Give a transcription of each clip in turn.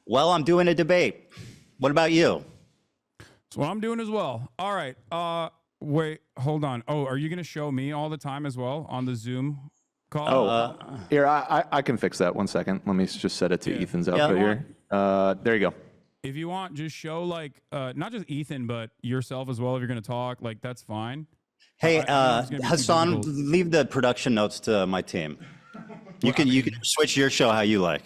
Well, I'm doing a debate. What about you? That's what I'm doing as well. All right. Wait, hold on. Oh, are you going to show me all the time as well on the Zoom call? Oh, here, I can fix that. 1 second. Let me just set it to Yeah. Ethan's Yeah. output here. There you go. If you want, just show like not just Ethan, but yourself as well. If you're going to talk, like that's fine. Hey, I know it's gonna be too Hasan, difficult. leave the production notes to my team. You can switch your show how you like.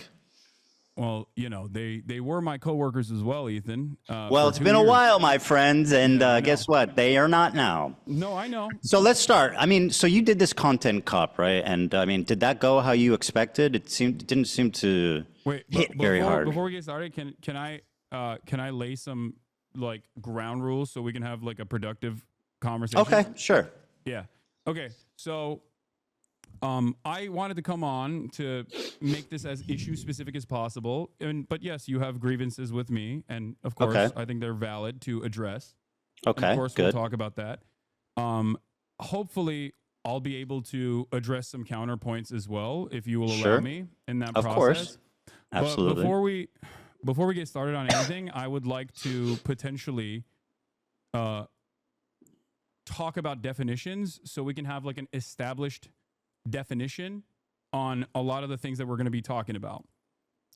Well, you know, they were my coworkers as well, Ethan. Well, for it's 2 been a years. while, my friends, and I know. guess what? They are not now. No, I know. So let's start. I mean, so you did this content cop, right? And I mean, did that go how you expected? It didn't seem to Wait, hit very hard. Before we get started, can I lay some like ground rules so we can have like a productive conversation? Okay, sure. Yeah. Okay. So, I wanted to come on to make this as issue specific as possible, but yes, you have grievances with me, and of course, Okay. I think they're valid to address. And Okay, of course, we'll good. talk about that. Hopefully, I'll be able to address some counterpoints as well, if you will allow Sure. me in that Of process. course. But Absolutely. before we get started on anything, I would like to potentially talk about definitions so we can have like an established definition on a lot of the things that we're going to be talking about.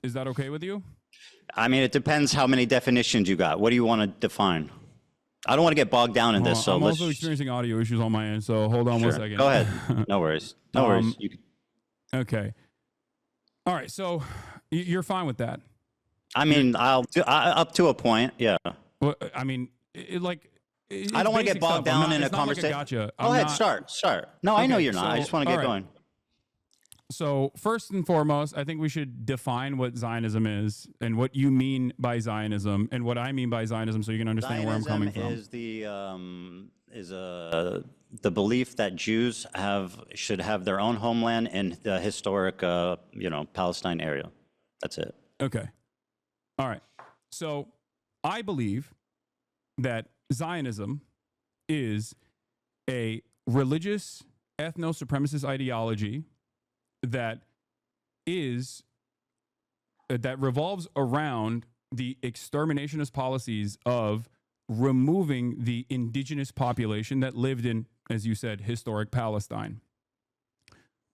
Is that okay with you? I mean, it depends how many definitions you got. What do you want to define? I don't want to get bogged down in this, so I'm let's also experiencing audio issues on my end, so hold on sure. 1 second. Go ahead. No worries. No worries. Okay. All right, so you're fine with that? I mean, up to a point, yeah. Well, I mean, I don't want to get bogged down in a conversation. Gotcha. Go ahead, start. No, I know Okay, you're not. I so- just want to all get right. going. So first and foremost, I think we should define what Zionism is and what you mean by Zionism and what I mean by Zionism, so you can understand where I'm coming from. Is the belief that Jews should have their own homeland in the historic, Palestine area. That's it. Okay. All right. So I believe that Zionism is a religious ethno-supremacist ideology that revolves around the exterminationist policies of removing the indigenous population that lived in, as you said, historic Palestine,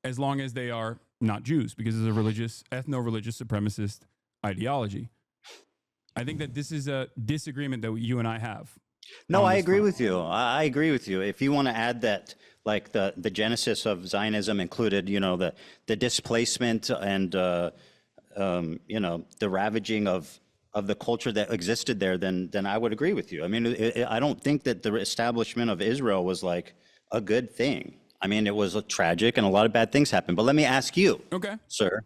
as long as they are not Jews, because it's a religious, ethno-religious supremacist ideology. I think that this is a disagreement that you and I have. No, on I this agree front. with you. I agree with you. If you want to add that, like the genesis of Zionism included, the displacement and the ravaging of the culture that existed there, then I would agree with you. I mean, I don't think that the establishment of Israel was like a good thing. I mean, it was tragic and a lot of bad things happened. But let me ask you, Okay. sir.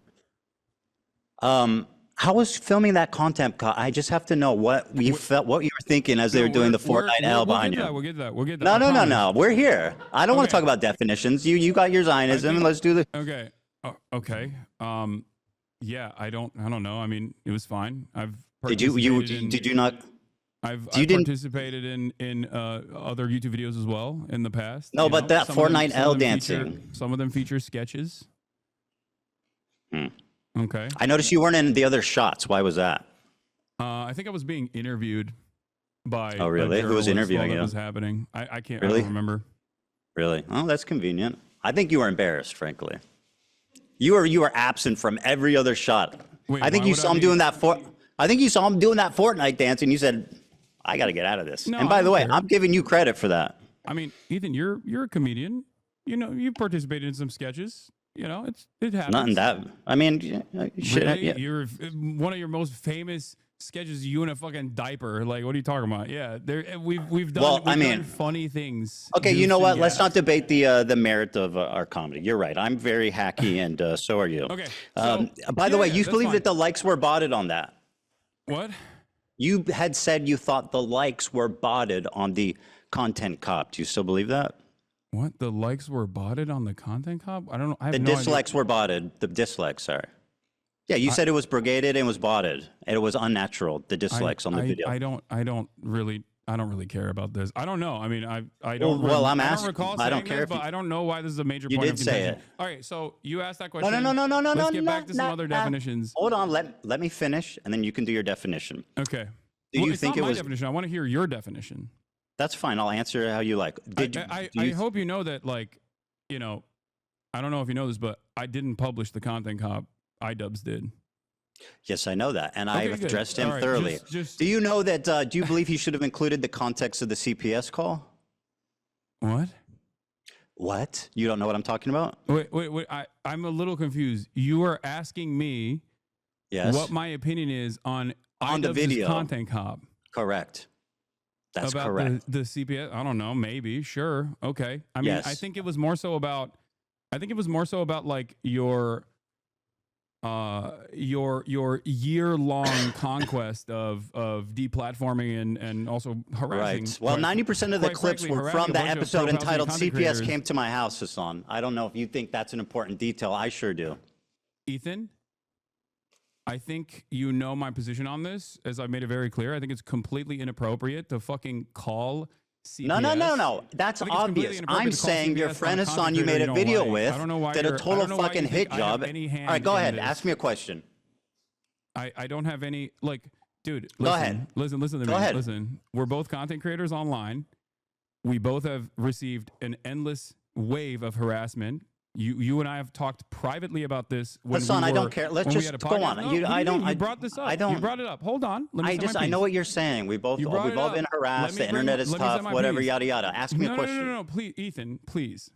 How was filming that content? I just have to know what you felt, what you were thinking as they were doing the Fortnite L behind you. We'll get that. We'll get that. No, I no, no, promise. no. We're here. I don't want to Okay. talk about definitions. You got your Zionism, and let's do the. Okay. Okay. Yeah. I don't know. I mean, it was fine. I've Did you participated did you not? I've you didn't- participated in other YouTube videos as well in the past. No, you but know? that Some of them- Fortnite some of L them feature- dancing. Some of them feature sketches. Okay. I noticed you weren't in the other shots. Why was that? I think I was being interviewed by. Oh, really? a Who was journalist while interviewing that you? was happening. I can't. Really? I don't remember. Really? Oh, that's convenient. I think you were embarrassed, frankly. You were absent from every other shot. Wait, I think why you would saw I him be- doing that I think you saw him doing that Fortnite dance, and you said, "I got to get out of this." No, and I by the don't way, care. I'm giving you credit for that. I mean, Ethan, you're a comedian. You know, you participated in some sketches. You know, it happens. Not in that. I mean, shit. Really? Yeah. You're one of your most famous sketches. You in a fucking diaper. Like, what are you talking about? Yeah, we've done. Well, I we've mean- done funny things. Okay, you know goofs what? and Let's gas. not debate the merit of our comedy. You're right. I'm very hacky, and so are you. Okay. So, By the yeah, way, yeah, you that's believe fine. that the likes were botted on that. What? You had said you thought the likes were botted on the content cop. Do you still believe that? What? The likes were botted on the content cop? I don't know. I have The no idea. dislikes were botted. The dislikes, sorry. Yeah, you said it was brigaded and was botted, and it was unnatural. The dislikes on the video. I don't really. I don't really care about this. I don't know. I mean, I don't. Well, I'm I don't asking. recall I don't saying care this, if but you, I don't know why this is a major you point did of say contention. it. All right, so you asked that No, question. no, no, no, no, no, Let's no, get back to some no, other no. definitions. Hold on. Let me finish, and then you can do your definition. Okay. Do you it's think not it my was? definition. I want to hear your definition. That's fine. I'll answer it how you like. I hope you know that, like, you know, I don't know if you know this, but I didn't publish the content cop. iDubbbz did. Yes, I know that, and I've good. addressed him All right, thoroughly. just Do you know that? Do you believe he should have included the context of the CPS call? what? What? You don't know what I'm talking about? Wait. I'm a little confused. You are asking me Yes. what my opinion is on the iDubbbz's video. content cop. Correct. That's About correct. the CPS. I don't know. Maybe. Sure. Okay. I mean, I Yes. think it was more so about. I think it was more so about like your year-long conquest of deplatforming and also harassing. Right. Well, 90% of the quite clips frankly, were harassing from a the bunch of episode pro-Palestinian entitled content CPS creators. Came to My House, Hasan. I don't know if you think that's an important detail. I sure do. Ethan, I think you know my position on this, as I've made it very clear. I think it's completely inappropriate to fucking call CPS. No. That's I think it's completely obvious. inappropriate I'm to call saying your CPS friend on a Hasan content you made creator a don't video like. with I don't know why did a you're- I total don't know why you fucking think hit I have job. any All hand right, go in ahead. this. Ask me a question. I don't have any, like, dude, Go ahead. Listen to Go me. ahead. Listen, we're both content creators online. We both have received an endless wave of harassment. You and I have talked privately about this. When Hasan, we I don't were- care. Let's when we just had a go podcast. on. No, You- what do I you don't- mean? I- You brought this up. I don't- You brought it up. Hold on. Let me say my I know piece. what you're saying. We've all You brought it been up. harassed. The Let me bring- internet is let me say tough. my Whatever, piece. yada yada. Ask me a question. No. Please, Ethan, please.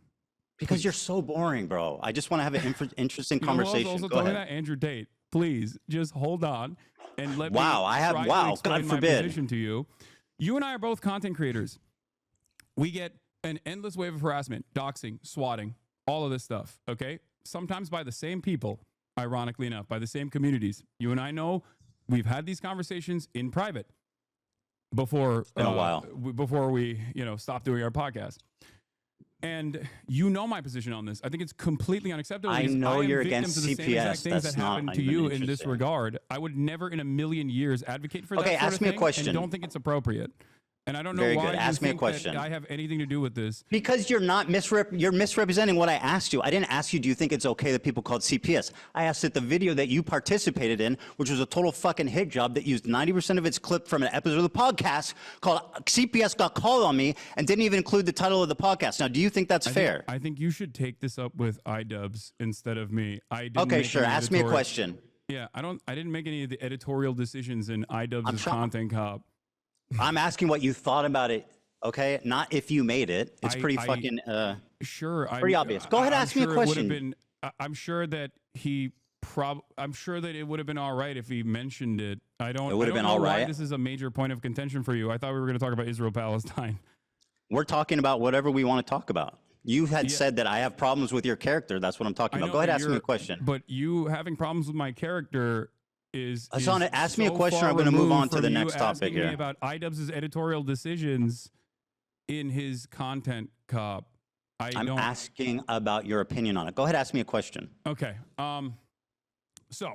Because you're so boring, bro. I just want to have an interesting You know who else conversation. also Go told me ahead. that? Andrew Tate. Please, just hold on and let me Wow, I have- try to wow, explain God my forbid. position to you. You and I are both content creators. We get an endless wave of harassment, doxing, swatting, all of this stuff, okay? Sometimes by the same people, ironically enough, by the same communities. You and I know we've had these conversations in private before been a while. before we, stopped doing our podcast. And you know my position on this. I think it's completely unacceptable. I because know am you're victim against to the same CPS. exact things That's that not happened to even you in this interesting. regard. I would never in a million years advocate for that Okay, sort ask of me a thing, question. and don't think it's appropriate. And I don't know Very why good. you Ask me a think question. that I have anything to do with this. Because you're not you're misrepresenting what I asked you. I didn't ask you, do you think it's okay that people called CPS? I asked that the video that you participated in, which was a total fucking hit job that used 90% of its clip from an episode of the podcast called CPS Got Called on Me and didn't even include the title of the podcast. Now, do you think that's fair? I think you should take this up with iDubbbz instead of me. I didn't Okay, make sure. any Ask me a editorial- question. Yeah, I didn't make any of the editorial decisions in iDubbbz's trying- content cop. I'm asking what you thought about it, okay? Not if you made it. It's pretty fucking... Sure, Pretty obvious. Go ahead, ask me a question. I'm sure that I'm sure that it would have been all right if he mentioned it. It would have been all why right? this is a major point of contention for you. I thought we were going to talk about Israel-Palestine. We're talking about whatever we want to talk about. You had said that I have problems with your character. That's what I'm talking about. Go ahead, ask me a question. But you having problems with my character is Hasan, ask me a so question, far I'm gonna move removed on to from the you next topic asking here. me about iDubbbz's editorial decisions in his content cop. I'm asking about your opinion on it. Go ahead, ask me a question. Okay. So,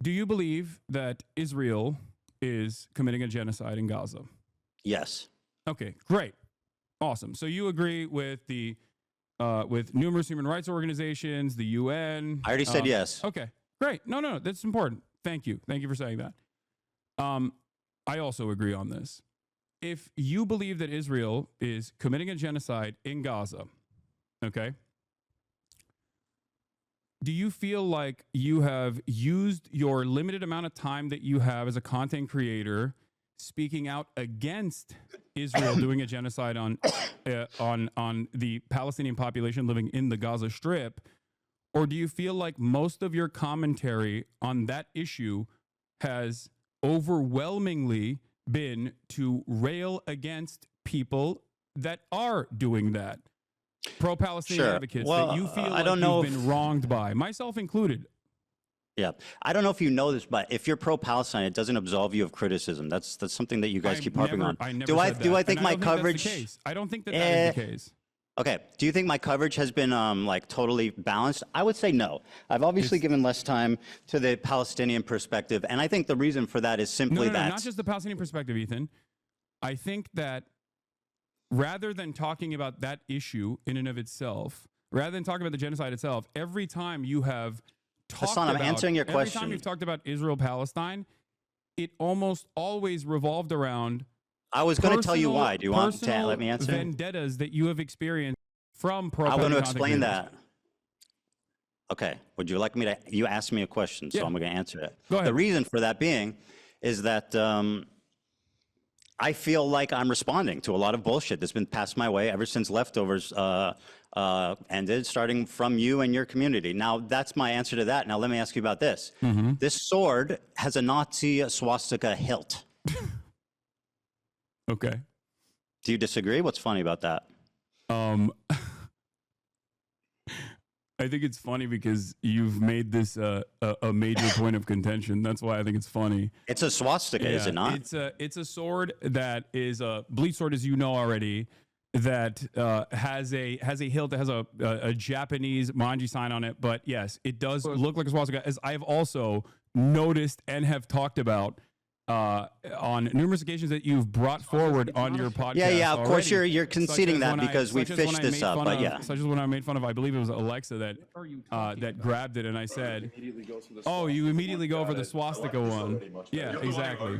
do you believe that Israel is committing a genocide in Gaza? Yes. Okay, great, awesome. So you agree with with numerous human rights organizations, the UN? I already said yes. Okay, great. No, that's important. Thank you for saying that. I also agree on this. If you believe that Israel is committing a genocide in Gaza, okay, do you feel like you have used your limited amount of time that you have as a content creator speaking out against Israel doing a genocide on the Palestinian population living in the Gaza Strip? Or do you feel like most of your commentary on that issue has overwhelmingly been to rail against people that are doing that? Pro-Palestinian advocates Well, that you feel I like don't know you've been wronged by, myself included. Yeah. I don't know if you know this, but if you're pro-Palestine, it doesn't absolve you of criticism. That's something that you guys keep harping on. I never do I said do that, I think and my don't that's the coverage case. I don't think that is the case. Okay. Do you think my coverage has been like totally balanced? I would say no. I've obviously given less time to the Palestinian perspective, and I think the reason for that is simply No, that. not just the Palestinian perspective, Ethan. I think that rather than talking about that issue in and of itself, rather than talking about the genocide itself, every time you have talked Hasan, I'm about, answering your every question. time you've talked about Israel-Palestine, it almost always revolved around I was going to tell you why. Do you want to personal let me answer? vendettas that you have experienced from pro. I'm going to explain that. Okay. Would you like me to? You asked me a question, so Yeah. I'm going to answer it. Go ahead. The reason for that being is that I feel like I'm responding to a lot of bullshit that's been passed my way ever since leftovers ended, starting from you and your community. Now, that's my answer to that. Now, let me ask you about this. This sword has a Nazi swastika hilt. Okay. Do you disagree? What's funny about that? I think it's funny because you've made this a major point of contention. That's why I think it's funny. It's a swastika, is it not? It's a sword that is a bleach sword, as you know already, that has a hilt that has a Japanese manji sign on it. But yes, it does look like a swastika, as I've also noticed and have talked about on numerous occasions that you've brought forward on your podcast. Yeah, of course already. you're conceding that because we fished this up, but yeah. Such as when I made fun of, I believe it was Alexa that grabbed it, and I said, "Oh, you immediately go for the swastika one." Yeah, exactly.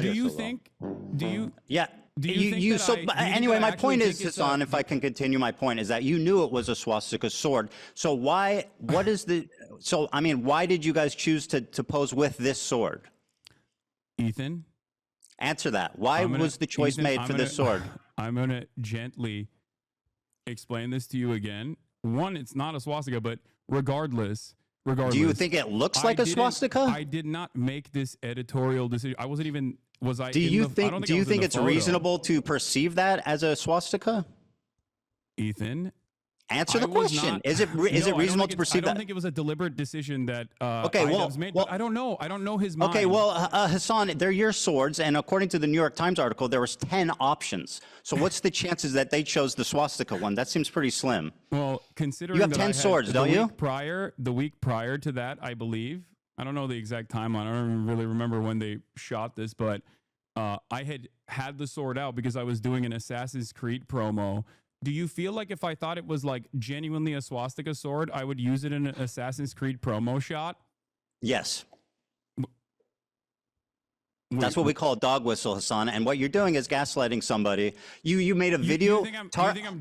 Do you think? Do you? Yeah. Do you think that so I- do you think anyway, that I my actually point think is, it's Hasan, a- if I can continue my point, is that you knew it was a swastika sword. So why? What is the? So I mean, why did you guys choose to pose with this sword? Ethan? Answer that. Why was the choice Ethan, made for this sword? I'm going to gently explain this to you again. One, it's not a swastika, but regardless, Do you think it looks like a swastika? I did not make this editorial decision. I wasn't even. Was I? Do in you the, I think? don't Do I you was in think the it's photo. reasonable to perceive that as a swastika? Ethan? Answer the I was question. not- Is it No, I don't reasonable think to it's- perceive I don't that? think it was a deliberate decision that Okay, well- Idubbbz made. well- But I don't know. I don't know his mind. Okay, well, Hasan, they're your swords, and according to the New York Times article, there was 10 options. So what's the chances that they chose the swastika one? That seems pretty slim. Well, considering You have that 10 I had swords, the don't you? The week prior to that, I believe. I don't know the exact timeline. I don't really remember when they shot this, but I had the sword out because I was doing an Assassin's Creed promo. Do you feel like if I thought it was like genuinely a swastika sword, I would use it in an Assassin's Creed promo shot? Yes. Wait, That's what we call a dog whistle, Hasan. And what you're doing is gaslighting somebody. You made a video. think I'm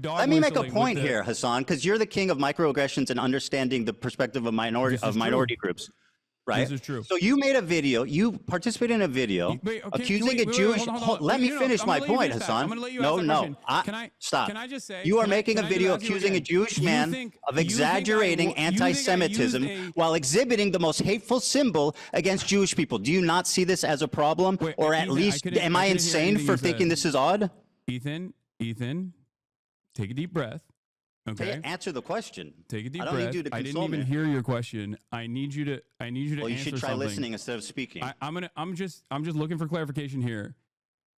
dog Let me make a whistling with point the- here, Hasan, because you're the king of microaggressions and understanding the perspective of minority This is true. groups. Right? This is true. So you made a video. You participated in a video Wait, okay, accusing wait, a wait, Jewish. hold on. Let me No, finish I'm my gonna let you point, finish that. Hasan. I'm gonna let you No, ask that no. question. Stop. Can I just say? You are can I- making can a I just video ask you accusing a again? Jewish You man think- of you think I exaggerating used a- anti-Semitism while exhibiting the most hateful symbol against Jewish people. Do you not see this as a problem, Wait, or at Ethan, least couldn't- am I couldn't hear insane anything for you thinking said. this is odd? Ethan, take a deep breath. Okay. Answer the question. Take a deep I don't breath. need you to I didn't console even me. hear your question. I need you to Well, answer you should try something. listening instead of speaking. I'm just looking for clarification here.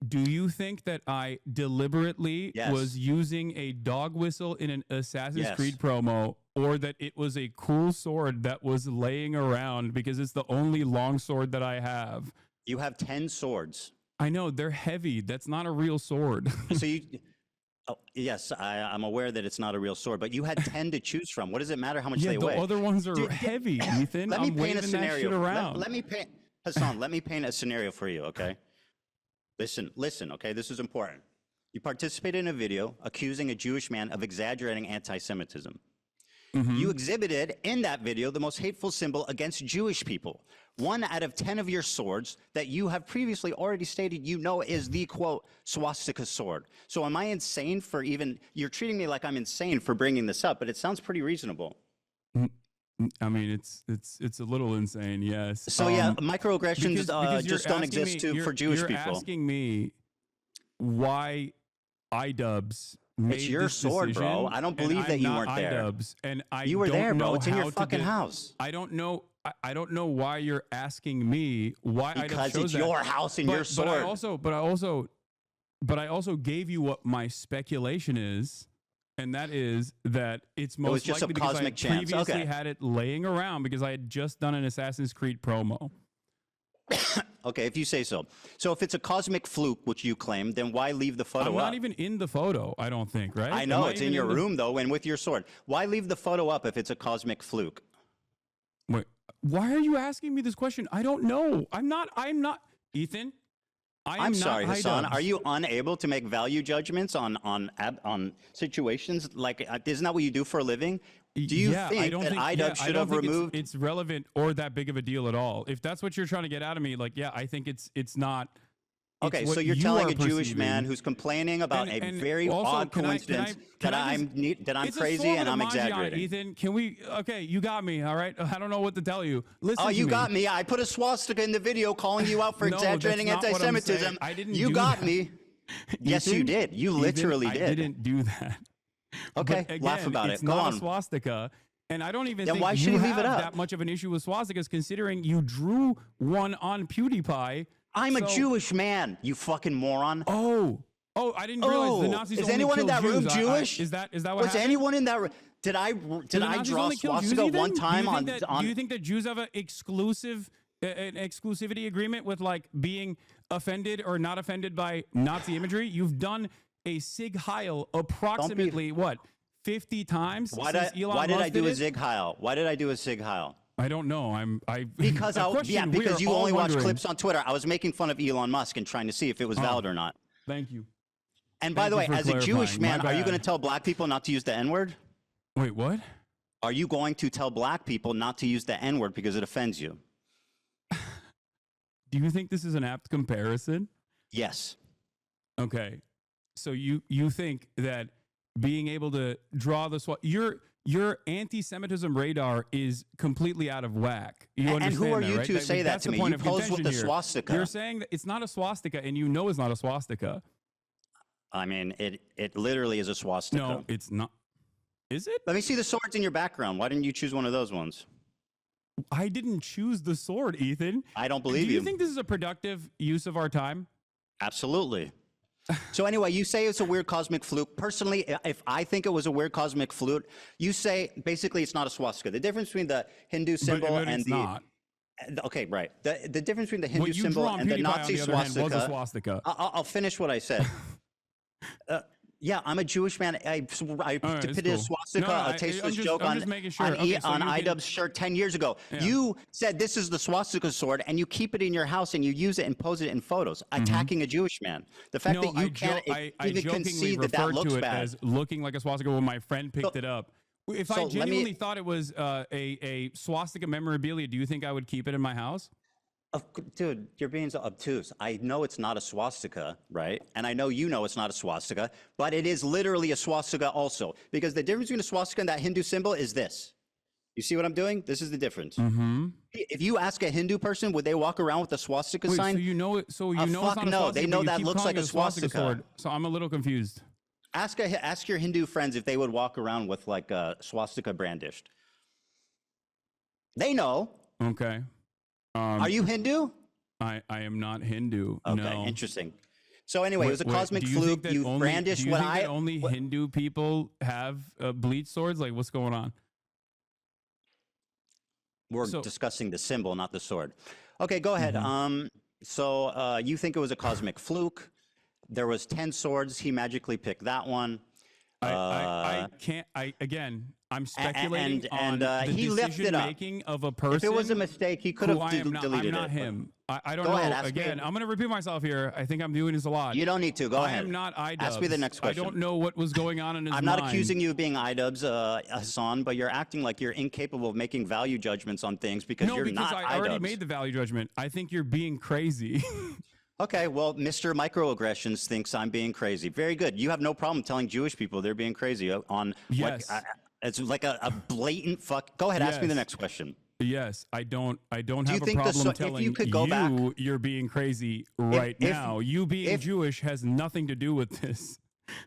Do you think that I deliberately Yes. was using a dog whistle in an Assassin's Yes. Creed promo, or that it was a cool sword that was laying around because it's the only long sword that I have? You have 10 swords. I know they're heavy. That's not a real sword. So you. Oh, yes, I'm aware that it's not a real sword, but you had 10 to choose from. What does it matter how much yeah, they the weigh? other ones are heavy, Ethan. Let me I'm paint a waving that scenario. shit around. Let me paint, Hasan. Let me paint a scenario for you. Okay. Listen. Okay, this is important. You participated in a video accusing a Jewish man of exaggerating anti-Semitism. Mm-hmm. You exhibited in that video the most hateful symbol against Jewish people. 1 out of 10 of your swords that you have previously already stated you know is the, quote, swastika sword. So am I insane for even, you're treating me like I'm insane for bringing this up, but it sounds pretty reasonable. I mean, it's a little insane, yes. So yeah, microaggressions because you're just don't asking exist me- for Jewish you're people. asking me why Idubbbz made It's your this sword, bro. decision, I don't and believe that I'm you not weren't there. Idubbbz, and I You were don't there, bro. know It's in your how to fucking do- house. I don't know. I don't know why you're asking me why Idubbbz Because chose it's that. your house and your sword. But I also gave you what my speculation is, and that is that it's most was just likely a because I cosmic had chance. previously Okay. had it laying around because I had just done an Assassin's Creed promo. Okay, if you say so. So if it's a cosmic fluke, which you claim, then why leave the photo I'm up? not even in the photo, I don't think, right? I Am know it's in even your the- room though, and with your sword. Why leave the photo up if it's a cosmic fluke? Wait, why are you asking me this question? I don't know. I'm not, Ethan. I'm sorry, not Hasan. iDubbbz. Are you unable to make value judgments on situations? Like, isn't that what you do for a living? Do you Yeah, I think don't that think, iDubbbz yeah, I should don't have think removed? it's relevant or that big of a deal at all. If that's what you're trying to get out of me, like, yeah, I think it's not. It's Okay, what so you're you telling are a Jewish man perceiving. who's complaining about a And very also, odd can I coincidence can I just- that I'm it's a crazy sword and with I'm emoji on it, exaggerating. Ethan, can we? Okay, you got me. All right, I don't know what to tell you. Listen. Oh, to you me. got me. I put a swastika in the video calling you out for No, exaggerating that's not what I'm anti-Semitism. saying. I didn't You do got that. me. Yes, you Ethan, did. You Ethan, literally I did. didn't do that. Okay, But again, laugh about it's it. Go not on. a swastika. And I don't even Then think why should you he leave have it up? that much of an issue with swastikas, considering you drew one on PewDiePie. I'm a So- Jewish man, you fucking moron. Oh, I didn't realize the Nazis is only anyone in killed that room Jews. Jewish? Is that what Was happened? anyone in that room? Did I Do the Nazis draw only kill Jews, swastika Ethan? one time Do you think that Jews have an exclusivity agreement with like being offended or not offended by Nazi imagery? You've done a Sig Heil approximately what 50 times Why since did, Elon why did Musk I do did a it? Sig Heil? Why did I do a Sig Heil? I don't know. Because a question we because are you all only watch wondering. clips on Twitter. I was making fun of Elon Musk and trying to see if it was valid or not. Thank you. And by Thank the you way, for as a Jewish clarifying. man, My are you bad. going to tell black people not to use the N-word? Wait, what? Are you going to tell black people not to use the N-word because it offends you? Do you think this is an apt comparison? Yes. Okay. So you think that being able to draw the your anti-Semitism radar is completely out of whack. You And who understand are that, you right? to say that that's to the me? point You of pose with contention the here. swastika. You're saying that it's not a swastika, and you know it's not a swastika. I mean, it literally is a swastika. No, it's not. Is it? Let me see the swords in your background. Why didn't you choose one of those ones? I didn't choose the sword, Ethan. I don't believe Do you you. think this is a productive use of our time? Absolutely. So anyway, you say it's a weird cosmic fluke. Personally, if I think it was a weird cosmic fluke, you say basically it's not a swastika. The difference between the Hindu symbol but and it's the not. okay, right. The difference between the Hindu What you symbol drew on and the PewDiePie, Nazi on the other hand, was a swastika. swastika. I'll finish what I said. Yeah, I'm a Jewish man. I right, it's did a cool. swastika, No, a I'm tasteless just- joke I'm on just making sure. on, Okay, so on you can- iDubbbz's shirt 10 years ago. Yeah. You said this is the swastika sword, and you keep it in your house, and you use it and pose it in photos, attacking a Jewish man. The fact that you can't I even jokingly concede that that referred looks to it bad. as looking like a swastika when my friend picked it up. If so I let me- genuinely thought it was a swastika memorabilia, do you think I would keep it in my house? Dude, you're being so obtuse. I know it's not a swastika, right? And I know you know it's not a swastika, but it is literally a swastika also. Because the difference between a swastika and that Hindu symbol is this. You see what I'm doing? This is the difference. Mm-hmm. If you ask a Hindu person, would they walk around with a swastika Wait, sign? so you know it? So you know fuck it's not a no. swastika. They know but you that keep looks calling like it a swastika. sword. So I'm a little confused. Ask your Hindu friends if they would walk around with like a swastika brandished. They know. Okay. Are you Hindu? I am not Hindu. Okay, no. interesting. So anyway, it was a Wait, cosmic do you think fluke. that You only- brandished do you what think I. that only Hindu people have bleach swords? Like, what's going on? We're So- discussing the symbol, not the sword. Okay, go ahead. So you think it was a cosmic fluke? There was 10 swords. He magically picked that one. I can't. I'm speculating on the he lifted decision up. making of a person. If it was a mistake, he could who have I am not, deleted I'm not it. him. I don't Go know. ahead, ask me. Again, I'm going to repeat myself here. I think I'm doing this a lot. You don't need to. Go I ahead. am not iDubbbz. Ask me the next question. I don't know what was going on in his I'm mind. not accusing you of being iDubbbz, Hasan, but you're acting like you're incapable of making value judgments on things because No, you're because not I already iDubbbz. made the value judgment. I think you're being crazy. Okay, well, Mr. Microaggressions thinks I'm being crazy. Very good. You have no problem telling Jewish people they're being crazy on Yes. it's like a blatant fuck. Go ahead, ask me the Yes. next question. Yes, I don't you have a think the problem if telling you could go back- you're being crazy right if- now. You being if- Jewish has nothing to do with this.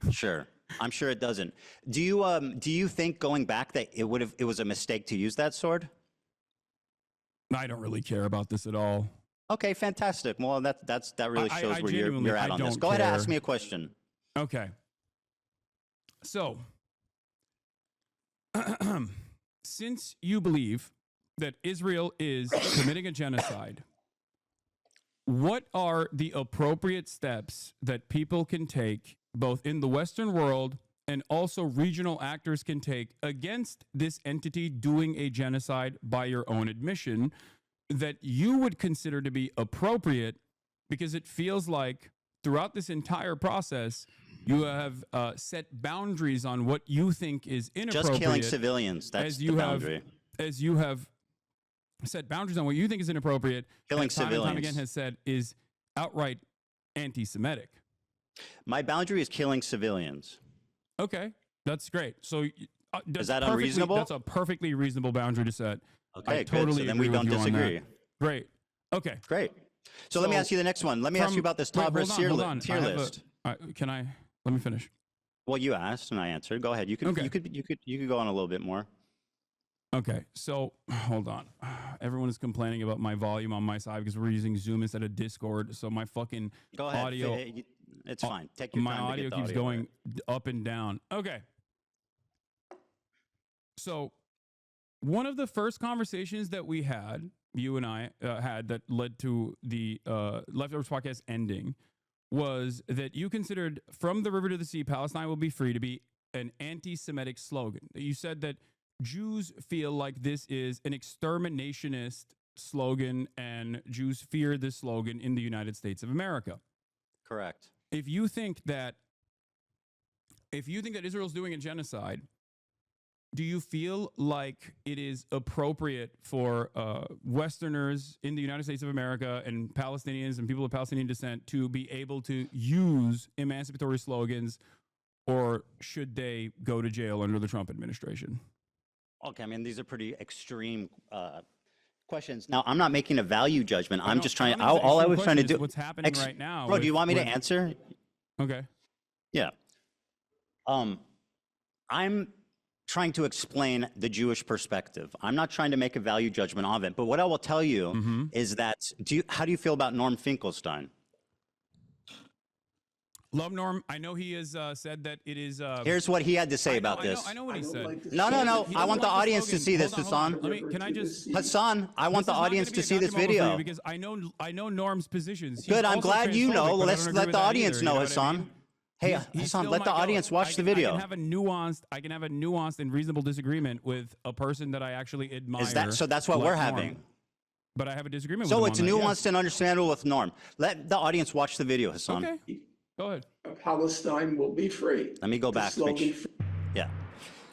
Sure. I'm sure it doesn't. Do you think going back that it was a mistake to use that sword? I don't really care about this at all. Okay, fantastic. Well, that really I shows where genuinely- you're at I on this. don't Go ahead and care. ask me a question. Okay. So, since you believe that Israel is committing a genocide, what are the appropriate steps that people can take, both in the Western world and also regional actors can take against this entity doing a genocide by your own admission, that you would consider to be appropriate? Because it feels like throughout this entire process, you have set boundaries on what you think is inappropriate. Just killing civilians. That's the boundary. As you have set boundaries on what you think is inappropriate, Killing and time civilians. and time again has said is outright anti-Semitic. My boundary is killing civilians. Okay, that's great. So Is that unreasonable? That's a perfectly reasonable boundary to set. Okay, I good. totally So then agree we with don't you on that. disagree. Great. Okay. Great. So let me ask you the next one. Let me ask you about this top tier list. Let me finish. Well, you asked and I answered. Go ahead. You could go on a little bit more. Okay, so hold on. Everyone is complaining about my volume on my side because we're using Zoom instead of Discord. So my fucking Go ahead. audio, It's fine. Take your time. my audio to get the keeps audio going up and down. Okay. So one of the first conversations that we had, you and I had, that led to the Leftovers podcast ending, was that you considered "From the River to the Sea, Palestine will be free" to be an anti-Semitic slogan. You said that Jews feel like this is an exterminationist slogan and Jews fear this slogan in the United States of America. Correct. If you think that Israel's doing a genocide, do you feel like it is appropriate for Westerners in the United States of America and Palestinians and people of Palestinian descent to be able to use emancipatory slogans, or should they go to jail under the Trump administration? Okay, I mean, these are pretty extreme questions. Now, I'm not making a value judgment. I'm just trying. All I was trying to do. What's happening right now? Bro, do you want me to answer? Okay. Yeah. I'm trying to explain the Jewish perspective. I'm not trying to make a value judgment of it. But what I will tell you is that, how do you feel about Norm Finkelstein? Love Norm. I know he has said that it is. Here's what he had to say about this. I know what he said. No. I want the audience to see this, Hasan. Can I just? Hasan, I want the audience to see this video. Because I know Norm's positions. Good. I'm glad you know. Let's let the audience know, Hasan. Hey, Hasan, let the audience watch the video. I can have a nuanced and reasonable disagreement with a person that I actually admire. So that's what we're having. But I have a disagreement with So him it's on that, nuanced and understandable with Norm. Let the audience watch the video, Hasan. Okay. Go ahead. Palestine will be free. Let me go back. Yeah.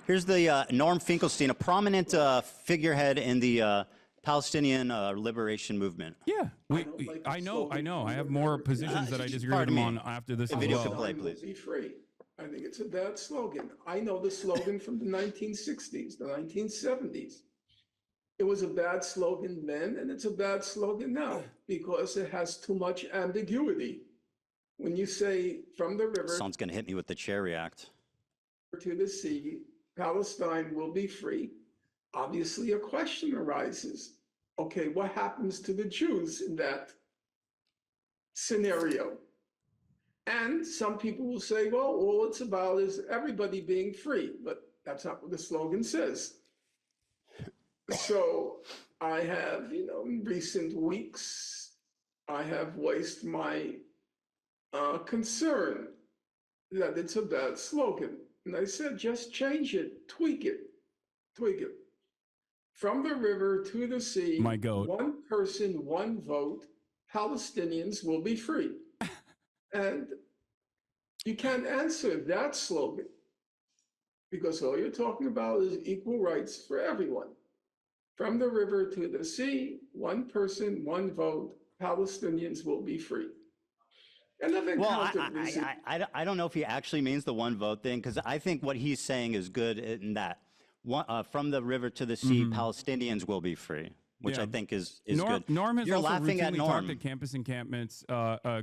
Here's the Norm Finkelstein, a prominent figurehead in the Palestinian liberation movement. Yeah, I know. I have more positions that I disagree with him on after this as video well. could play, please. Be free. I think it's a bad slogan. I know the slogan from the 1960s, the 1970s. It was a bad slogan then, and it's a bad slogan now because it has too much ambiguity. When you say "from the river Someone's going to hit me with the Cherry Act. to the sea, Palestine will be free," obviously a question arises. Okay, what happens to the Jews in that scenario? And some people will say, well, all it's about is everybody being free, but that's not what the slogan says. So I have, in recent weeks, I have voiced my concern that it's a bad slogan. And I said, just change it, tweak it. From the river to the sea, My goat. one person, one vote, Palestinians will be free. And you can't answer that slogan because all you're talking about is equal rights for everyone. From the river to the sea, one person, one vote, Palestinians will be free. And I don't know if he actually means the one vote thing, because I think what he's saying is good in that from the river to the sea, Palestinians will be free, which I think is good. Norm has You're also laughing at routinely Norm. talked at campus encampments,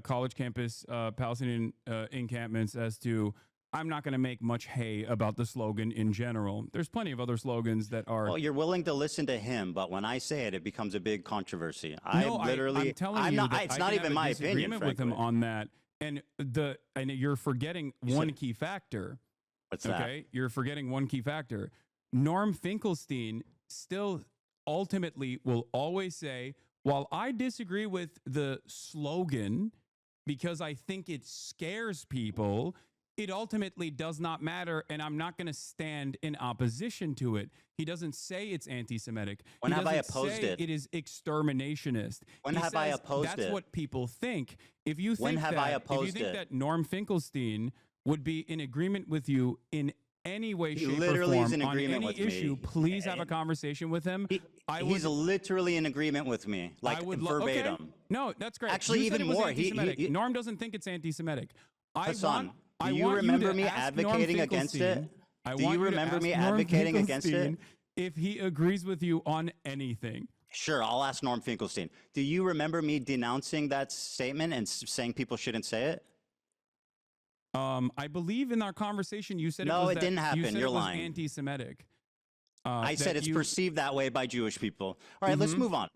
college campus Palestinian encampments as to, I'm not going to make much hay about the slogan in general. There's plenty of other slogans that are. Well, you're willing to listen to him, but when I say it, it becomes a big controversy. I'm telling you that it's I not can even have a my opinion, disagreement with him frankly. on that, and you're forgetting one key factor. What's that? Okay, you're forgetting one key factor. Norm Finkelstein still ultimately will always say, while I disagree with the slogan because I think it scares people, it ultimately does not matter, and I'm not going to stand in opposition to it. He doesn't say it's anti-Semitic. When He have I doesn't opposed say it? it is exterminationist. When He have I says opposed that's it? what people think. If you When think have that, I if you opposed think it? that Norm Finkelstein would be in agreement with you in any way, He shape, or literally is form in on agreement any with me. issue, please have a conversation with him. He's literally in agreement with me, like Okay. verbatim. No, that's great. Actually, You said even it was more. Anti-Semitic. Norm doesn't think it's anti-Semitic. Hassan, I do you want remember to me ask Norm advocating against it? Finkelstein- I Do want you to remember ask me Norm advocating against it? Finkelstein if he agrees with you on anything. Sure, I'll ask Norm Finkelstein. Do you remember me denouncing that statement and saying people shouldn't say it? I believe in our conversation you said No, it was it didn't You happen. said You're it was lying. anti-Semitic. I said that it's you- perceived that way by Jewish people. All right, let's move on.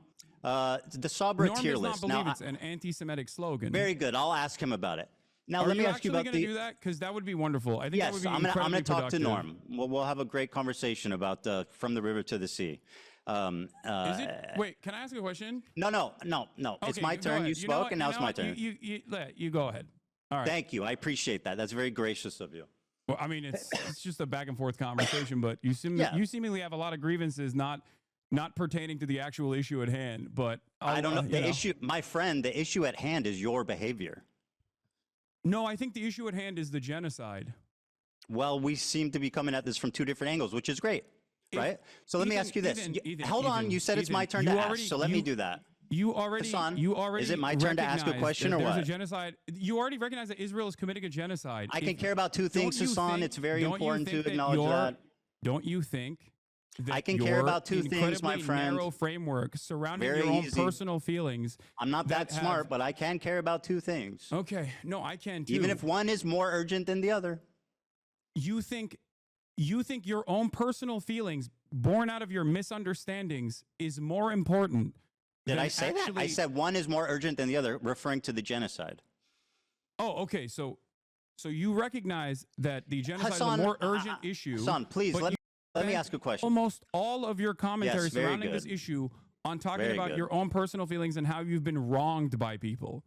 The Sabra Norm tier does not list. believe Now, it's an anti-Semitic slogan. very good. I'll ask him about it. Now, Are let me you ask you actually about going to the. do that? Because that would be wonderful. I think that would Yes, be I'm gonna incredibly talk to productive. Norm. We'll have a great conversation about from the river to the sea. Is it? Wait, can I ask you a question? No. It's Okay, my go turn. ahead. You know spoke, what? and now You it's know my what? turn. You go ahead. All right. Thank you. I appreciate that. That's very gracious of you. Well, I mean, it's just a back and forth conversation, but you Yeah. you seemingly have a lot of grievances not pertaining to the actual issue at hand. But I don't know. you The issue, my friend, the issue at hand is your behavior. No, I think the issue at hand is the genocide. Well, we seem to be coming at this from two different angles, which is great, right? So let me ask you this. Hold on. You said it's my turn to ask, so let me do that. You already, Hassan, you already. is it my turn to ask a recognized question that or there's what? a genocide. You already recognize that Israel is committing a genocide. I can care about two things, Hassan. It's very important to acknowledge that. Don't you think? That I can care your about two things, my incredibly friend. narrow framework surrounding Very your own easy. personal feelings. I'm not that have- smart, but I can care about two things. Okay, no, I can too. Even if one is more urgent than the other. you think your own personal feelings born out of your misunderstandings is more important. Did than I say that? I actually- said one is more urgent than the other, referring to the genocide. Oh, okay. So you recognize that the genocide is Hassan, a more urgent issue. Hassan, please, but let me spent ask a question. Almost all of your commentary Yes, very surrounding this good. issue on talking Very about good. your own personal feelings and how you've been wronged by people.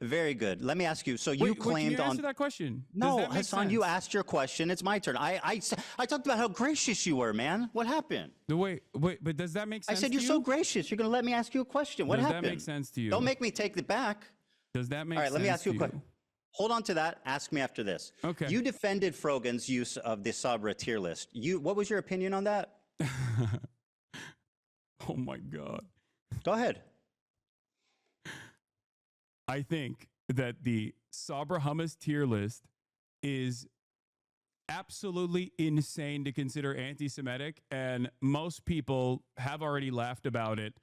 Very good. Let me ask you. So Wait, you wait, can claimed you on. answer that question? Does No, that make Hassan, you sense? asked your question. It's my turn. I talked about how gracious you were, man. What happened? Wait, but does that make I sense? said to you're you? so gracious. You're going to let me ask you a question. What Does happened? that make sense to you? Don't make me take it back. Does that make All right, sense? let me ask you a to question. Hold on to that. Ask me after this. Okay. You defended Frogan's use of the Sabra tier list. What was your opinion on that? Oh my God. Go ahead. I think that the Sabra hummus tier list is absolutely insane to consider anti-Semitic, and most people have already laughed about it,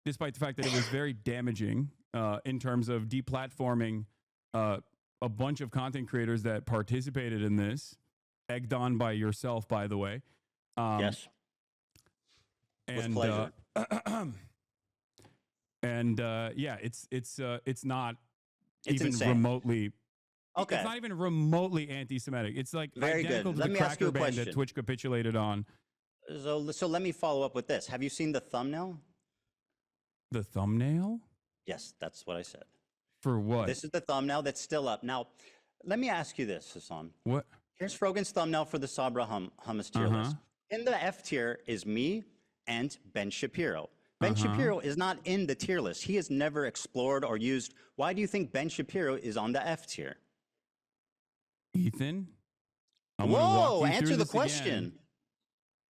despite the fact that it was very damaging in terms of deplatforming a bunch of content creators that participated in this, egged on by yourself, by the way. Yes. And, pleasure. Yeah, it's not It's even insane. remotely. Okay. It's not even remotely anti-Semitic. It's like Very identical good. to Let the me ask you cracker a band that question. Twitch capitulated on. So let me follow up with this. Have you seen the thumbnail? The thumbnail? Yes, that's what I said. For what? This is the thumbnail that's still up. Now, let me ask you this, Hasan. What? Here's Frogan's thumbnail for the Sabra hummus tier list. In the F tier is me and Ben Shapiro. Ben Shapiro is not in the tier list. He has never explored or used. Why do you think Ben Shapiro is on the F tier? Ethan? I'm gonna walk Whoa, you through answer the this question. again.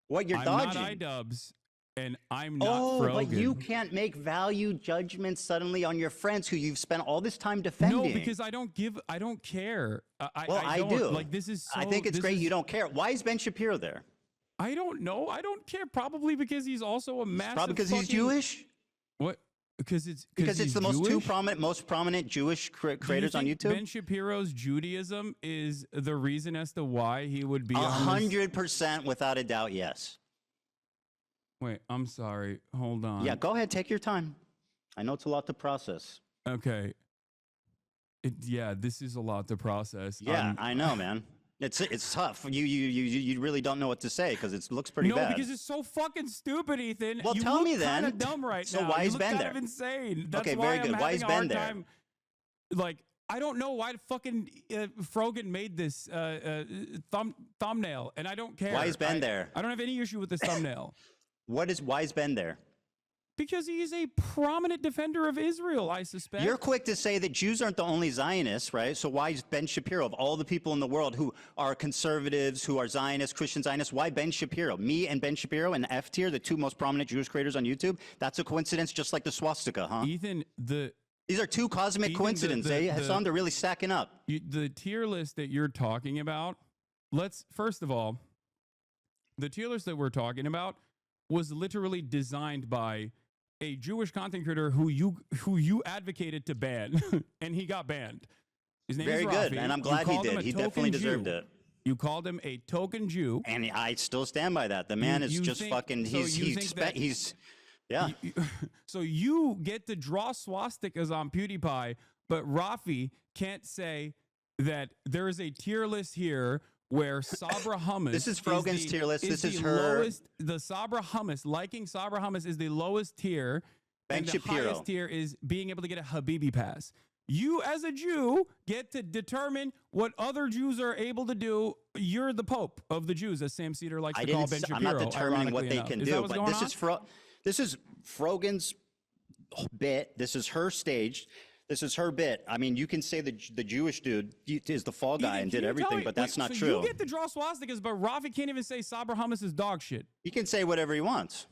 What, you're I'm dodging? not iDubbbz, and I'm not Oh, Frogan. but you can't make value judgments suddenly on your friends who you've spent all this time defending. No, because I don't care. Well, I don't. do. Like, this is so, I think it's this great is- you don't care. Why is Ben Shapiro there? I don't know. I don't care. Probably because he's also a massive. Probably because he's fucking- Jewish? What? Because it's Because it's the Jewish? most prominent Jewish Do you creators on think YouTube? Ben Shapiro's Judaism is the reason as to why he would be on this? 100% without a doubt, yes. Wait, I'm sorry. Hold on. Yeah, go ahead, take your time. I know it's a lot to process. Okay. Yeah, this is a lot to process. Yeah, I know, man. It's tough. You really don't know what to say because it looks pretty no, bad. because it's so fucking stupid, Ethan. Well, you tell look me then. Kind of dumb right So now. why you is look Ben kind there? of insane. That's Okay, why very I'm good. Why having is a Ben hard there? time. Like, I don't know why fucking Frogan made this thumbnail, and I don't care. Why is Ben there? I don't have any issue with this thumbnail. Why is Ben there? Because he is a prominent defender of Israel, I suspect. You're quick to say that Jews aren't the only Zionists, right? So why is Ben Shapiro, of all the people in the world who are conservatives, who are Zionists, Christian Zionists, why Ben Shapiro? Me and Ben Shapiro and F tier, the two most prominent Jewish creators on YouTube? That's a coincidence, just like the swastika, huh? Ethan, These are two cosmic coincidences, eh? Hasan, they're really stacking up. the tier list that you're talking about, first of all, the tier list that we're talking about was literally designed by a Jewish content creator who you advocated to ban, and he got banned. His name Very is good, Rafi. and I'm You glad he called him did. a He token definitely deserved Jew. it. You called him a token Jew. And I still stand by that. The man is you just think- fucking, so you think that- yeah. So you get to draw swastikas on PewDiePie, but Rafi can't say that there is a tier list here where Sabra Hummus. This is Frogan's tier list. This is the her- lowest. The Sabra Hummus, liking Sabra Hummus is the lowest tier. Ben and the Shapiro. highest tier is being able to get a Habibi pass. You, as a Jew, get to determine what other Jews are able to do. You're the Pope of the Jews, as Sam Cedar likes to call Ben Shapiro. I'm not determining what ironically they enough. can Is that do, what's but going this on? is Frogan's bit. This is her stage. This is her bit. I mean, you can say the Jewish dude is the fall guy Ethan, and can did you everything, tell me- but that's wait, not so true. You get to draw swastikas, but Rafi can't even say Sabra Hummus is dog shit. He can say whatever he wants.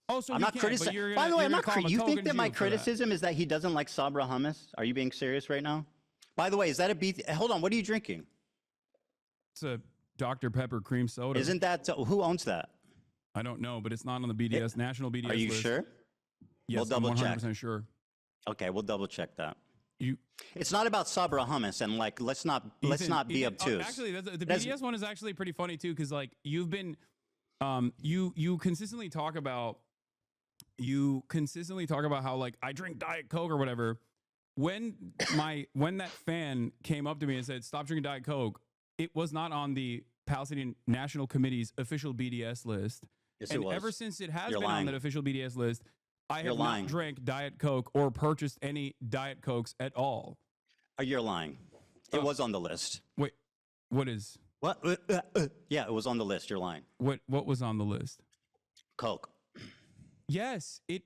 Oh, so I'm he not can, but criticizing. you're By gonna- the way, you're I'm gonna not. call him a You think token that my Jew for that. criticism is that he doesn't like Sabra hummus? Are you being serious right now? By the way, is that a beef? Hold on. What are you drinking? It's a Dr. Pepper cream soda. Isn't that who owns that? I don't know, but it's not on the BDS national BDS Are you list. sure? Yes, We'll double I'm check. 100% sure. Okay, we'll double check that. You It's not about Sabra hummus, and like let's not be Ethan, obtuse. actually, the That's- BDS one is actually pretty funny too, because like you've been, you consistently talk about how like I drink Diet Coke or whatever. When that fan came up to me and said stop drinking Diet Coke, it was not on the Palestinian National Committee's official BDS list. Yes, And it was. ever since it has You're been on lying. that official BDS list, I You're have lying. not drank Diet Coke or purchased any Diet Cokes at all. You're lying. It was on the list. Wait, what is What? Yeah, it was on the list. You're lying. what was on the list? Coke. Yes, it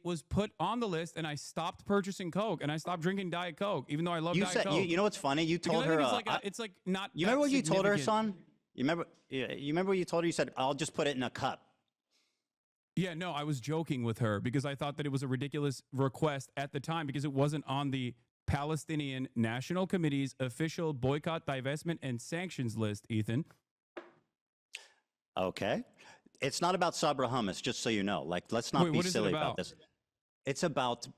was put on the list, and I stopped purchasing Coke, and I stopped drinking Diet Coke, even though I love You Diet said Coke. you know what's funny? You Because told I her. think it's like not. You that remember what you told her, significant. son? You remember? Yeah, you remember what you told her? You said, "I'll just put it in a cup." Yeah, no, I was joking with her because I thought that it was a ridiculous request at the time because it wasn't on the Palestinian National Committee's official boycott, divestment, and sanctions list, Ethan. Okay. It's not about Sabra hummus, just so you know. Like, let's not Wait, be what is it silly about? about this. It's about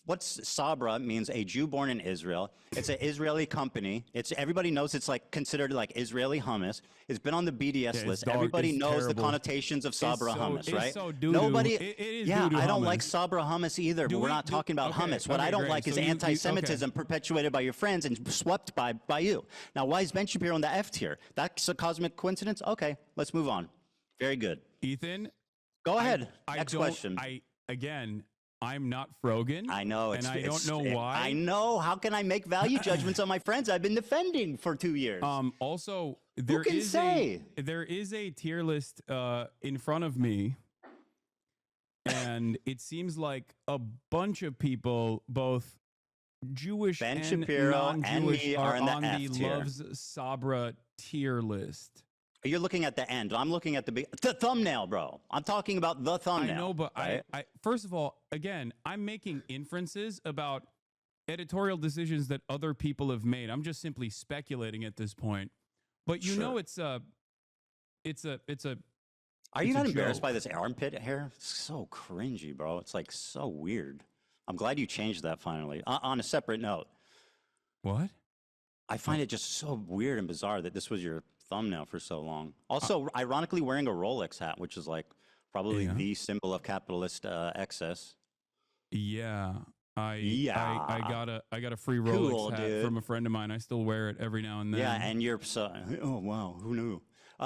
what's Sabra means a Jew born in Israel. It's an Israeli company. It's everybody knows it's like considered like Israeli hummus. It's been on the BDS it's list. dog- Everybody it's knows the terrible. connotations of Sabra hummus, it's right? so doo-doo. Nobody. It is yeah, doo-doo I don't hummus. like Sabra hummus either. Do But we're we- not talking about okay, hummus. What okay, I don't great. like is So you- anti-Semitism okay. perpetuated by your friends and swept by you. Now, why is Ben Shapiro in the F tier? That's a cosmic coincidence. Okay, let's move on. Very good. Ethan, Go ahead. I Next don't- question. I'm not Frogan. I know. and I don't know why. I know. How can I make value judgments on my friends I've been defending for 2 years? Also, there can is say? there is a tier list in front of me, and it seems like a bunch of people, both Jewish Ben and Shapiro and non-Jewish, me are are in the on F the tier. Loves Sabra tier list. You're looking at the end. I'm looking at the thumbnail, bro. I'm talking about the thumbnail. I know, but right? I first of all, again, I'm making inferences about editorial decisions that other people have made. I'm just simply speculating at this point. But you know, it's a. Are it's you a not embarrassed joke. by this armpit hair? It's so cringy, bro. It's like so weird. I'm glad you changed that finally. On a separate note, What? I find it just so weird and bizarre that this was your thumbnail for so long. Also, ironically, wearing a Rolex hat, which is like probably Yeah. the symbol of capitalist excess. Yeah. I got a free Rolex Cool, hat dude. from a friend of mine. I still wear it every now and then. Yeah, and you're so. Oh wow, who knew?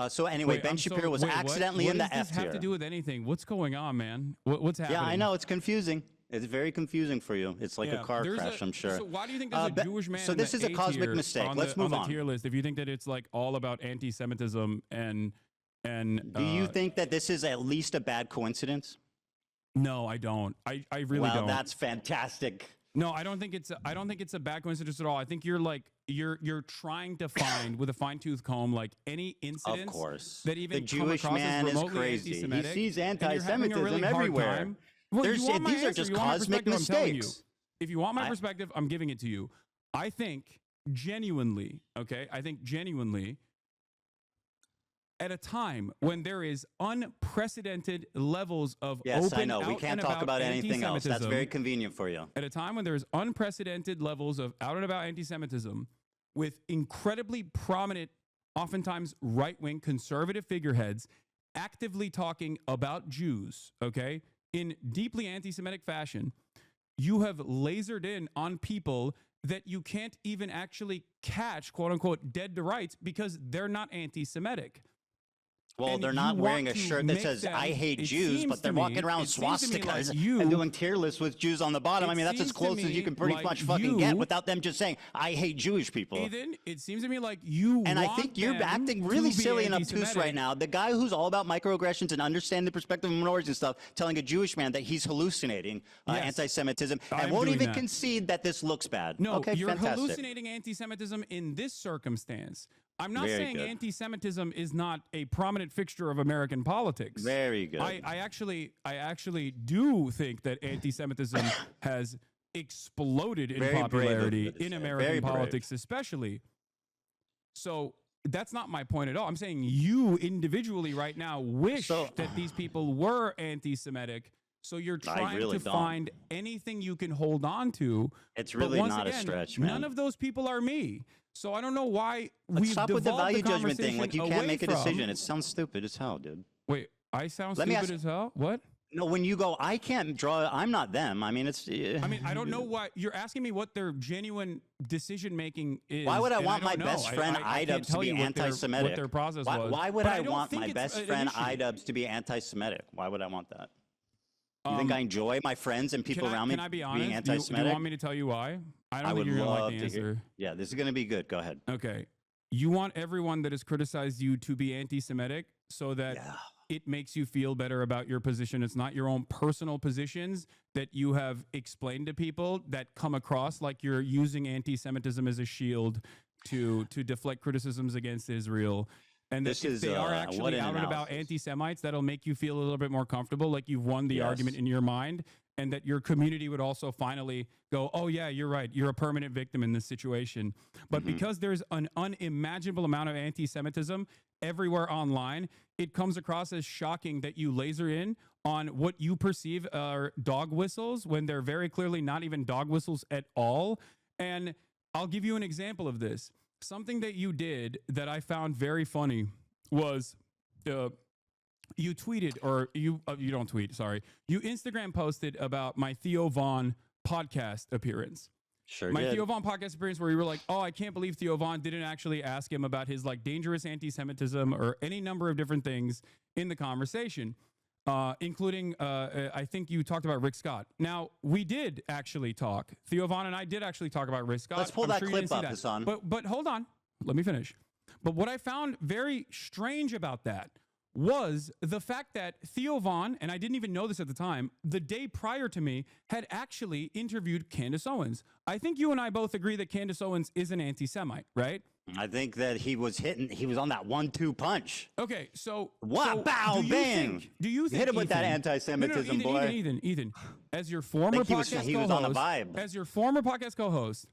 So anyway, Ben Shapiro was accidentally in the F tier. What does this have to do with anything? What's going on, man? What's happening? Yeah, I know it's confusing. It's very confusing for you. It's like a car crash, I'm sure. So why do you think there's a Jewish man? So this is a cosmic mistake. Let's move on. The tier list. If you think that it's like all about anti-Semitism and do you think that this is at least a bad coincidence? No, I don't. I really don't. Well, that's fantastic. No, I don't think it's a bad coincidence at all. I think you're trying to find with a fine-tooth comb like any incidents of course. that even the Jewish come across man as is remotely crazy. He anti-Semitic, sees and you're having a anti-Semitism really hard everywhere. time. Well, these are just cosmic mistakes. If you want my perspective, I'm giving it to you. I think genuinely, at a time when there is unprecedented levels of yes, open I know. We can't talk about anything else. That's anti-Semitism, very convenient for you. at a time when there's unprecedented levels of out and about anti-Semitism with incredibly prominent, oftentimes right-wing conservative figureheads actively talking about Jews, okay, in deeply anti-Semitic fashion, you have lasered in on people that you can't even actually catch, quote unquote, dead to rights because they're not anti-Semitic. Well, And they're you not wearing want a to shirt that make says them- "I hate it Jews," seems but they're to me- walking around it seems to me swastikas like you- and doing tier lists with Jews on the bottom. It I mean, that's as seems to close as you me can pretty like much fucking you- get without them just saying "I hate Jewish people." Ethan, it seems to me like you And I want think you're them acting to really be silly and obtuse anti-Semitic. right now. The guy who's all about microaggressions and understanding the perspective of minorities and stuff, telling a Jewish man that he's hallucinating Yes. anti-Semitism I and am won't doing even that. concede that this looks bad. No, okay, you're fantastic. hallucinating anti-Semitism in this circumstance. I'm not Very saying good. anti-Semitism is not a prominent fixture of American politics. Very good. I actually do think that anti-Semitism has exploded in Very brave of popularity you to in say. American Very brave. politics, especially. So that's not my point at all. I'm saying you individually right now wish that these people were anti-Semitic. So you're trying really to don't. find anything you can hold on to. It's But really once not a again, stretch, man. None of those people are me. So I don't know why Let's we've stop with the devolved value judgment thing. conversation Like you away can't make a from- decision. It sounds stupid as hell, dude. Wait, I sound Let me stupid ask- as hell? What? No, when you go, I can't draw. I'm not them. I mean, it's. I mean, I don't know why you're asking me what their genuine decision making is. Why would I and want my don't know. best friend I can't Idubbbs to tell be you what anti-Semitic? What their process was. Why would But I don't want think my it's best an friend issue. Idubbbs to be anti-Semitic? Why would I want that? You think I enjoy my friends and people around me Can I be honest? being Do anti-Semitic? you want me to tell you why? I don't I think would you're gonna love like the to hear. answer. Yeah, this is going to be good. Go ahead. Okay. You want everyone that has criticized you to be anti-Semitic so that it makes you feel better about your position. It's not your own personal positions that you have explained to people that come across like you're using anti-Semitism as a shield to deflect criticisms against Israel. And This that if is, they are what actually an out and about analysis. anti-Semites, that'll make you feel a little bit more comfortable, like you've won the Yes. argument in your mind, and that your community would also finally go, oh yeah, you're right. You're a permanent victim in this situation. But Mm-hmm. because there's an unimaginable amount of anti-Semitism everywhere online, it comes across as shocking that you laser in on what you perceive are dog whistles when they're very clearly not even dog whistles at all. And I'll give you an example of this. Something that you did that I found very funny was you tweeted, or you don't tweet, sorry. You Instagram posted about my Theo Vaughn podcast appearance. Sure My did. Theo Vaughn podcast appearance where you were like, oh, I can't believe Theo Vaughn didn't actually ask him about his like dangerous anti-Semitism or any number of different things in the conversation, including, I think you talked about Rick Scott. Now, we did actually talk. Theo Vaughn and I did actually talk about Rick Scott. Let's pull I'm that sure you clip didn't see up, that. Hasan. But hold on. Let me finish. But what I found very strange about that was the fact that Theo Vaughn, and I didn't even know this at the time, the day prior to me, had actually interviewed Candace Owens. I think you and I both agree that Candace Owens is an anti-Semite, right? I think that he was on that 1-2 punch. Okay, so Wow, bow, do you bang. do you think Hit him with that Ethan- anti-Semitism, Ethan, boy. Ethan, as your former think podcast he was on the co-host, vibe. as your former podcast co-host,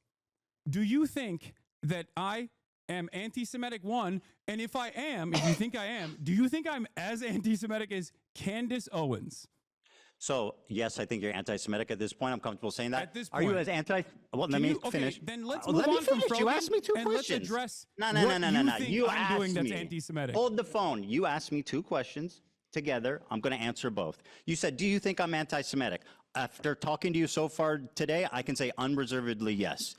do you think that I am anti-Semitic, one, and if you think I am, do you think I'm as anti-Semitic as Candace Owens? So, yes, I think you're anti-Semitic at this point. I'm comfortable saying that. At this Are you point. as anti? Well, let me finish. Then let's Let move me on from finish. You Frogan asked me two and questions. let's address No. what you think You I'm asked doing that's me. anti-Semitic. Hold the phone. You asked me 2 questions. together. I'm going to answer both. You said, do you think I'm anti-Semitic? After talking to you so far today, I can say unreservedly yes.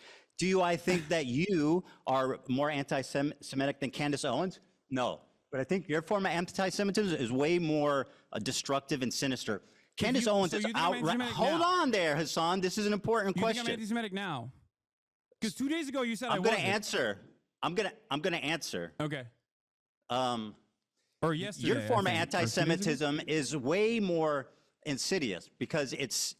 I think that you are more anti-Semitic than Candace Owens? No. But I think your form of anti-Semitism is way more destructive and sinister. Candace Owens is outright. Hold on there, Hasan. This is an important question. You think I'm anti-Semitic now? Because 2 days ago you said I'm going to answer. I'm going to answer. Okay. Or yesterday. Your form of anti-Semitism is way more insidious because it's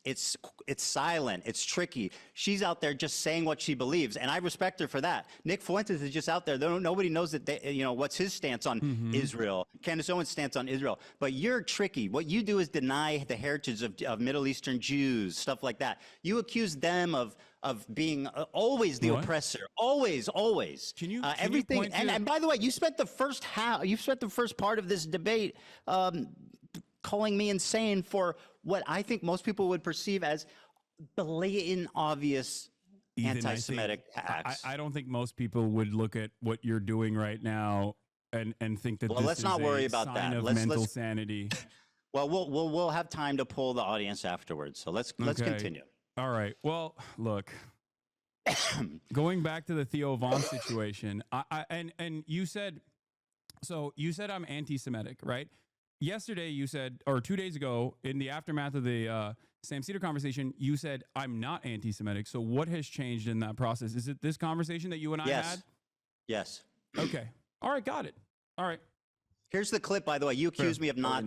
silent, it's tricky. She's out there just saying what she believes, and I respect her for that. Nick Fuentes is just out there. Nobody knows that what's his stance on Israel. Candace Owens' stance on Israel. But you're tricky. What you do is deny the heritage of Middle Eastern Jews, stuff like that. You accuse them of being always the oppressor, always. Can you everything? And by the way, you spent the first part of this debate calling me insane for what I think most people would perceive as blatant, obvious anti-Semitic acts. I don't think most people would look at what you're doing right now and think that this let's not worry about sign that. of mental sanity. Well, we'll have time to poll the audience afterwards. So let's continue. All right. Well, look. Going back to the Theo Von situation, and you said I'm anti-Semitic, right? Yesterday you said, or 2 days ago, in the aftermath of the Sam Cedar conversation, you said I'm not anti-Semitic. So what has changed in that process? Is it this conversation that you and I had? Yes. Okay. All right. Got it. All right. Here's the clip, by the way. You accused me of not.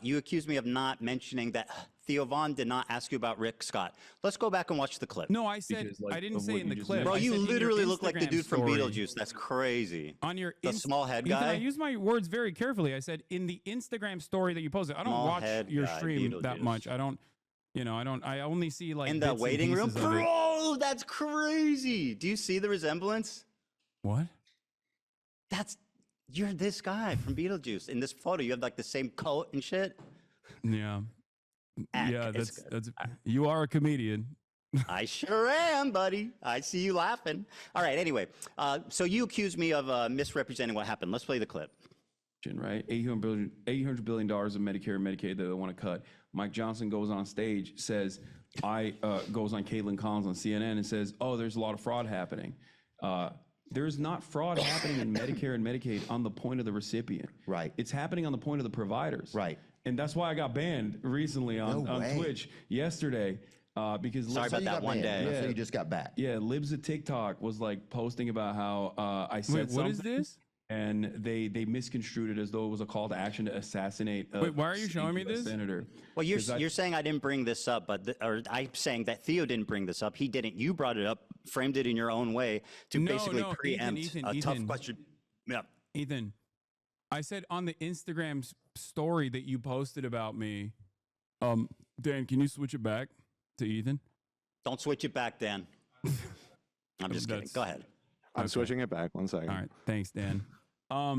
You accused me of not mentioning that Theo Von did not ask you about Rick Scott. Let's go back and watch the clip. No, I said I didn't say in the clip. Bro, you literally look like the dude from Beetlejuice. That's crazy. On your the small head guy. I use my words very carefully. I said in the Instagram story that you posted. I don't watch your stream that much. I don't. I only see like in the waiting room. Bro, that's crazy. Do you see the resemblance? What? You're this guy from Beetlejuice. In this photo, you have like the same coat and shit. Yeah. Yeah, that's you are a comedian. I sure am, buddy. I see you laughing. All right, anyway. So you accused me of misrepresenting what happened. Let's play the clip. Right? $800 billion of Medicare and Medicaid that they want to cut. Mike Johnson goes on stage, goes on Caitlin Collins on CNN and says, oh, there's a lot of fraud happening. There's not fraud happening in Medicare and Medicaid on the point of the recipient. Right. It's happening on the point of the providers. Right. And that's why I got banned recently on Twitch yesterday. Because sorry about that one day. Yeah. So you just got back. Yeah, Libs of TikTok was like posting about how I said something. What is this? And they misconstrued it as though it was a call to action to assassinate a why are you showing me this? senator. Well, you're saying I didn't bring this up, or I'm saying that Theo didn't bring this up. He didn't. You brought it up, framed it in your own way to basically preempt a tough question. Yeah. Ethan, I said on the Instagram story that you posted about me, Dan, can you switch it back to Ethan? Don't switch it back, Dan. I'm just kidding. Go ahead. I'm switching it back. 1 second. All right. Thanks, Dan. I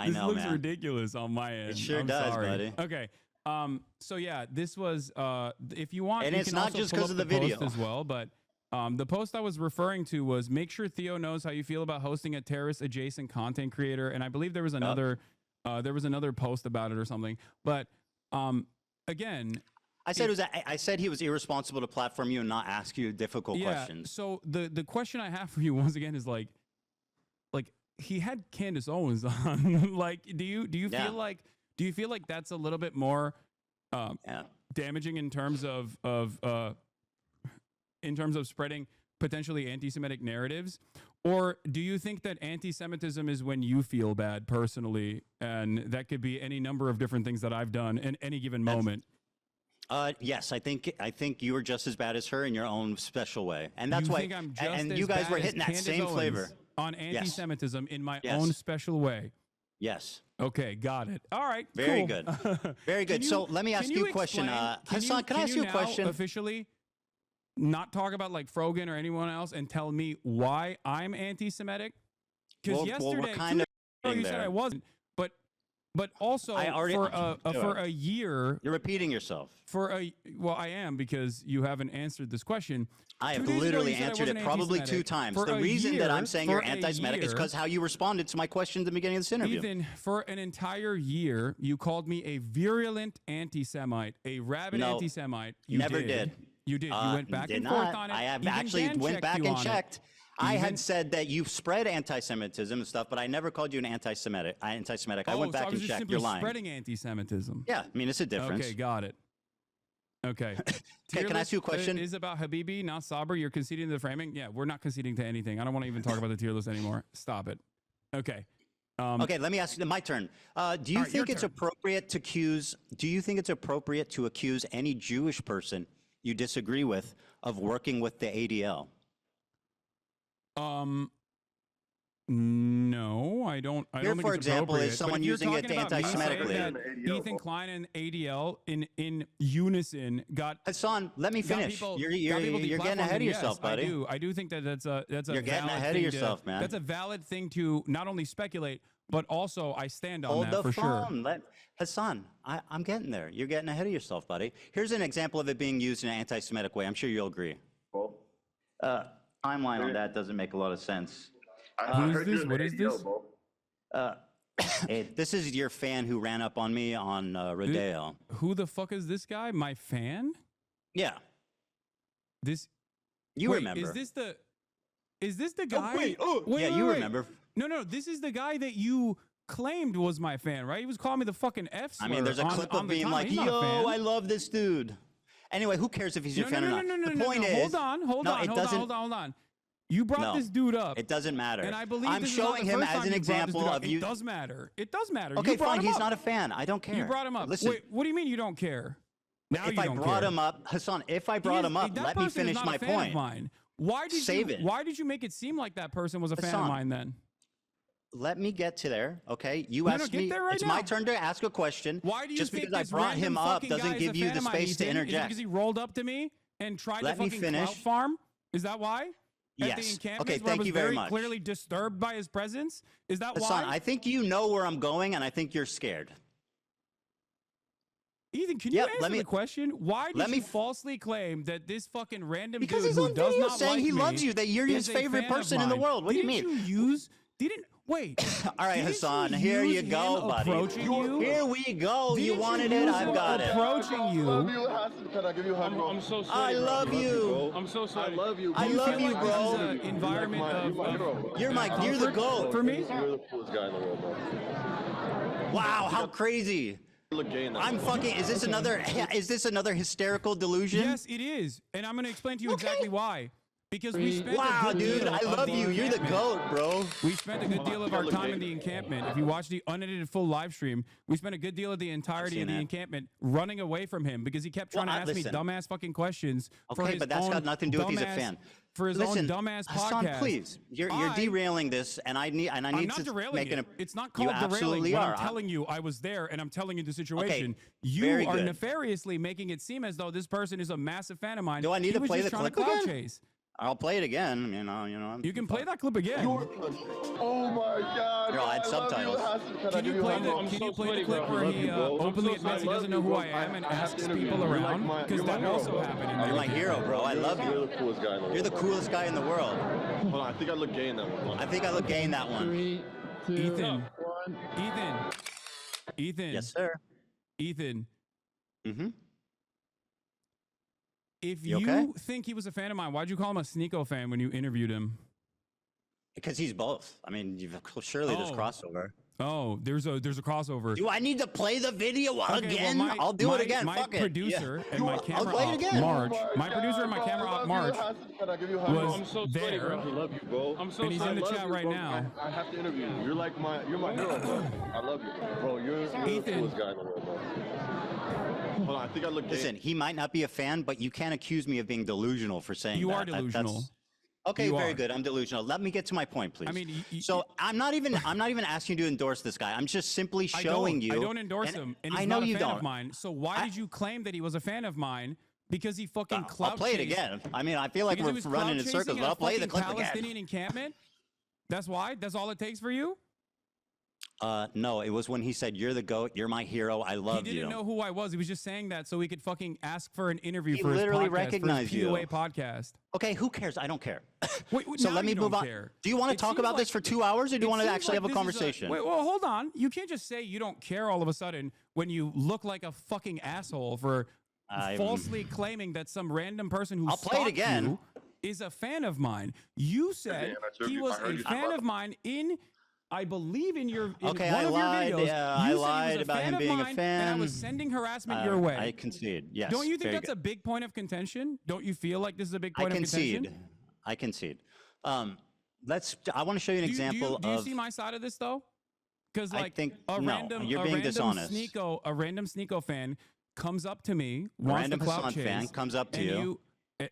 this know, looks man. ridiculous on my end. It sure I'm does, sorry. buddy. Okay. So yeah, this was if you want, and you it's can not also just pull because up of the video post as well. But the post I was referring to was make sure Theo knows how you feel about hosting a terrorist adjacent content creator. And I believe there was another post about it or something. But again. I said he was irresponsible to platform you and not ask you difficult questions. So the question I have for you once again is like he had Candace Owens on. Like, do you feel like that's a little bit more damaging in terms of spreading potentially anti-Semitic narratives? Or do you think that anti-Semitism is when you feel bad personally, and that could be any number of different things that I've done in any given moment? Yes, I think you were just as bad as her in your own special way, and that's why. And you guys were hitting that same flavor on anti-Semitism in my own special way. Yes. Okay, got it. All right. Very cool. good. Very good. So let me ask you a question. Hasan, can I ask you a question? Officially, not talk about like Frogan or anyone else, and tell me why I'm anti-Semitic. Because yesterday, we're kind of you said I wasn't, but But also I already- for a year, You're repeating yourself. well, I am, because you haven't answered this question. I 2 have days ago, literally you said I answered it wasn't probably anti-Semitic. 2 times. For The a reason that year- I'm saying for you're a anti-Semitic is year- because how you responded to my question at the beginning of this interview. Ethan, for an entire year, you called me a virulent anti-Semite, a rabid No, anti-Semite. You never did. You did. You went back did and not. forth on it. I have Even actually Dan went checked back you and on it. checked. I Even- had said that you spread anti-Semitism and stuff, but I never called you an anti-Semitic. I went so back I and was just checked. simply You're lying. spreading anti-Semitism. Yeah, I mean, it's a difference. Okay, got it. Okay. Okay, can I ask you a question? Is about Habibi, not Sabr. You're conceding to the framing. Yeah, we're not conceding to anything. I don't want to even talk about the tier list anymore. Stop it. Okay. Okay, let me ask you my turn. Do you right, your think it's turn. appropriate to accuse? Do you think it's appropriate to accuse any Jewish person you disagree with of working with the ADL? No, I don't. I Here, don't think for it's example, is appropriate. But someone if you're using it talking to about me anti-Semitically. saying that ADL, Ethan Klein and ADL in unison got Hassan, let me got finish. people, You're got people getting deplatformed, ahead of and yourself, yes, buddy. I do think that that's a You're getting valid ahead of thing yourself, man. That's a valid thing to not only speculate, but also I stand on Hold that the for sure. phone. Hassan, I'm getting there. You're getting ahead of yourself, buddy. Here's an example of it being used in an anti-Semitic way. I'm sure you'll agree. Timeline on that doesn't make a lot of sense. Who is this? What is this? Hey, this is your fan who ran up on me on Rodeo. Who the fuck is this guy? My fan? Yeah, This you wait, remember. Is this the guy? Wait, wait, you wait. remember. No, this is the guy that you claimed was my fan, right? He was calling me the fucking F slur. I mean, there's a on- clip on of the being timeline. like, He's not a yo, fan. I love this dude. Anyway, who cares if he's your fan or not? The point is, Hold on. You brought this dude up. It doesn't matter. And I believe I'm this is not showing the him first as time an you brought this example dude up. of you. It does matter. It does matter. Okay, You brought fine. him He's up. not a fan. I don't care. You brought him up. Listen, Wait, what do you mean you don't care? Now if you I don't brought care. him up, Hassan, if I He brought is- him up, that let me person is finish not my a fan of point. mine. Why did Save you? it. Why did you make it seem like that person was a fan of Hassan, mine then? Let me get to there, okay? You No, asked get me. there right It's my now. turn to ask a question. Why do you Just think because I this brought random him up fucking guy doesn't is give a you fan the of mine, space to Ethan? Is it interject. because he rolled up to me and tried Let to me fucking finish. clout farm? Is that why? At the Yes. encampment Okay, where I thank was you very very much. clearly disturbed by his presence? Is that Hassan, why? I think you know where I'm going, and I think you're scared. Ethan, can you Yep, answer let me- the question? Why let did me you falsely claim that this fucking random Because dude he's who on does video not saying like he me loves you, that you're is his a favorite fan of person in the mine? world. What do you Didn't mean? Wait. All right, didn't Hassan, you here you use go, him buddy. approaching you? Here we go. You Didn't wanted use it, him I've got it. approaching you. Hasan. Can I give you a hug, bro? I'm so I sorry. bro. love you. I'm so I sorry. love you. I Do you love feel you, like bro. this is an environment You're the You're the GOAT. for me? You're the coolest guy in the world, bro. Wow, how crazy. You look gay in that. I'm fucking, is this another hysterical delusion? Yes, it is. And I'm going to explain to you exactly why. Because we spent Wow, a good dude, deal I of love you. You're the encampment. GOAT, bro. We spent a good deal of our time in the encampment. If you watch the unedited full live stream, we spent a good deal of the entirety of the that. encampment running away from him because he kept trying to ask listen. me dumbass fucking questions. For Okay, his but that's own got nothing to do with he's a dumbass- fan. For his Listen, own dumbass Hassan, podcast. please, you're I- derailing this, and I need I'm not to derailing make it. an. It's not You called derailing. absolutely When are. I'm telling you I was there and I'm telling you the situation. very You are good. nefariously making it seem as though this person is a massive fan of mine. Do I need He to was play just the trying to clip clout again? chase. I'll play it again. I'm, You can play that clip again. Oh my God. Here, I'll add I love subtitles. You, Hasan. Can I Can give you play a hug, the bro? I'm Can so you play the sweaty, clip bro. where I love he you, bro. I'm openly so admits he sorry. doesn't know who I am and I have asks to interview people you. You're around? like Because that hero, also bro. happened in You're the my hero, bro. I love You're you. the coolest guy in the world. You're the coolest guy in the world. Hold on, I think I look gay in that one. I think I look gay in that one. 3, 2, Ethan. 1. Ethan. Yes, sir. Ethan. Mm-hmm. If You you okay? think he was a fan of mine, why'd you call him a Sneeko fan when you interviewed him? Because he's both. I mean, surely there's Oh. crossover. Oh, there's a crossover. Do I need to play the video Okay, again? well, I'll do it again. My Fuck it. producer Yeah. and my camera play it op, again. Marge. Oh My producer and my God, camera I op, love Marge, you, Hasan. Can I give you a hug, bro? was I'm so sweaty, there. bro. I love you, bro. I'm so And he's sorry. in the I love chat you, right bro. now. I have to interview you. You're my hero, bro. I love you, bro. You're the Ethan. coolest guy in the world, bro. Hold on, I think I look gay. Listen, he might not be a fan, but you can't accuse me of being delusional for saying You that. are delusional. Okay, You very are. good. I'm delusional. Let me get to my point, please. I mean, so I'm not even asking you to endorse this guy. I'm just simply I showing you. don't endorse him, and he's I know not a you fan don't. of mine. So why did you claim that he was a fan of mine? Because he fucking clout I'll play it chased- again. I mean, I feel like because he we're was running in clout circles, chasing but in a I'll play the fucking clip Palestinian again. encampment. That's why. That's all it takes for you. No, it was when he said, "You're the GOAT. You're my hero. I love you." He didn't know who I was. He was just saying that so he could fucking ask for an interview He for his literally podcast, recognized for his you. PUA podcast. Okay, who cares? I don't care. Wait, So now let me you move don't on. care. Do you want to It talk seems about this like- for 2 hours, or do you it want to seems actually like have a this is conversation? Wait, well, hold on. You can't just say you don't care all of a sudden when you look like a fucking asshole for falsely claiming that some random person who I'll play it stalked again. you is a fan of mine. You said Dan, I served he you- was I heard a you fan survive. of mine in. I believe in your in Okay, one I of lied. your videos. Yeah, you I said he lied was a about fan him of being a mine, and I was fan. sending harassment your way. I concede. Yes. Don't you think very that's good. a big point of contention? Don't you feel like this is a big I point of concede. contention? I concede. I want to show you an example do you of. see my side of this though? Because I like think- a no, random, you're a being random dishonest. a random Sneeko fan comes up to me, wants random the clout Hasan chase, fan comes up to and you.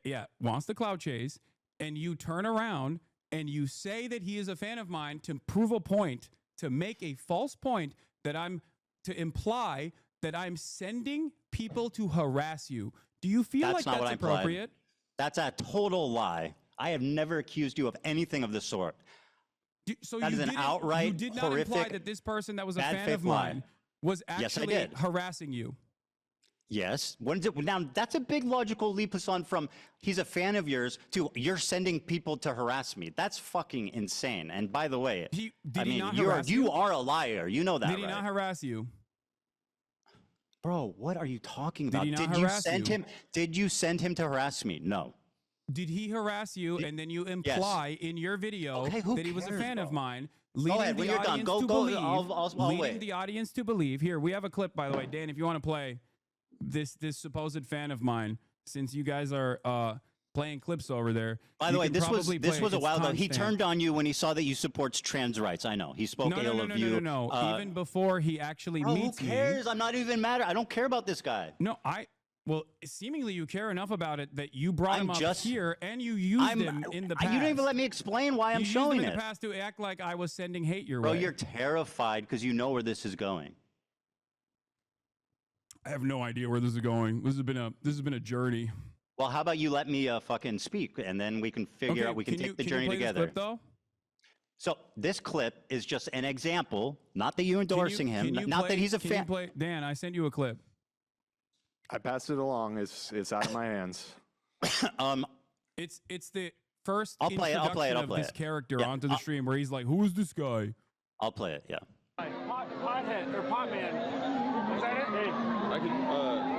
yeah, wants the clout chase, and you turn around and you say that he is a fan of mine to prove a point, to make a false point to imply that I'm sending people to harass you. Do you feel That's like not that's what I implied. appropriate? That's a total lie. I have never accused you of anything of the sort. So That you is an didn't- outright, you did not imply horrific, that this person that was a bad fan faith of lie. mine was Yes, I actually did. harassing you. Yes. Now, that's a big logical leap, Hasan, from he's a fan of yours to you're sending people to harass me. That's fucking insane. And by the way, Did I he mean, not you harass you? are a liar. You know that, Did he right? not harass you? Bro, what are you talking Did about? he not you harass send you? him? Did you send him to harass me? No. Did he harass you and then you imply in your video Okay, who that he was a cares, fan of bro? mine, leading ahead, the when you're done. audience Go- to go, believe, I'll leading wait. the audience to believe. Here, we have a clip, by the way, Dan, if you want to play this supposed fan of mine, since you guys are playing clips over there. By you the way, can this was probably play a its while ago. He timestamp. turned on you when he saw that you support trans rights. I know. He spoke ill of you. No. Even before he actually Bro, who meets me. cares? I'm not even mad. I don't care about this guy. No, well, seemingly you care enough about it that you brought him up just- here and you used him in the past. You didn't even let me explain why I'm you showing used him in it. the past to act like I was sending hate your Bro, way. you're terrified because you know where this is going. I have no idea where this is going. This has been a journey. Well, how about you let me fucking speak, and then we can figure out, we can take the journey you play together. This clip, though? So this clip is just an example, not that you're endorsing him, not that he's a fan. Dan, I sent you a clip. I passed it along. It's out of my hands. It's the first I'll play it, I'll play it, introduction I'll of play this it. character Yeah, onto the stream where he's like, "Who is this guy?" I'll play it, yeah. Pothead or pot man. Is that it? Hey. I can be on.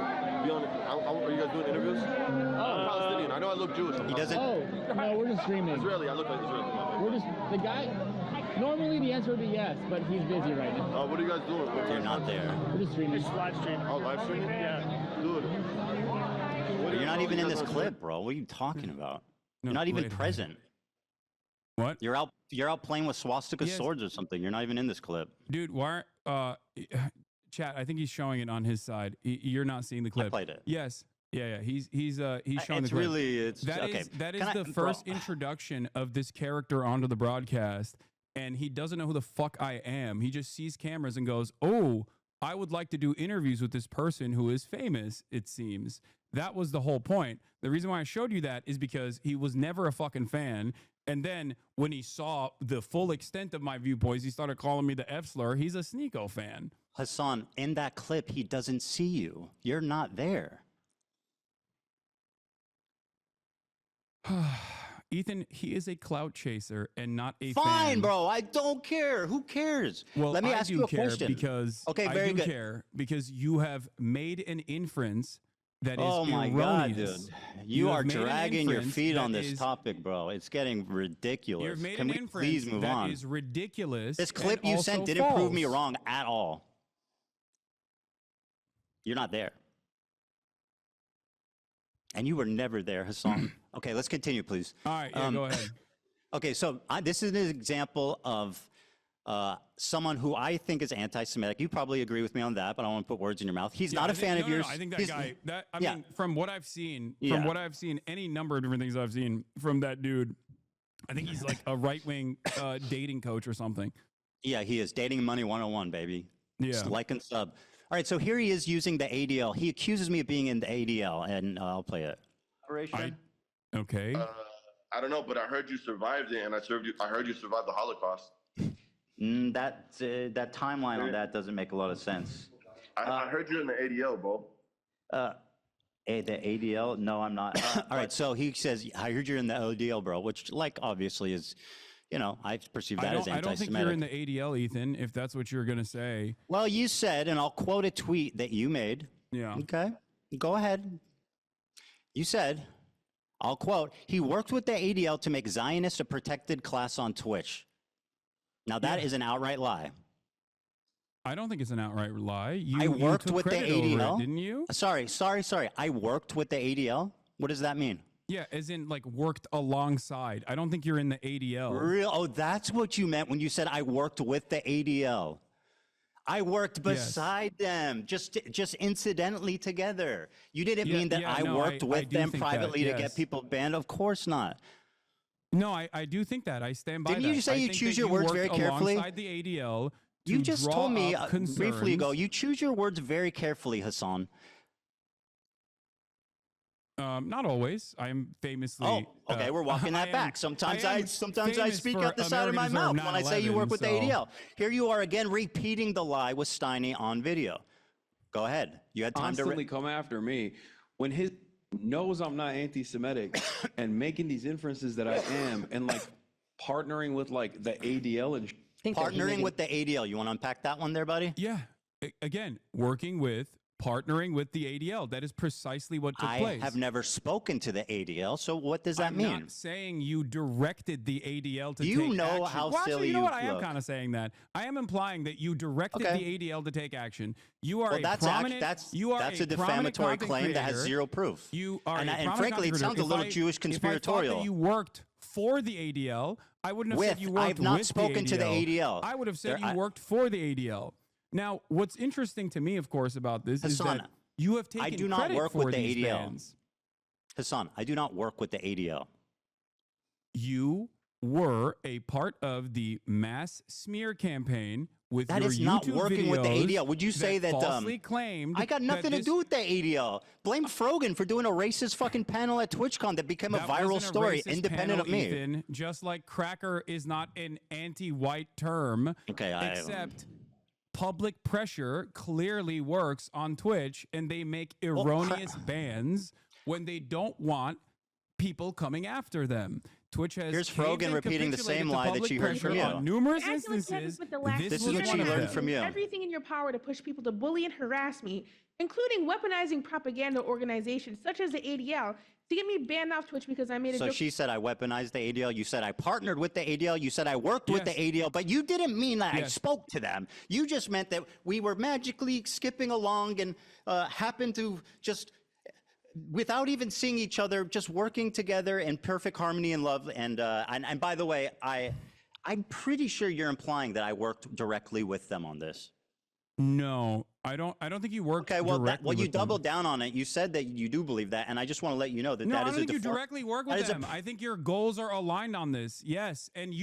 Are you guys doing interviews? I'm Palestinian. I know I look Jewish. He doesn't. Oh, no, we're just streaming. Israeli. I look like Israeli. We're just, the guy, normally the answer would be yes, but he's busy right now. What are you guys doing? You're not there. We're just streaming. It's live stream. Oh, live streaming? Yeah. Dude. You're not even in this clip, bro. What are you talking about? No, You're not even wait. present. What? You're out playing with swastika Yes. swords or something. You're not even in this clip. Dude, why chat, I think he's showing it on his side. You're not seeing the clip. played it. Yes. Yeah. He's showing the It's clip. really, That okay. is that is Can I- the bro, first introduction of this character onto the broadcast, and he doesn't know who the fuck I am. He just sees cameras and goes, "Oh, I would like to do interviews with this person who is famous." It seems that was the whole point. The reason why I showed you that is because he was never a fucking fan. And then when he saw the full extent of my viewpoints, he started calling me the F slur. He's a Sneeko fan. Hasan, in that clip, he doesn't see you. You're not there. Ethan, he is a clout chaser and not a Fine, fan. bro. I don't care. Who cares? Well, let me I ask do you a care question. because Okay, I very do good. care because you have made an inference that is Oh my God, erroneous. dude. You are have made an dragging your inference feet on that this is- topic, bro. It's getting ridiculous. You've made Can an we inference please move that on? is ridiculous. This clip and you also sent didn't prove me false. wrong at all. You're not there. And you were never there, Hasan. Okay, let's continue, please. All right, yeah, go ahead. Okay, so this is an example of someone who I think is anti-Semitic. You probably agree with me on that, but I don't want to put words in your mouth. He's not I a think- fan no, of no, yours. no, I think that He's- guy. I Yeah. mean, from what I've seen, any number of different things I've seen from that dude, I think he's like a right-wing dating coach or something. Yeah, he is. Dating Money 101, baby. Yeah. Just like and sub. All right, so here he is using the ADL. He accuses me of being in the ADL, and I'll play it. Okay. I don't know, but I heard you survived it, and I heard you survived the Holocaust. That timeline on that doesn't make a lot of sense. I heard you're in the ADL, bro. The ADL? No, I'm not. All right, so he says, I heard you're in the ADL, bro, which, like, obviously is, you know, I perceive that as I don't think you're in anti-Semitic. the ADL, Ethan, if that's what you're going to say. Well, you said, and I'll quote a tweet that you made. Yeah. Okay, go ahead. You said, I'll quote, he worked with the ADL to make Zionists a protected class on Twitch. Now, that is an outright lie. I don't think it's an outright lie. I worked with the ADL. Didn't you? Sorry. I worked with the ADL. What does that mean? Yeah, as in like worked alongside. I don't think you're in the ADL. Real? Oh, that's what you meant when you said I worked with the ADL. I worked beside them, just incidentally together. You didn't mean that I worked with them privately to get people banned? Of course not. No, I do think that. I stand by that. Didn't you say you choose your words very carefully? Alongside the ADL. You just told me briefly ago, you choose your words very carefully, Hasan. Not always. I am famously. Oh, okay. We're walking that back. Sometimes I speak out the side of my mouth when I say you work with the ADL. Here you are again repeating the lie with Steiny on video. Go ahead. You had time Constantly come after me when his knows I'm not anti-Semitic and making these inferences that I am, and like partnering with like the ADL and partnering with the ADL. You want to unpack that one there, buddy? Yeah. Again, partnering with the ADL. That is precisely what took place. I have never spoken to the ADL, so what does that mean? I'm not saying you directed the ADL to take action. You know action. how silly silly you know you what? I am look. kind of saying that. I am implying that you directed the ADL to take action. You are that's a defamatory claim that has zero proof. You are and frankly, it sounds a little Jewish conspiratorial. If I thought that you worked for the ADL, I wouldn't have said you worked I have not with spoken to the ADL. I would have said you worked for the ADL. Now, what's interesting to me, of course, about this is that you have taken I do not work with the ADL. Bans. Hasan, I do not work with the ADL. You were a part of the mass smear campaign with that your is not YouTube working with the ADL. Would you say that falsely claimed I got nothing to do with the ADL? Blame Frogan for doing a racist fucking panel at TwitchCon that became a viral story independent of me. Ethan, just like cracker is not an anti-white term. Okay, except public pressure clearly works on Twitch, and they make erroneous bans when they don't want people coming after them. Twitch has here's Frogan repeating the same lie that she heard from you. On numerous instances, this is what she learned from you. Everything in your power to push people to bully and harass me, including weaponizing propaganda organizations such as the ADL to get me banned off Twitch because I made a joke. So she said I weaponized the ADL. You said I partnered with the ADL. You said I worked with the ADL, but you didn't mean that I spoke to them. You just meant that we were magically skipping along and happened to just, without even seeing each other, just working together in perfect harmony and love. And by the way, I'm pretty sure you're implying that I worked directly with them on this. No, I don't think you worked. Okay, well, you them. doubled down on it. You said that you do believe that, and I just want to let you know that no, that I is don't think you directly work with them. I think your goals are aligned on this. Yes, and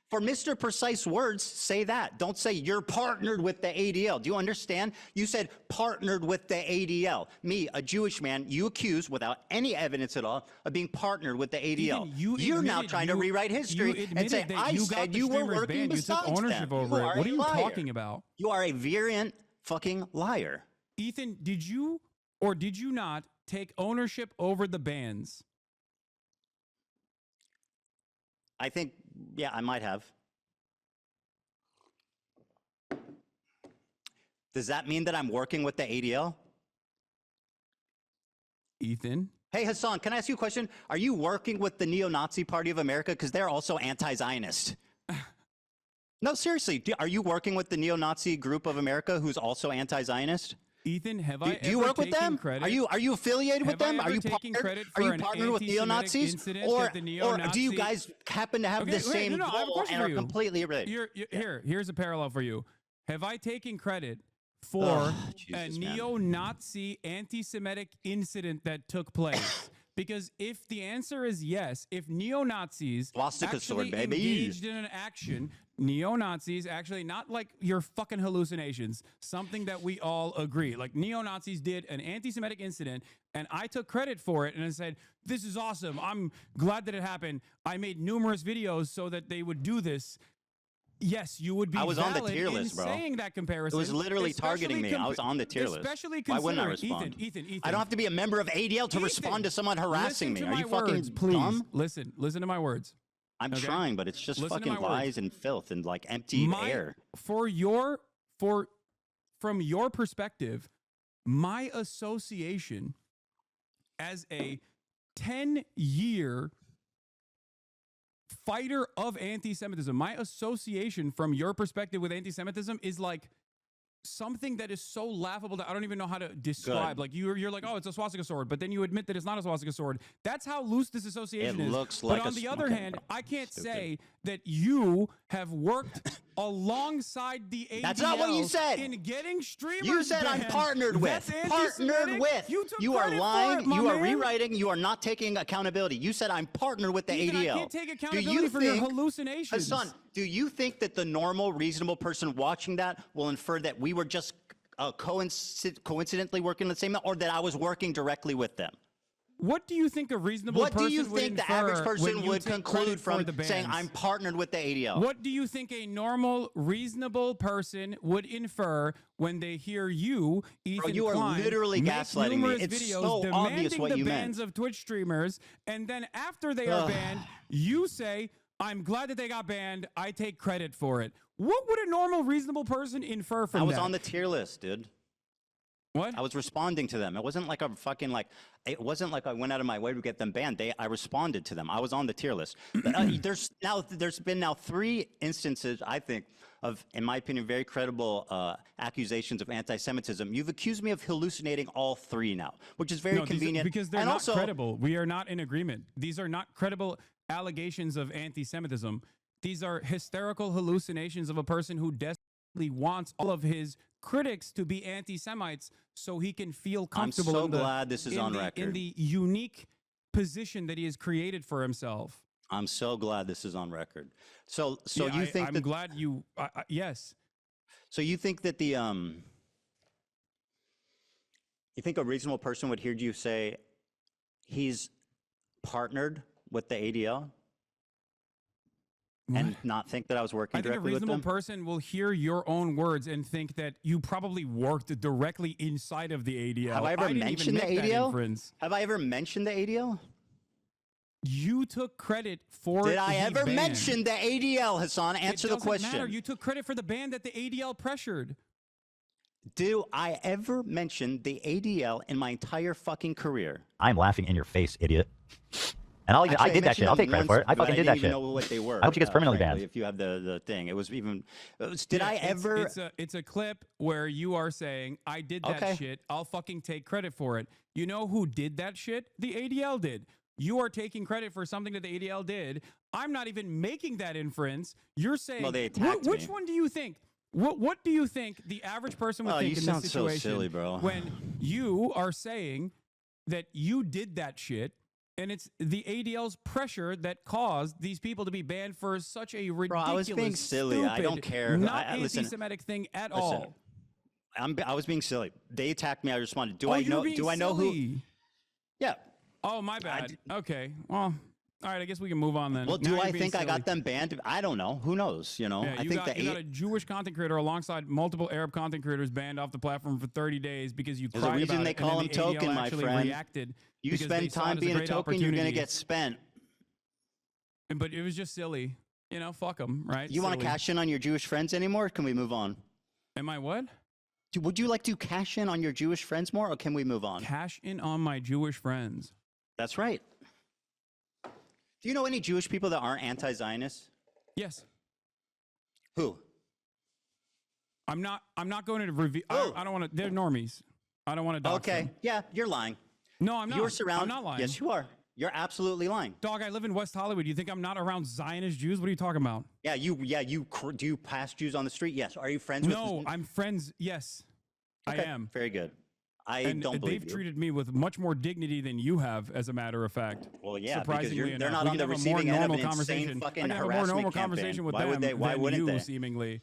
for Mr. Precise words, say that. Don't say you're partnered with the ADL. Do you understand? You said partnered with the ADL. Me, a Jewish man, you accuse without any evidence at all of being partnered with the ADL. You're now trying to rewrite history and say, I said you were working besides them. You took ownership over it. What are you talking about? You are a virulent fucking liar. Ethan, did you or did you not take ownership over the bans? I think, yeah, I might have. Does that mean that I'm working with the ADL? Ethan? Hey, Hasan, can I ask you a question? Are you working with the Neo-Nazi Party of America? Because they're also anti-Zionist. No, seriously, are you working with the Neo-Nazi Group of America who's also anti-Zionist? Ethan, do you work with them? Credit? Are you affiliated with them? Are you partnered with neo-Nazis? Or do you guys happen to have the same goal and are completely related? Here's a parallel for you. Have I taken credit for a neo-Nazi anti-Semitic incident that took place? Because if the answer is yes, if neo-Nazis actually engaged in an action, neo-Nazis actually, not like your fucking hallucinations, something that we all agree, like neo-Nazis did an anti-Semitic incident and I took credit for it and I said, this is awesome. I'm glad that it happened. I made numerous videos so that they would do this. Yes, you would be. I was on the valid tier in list, bro. saying that comparison. It was literally targeting me. I was on the tier list. Especially Why wouldn't I considering- respond? Ethan. I don't have to be a member of ADL to respond to someone harassing me. Listen to Are my you fucking words, please. dumb? Listen to my words. I'm Okay? trying, but it's just Listen to fucking my words. lies and filth and like empty air. From your perspective, my association as a 10-year fighter of anti-Semitism, my association from your perspective with anti-Semitism is like something that is so laughable that I don't even know how to describe. Good. Like you're like, oh, it's a swastika sword, but then you admit that it's not a swastika sword. That's how loose this association is. It looks but like on a the other okay. hand, I can't Stupid. say that you have worked alongside the ADL. That's not what you said. In getting streamers. You said I'm banned. partnered with. That's Partnered anti-Semitic. with. You took You are credit for lying. it, my You are man. rewriting. You are not taking accountability. You said I'm partnered with the Ethan, ADL. I can't take Do accountability you for your think- hallucinations. Hasan, do you think that the normal, reasonable person watching that will infer that we were just coincidentally working the same, or that I was working directly with them? What do you think a reasonable What person do you would think the infer average when person you would take conclude credit for from the saying bans? I'm partnered with the ADL? What do you think a normal, reasonable person would infer when they hear you, Ethan you are Klein, literally make gaslighting me. numerous It's videos so demanding obvious what the you bans meant. of Twitch streamers, and then after they are banned, you say, I'm glad that they got banned. I take credit for it. What would a normal, reasonable person infer from I was that? on the tier list, dude. What? I was responding to them. It wasn't like it wasn't like I went out of my way to get them banned. I responded to them. I was on the tier list. There's been 3 instances, I think, of, in my opinion, very credible accusations of anti-Semitism. You've accused me of hallucinating all 3 now, which is very convenient. Because they're and not also, credible. We are not in agreement. These are not credible allegations of anti-Semitism. These are hysterical hallucinations of a person who desperately wants all of his critics to be anti-Semites so he can feel comfortable. I'm so glad this is on record. In the unique position that he has created for himself. I'm so glad this is on record. So Yeah, you think I'm that? glad you. Yes. So you think that you think a reasonable person would hear you say he's partnered with the ADL? And not think that I was working I think a directly with reasonable them? person will hear your own words and think that you probably worked directly inside of the ADL. Have I ever didn't even mentioned the make that ADL? inference. Have I ever mentioned the ADL? You took credit for Did I the ever ban. mention the ADL, Hasan? Answer It the doesn't question. matter. You took credit for the ban that the ADL pressured. Do I ever mention the ADL in my entire fucking career? I'm laughing in your face, idiot. And I Actually, did that shit. I'll take credit for it. I but fucking did didn't that even shit. know what they were. I hope she gets permanently frankly, banned. If you have the thing, it was even. Did I It's- ever? It's a clip where you are saying, I did that Okay. shit. I'll fucking take credit for it. You know who did that shit? The ADL did. You are taking credit for something that the ADL did. I'm not even making that inference. You're saying, Well, they attacked which me. one do you think? What do you think the average person would Oh, think you in sound this so situation silly, bro. when you are saying that you did that shit and it's the ADL's pressure that caused these people to be banned for such a ridiculous, I was being silly. I don't stupid, care. not Listen, anti-Semitic thing at listen. all. I was being silly. They attacked me. I responded. Do Oh, I you're know? being Do I know who? silly. Yeah. Oh, my bad. Okay. Well, all right. I guess we can move on then. Well, Now do you're I being think I silly. got them banned? I don't know. Who knows? You know. Yeah, I you think got a Jewish content creator alongside multiple Arab content creators banned off the platform for 30 days because you There's a cried reason about they it, call and him then the ADL token, my actually friend. reacted You because they spend saw it time as a being a great token, you're gonna opportunity. get spent. But it was just silly. You know, fuck them, right? You want to Silly. cash in on your Jewish friends anymore? Or can we move on? Am I what? Would you like to cash in on your Jewish friends more, or can we move on? Cash in on my Jewish friends. That's right. Do you know any Jewish people that aren't anti-Zionists? Yes. Who? I'm not going to review. Oh. I don't want to. They're normies. I don't want to dox Okay. them. Yeah, you're lying. No, I'm not. You're surrounded. I'm not lying. Yes, you are. You're absolutely lying. Dog, I live in West Hollywood. You think I'm not around Zionist Jews? What are you talking about? Yeah, do you pass Jews on the street? Yes. Are you friends with? No, I'm friends. Yes, Okay, I am. Very good. I And don't believe they've you. treated me with much more dignity than you have, as a matter of fact. Well, yeah, because Surprisingly they're enough. not We on can the have a more receiving end of normal an insane conversation. fucking I can have a more harassment normal campaign. conversation with Why them would they? Why than wouldn't you, they? seemingly.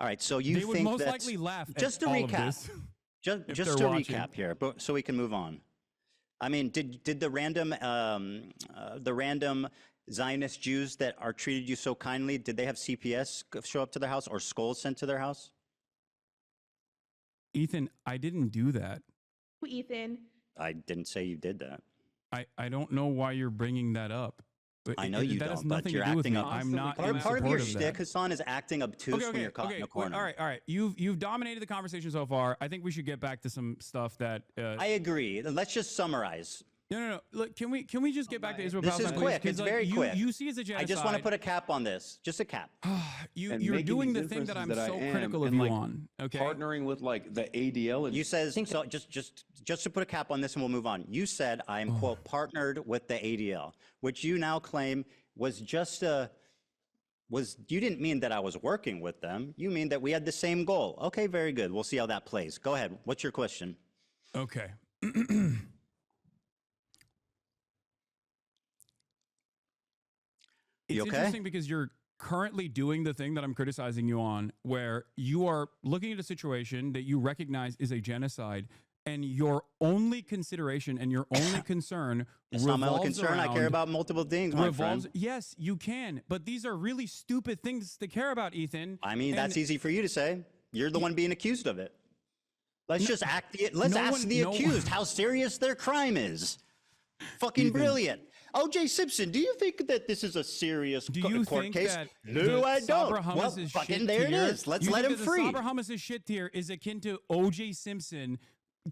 All right, so you They would think most that's- likely laugh at Just to all of recap, this. just if to they're watching. recap here, but so we can move on. I mean, did the random Zionist Jews that are treated you so kindly, did they have CPS show up to their house or skulls sent to their house? Ethan, I didn't do that. Ethan. I didn't say you did that. I don't know why you're bringing that up. I know you that has don't, but nothing you're to do with acting me. up. I'm not Part in of support your of shtick, that. Hasan, is acting obtuse when you're caught in a corner. All right. You've dominated the conversation so far. I think we should get back to some stuff that. I agree. Let's just summarize. No. Look, can we just get back to Israel? This is quick. It's very quick. You see, as a genocide. I just want to put a cap on this. Just a cap. You're doing the thing that I'm so critical of you on. Okay. Partnering with like the ADL. And you said so. Just to put a cap on this, and we'll move on. You said I'm quote partnered with the ADL, which you now claim was just a. You didn't mean that I was working with them. You mean that we had the same goal. Okay, very good. We'll see how that plays. Go ahead. What's your question? Okay. It's interesting because you're currently doing the thing that I'm criticizing you on, where you are looking at a situation that you recognize is a genocide, and your only consideration and your only concern it's not my only concern. I care about multiple things, my friend. Yes, you can, but these are really stupid things to care about, Ethan. I mean, that's easy for you to say. You're the one being accused of it. Let's just ask the accused how serious their crime is. Fucking brilliant. O.J. Simpson, do you think that this is a serious court case? No, I don't. Well, fucking there it is. Let's let him free. Sabra Hummus's shit tier is akin to O.J. Simpson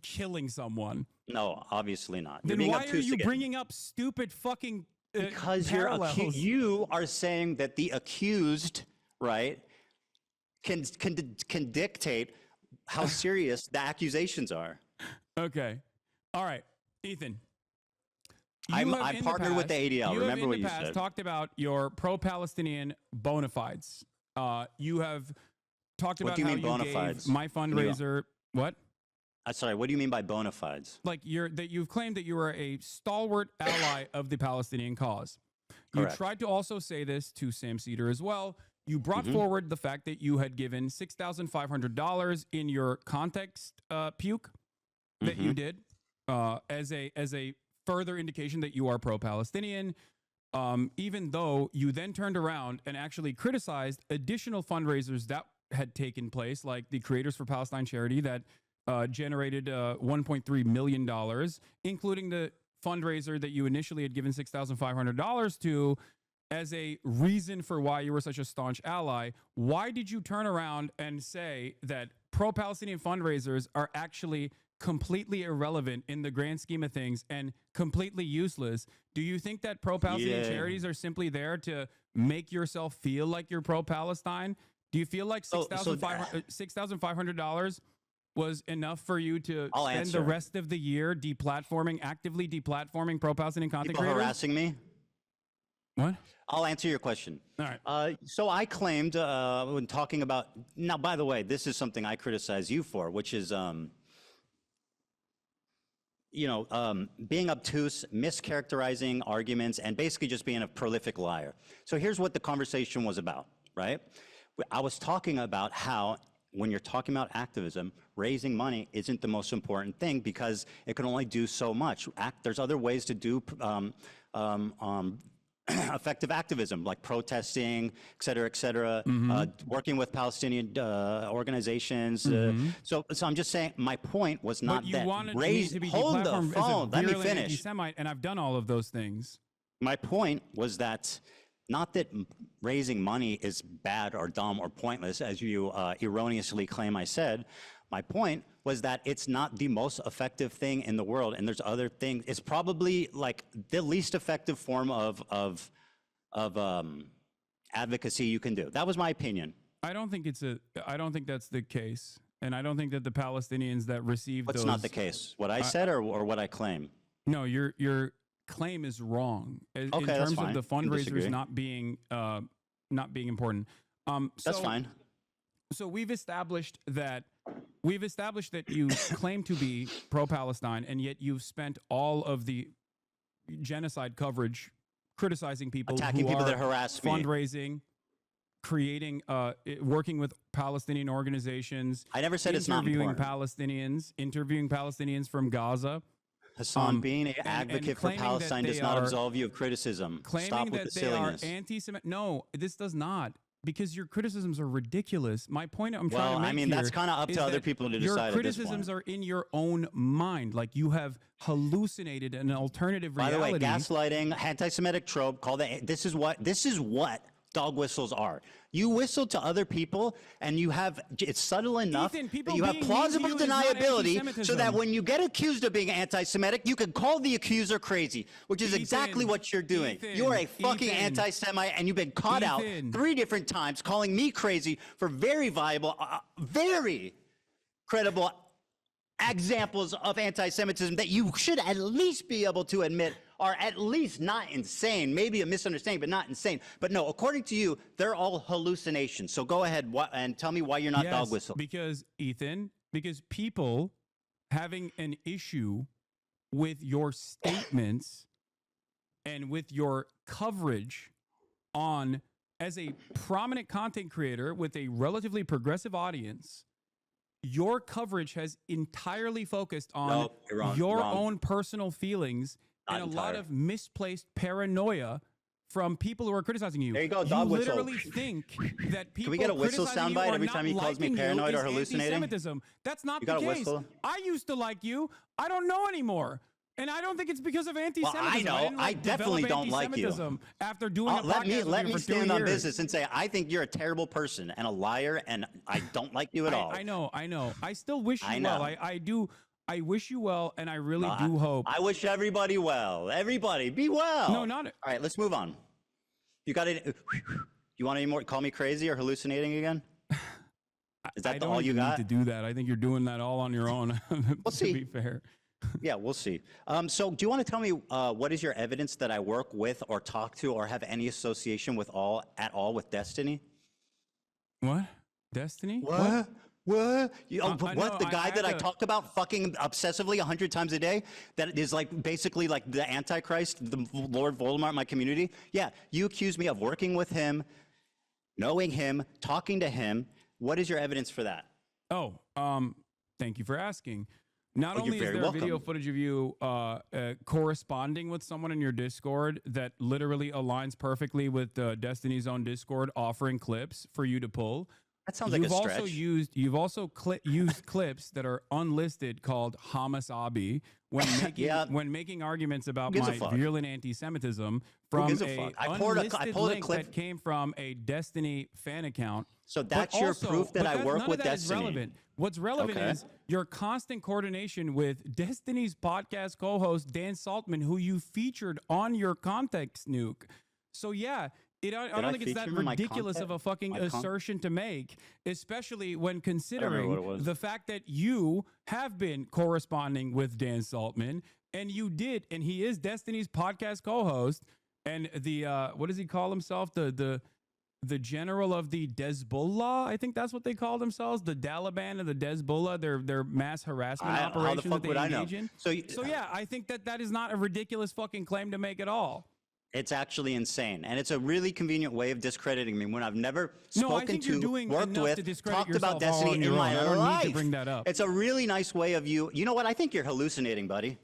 killing someone. No, obviously not. Then why are you bringing up stupid fucking because parallels? You are saying that the accused, right, can dictate how serious the accusations are. Okay. All right, Ethan. I'm partnered with the ADL. Remember what you said. You have in the past talked about your pro-Palestinian bona fides. You have talked about how you gave my fundraiser. What? Sorry, what do you mean by bona fides? Like you've claimed that you are a stalwart ally of the Palestinian cause. Correct. You tried to also say this to Sam Cedar as well. You brought forward the fact that you had given $6,500 in your context puke that you did as a further indication that you are pro-Palestinian, even though you then turned around and actually criticized additional fundraisers that had taken place, like the Creators for Palestine charity that generated $1.3 million, including the fundraiser that you initially had given $6,500 to as a reason for why you were such a staunch ally. Why did you turn around and say that pro-Palestinian fundraisers are actually completely irrelevant in the grand scheme of things and completely useless? Do you think that pro-Palestinian charities are simply there to make yourself feel like you're pro-Palestine? Do you feel like $6,500 was enough for you to spend the rest of the year actively deplatforming pro-Palestinian content creators? Harassing me? What? I'll answer your question. All right. So I claimed when talking about, now, by the way, this is something I criticize you for, which is, being obtuse, mischaracterizing arguments, and basically just being a prolific liar. So here's what the conversation was about, right? I was talking about how when you're talking about activism, raising money isn't the most important thing because it can only do so much. There's other ways to do effective activism, like protesting, et cetera, working with Palestinian organizations. So I'm just saying, my point was not that hold the phone, let me finish. Anti-Semite, and I've done all of those things. My point was that not that raising money is bad or dumb or pointless, as you erroneously claim I said. My point was that it's not the most effective thing in the world, and there's other things. It's probably like the least effective form of advocacy you can do. That was my opinion. I don't think that's the case, and I don't think that the Palestinians that received What's not the case? What I said or what I claim? No, your claim is wrong in terms of the fundraisers not being important. That's fine. So we've established that you claim to be pro-Palestine, and yet you've spent all of the genocide coverage criticizing people, attacking people that harass fundraising, creating, working with Palestinian organizations. I never said it's not important. Interviewing Palestinians from Gaza. Hassan, being an advocate for claiming that Palestine does they not are- absolve you of criticism. claiming Stop with that the they are silliness. anti-Semitic. No, this does not. Because your criticisms are ridiculous. My point I'm trying Well, to make I mean, that's kind of up is to other that people to your decide at this criticisms point. are in your own mind. Like you have hallucinated an alternative By reality. the way, gaslighting, anti-Semitic trope, this is what dog whistles are. You whistle to other people, and it's subtle enough Ethan, people that you have being mean to plausible you is not deniability, so anti-Semitism. that when you get accused of being anti-Semitic, you can call the accuser crazy, which is exactly Ethan, what you're doing. Ethan, You are a fucking Ethan, anti-Semite, and you've been caught out Ethan. 3 different times calling me crazy for very viable, very credible examples of anti-Semitism that you should at least be able to admit are at least not insane, maybe a misunderstanding, but not insane. But no, according to you, they're all hallucinations. So go ahead and tell me why you're not dog whistle. Because people having an issue with your statements and with your coverage on as a prominent content creator with a relatively progressive audience, your coverage has entirely focused on No, you're wrong. your Wrong. own personal feelings Not and a lot entire. of misplaced paranoia from people who are criticizing you. There you go, You dog whistle. literally think that people we get a whistle criticizing you soundbite or every not time he calls me liking you paranoid or is hallucinating? anti-Semitism. That's not You the got a case. whistle? I used to like you. I don't know anymore. And I don't think it's because of anti-Semitism. I know. didn't, I definitely develop don't like you. anti-Semitism After doing a let me podcast with you for 2 stand on years. business and say I think you're a terrible person and a liar, and I don't like you at all. I know. I still wish I you know. well. I do. I wish you well, and I really do hope. I wish everybody well. Everybody, be well. No, not. All right, let's move on. You got it. You want any more? Call me crazy or hallucinating again? Is that I don't all you even got? need to do that. I think you're doing that all on your own. to see. be fair. Yeah, we'll see. So do you want to tell me what is your evidence that I work with or talk to or have any association with at all with Destiny? What? Destiny? What? What? No, The guy that I had to- talked about fucking obsessively 100 times a day that is like basically like the Antichrist, the Lord Voldemort in my community? Yeah, you accuse me of working with him, knowing him, talking to him. What is your evidence for that? Oh, thank you for asking. Not Oh, you're only is very there video welcome. footage of you corresponding with someone in your Discord that literally aligns perfectly with Destiny's own Discord, offering clips for you to pull. That sounds like a You've also stretch. used used clips that are unlisted called HamasAbi when making arguments about gives a my fuck? virulent anti-Semitism from gives a a fuck? I pulled a unlisted link clip. that came from a Destiny fan account. So But that's your also- proof that but I work none with of that is Destiny. relevant. What's relevant Okay. is your constant coordination with Destiny's podcast co-host Dan Saltman, who you featured on your context nuke. So yeah, I don't think it's that feature him in my ridiculous of a fucking my con- assertion to make, especially when what it considering was. the fact that you have been corresponding with Dan Saltman, and you did, and he is Destiny's podcast co-host, and the what does he call himself? The general of the Hezbollah, I think that's what they call themselves, the Taliban and the Hezbollah, their mass harassment How the operation fuck that would they I know? engage in. So yeah, I think that is not a ridiculous fucking claim to make at all. It's actually insane, and it's a really convenient way of discrediting me when I've never No, I spoken think to, you're doing worked enough with, to discredit talked about yourself all Destiny on in your my own. I don't life. need to bring that up. It's a really nice way of you. You know what? I think you're hallucinating, buddy.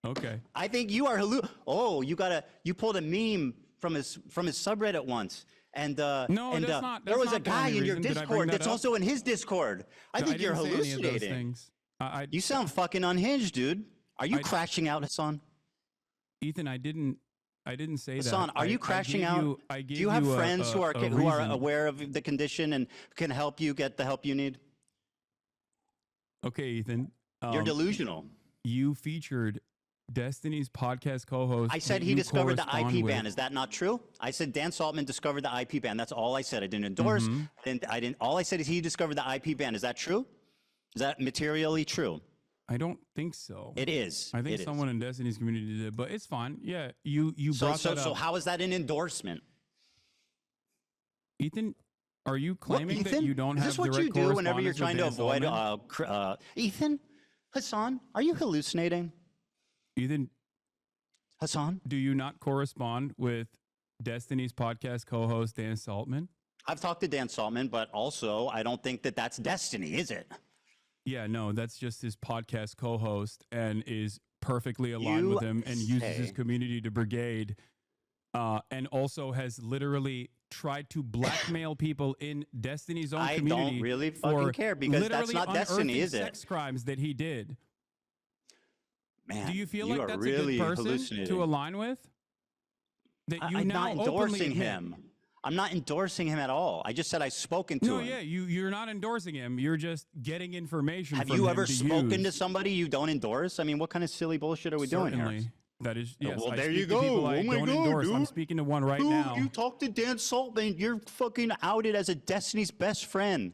Okay. I think you are you pulled a meme from his subreddit once. And No, and that's not- there that's was a not the guy only in your reason. Did I bring Discord that that's up? also in his Discord. I think you're didn't say any of those hallucinating. things. You sound fucking unhinged, dude. Are you I- crashing out, Hasan? Ethan, I didn't say that. Hasan, are you crashing out? Do you have friends who are reason. aware of the condition and can help you get the help you need? Okay, Ethan. You're delusional. You featured Destiny's podcast co-host. I said that he you discovered the correspond IP with. ban. Is that not true? I said Dan Saltman discovered the IP ban. That's all I said. I didn't endorse. Mm-hmm. I didn't. All I said is he discovered the IP ban. Is that true? Is that materially true? I don't think so. It is. I think It is. someone in Destiny's community did, but it's fine. Yeah, you brought that up. So how is that an endorsement? Ethan, are you claiming that Ethan? you don't Is have this what you direct do whenever you're correspondence trying to with avoid Dan Saltman? Ethan? Hasan, are you hallucinating? Ethan, Hasan? do you not correspond with Destiny's podcast co-host Dan Saltman? I've talked to Dan Saltman, but also I don't think that that's Destiny, is it? Yeah, no, that's just his podcast co-host and is perfectly aligned You with him and uses his say- community to brigade, and also has literally tried to blackmail people in Destiny's own I community. don't really for fucking care because that's literally not Destiny, unearthing is it? sex crimes that he did. Man, Do you feel you like are that's really a good person hallucinating. to align with? That you I'm now not openly endorsing admit- him. I'm not endorsing him at all. I just said I've spoken to No, him. yeah, you're not endorsing him. You're just getting information Have from you him ever to spoken use. to somebody you don't endorse? I mean, what kind of silly bullshit are we doing Certainly. here? That is, yes. well, I there speak you to people go. I Oh my don't God, endorse. I'm dude. speaking to one right Dude, now. you talk to Dan Saltman. You're fucking outed as a Destiny's best friend.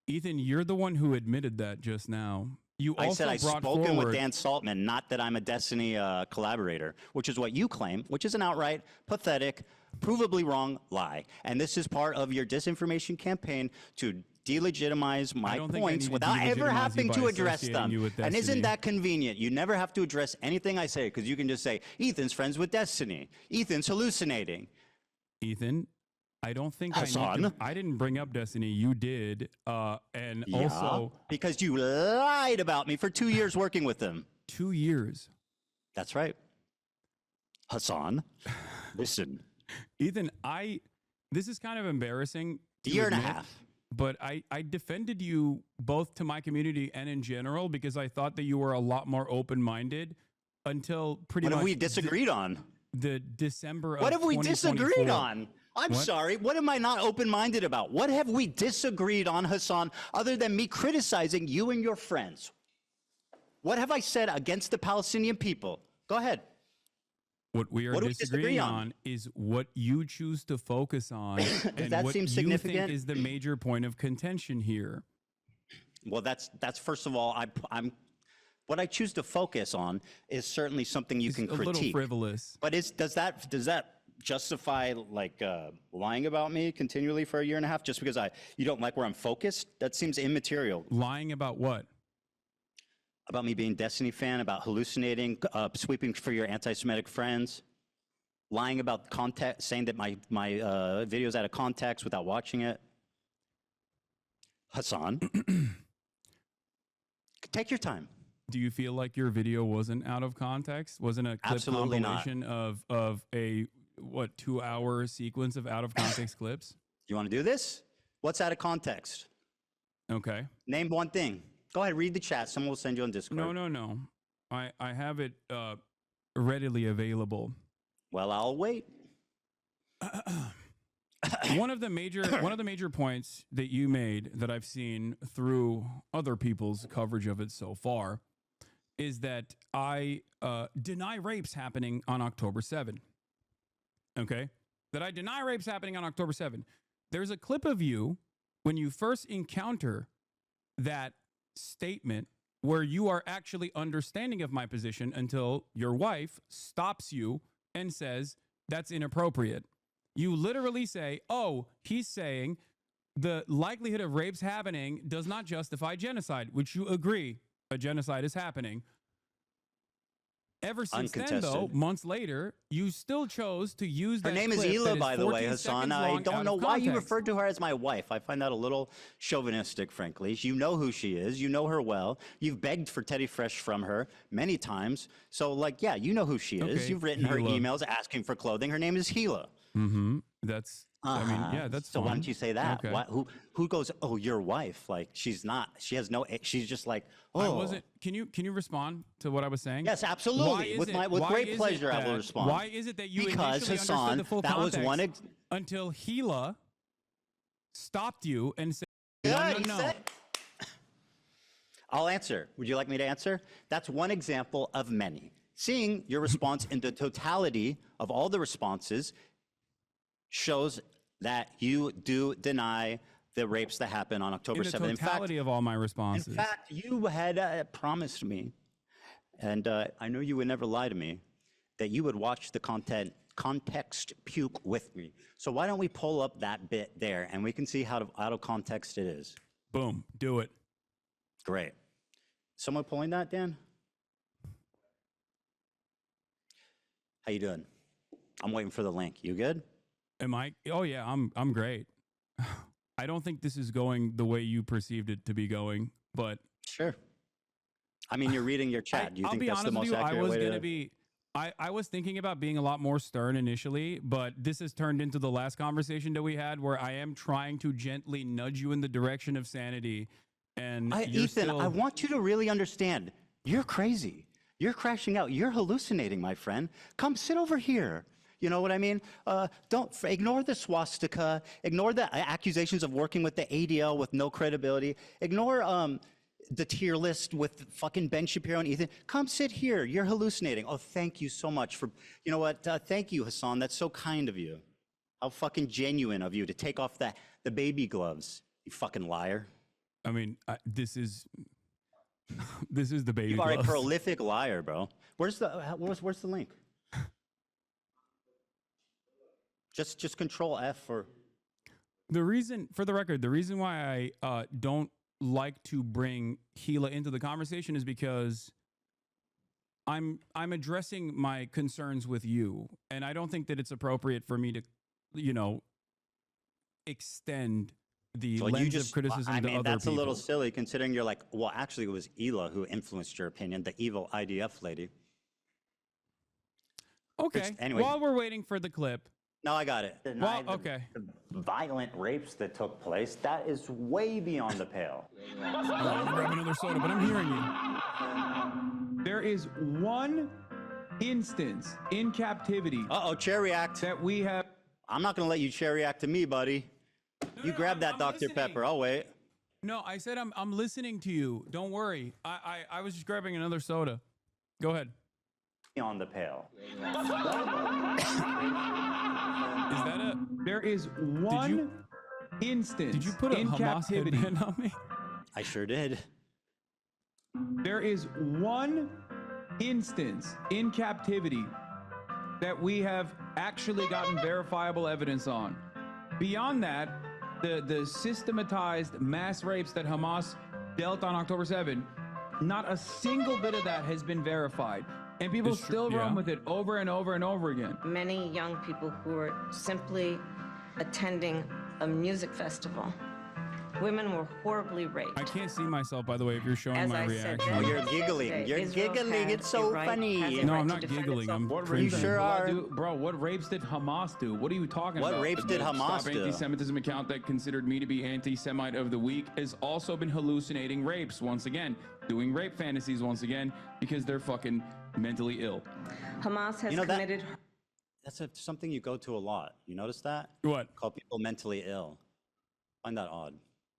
Ethan, you're the one who admitted that just now. You I also said I've brought spoken forward, with Dan Saltman, not that I'm a Destiny collaborator, which is what you claim, which is an outright, pathetic, provably wrong lie. And this is part of your disinformation campaign to delegitimize my don't think I points need to without ever delegitimize you having by to address associating them. you with And isn't Destiny. that convenient? You never have to address anything I say because you can just say, Ethan's friends with Destiny. Ethan's hallucinating. Ethan, I don't think Hasan? I didn't bring up Destiny. You did. And Yeah, also, because you lied about me for 2 years working with them. 2 years. That's right. Hasan, listen. Ethan, this is kind of embarrassing. To Year and a admit, half. But I defended you both to my community and in general because I thought that you were a lot more open-minded until pretty What much have we disagreed on? the December of What have we disagreed 2024. on? I'm What? sorry. What am I not open-minded about? What have we disagreed on, Hasan, other than me criticizing you and your friends? What have I said against the Palestinian people? Go ahead. What we are What do we disagree disagreeing on? on is what you choose to focus on and that what seem you significant? think is the major point of contention here. Well, that's first of all, I'm what I choose to focus on is certainly something you It's can a little critique. frivolous. But does that justify like lying about me continually for a year and a half just because you don't like where I'm focused? That seems immaterial. Lying about what? About me being a Destiny fan, about hallucinating, sweeping for your anti-Semitic friends, lying about context, saying that my video's out of context without watching it. Hasan, take your time. Do you feel like your video wasn't out of context? Wasn't a clip Absolutely not. compilation of a 2-hour sequence of out of context clips? You want to do this? What's out of context? Okay. Name one thing. Go ahead, read the chat. Someone will send you on Discord. No. I have it readily available. Well, I'll wait. One of the major points that you made that I've seen through other people's coverage of it so far is that I deny rapes happening on October 7. Okay? That I deny rapes happening on October 7. There's a clip of you when you first encounter that statement where you are actually understanding of my position until your wife stops you and says, that's inappropriate. You literally say, oh, he's saying the likelihood of rapes happening does not justify genocide, which you agree a genocide is happening. Ever since then, though, Uncontested. months later, you still chose to use Her that name is clip that Hila, by the way, 14 Hasan. seconds I long don't out know of why you context. referred to her as my wife. I find that a little chauvinistic, frankly. You know who she is. You know her well. You've begged for Teddy Fresh from her many times. So, like, yeah, you know who she is. Okay, You've written her Hila. emails asking for clothing. Her name is Hila. Mm-hmm. That's, I mean, yeah, that's So fine. why don't you say that? Okay. Why, who goes, oh, your wife? Like, she's not. She has no, she's just like, oh. I wasn't. Can you respond to what I was saying? Yes, Why absolutely. is With it- with why great is it pleasure, I will that- respond. Why is it that you Because, initially Hasan, understood the full that was context one until Hila stopped you and said, Yeah, no, he no, no. said- I'll answer. Would you like me to answer? That's one example of many. Seeing your response in the totality of all the responses shows that you do deny the rapes that happened on October In the 7th. totality of all my responses. In fact, you had promised me, and I know you would never lie to me, that you would watch the context puke with me. So why don't we pull up that bit there, and we can see how out of context it is. Boom, do it. Great. Someone pulling that, Dan? How you doing? I'm waiting for the link. You good? Am I? Oh yeah, I'm great. I don't think this is going the way you perceived it to be going, but Sure. I mean, you're reading your chat. Do you I'll think be that's honest the with most you. I accurate was way going to to be. I was thinking about being a lot more stern initially, but this has turned into the last conversation that we had where I am trying to gently nudge you in the direction of sanity. And you're Ethan, still... I want you to really understand. You're crazy. You're crashing out. You're hallucinating, my friend. Come sit over here. You know what I mean? Ignore the swastika. Ignore the accusations of working with the ADL with no credibility. Ignore the tier list with fucking Ben Shapiro and Ethan. Come sit here. You're hallucinating. Oh, thank you so much for, you know what? Thank you, Hasan. That's so kind of you. How fucking genuine of you to take off the baby gloves. You fucking liar. I mean, this is the baby You are gloves. a prolific liar, bro. Where's the link? Just control F for. The reason, for the record, the reason why I don't like to bring Gila into the conversation is because I'm addressing my concerns with you, and I don't think that it's appropriate for me to, you know, extend the lens of criticism to other people. That's a little silly considering you're like, well, actually, it was Hila who influenced your opinion, the evil IDF lady. Okay. Anyway. While we're waiting for the clip. No, I got it. Well, okay. The violent rapes that took place, that is way beyond the pale. I'm gonna grab another soda, but I'm hearing you. There is one instance in captivity. Chair react. That we have. I'm not going to let you chair react to me, buddy. You grab that I'm Dr. listening. Pepper. I'll wait. No, I said I'm listening to you. Don't worry. I was just grabbing another soda. Go ahead. On the pale. Is that a... There is one instance. Did you put a in Hamas captivity headband on me? I sure did. There is one instance in captivity that we have actually gotten verifiable evidence on. Beyond that, the systematized mass rapes that Hamas dealt on October 7, not a single bit of that has been verified. And people still run with it over and over and over again. Many young people who were simply attending a music festival. Women were horribly raped. I can't see myself, by the way, if you're showing my reaction. Oh, you're giggling. You're giggling. It's so funny. No, I'm not giggling. I'm You sure are. Bro, what rapes did Hamas do? What are you talking about? What rapes did Hamas Stop do? Anti-Semitism account that considered me to be anti-Semite of the week has also been hallucinating rapes once again, doing rape fantasies once again because they're fucking mentally ill. Hamas has committed. That's something you go to a lot. You notice that? What? Call people mentally ill. Find that odd.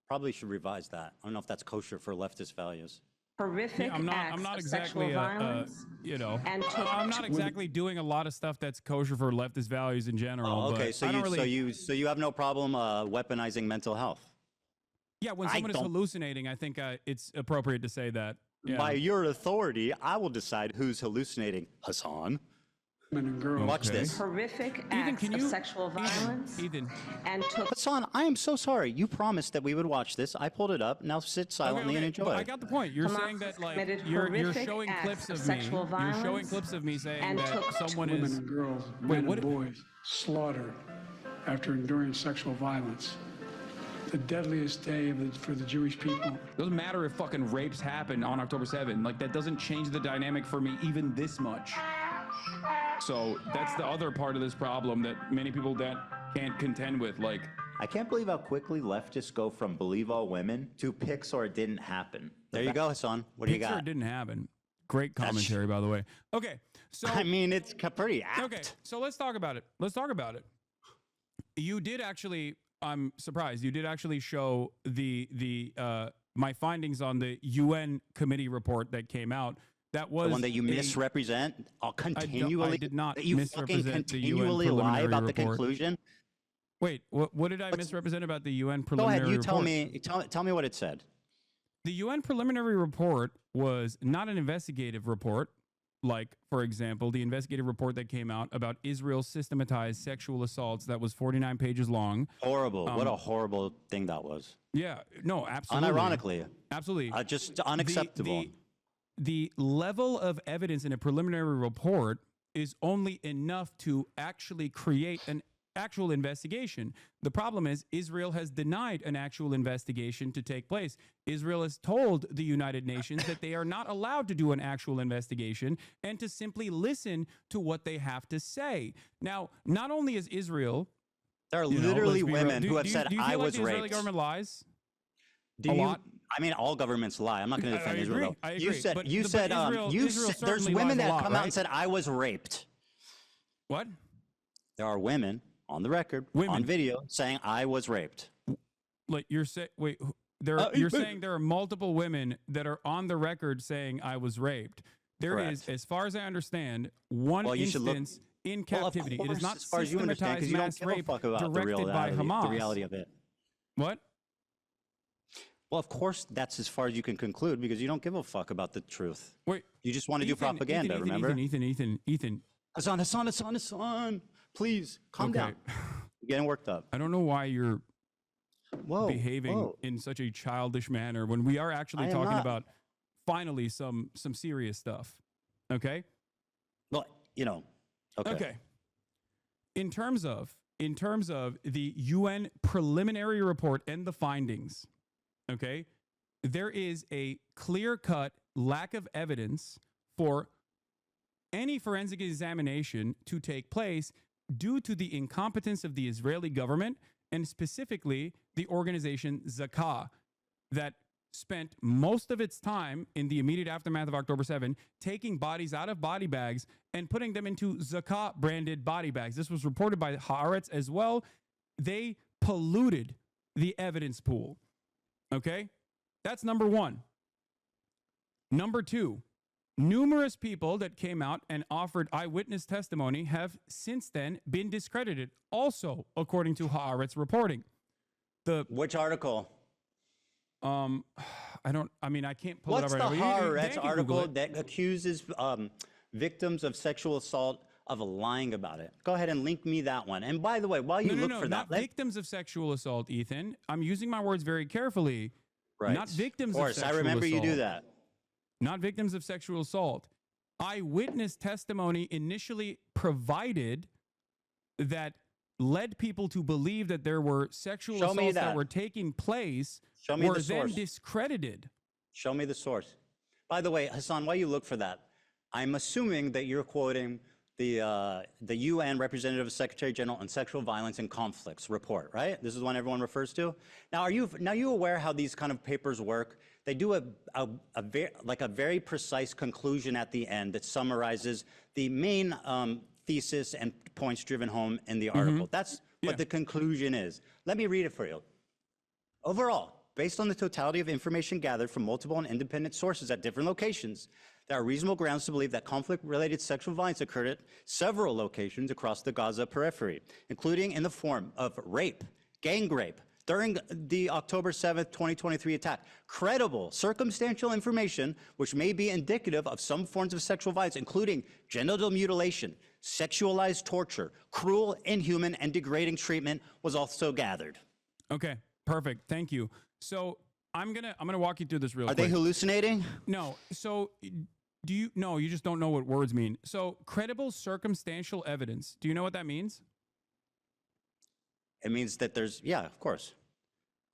Probably should revise that. I don't know if that's kosher for leftist values. Horrific I'm acts not of exactly sexual violence. you know, and I'm not exactly doing a lot of stuff that's kosher for leftist values in general. Oh, okay, but so I don't so you have no problem weaponizing mental health. Yeah, when someone is hallucinating, I think it's appropriate to say that. Yeah. By your authority, I will decide who's hallucinating. Hasan. Women and girls. Watch this. Horrific acts of sexual violence. Ethan. And took. Hasan, I am so sorry. You promised that we would watch this. I pulled it up. Now sit silently and enjoy. But I got the point. You're saying that like you're showing clips of me. You're showing clips of me saying that someone women is. and girls, Wait, men what? and boys slaughtered after enduring sexual violence. The deadliest day for the Jewish people. Doesn't matter if fucking rapes happen on October 7. Like, that doesn't change the dynamic for me even this much. So that's the other part of this problem that many people that can't contend with. Like, I can't believe how quickly leftists go from believe all women to pics or it didn't happen. There you go, Hasan. What do you Picture got? it didn't happen. Great commentary, by the way. Okay, so I mean, it's pretty apt. Okay, so let's talk about it. Let's talk about it. You did actually. I'm surprised. You did actually show my findings on the UN committee report that came out. That was the one that you misrepresent continually. I did not that you fucking misrepresent the UN continually lie preliminary about the report. conclusion. Wait, what did I misrepresent about the UN preliminary report? Go ahead. You tell me what it said. The UN preliminary report was not an investigative report. Like, for example, the investigative report that came out about Israel's systematized sexual assaults that was 49 pages long. Horrible. What a horrible thing that was. Yeah, no, absolutely. Unironically. Absolutely. Just unacceptable. The level of evidence in a preliminary report is only enough to actually create an actual investigation. The problem is Israel has denied an actual investigation to take place. Israel has told the United Nations that they are not allowed to do an actual investigation and to simply listen to what they have to say. Now, not only is Israel... There are you know, literally let's be real. women who have said, do you I feel like was the Israeli raped. government lies? Do a you? lot? I mean, all governments lie. I'm not going to defend Israel. agree. Though. I You agree. said, But you but said, Israel there's certainly women lies a that lot, come out right? and said, I was raped. What? There are women on the record, on video, saying I was raped. Like you're saying, wait, you're saying there are multiple women that are on the record saying I was raped. There is, Correct. as far as I understand, one Well, you should look- instance in captivity. It is not as far as you understand, systematized because you don't mass give a rape fuck about the directed by reality, Hamas. the reality of it. What? Well, of course, that's as far as you can conclude, because you don't give a fuck about the truth. Wait. You just want to do propaganda, Ethan, remember? Ethan. Hasan, please, calm down. You're getting worked up. I don't know why you're behaving in such a childish manner when we are actually I am talking not. about finally some serious stuff. Okay? Well, you know, okay. In terms of the UN preliminary report and the findings, okay, there is a clear-cut lack of evidence for any forensic examination to take place due to the incompetence of the Israeli government and specifically the organization Zakah that spent most of its time in the immediate aftermath of October 7 taking bodies out of body bags and putting them into Zakah branded body bags. This was reported by Haaretz as well. They polluted the evidence pool. Okay? That's number one. Number two, numerous people that came out and offered eyewitness testimony have since then been discredited, also according to Haaretz reporting. Which article? I can't pull it up What's right the now. Haaretz article that accuses victims of sexual assault of lying about it? Go ahead and link me that one. And by the way, while you look for that, not victims of sexual assault, Ethan. I'm using my words very carefully. Right. Not victims of of sexual assault. I remember you do that. Not victims of sexual assault. Eyewitness testimony initially provided that led people to believe that there were sexual assaults that were taking place were then discredited. Show me the source. By the way, Hasan, while you look for that, I'm assuming that you're quoting the UN Representative Secretary General on Sexual Violence and Conflicts report, right? This is one everyone refers to. Now, are you aware how these kind of papers work? They do a very precise conclusion at the end that summarizes the main thesis and points driven home in the article. That's what the conclusion is. Let me read it for you. Overall, based on the totality of information gathered from multiple and independent sources at different locations, there are reasonable grounds to believe that conflict-related sexual violence occurred at several locations across the Gaza periphery, including in the form of rape, gang rape, during the October 7th, 2023 attack. Credible, circumstantial information which may be indicative of some forms of sexual violence, including genital mutilation, sexualized torture, cruel, inhuman, and degrading treatment was also gathered. Okay, perfect. Thank you. So I'm gonna walk you through this real quick. Are they hallucinating? No. So no, you just don't know what words mean. So credible circumstantial evidence. Do you know what that means? It means that there's, yeah, of course.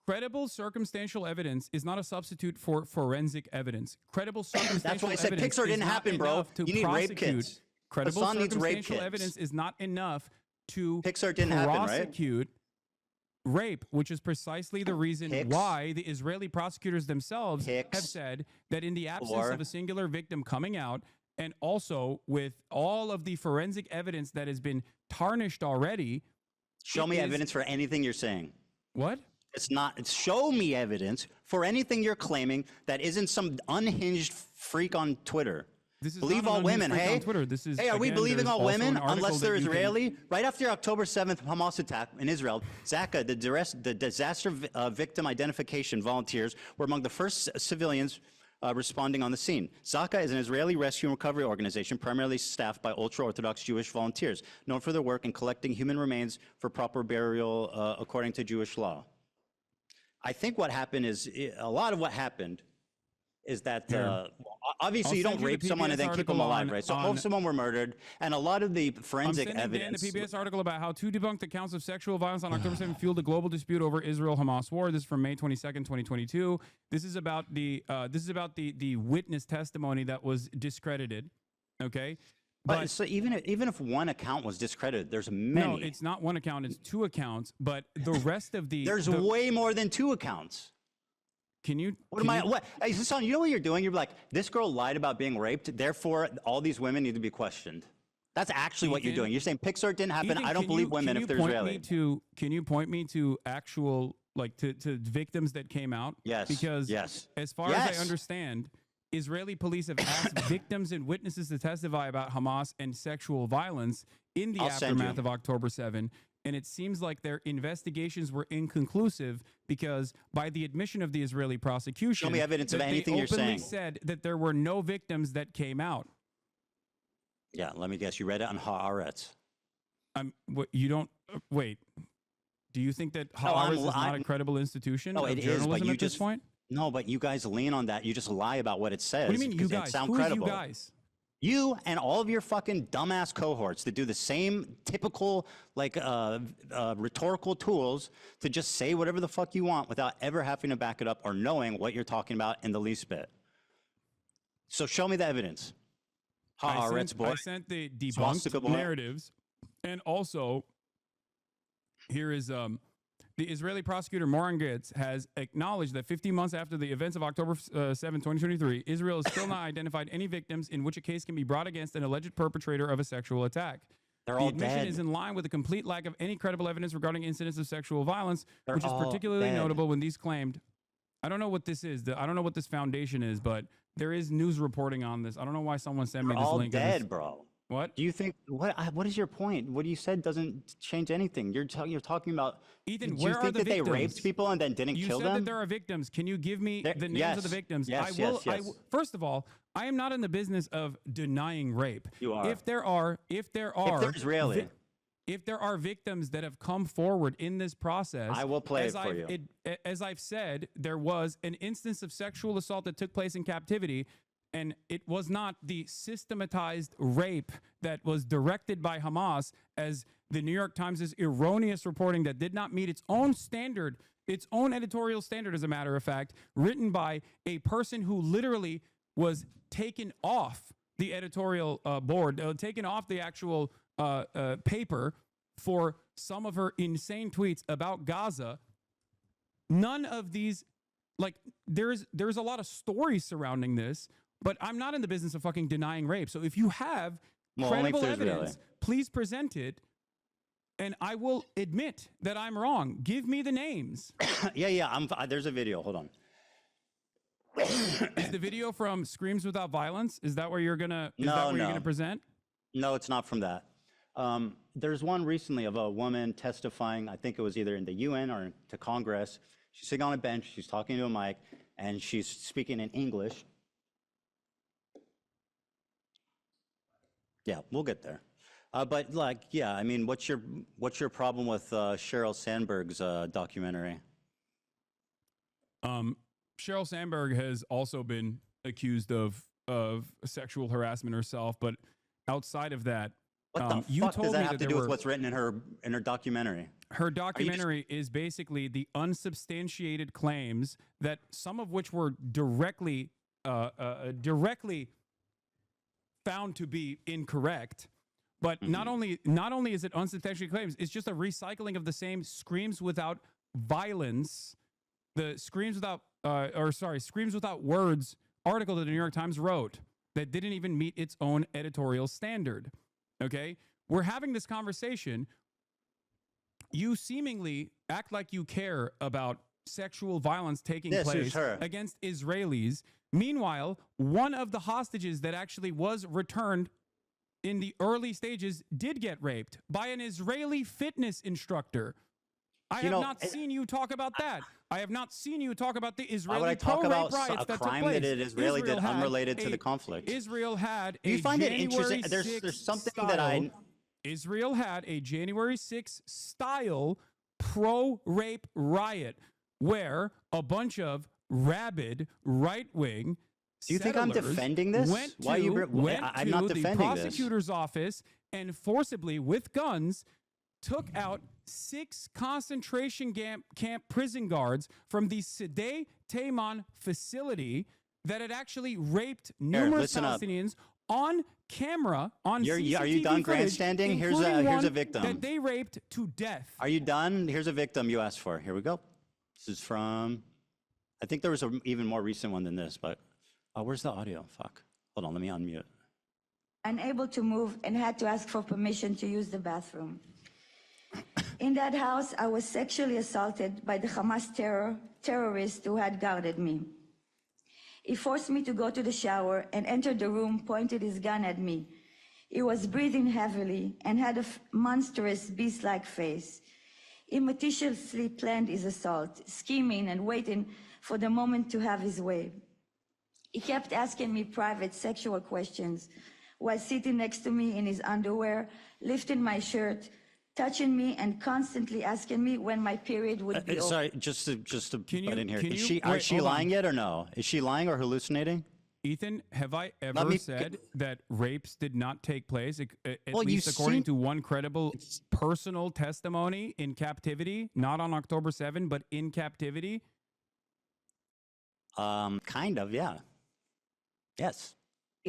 Credible circumstantial evidence is not a substitute for forensic evidence. Credible circumstantial That's why I said evidence Pixar is didn't not happen, bro. enough to You need rape prosecute. kits. Credible Hasan needs rape circumstantial kits. evidence is not enough to Pixar didn't happen, right? prosecute rape, which is precisely the reason why the Israeli prosecutors themselves have said that in the absence of a singular victim coming out, and also with all of the forensic evidence that has been tarnished already. Show me evidence for anything you're saying. What? It's not. It's show me evidence for anything you're claiming that isn't some unhinged freak on Twitter. This is Believe not an all women, unhinged freak hey? on Twitter. This is, hey, are we again, believing there's all also women an article unless that they're you can- Israeli? Right after October 7th Hamas attack in Israel, Zakah, the disaster victim identification volunteers, were among the first civilians responding on the scene. Zakah is an Israeli rescue and recovery organization primarily staffed by ultra-Orthodox Jewish volunteers, known for their work in collecting human remains for proper burial according to Jewish law. I think what happened is, a lot of what happened is that Obviously, you I'll don't send you rape the someone and PBS then keep them article alive, right? So all on- of someone were murdered, and a lot of the I'm forensic sending Dan evidence. the PBS article about how two debunked accounts of sexual violence on October 7th fueled a global dispute over Israel-Hamas war. This is from May 22nd, 2022. This is about the witness testimony that was discredited. Okay. But so even if one account was discredited, there's many. No, it's not one account, it's two accounts, but the rest of There's way more than two accounts. Can you? Hey, Hasan, you know what you're doing? You're like, this girl lied about being raped, therefore all these women need to be questioned. That's actually what you're doing. You're saying Pixar didn't happen. Ethan, I don't believe women if they're Israeli. Can you point me to actual, like, to victims that came out? Yes. Because as far as I understand, Israeli police have asked victims and witnesses to testify about Hamas and sexual violence in the aftermath of October 7. And it seems like their investigations were inconclusive because by the admission of the Israeli prosecution, show me evidence of anything you're saying. They saying. said that there were no victims that came out. Yeah, let me guess. You read it on Haaretz. You don't wait. Do you think that Haaretz is not a credible institution of journalism at this point? No, but you guys lean on that. You just lie about what it says. What do you mean, you guys? Sound Who credible. is you guys? You and all of your fucking dumbass cohorts that do the same typical, like, rhetorical tools to just say whatever the fuck you want without ever having to back it up or knowing what you're talking about in the least bit. So show me the evidence. I sent the debunked narratives, and also here is the Israeli prosecutor Moran Gitz has acknowledged that 15 months after the events of October 7, 2023, Israel has still not identified any victims in which a case can be brought against an alleged perpetrator of a sexual attack. They're the all admission dead. is in line with a complete lack of any credible evidence regarding incidents of sexual violence, They're which is all particularly dead. notable when these claimed. I don't know what this is. I don't know what this foundation is, but there is news reporting on this. I don't know why someone sent me They're this all link. dead, bro. What? Do you think, what is your point? What you said doesn't change anything. You're talking about, Ethan, do where you are think the that victims? they raped people and then didn't You kill said them? that there are victims. Can you give me the names yes. of the victims? Yes, yes. First of all, I am not in the business of denying rape. You are. If they're Israeli. If there are victims that have come forward in this process, I will play it for you. As I've said, there was an instance of sexual assault that took place in captivity, and it was not the systematized rape that was directed by Hamas, as the New York Times' erroneous reporting that did not meet its own standard, its own editorial standard, as a matter of fact, written by a person who literally was taken off the editorial board, taken off the actual paper for some of her insane tweets about Gaza. None of these, like, there's a lot of stories surrounding this, but I'm not in the business of fucking denying rape. So if you have credible evidence, please present it, and I will admit that I'm wrong. Give me the names. Yeah. There's a video. Hold on. Is the video from Screams Without Violence? Is that where you're gonna? You're gonna present? No, it's not from that. There's one recently of a woman testifying. I think it was either in the UN or to Congress. She's sitting on a bench. She's talking to a mic, and she's speaking in English. Yeah, we'll get there. But like, yeah, I mean, what's your problem with Sheryl Sandberg's documentary? Sheryl Sandberg has also been accused of sexual harassment herself, but outside of that, What the you fuck told does that me have to do with what's written in her documentary? Her documentary is basically the unsubstantiated claims that some of which were directly found to be incorrect. But not only is it unsubstantiated claims, it's just a recycling of the same Screams Without Violence, the Screams Without Words article that the New York Times wrote that didn't even meet its own editorial standard. Okay? We're having this conversation. You seemingly act like you care about sexual violence taking place against Israelis. Meanwhile, one of the hostages that actually was returned in the early stages did get raped by an Israeli fitness instructor. I have not seen you talk about that. I have not seen you talk about the Israeli pro-rape riots that took place. A crime that Israeli did unrelated to the conflict. Israel had a you find it January interesting? There's something style, that I... Israel had a January 6th style pro-rape riot where a bunch of rabid, right-wing, Do you think I'm settlers defending this? Went Why you? I'm not to defending the this. prosecutor's office and forcibly, with guns, took out 6 concentration camp prison guards from the Sede Taman facility that had actually raped numerous listen up. Palestinians on camera, on CCTV Are you done footage, grandstanding? Here's including a one victim. that they raped to death. Are you done? Here's a victim you asked for. Here we go. This is from, I think there was an even more recent one than this, but where's the audio? Fuck. Hold on, let me unmute. Unable to move and had to ask for permission to use the bathroom. In that house, I was sexually assaulted by the Hamas terrorist who had guarded me. He forced me to go to the shower and entered the room, pointed his gun at me. He was breathing heavily and had a monstrous beast-like face. He meticulously planned his assault, scheming and waiting for the moment to have his way. He kept asking me private sexual questions while sitting next to me in his underwear, lifting my shirt, touching me, and constantly asking me when my period would be over. Sorry, just to butt in here. Wait, Is she hold lying on. yet or no? Is she lying or hallucinating? Ethan, have I ever said that rapes did not take place, at Well, least you according seem- to one credible personal testimony in captivity, not on October 7, but in captivity? Kind of, yeah. Yes.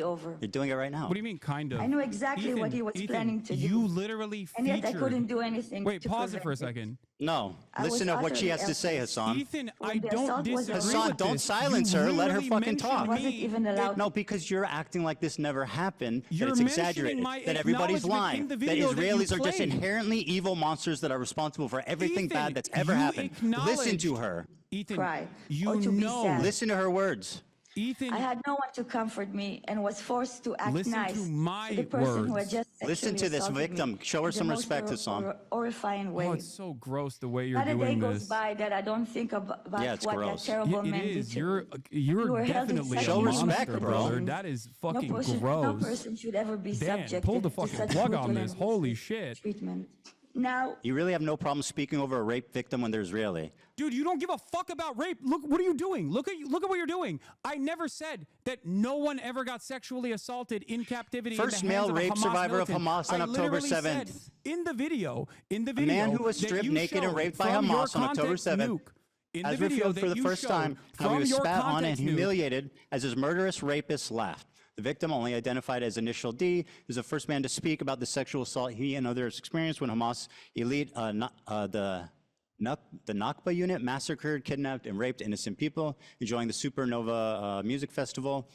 Over. You're doing it right now. What do you mean, kind of? I knew exactly Ethan, what he was Ethan, planning to do. You literally and yet I featured- couldn't do anything. Wait, to pause it for a prevent second. No, I listen was to what she has to say, utterly Hassan. Ethan, When I the don't assault was disagree Hassan, with don't this. silence You her. Let her literally fucking mentioned talk. wasn't me. even allowed. No, because you're acting like this never happened, You're that it's mentioning exaggerated, my that everybody's acknowledgement lying, in the that video that you Israelis are just played. inherently evil monsters that are responsible for everything Ethan, bad that's ever you happened. Listen acknowledged- to her. Ethan, Cry, you or to be know. sad. Listen to her words. Ethan, I had no one to comfort me and was forced to act Listen to nice my the person who words. had just Listen sexually to this assaulted me victim. Show her in the some most respect, Hassan. horrifying way. oh, it's so gross the way you're Not a day doing goes this. by that I don't think about Yeah, it's what gross. that terrible Yeah, man it did is. to You're me. You you're were held in definitely such Show a respect, monster, bro. brother. That is fucking no gross. person should ever be Dan, subjected pull the to fucking such plug on brutal this. and Holy ruthless shit. treatment. Now, You really have no problem speaking over a rape victim when they're Israeli. Dude, you don't give a fuck about rape. Look, what are you doing? Look at what you're doing. I never said that no one ever got sexually assaulted in captivity. First in the hands male of a rape Hamas survivor of militant. Hamas on I October literally said 7th. in the video, man who was that stripped you naked and showed raped by from your Hamas on October context 7th nuke, in the has video revealed for that the you first showed time how he from was your spat on and context nuke. humiliated as his murderous rapist laughed. The victim, only identified as Initial D, is the first man to speak about the sexual assault he and others experienced when Hamas elite, the Nakba unit massacred, kidnapped, and raped innocent people enjoying the Supernova music festival.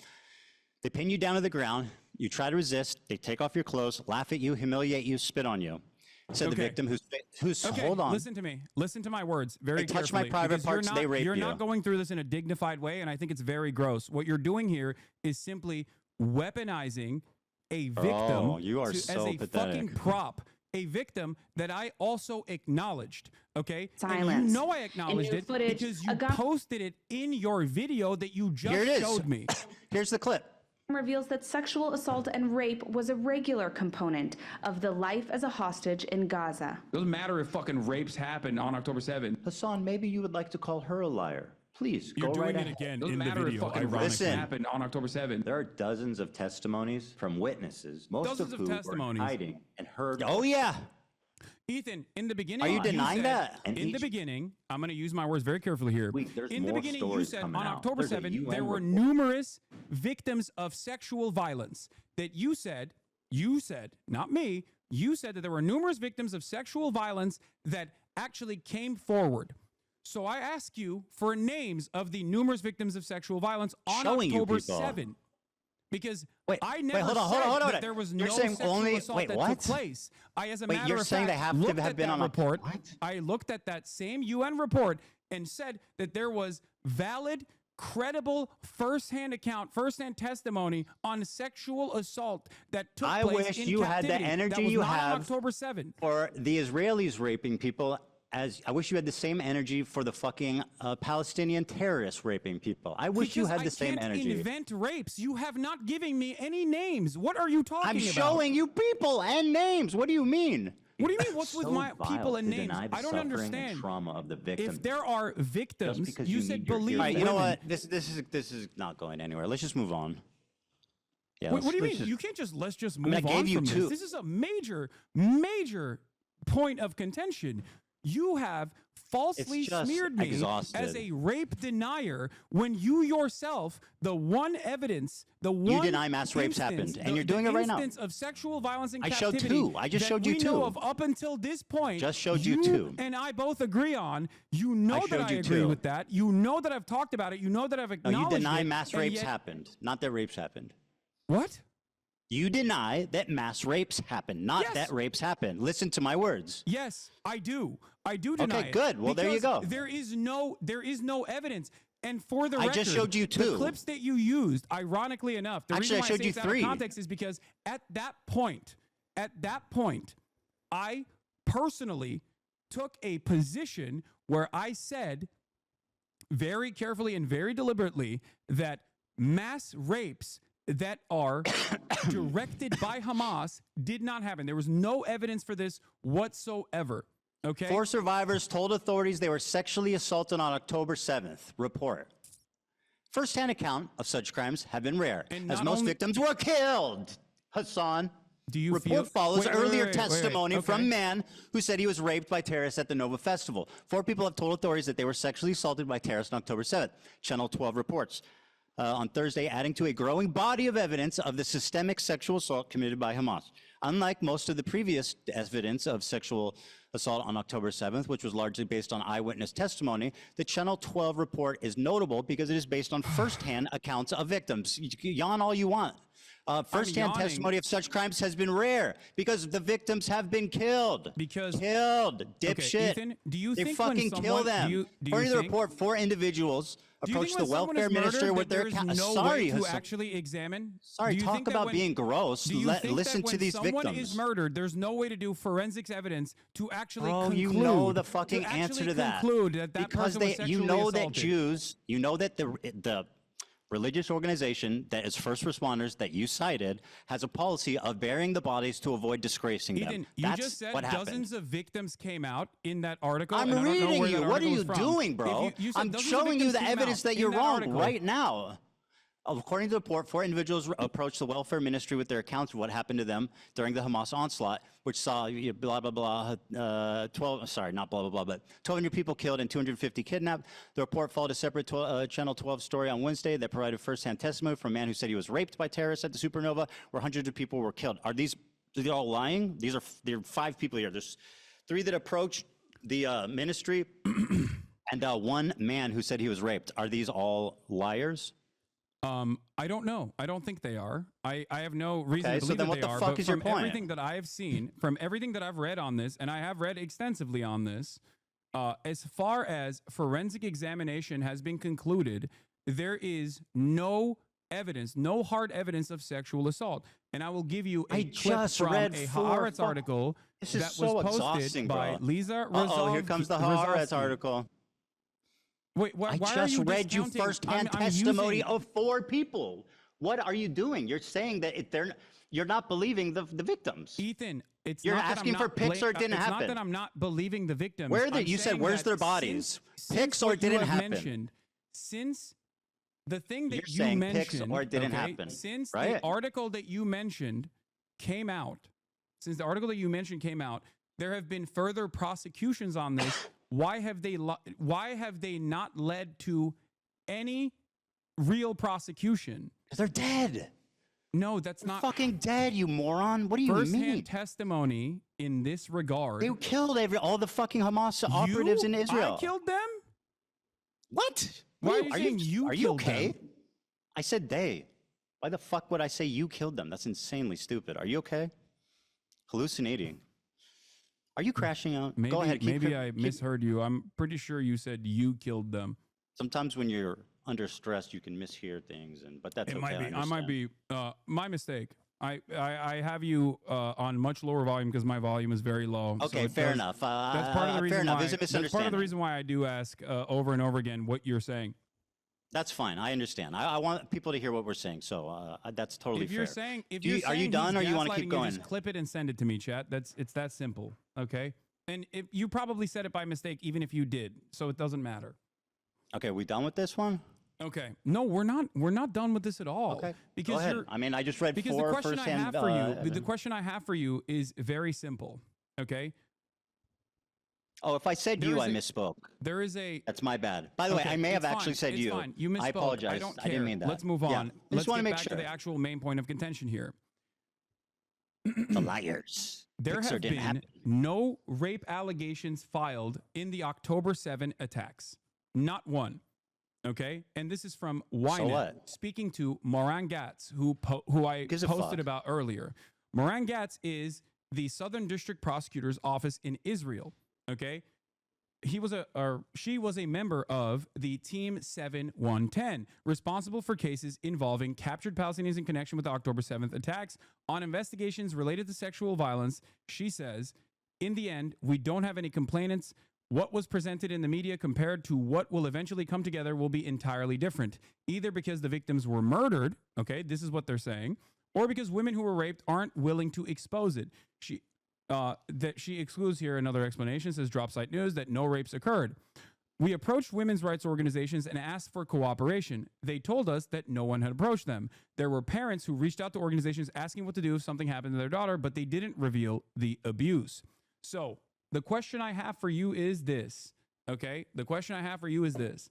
They pin you down to the ground. You try to resist. They take off your clothes, laugh at you, humiliate you, spit on you. Said the Okay. victim who's Okay, hold on. listen to me. Listen to my words very They touch my carefully. private because parts, you're they not, rape You're you. not going through this in a dignified way, and I think it's very gross. What you're doing here is simply weaponizing a victim Oh, you are as so a pathetic. fucking prop. A victim that I also acknowledged, okay? Silence. And you know I acknowledged new it footage, because you a gun- posted it in your video that you just Here it is. showed me. Here's the clip. reveals that sexual assault and rape was a regular component of the life as a hostage in Gaza. Doesn't matter if fucking rapes happen on October 7th. Hassan, maybe you would like to call her a liar. Please, You're go doing right it ahead. again Doesn't in the matter if video. fucking ironically. rapes happen on October 7th. There are dozens of testimonies from witnesses, most Dozens of of who testimonies. were hiding and heard. Oh, yeah. Ethan, in the beginning, Are you denying said- that? And In the each- beginning, I'm going to use my words very carefully here. There's In the more beginning, you stories said on coming out. October There's a 7th, UN there were report. numerous victims of sexual violence. That you said, not me, you said that there were numerous victims of sexual violence that actually came forward. So I ask you for names of the numerous victims of sexual violence on Showing you October people. 7th. Because Wait, I wait, never hold on, said hold on. that there was You're no saying sexual only- assault wait, that what? took place. As a Wait, matter you're of saying fact, they have to looked have at been that on a- report. what? I looked at that same UN report and said that there was valid, credible, firsthand testimony on sexual assault that took I place wish in you had the captivity. That energy was you not on have October 7th. for the Israelis raping people. As I wish you had the same energy for the fucking Palestinian terrorists raping people. I wish you had the same I energy. can't invent rapes. You have not given me any names. What are you talking I'm about? showing you people and names. What do you mean? What do you mean? What's with so my vile people and to names? deny the I don't suffering and understand. trauma of the victim. If there are victims, because you you said need your believe hero. All right, you know women. what? This is not going anywhere. Let's just move on. Yeah. What do you let's mean? just- You can't just let's just I move mean, I on gave you from two. this. This is a major point of contention. You have falsely just smeared me exhausted. as a rape denier when you yourself, the one evidence, the one You deny mass rapes instance, happened, and you're doing it right now. instance of sexual violence in I showed captivity two. I just that showed you we know two. of up until this point. Just showed you two. And I both agree on. You know that showed I you agree two. with that. You know that I've talked about it. You know that I've No, acknowledged you deny it, mass and rapes yet- happened, not that rapes happened. What? You deny that mass rapes happened, not Yes. that rapes happened. Listen to my words. Yes, I do. I do deny Okay, it. good. Well, there you Because go. There is no evidence. And for the I record, just showed you the two. clips that you used, ironically enough, the Actually, reason I why showed say you it's out of three. context is because at that point, I personally took a position where I said very carefully and very deliberately that mass rapes that are directed by Hamas did not happen. There was no evidence for this whatsoever. Okay. 4 survivors told authorities they were sexually assaulted on October 7th. Report. First-hand account of such crimes have been rare, And as not most only- victims were killed. Hassan. Do you Report feel- follows wait, earlier wait, testimony okay. from a man who said he was raped by terrorists at the Nova Festival. 4 people have told authorities that they were sexually assaulted by terrorists on October 7th. Channel 12 reports. On Thursday, adding to a growing body of evidence of the systemic sexual assault committed by Hamas. Unlike most of the previous evidence of sexual assault on October 7th, which was largely based on eyewitness testimony, the Channel 12 report is notable because it is based on firsthand accounts of victims. You can yawn all you want. Firsthand yawning. testimony of such crimes has been rare because the victims have been killed. Killed, dipshit. Ethan, do you they think when fucking kill someone- them? do you According to the think- report, 4 individuals Do you approached think the when someone welfare is murdered minister with that their there is account. no Sorry, way to Hassan. actually examine? Sorry, Do you talk think that about when- being gross. Do you think Listen that to when these someone victims. is murdered, there's no way to do forensics evidence to actually Bro, conclude? you know the fucking to answer actually to that. conclude that that Because person was they, you sexually know that assaulted? Jews, you know that the religious organization that is first responders that you cited has a policy of burying the bodies to avoid disgracing Ethan, them. you That's just said what happened. dozens of victims came out in that article. I'm and I don't know reading where you. that What are article you is from. doing, If bro? you said I'm dozens of showing you victims the came evidence out that in you're wrong article. right now. According to the report, 4 individuals approached the welfare ministry with their accounts of what happened to them during the Hamas onslaught, which saw blah, blah, blah, 12, sorry, not blah, blah, blah, but 1,200 people killed and 250 kidnapped. The report followed a separate Channel 12 story on Wednesday that provided firsthand testimony from a man who said he was raped by terrorists at the Supernova, where hundreds of people were killed. Are these all lying? There are 5 people here. There's 3 that approached the ministry and 1 man who said he was raped. Are these all liars? I don't know. I don't think they are. I have no reason Okay, to so believe then that what they the are. fuck But is your from point? everything that I have seen, from everything that I've read on this, and I have read extensively on this, as far as forensic examination has been concluded, there is no evidence, no hard evidence of sexual assault. And I will give you a clip just from read a 4 Haaretz article This is that so was posted exhausting, by bro. Lisa Uh-oh, here comes the Haaretz article. Wait, why I are just you read you discounting- firsthand I'm testimony using- of 4 people. What are you doing? You're saying that you're not believing the victims. Ethan, it's You're not that I'm asking for not pics or it didn't it's happen. not that I'm not believing the victims. Where are they? I'm You said, saying where's that their bodies? since Pics or it what you didn't have happen? mentioned, since the thing that You're you saying mentioned, pics or it didn't okay, happen, since right? the article that you mentioned came out, there have been further prosecutions on this. Why have they not led to any real prosecution? They're dead. No, that's not fucking dead, you moron. What do you First-hand mean? testimony in this regard. They killed all the fucking Hamas operatives in Israel. I killed them? What? Why are you saying you Are you killed okay? them? I said they. Why the fuck would I say you killed them? That's insanely stupid. Are you okay? Hallucinating. Are you crashing out? Maybe, Go ahead. maybe I misheard you. I'm pretty sure you said you killed them. Sometimes when you're under stress, you can mishear things, but that's It okay. might be. I understand. might be. My mistake. I have you on much lower volume because my volume is very low. so Okay, it fair does- enough. That's part of the reason fair enough. why. It's a That's part of the misunderstanding. reason why I do ask over and over again what you're saying. That's fine. I understand. I want people to hear what we're saying, so that's totally If you're fair. saying, if Do you- you're are you saying done, he's or you want to gaslighting keep going? just clip it and send it to me, chat. It's that simple. Okay. And if you probably said it by mistake, even if you did. So it doesn't matter. Okay, we done with this one? Okay. No, we're not. We're not done with this at all. Okay. Because Go ahead. you're, I mean, I just read because four the question I firsthand. have for you, the question I have for you is very simple. Okay. Oh, if I said There you, is I a- misspoke. There is a. That's my bad. By the way, Okay, I may have it's actually fine, said it's you. Fine. You misspoke. I apologize. I don't care. I didn't mean that. Let's move Yeah. on. I Let's just want get to make back sure. to the actual main point of contention here. The liars. There Pixar have didn't been happen. no rape allegations filed in the October 7 attacks. Not one. Okay? And this is from Ynet, what? speaking to Moran Gatz, who I Gives a posted fuck. about earlier. Moran Gatz is the Southern District Prosecutor's Office in Israel. Okay? She was a member of the Team 7110, responsible for cases involving captured Palestinians in connection with the October 7th attacks. On investigations related to sexual violence, she says, in the end, we don't have any complainants. What was presented in the media compared to what will eventually come together will be entirely different, either because the victims were murdered, okay, this is what they're saying, or because women who were raped aren't willing to expose it. That she excludes here another explanation, says Dropsite News, that no rapes occurred. We approached women's rights organizations and asked for cooperation. They told us that no one had approached them. There were parents who reached out to organizations asking what to do if something happened to their daughter, but they didn't reveal the abuse. So the question I have for you is this, okay? The question I have for you is this.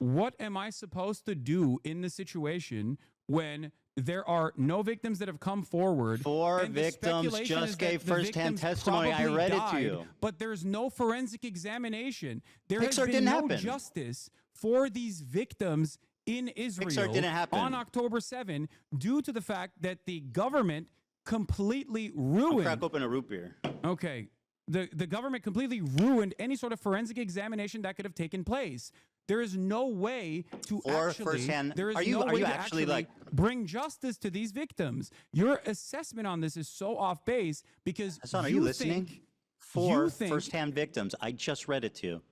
What am I supposed to do in the situation when there are no victims that have come forward? Four and the victims speculation is just that gave the firsthand victims testimony. I probably read it to died, you. But there's no forensic examination. There has Pixar been didn't no happen. justice for these victims in Israel didn't happen. on October 7 due to the fact that the government completely ruined. Crack open a root beer. Okay. The government completely ruined any sort of forensic examination that could have taken place. There is no way to Or actually, firsthand- there is are you- no are way you to actually, actually like- bring justice to these victims. Your assessment on this is so off base because Hasan, are you listening? Four you think- firsthand victims. I just read it to you.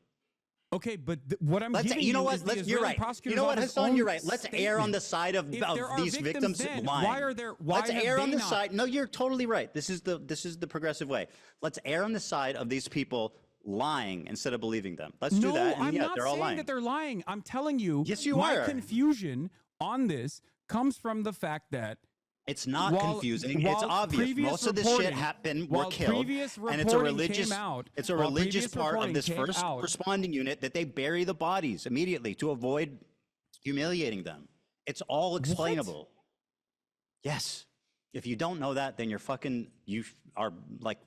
Okay, but what I'm Let's, giving you know you what? is the You're Israeli right. You prosecutor's know what, office Hasan? own You're right. Let's err on the side of If there are these victims then lying. why Let's have err on they the not? side. No, you're totally right. This is the progressive way. Let's err on the side of these people lying instead of believing them. Let's do that. And I'm yeah, not they're all saying lying. that they're lying. I'm telling you, Yes, you my are. confusion on this comes from the fact that It's not while- confusing. It's while obvious. previous Most of this shit reporting- happened, were while killed, previous and it's a reporting religious. came out- It's a while religious previous part of reporting this came first out- responding unit that they bury the bodies immediately to avoid humiliating them. It's all explainable. Yes. If you don't know that, then you are like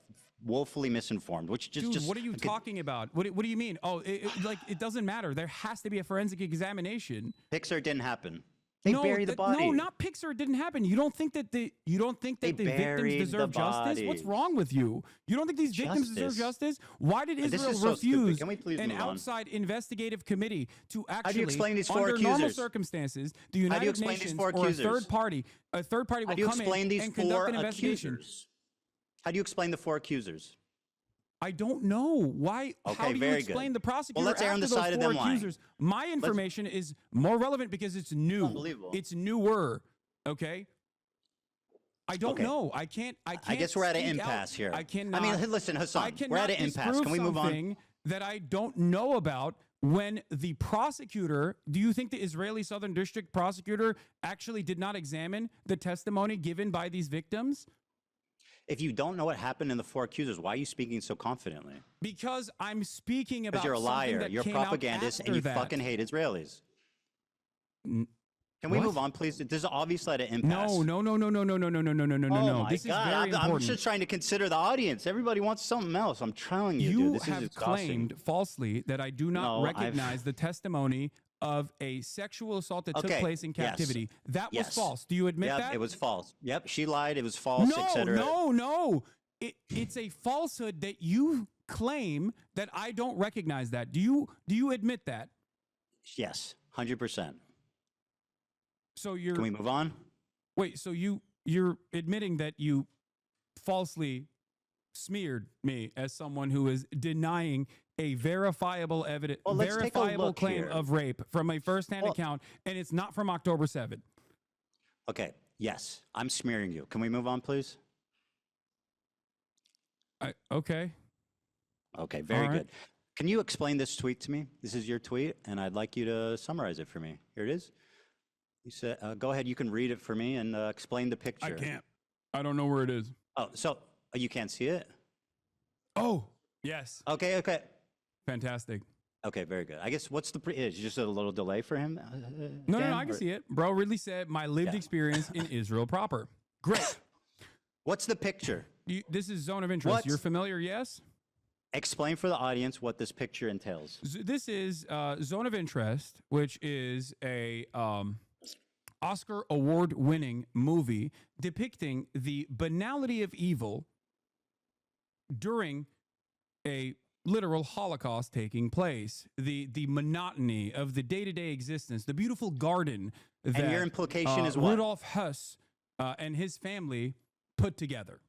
woefully misinformed. Which Dude, just what are you talking about? What do you mean? Oh, it doesn't matter. There has to be a forensic examination. Pixar didn't happen. They bury the body. No, not Pixar. It didn't happen. You don't think that the victims buried deserve the justice? What's bodies. wrong with you? You don't think these victims deserve Justice. justice? Why did This Israel is so stupid. refuse Can we please an move on? outside investigative committee to actually, explain these four under normal accusers? circumstances, the How do you United explain these Nations four or accusers? a third party How will do you come explain in these and four conduct an investigation? accusers? How do you explain the four accusers? I don't know why. How Okay, do you very explain good. the prosecutor Well, let's err on after the those side of four them lying. accusers? My information is more relevant because it's new. Unbelievable. It's newer. Okay. I don't Okay. know. I can't. I guess we're at an speak out. impasse here. I cannot. I mean, listen, Hasan, I cannot we're at an impasse. disprove Can we move on? something that I don't know about when the prosecutor, do you think the Israeli Southern District prosecutor actually did not examine the testimony given by these victims? If you don't know what happened in the four accusers, why are you speaking so confidently? Because I'm speaking about Because you're a something liar. that You're a came out propagandist, and after you that. fucking hate Israelis. Can we What? move on, please? This is obviously at an impasse. No. Oh my This is God! very I'm important. just trying to consider the audience. Everybody wants something else. I'm telling you, You dude. This have is exhausting. claimed falsely that I do not No, I've- recognize the testimony of a sexual assault that took Okay, place in yes. captivity. That was Yes. false. Do you admit Yep, that? it was false. Yep, she lied. It was false, etc. No. It's a falsehood that you claim that I don't recognize that. Do you admit that? Yes, 100%. So you're Can we move on? Wait, so you're admitting that you falsely smeared me as someone who is denying a verifiable evidence, Well, let's take a verifiable look claim here. of rape from a firsthand account, and it's not from October 7th. Okay. Yes, I'm smearing you. Can we move on, please? Okay. Okay, very All right. good. Can you explain this tweet to me? This is your tweet, and I'd like you to summarize it for me. Here it is. You said, go ahead, you can read it for me and explain the picture. I can't. I don't know where it is. Oh, so you can't see it? Oh, yes. Okay. Fantastic. Okay, very good. I guess what's the is just a little delay for him? No, Dan, I can or- see it. Bro Ridley said, my lived experience in Israel proper. Great. What's the picture? This is zone of interest. What's- You're familiar, yes? Explain for the audience what this picture entails. This is Zone of Interest, which is a Oscar award-winning movie depicting the banality of evil during a literal Holocaust taking place, the monotony of the day-to-day existence, the beautiful garden that And your implication is what? Rudolf Hess and his family put together.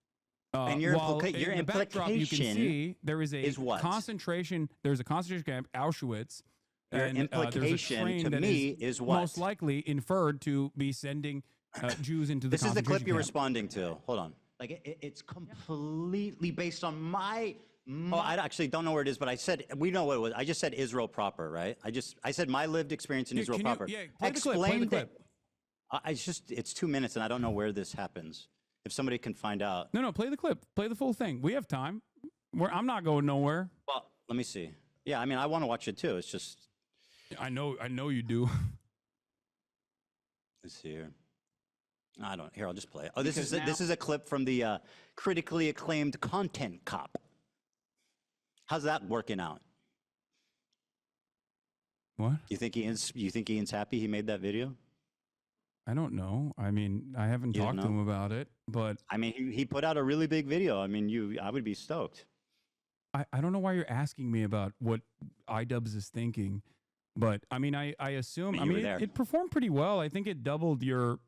And your while your in the backdrop, you can implication see there is a is what? concentration. There's a concentration camp, Auschwitz. Your and, implication there's a train to that me is what? most likely inferred to be sending Jews into the This is the clip concentration you're camp. responding to. Hold on. Like it's completely based on my. Oh, I actually don't know where it is, but I said we know what it was. I just said Israel proper, right? I said my lived experience in Yeah, Israel can you- proper. yeah, play the clip, play the clip. It's 2 minutes, and I don't know where this happens. If somebody can find out. No, play the clip. Play the full thing. We have time. I'm not going nowhere. Well, let me see. Yeah, I mean, I want to watch it too. It's just. I know you do. Let's see here. I don't. Here, I'll just play it. Oh, this Because is a clip from the critically acclaimed Content Cop. How's that working out? What? You think Ian's happy he made that video? I don't know. I mean, I haven't You don't talked to know? him about it, but I mean, he put out a really big video. I mean, I would be stoked. I don't know why you're asking me about what iDubbbz is thinking, but I mean, I assume. But I you were mean, there. it performed pretty well. I think it doubled your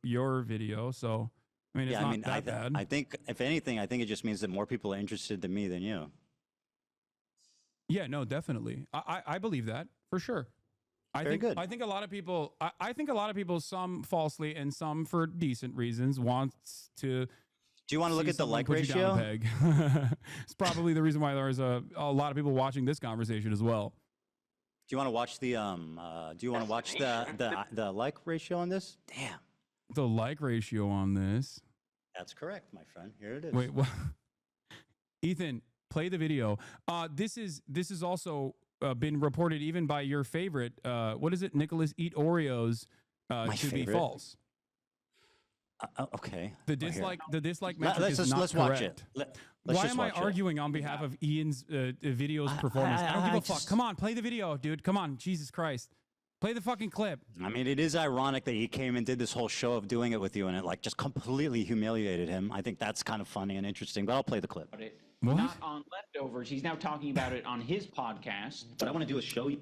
video. So I mean, it's Yeah, not I mean, that bad. I think if anything, I think it just means that more people are interested than me than you. Yeah, no, definitely. I believe that for sure. Very good. I think a lot of people. I think a lot of people, some falsely and some for decent reasons, wants to. Do you want to look see at the someone like put you down a ratio? peg. It's probably the reason why there's a lot of people watching this conversation as well. Do you want to watch the the like ratio on this? Damn. The like ratio on this. That's correct, my friend. Here it is. Wait, what? Ethan, play the video. This is also been reported even by your favorite. What is it? Nicholas Eat Oreos My to be favorite? false. Okay. The Well, here. dislike Let- metric is not let's correct. watch it. Let's Why just am I watch it. arguing on behalf of Ian's video's performance? I don't give I a fuck. just- Come on, play the video, dude. Come on, Jesus Christ. Play the fucking clip. I mean, it is ironic that he came and did this whole show of doing it with you, and it like just completely humiliated him. I think that's kind of funny and interesting. But I'll play the clip. Not on leftovers. He's now talking about it on his podcast. What I want to do is show you.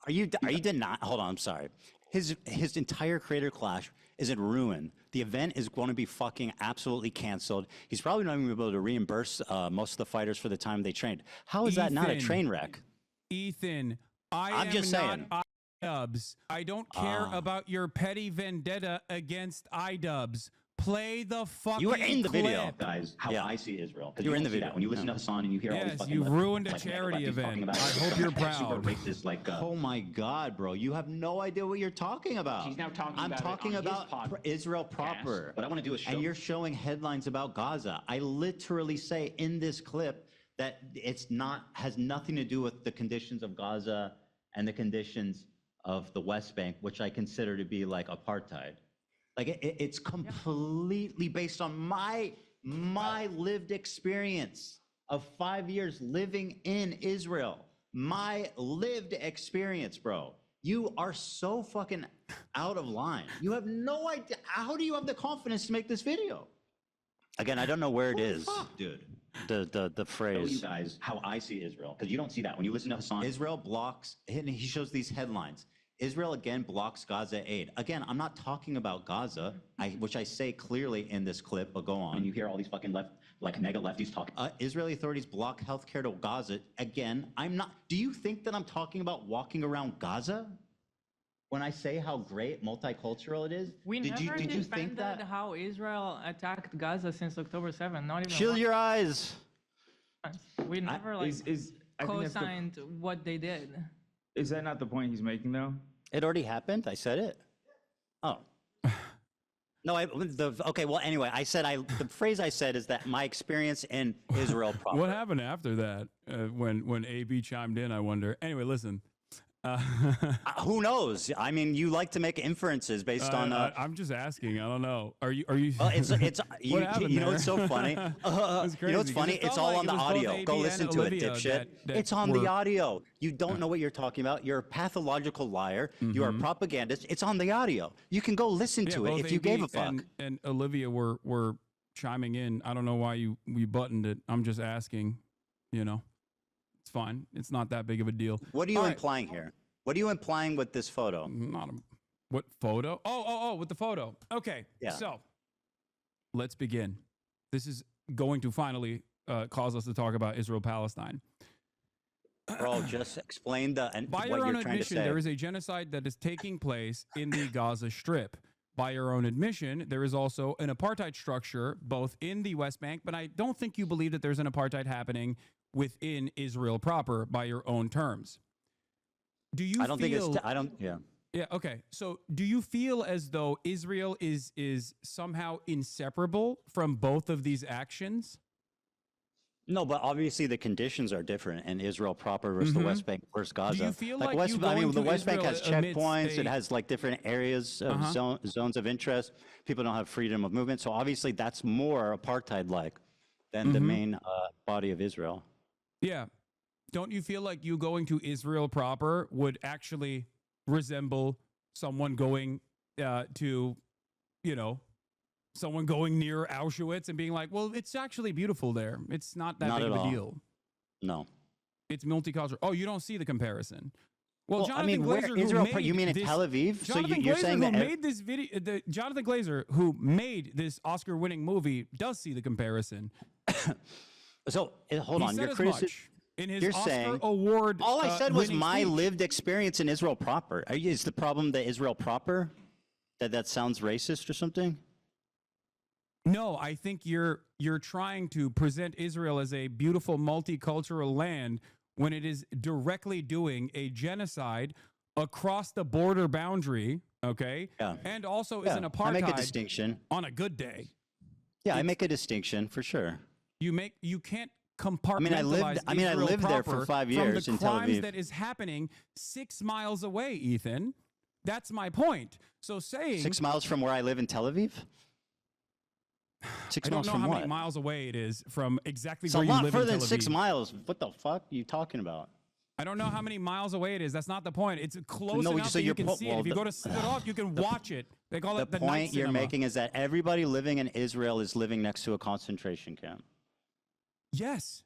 Are you denying? Hold on, I'm sorry. His entire creator clash is in ruin. The event is going to be fucking absolutely canceled. He's probably not even able to reimburse most of the fighters for the time they trained. How is that not a Ethan, train wreck? Ethan, I'm I'm just saying. not iDubbbz. I don't care about your petty vendetta against iDubbbz. Play the fucking You were in the video. clip. Guys, how I see Israel. 'Cause You were in don't the see that. video. When you listen to Hasan and you hear all these Yes, fucking you left- ruined a like, charity lefties talking event. about I hope you're super proud. racist, like, Oh my God, bro! You have no idea what you're talking about. He's now talking I'm about it talking on his about podcast. Israel proper. What I want to do is show. And you're showing headlines about Gaza. I literally say in this clip that it's not has nothing to do with the conditions of Gaza and the conditions of the West Bank, which I consider to be like apartheid. Like it's completely based on my lived experience of 5 years living in Israel. My lived experience, bro. You are so fucking out of line. You have no idea. How do you have the confidence to make this video? Again, I don't know where it is, dude. The Show you phrase. guys how I see Israel, because you don't see that when you listen to Hasan. Israel blocks, and he shows these headlines. Israel again blocks Gaza aid. Again, I'm not talking about Gaza, which I say clearly in this clip, but go on. And you hear all these fucking mega lefties talking. Israeli authorities block healthcare to Gaza. Again, I'm not. Do you think that I'm talking about walking around Gaza? When I say how great multicultural it is, We did you never think defended that? how Israel attacked Gaza since October 7th. Not even Shield once. your eyes. We never like I think that's the- co-signed what they did. Is that not the point he's making, though? It already happened. I said it. Oh. No, okay. Well, anyway, the phrase I said is that my experience in Israel proper. What happened after that? When AB chimed in, I wonder. Anyway, listen. Who knows? I mean, you like to make inferences based on. I'm just asking. I don't know. Are you? Well, it's you know what's so funny? You know what's funny? It's all on the audio. Go listen to it, dipshit. It's on the audio. You don't know what you're talking about. You're a pathological liar. You are a propagandist. It's on the audio. You can go listen to it if you gave a fuck. And Olivia were chiming in. I don't know why we buttoned it. I'm just asking. You know. It's fine. It's not that big of a deal. What are you implying here? What are you implying with this photo? What photo? Oh, with the photo. Okay. Yeah. So let's begin. This is going to finally cause us to talk about Israel-Palestine. Bro, just explain By what your you're own trying to admission, say. there is a genocide that is taking place in the Gaza Strip. By your own admission, there is also an apartheid structure both in the West Bank, but I don't think you believe that there's an apartheid happening within Israel proper by your own terms. Do you Yeah, okay. So do you feel as though Israel is somehow inseparable from both of these actions? No, but obviously the conditions are different in Israel proper versus the West Bank versus Gaza. Do you feel like West, you I mean, going the to West Bank has Israel amidst checkpoints. a- It has like different areas of zones of interest. People don't have freedom of movement. So obviously that's more apartheid-like than the main body of Israel. Yeah. Don't you feel like you going to Israel proper would actually resemble someone going to, someone going near Auschwitz and being like, well, it's actually beautiful there. It's not that big of a deal. No. It's multicultural. Oh, you don't see the comparison. Well, I mean, where Israel? You mean in Tel Aviv? So you're saying that made this video? Jonathan Glazer, who made this Oscar-winning movie, does see the comparison. So hold on, your criticism. In his You're Oscar saying award. all I said was winning my speech. lived experience in Israel proper. Is the problem that Israel proper? That sounds racist or something? No, I think you're trying to present Israel as a beautiful multicultural land when it is directly doing a genocide across the border boundary, okay? Yeah. And also is an apartheid I make a distinction. on a good day. Yeah, I make a distinction for sure. You can't compartmentalize I Israel lived there for proper 5 years from in the Tel crimes Aviv. that is happening 6 miles away, Ethan. That's my point. So saying 6 miles from where I live in Tel Aviv? 6 I miles don't know from how what? many miles away it is from exactly It's a where you lot live further in Tel than Aviv. 6 miles. What the fuck are you talking about? I don't know how many miles away it is. That's not the point. It's close No, enough so that you you're can see it. If you go to Sidorov, you can watch it. They call it the night point you're cinema. making is that everybody living in Israel is living next to a concentration camp. Yes.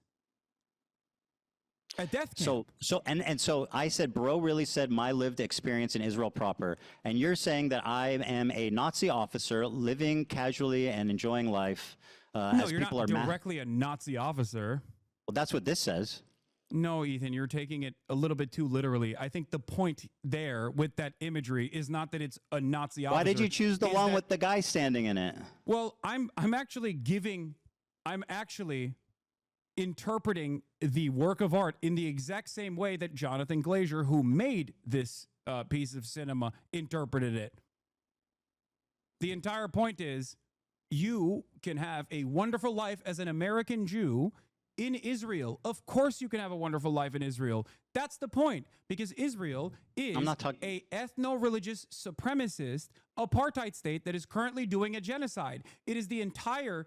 A death camp. So I said, bro really said my lived experience in Israel proper, and you're saying that I am a Nazi officer living casually and enjoying life. No, as you're people not are directly a Nazi officer. Well, that's what this says. No, Ethan, you're taking it a little bit too literally. I think the point there with that imagery is not that it's a Nazi officer. Why did you choose the one with the guy standing in it? Well, I'm actually interpreting the work of art in the exact same way that Jonathan Glazer, who made this piece of cinema, interpreted it. The entire point is you can have a wonderful life as an American Jew in Israel. Of course you can have a wonderful life in Israel. That's the point, because Israel is a ethno-religious supremacist apartheid state that is currently doing a genocide. It is the entire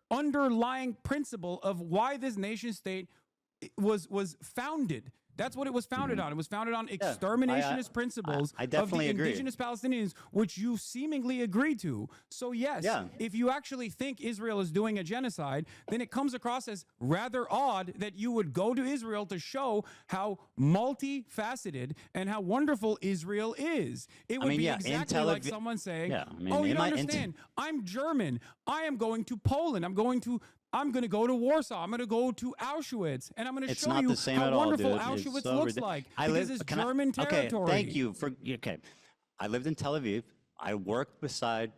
underlying principle of why this nation state was founded. That's what it was founded on. It was founded on exterminationist principles I definitely of the agree. indigenous Palestinians, which you seemingly agree to. So yes, if you actually think Israel is doing a genocide, then it comes across as rather odd that you would go to Israel to show how multifaceted and how wonderful Israel is. It would be exactly like someone saying, oh, you don't understand. I'm German. I am going to Poland. I'm going to go to Warsaw. I'm going to go to Auschwitz, and I'm going to show you how wonderful Auschwitz looks like. Because it's German territory. Okay, thank you for. Okay, I lived in Tel Aviv. I worked beside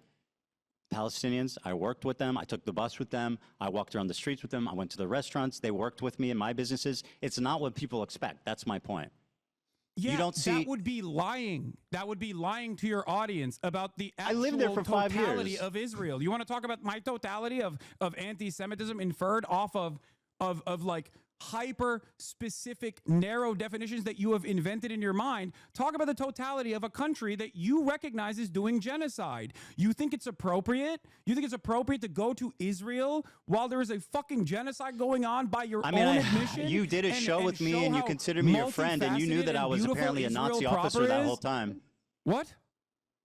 Palestinians. I worked with them. I took the bus with them. I walked around the streets with them. I went to the restaurants. They worked with me in my businesses. It's not what people expect. That's my point. Yeah, you don't see. That would be lying. That would be lying to your audience about the actual I lived there for 5 totality years. of Israel. You want to talk about my totality of anti-Semitism inferred off of like hyper specific narrow definitions that you have invented in your mind? Talk about the totality of a country that you recognize is doing genocide. You think it's appropriate? You think it's appropriate to go to Israel while there is a fucking genocide going on by your own admission? You did a show with me and you considered me your friend and you knew that I was apparently a Nazi officer that whole time. What?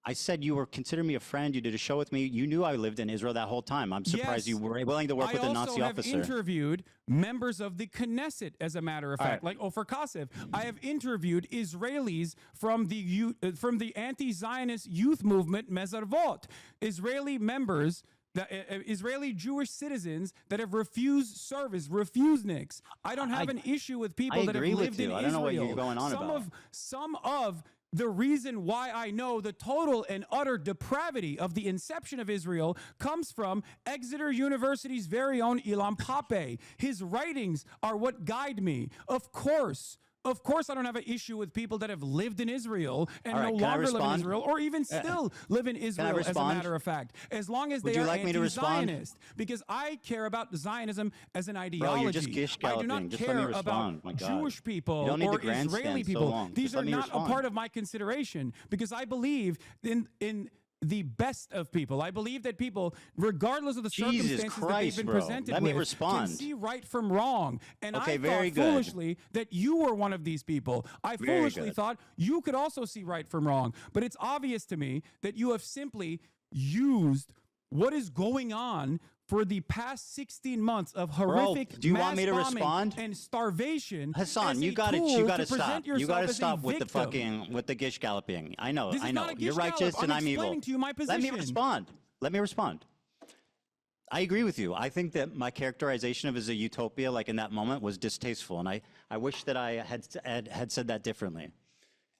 I said you were considering me a friend. You did a show with me. You knew I lived in Israel that whole time. I'm surprised you were willing to work with a Nazi officer. I also have interviewed members of the Knesset, as a matter of fact, like Ofer Kassev. I have interviewed Israelis from the anti-Zionist youth movement Mezarvot, Israeli members. Israeli Jewish citizens that have refused service, refuseniks. I don't have an issue with people that have lived in Israel. I don't know what you're going on about. Some of the reason why I know the total and utter depravity of the inception of Israel comes from Exeter University's very own Ilan Pappé. His writings are what guide me. Of course, I don't have an issue with people that have lived in Israel and no longer live in Israel, or even still live in Israel, as a matter of fact, as long as they are anti-Zionist. Because I care about Zionism as an ideology. Bro, you're just gish I do not care about Jewish people or Israeli people. These are not a part of my consideration, because I believe in the best of people. I believe that people, regardless of the circumstances that they've been presented with, can see right from wrong. And I thought foolishly that you were one of these people. I foolishly thought you could also see right from wrong. But it's obvious to me that you have simply used what is going on for the past 16 months of horrific do you want me to mass bombing respond? And starvation. Hassan, you got to stop. You got to stop with the gish galloping. I know. You're righteous and I'm evil. To you my Let me respond. I agree with you. I think that my characterization of it as a utopia, like in that moment, was distasteful, and I wish that I had said that differently.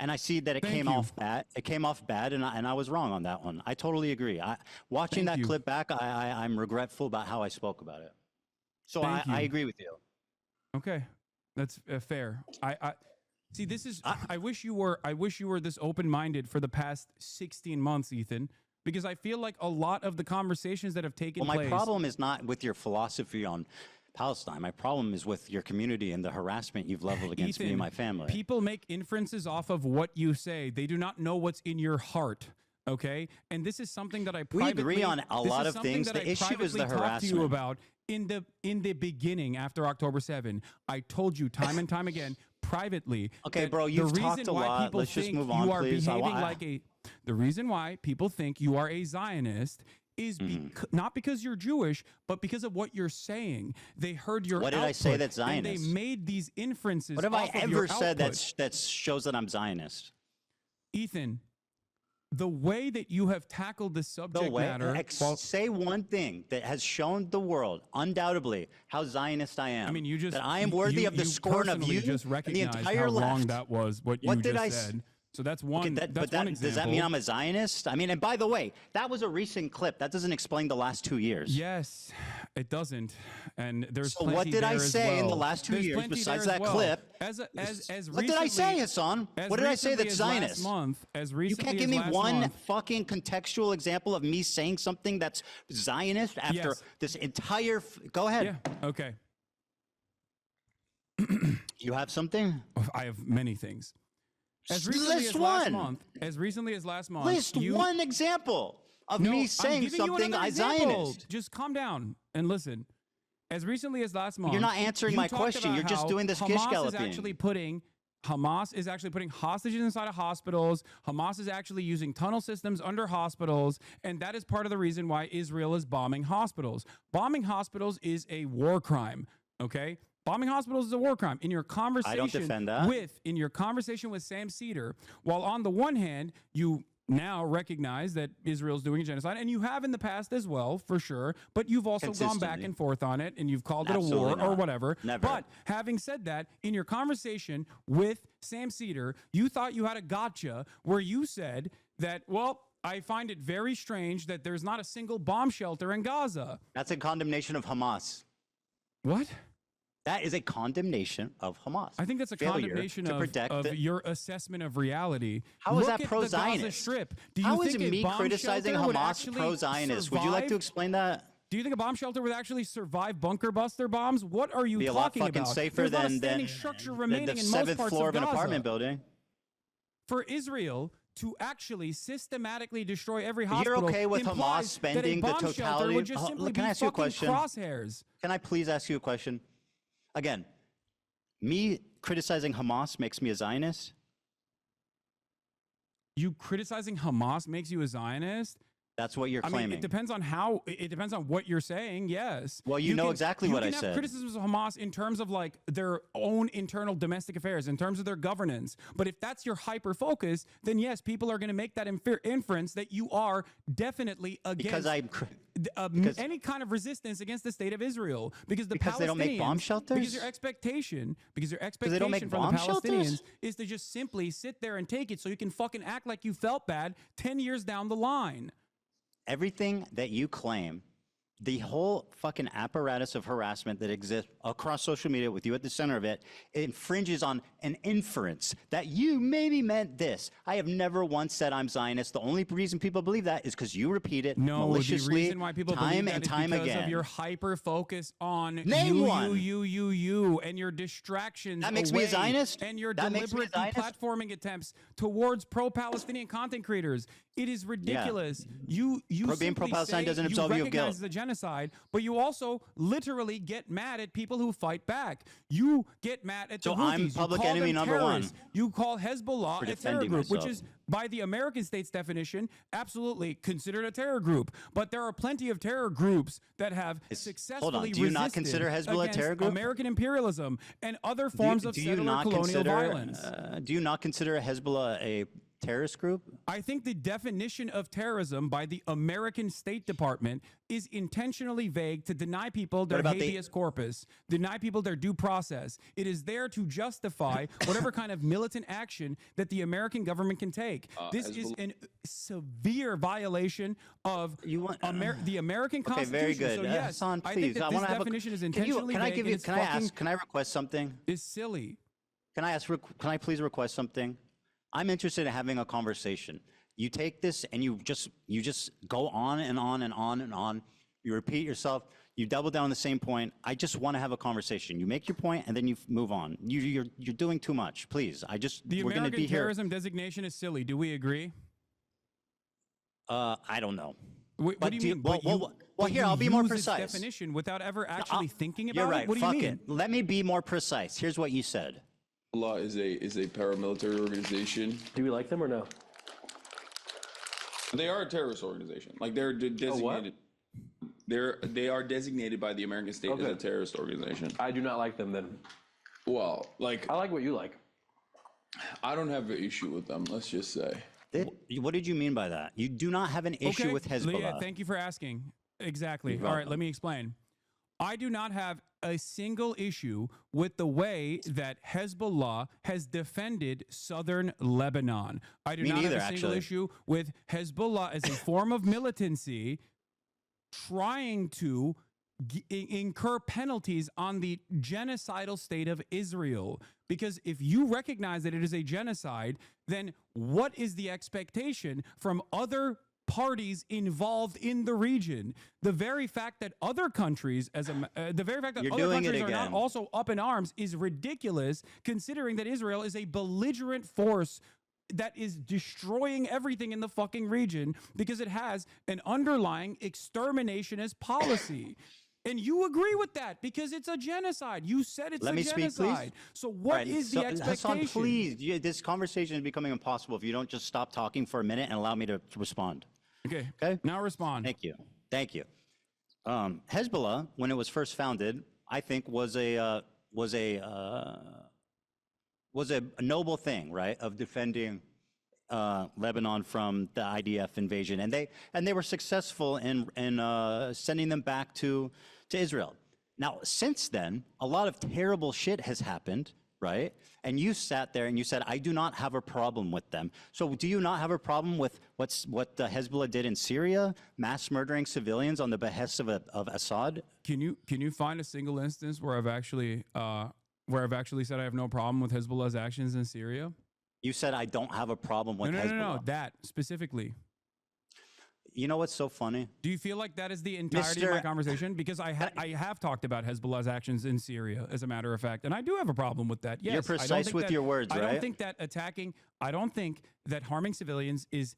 And I see that it came off bad. It came off bad, and I was wrong on that one. I totally agree. Watching that clip back, I'm regretful about how I spoke about it. So I agree with you. Okay, that's fair. I see. This is. I wish you were this open-minded for the past 16 months, Ethan, because I feel like a lot of the conversations that have taken place. Well, my problem is not with your philosophy on Palestine. My problem is with your community and the harassment you've leveled against me and my family. People make inferences off of what you say. They do not know what's in your heart. Okay, and this is something that I privately. We agree on a lot of things. The issue is the harassment. To you about in the beginning after October 7. I told you time and time again privately. Okay, bro, you've talked a lot. Let's just move on, please. The reason why people think you are a Zionist is not because you're Jewish, but because of what you're saying. They heard your What did I say that's Zionist? And they made these inferences. What have I ever said that shows that I'm Zionist? Ethan, the way that you have tackled this subject matter. Say one thing that has shown the world, undoubtedly, how Zionist I am. I mean, you just that I am worthy of the scorn of you just and the recognized entire how left. wrong that was. What you just said. So that's one. Okay, that's one example. Does that mean I'm a Zionist? I mean, and by the way, that was a recent clip. That doesn't explain the last 2 years. Yes, it doesn't. And there's so what did I say in the last 2 years besides that clip? What did I say, Hasan? What did I say that's Zionist? You can't give me one fucking contextual example of me saying something that's Zionist after this entire. Go ahead. Yeah. Okay. You have something? I have many things. As recently as last month, list one example of me saying something I Zionist. Just calm down and listen. As recently as last month, you're not answering my question. You're just doing this gish galloping. Hamas is actually putting hostages inside of hospitals. Hamas is actually using tunnel systems under hospitals, and that is part of the reason why Israel is bombing hospitals. Bombing hospitals is a war crime. Okay. Bombing hospitals is a war crime. In your conversation, I don't defend that. In your conversation with Sam Cedar, while on the one hand you now recognize that Israel's doing a genocide, and you have in the past as well, for sure, but you've also gone back and forth on it, and you've called it a war or whatever. Never. But having said that, in your conversation with Sam Cedar, you thought you had a gotcha where you said that, well, I find it very strange that there's not a single bomb shelter in Gaza. That's a condemnation of Hamas. What? That is a condemnation of Hamas. I think that's a condemnation of your assessment of reality. How is Look that at the Gaza pro-Zionist? Strip. Do you How think is a me bomb criticizing shelter would Hamas actually pro-Zionist? Would you like to survive? explain that? Do you think a bomb shelter would actually survive bunker buster bombs? What are you Be a lot talking fucking about? safer There's not a than standing structure remaining the in most seventh parts floor of of an Gaza. apartment building. For Israel to actually systematically destroy every You're hospital okay with Hamas implies spending that the a bomb shelter totality? would just simply Can I be ask you a fucking question? crosshairs. Can I please ask you a question? Again, me criticizing Hamas makes me a Zionist? You criticizing Hamas makes you a Zionist? That's what you're I claiming. mean, it depends on how. It depends on what you're saying. Yes. Well, you know exactly what I You can said. have criticisms of Hamas in terms of like their own internal domestic affairs, in terms of their governance. But if that's your hyper focus, then yes, people are going to make that inference that you are definitely against any kind of resistance against the state of Israel, because the Because they don't make bomb Palestinians- shelters? Because your expectation they don't make from the bomb shelters? Palestinians is to just simply sit there and take it, so you can fucking act like you felt bad 10 years down the line. Everything that you claim, the whole fucking apparatus of harassment that exists across social media with you at the center of it, infringes on an inference that you maybe meant this. I have never once said I'm Zionist. The only reason people believe that is because you repeat it maliciously the reason why people time believe that and is time because again. of your hyper focus on Name one. you, and your distractions. That makes me a away, Zionist? And your That makes me a deliberate Zionist? deplatforming attempts towards pro-Palestinian content creators. It is ridiculous. You Being simply pro-Palestine say doesn't absolve you of recognize guilt. the genocide, but you also literally get mad at people who fight back. You get mad at the So I'm Houthis. You public call enemy them number one. terrorists. You call Hezbollah For a terror defending group, which myself. is by the American state's definition, absolutely considered a terror group. But there are plenty of terror groups that have successfully do you not resisted consider Hezbollah a against terror group? American imperialism and other forms of settler colonial violence. Do you not consider Hezbollah a terrorist group? I think the definition of terrorism by the American State Department is intentionally vague to deny people their about the- habeas corpus, deny people their due process. It is there to justify whatever kind of militant action that the American government can take. This is a severe violation of the American Okay, Constitution. very good. So yes, Hasan, I please. think that I this wanna have a- definition is Can intentionally I vague give and you? it's Can I fucking- ask? Can I request something? Is silly. Can I please request something? I'm interested in having a conversation. You take this and you just go on and on and on and on. You repeat yourself. You double down on the same point. I just want to have a conversation. You make your point and then you move on. You're doing too much. Please. The We're going to American be here. terrorism designation is silly. Do we agree? I don't know. What do you mean? Well, But here you I'll be more use its precise. definition without ever actually thinking about You're right. it. What do Fuck you mean? it. Let me be more precise. Here's what you said. Allah is a paramilitary organization. Do we like them or no? They are a terrorist organization. Like they're designated. They are designated by the American state as a terrorist organization. I do not like them then. Well, like I like what you like. I don't have an issue with them. Let's just say. What did you mean by that? You do not have an issue with Hezbollah. Yeah, thank you for asking. Exactly. You're All right, welcome. let me explain. I do not have a single issue with the way that Hezbollah has defended southern Lebanon. I do Me not neither, have a single actually. issue with Hezbollah as a form of militancy trying to incur penalties on the genocidal state of Israel. Because if you recognize that it is a genocide, then what is the expectation from other parties involved in the region? The very fact that other countries, the very fact that You're other doing it countries are not again. also up in arms is ridiculous, considering that Israel is a belligerent force that is destroying everything in the fucking region because it has an underlying exterminationist policy. And you agree with that because it's a genocide. You said it's Let a me speak, genocide. please. So what is the expectation? Hasan, please. This conversation is becoming impossible if you don't just stop talking for a minute and allow me to respond. Okay. Okay. Now respond. Thank you. Thank you. Hezbollah, when it was first founded, I think was a noble thing, right, of defending Lebanon from the IDF invasion, and they were successful in sending them back to Israel. Now, since then, a lot of terrible shit has happened right? And you sat there and you said, I do not have a problem with them. So do you not have a problem with what the Hezbollah did in Syria, mass murdering civilians on the behest of Assad? Can you find a single instance where I've actually said I have no problem with Hezbollah's actions in Syria? You said I don't have a problem with Hezbollah. No, that specifically. You know what's so funny? Do you feel like that is the entirety of my conversation? Because I have talked about Hezbollah's actions in Syria, as a matter of fact, and I do have a problem with that. Yes, you're precise with your words, right? I don't think that harming civilians is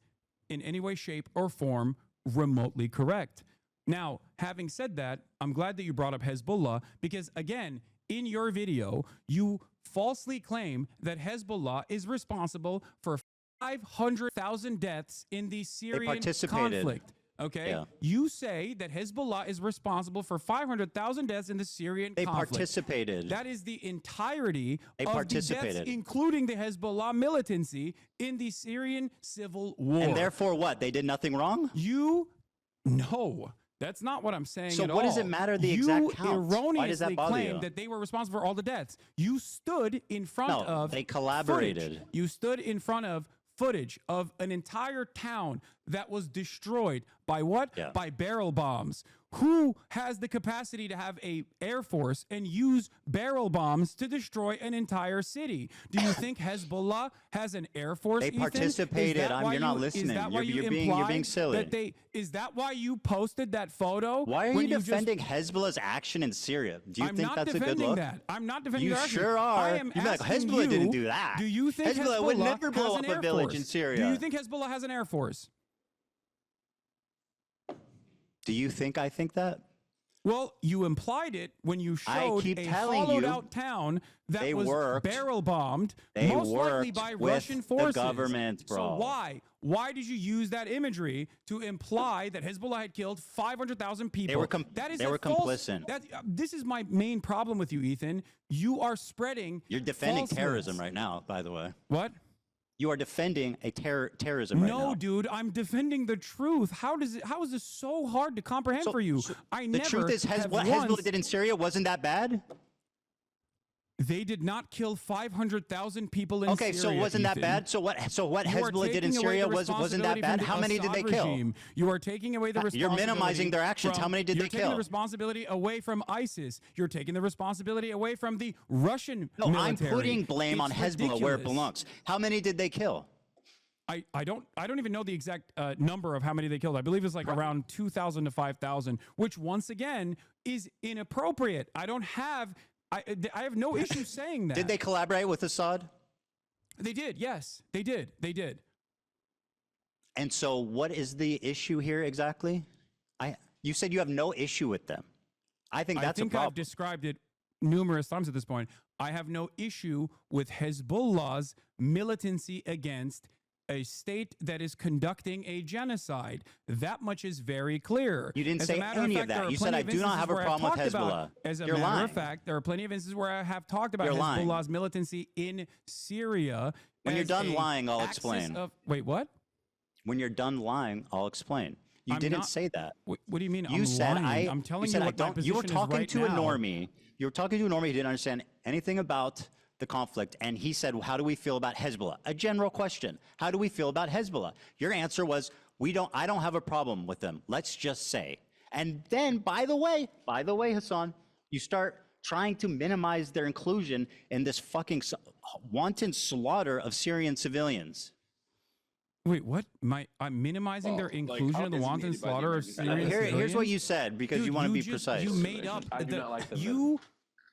in any way, shape, or form remotely correct. Now, having said that, I'm glad that you brought up Hezbollah because, again, in your video, you falsely claim that Hezbollah is responsible for 500,000 deaths in the Syrian conflict. Okay, yeah. You say that Hezbollah is responsible for 500,000 deaths in the Syrian conflict. They participated. That is the entirety of the deaths, including the Hezbollah militancy in the Syrian civil war. And therefore, what? They did nothing wrong? No. That's not what I'm saying at all. So what does it matter the exact count? You erroneously claimed that they were responsible for all the deaths. You stood in front of they collaborated. Footage. You stood in front of footage of an entire town that was destroyed by what? Yeah. By barrel bombs. Who has the capacity to have a air force and use barrel bombs to destroy an entire city? Do you think Hezbollah has an air force? They participated. You're not listening. You're being silly. Is that why you posted that photo? Why are you defending Hezbollah's action in Syria? Do you think that's a good look? I'm not defending that. You sure are. You're like, Hezbollah didn't do that. Do you think Hezbollah would never blow up a village in Syria? Do you think Hezbollah has an air force? Do you think I think that? Well, you implied it when you showed a hollowed-out town that was barrel bombed, most likely by Russian forces. The government, bro. So why did you use that imagery to imply that Hezbollah had killed 500,000 people? They were complicit. This is my main problem with you, Ethan. You are spreading. You're defending terrorism right now, by the way. What? You are defending a terrorism right now. No, dude, I'm defending the truth. How is this so hard to comprehend for you? The truth is, what Hezbollah did in Syria wasn't that bad? They did not kill 500,000 people in Syria. Okay, so wasn't that bad? So what Hezbollah did in Syria wasn't that bad? How many did they kill? You are taking away the responsibility. You're minimizing their actions. How many did they kill? You're taking the responsibility away from ISIS. You're taking the responsibility away from the Russian military. I'm putting blame on Hezbollah where it belongs. How many did they kill? I don't even know the exact number of how many they killed. I believe it's like around 2,000 to 5,000, which once again is inappropriate. I have no issue saying that. Did they collaborate with Assad? They did, yes. They did. And so what is the issue here exactly? You said you have no issue with them. I think that's a problem. I've described it numerous times at this point. I have no issue with Hezbollah's militancy against a state that is conducting a genocide. That much is very clear. You didn't say any of that. You said, I do not have a problem with Hezbollah. As a matter of fact, there are plenty of instances where I have talked about Hezbollah's militancy in Syria. When you're done lying, I'll explain. Wait, what? When you're done lying, I'll explain. You didn't say that. What do you mean? You said lying? I'm telling you what my position is right now. You were talking to a normie. You were talking to a normie who didn't understand anything about the conflict, and he said, how do we feel about Hezbollah? A general question. How do we feel about Hezbollah? Your answer was, I don't have a problem with them. Let's just say. And then, by the way, Hasan, you start trying to minimize their inclusion in this fucking wanton slaughter of Syrian civilians. Wait, what? I'm minimizing their inclusion in the wanton slaughter of Syrian civilians? Here's what you said, because you want to be precise. You made up. I do not like them.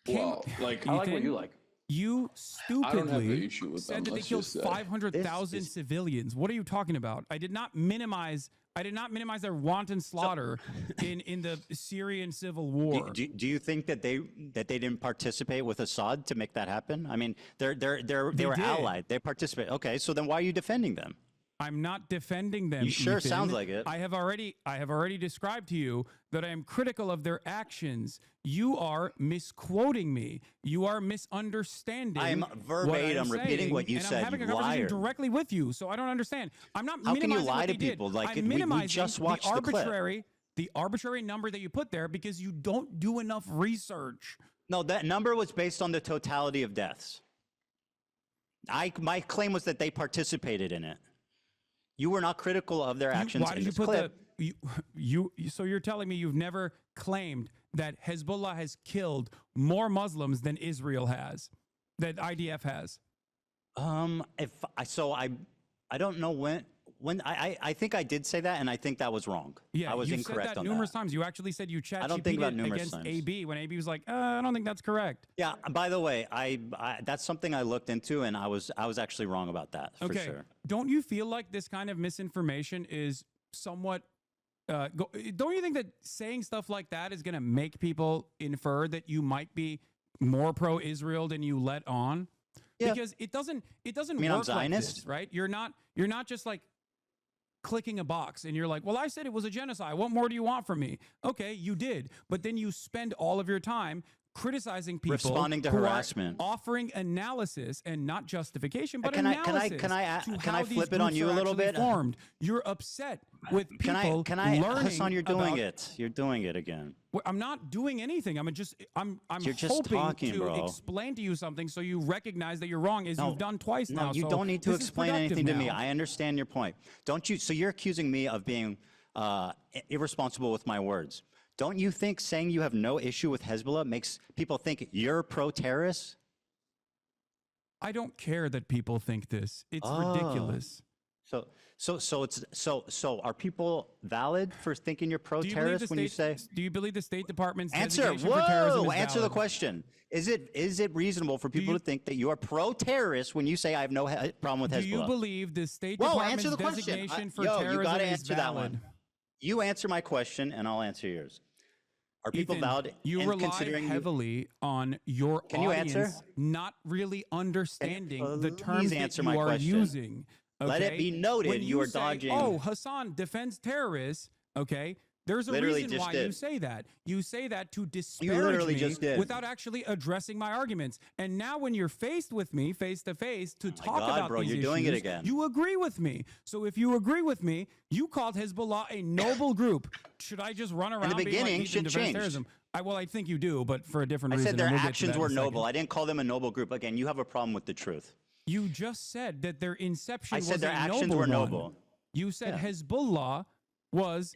I like what you like. You stupidly said that they killed 500,000 civilians. What are you talking about? I did not minimize their wanton slaughter in the Syrian civil war. Do you think that they didn't participate with Assad to make that happen? I mean, they were allied. They participated. Okay, so then why are you defending them? I'm not defending them. You sure Ethan. sounds like it. I have already described to you that I am critical of their actions. You are misquoting me. You are misunderstanding. I'm verbatim repeating what you said. I'm having a conversation directly with you, so I don't understand. I'm not. How can you lie to people? Like we just watched the clip. The arbitrary number that you put there because you don't do enough research. No, that number was based on the totality of deaths. My claim was that they participated in it. You were not critical of their actions. Why did in you this put clip. so you're telling me you've never claimed that Hezbollah has killed more Muslims than Israel has, that IDF has? I don't know when I think I did say that, and I think that was wrong. Yeah, I was you incorrect said that on numerous that. times. You actually said you chat I don't think about numerous against times. AB when AB was like, I don't think that's correct. Yeah. By the way, I that's something I looked into, and I was actually wrong about that for Okay. sure. Don't you feel like this kind of misinformation is somewhat? Don't you think that saying stuff like that is going to make people infer that you might be more pro-Israel than you let on? Yeah. Because it doesn't mean I'm work like Zionist? this, right? You're not just like clicking a box and you're like, well, I said it was a genocide. What more do you want from me? Okay, you did. But then you spend all of your time criticizing people, Responding to who are harassment. offering analysis and not justification, but Can I analysis. can to I how these flip it on groups you are a little actually bit? Formed. You're upset with people Can I learning Hasan, you're doing about, it. You're doing it again. Well, I'm not doing anything. I'm You're just hoping talking, to bro. explain to you something so you recognize that you're wrong, as you've done twice No, now. you So don't need to this is explain productive anything to me. now. I understand your point. Don't you? So you're accusing me of being irresponsible with my words. Don't you think saying you have no issue with Hezbollah makes people think you're pro-terrorist? I don't care that people think this. It's ridiculous. So are people valid for thinking you're pro-terrorist when you say? Do you believe the State Department's Answer. designation for terrorism Whoa! is Answer the valid? question. Is it reasonable for people to think that you are pro-terrorist when you say I have no problem with Hezbollah? Do you believe the State Whoa! Department's Answer the question. designation for You terrorism got to is answer valid? that one. You answer my question, and I'll answer yours. Are people Ethan, valid you in rely considering heavily on your Can you audience answer? not really understanding the Please terms that answer you my are question. using. Let it okay? be noted When you are say, dodging- Oh, Hasan defends terrorists. Okay, there's a Literally reason just why you did. say that. You say that to disparage literally me just did. without actually addressing my arguments. And now, when you're faced with me, face to face, to talk God, about bro, these you're doing it issues, again. you agree with me. So if you agree with me, you called Hezbollah a noble group. Should I just run around being beginning, like, shit Ethan defends changed. terrorism? Well, I think you do, but for a different I reason. said their and we'll get to actions that in were a second. noble. I didn't call them a noble group. Again, you have a problem with the truth. You just said that their inception I was said their a actions noble were one. noble. You said Yeah. Hezbollah was.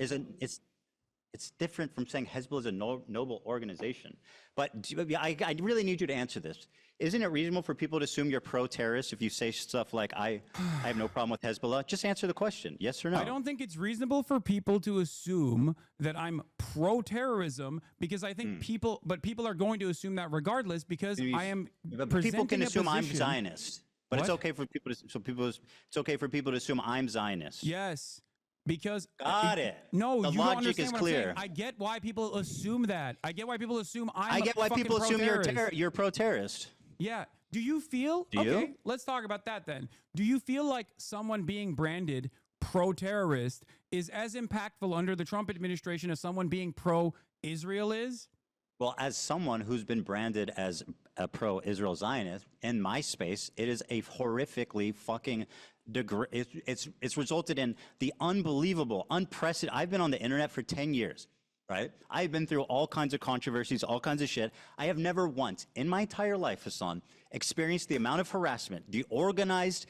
It's different from saying Hezbollah is a noble organization. But I really need you to answer this. Isn't it reasonable for people to assume you're pro-terrorist if you say stuff like, I have no problem with Hezbollah? Just answer the question, yes or no? I don't think it's reasonable for people to assume that I'm pro-terrorism because I think people are going to assume that regardless because I am But presenting people can a assume I'm position- Zionist. But it's What? okay for people to it's okay for people to assume I'm Zionist. Yes, because Got it. No, The you don't logic understand is what I'm saying. clear. I get why people assume that. I get why people assume I get why fucking people assume pro-terrorist. you're pro-terrorist. Yeah. Do you feel? Do you? Okay, let's talk about that then. Do you feel like someone being branded pro-terrorist is as impactful under the Trump administration as someone being pro-Israel is? Well, as someone who's been branded as a pro-Israel Zionist in my space, it is a horrifically fucking it's resulted in the unbelievable, unprecedented. I've been on the internet for 10 years, right? I've been through all kinds of controversies, all kinds of shit. I have never once in my entire life, Hasan, experienced the amount of harassment, the organized,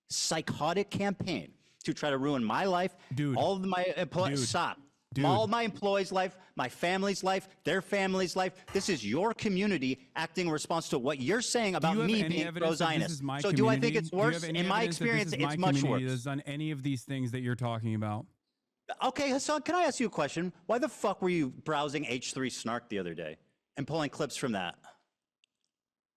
psychotic campaign to try to ruin my life, all of my employees. Stop. All my employees' life, my family's life, their family's life. This is your community acting in response to what you're saying about me being pro-Zionist. So do I think it's worse? In my experience, it's much worse. That's done any of these things that you're talking about. Okay, Hasan, can I ask you a question? Why the fuck were you browsing H3 Snark the other day and pulling clips from that?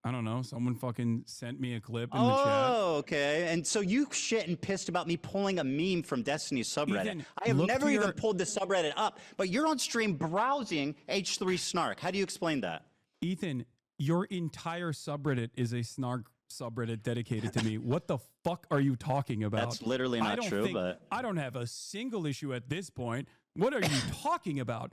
I don't know. Someone fucking sent me a clip in the chat. Oh, okay. And so you shit and pissed about me pulling a meme from Destiny's subreddit. Ethan, I have look never to even your- pulled the subreddit up, but you're on stream browsing H3 Snark. How do you explain that? Ethan, your entire subreddit is a snark subreddit dedicated to me. What the fuck are you talking about? That's literally not true, but- I don't have a single issue at this point. What are you talking about?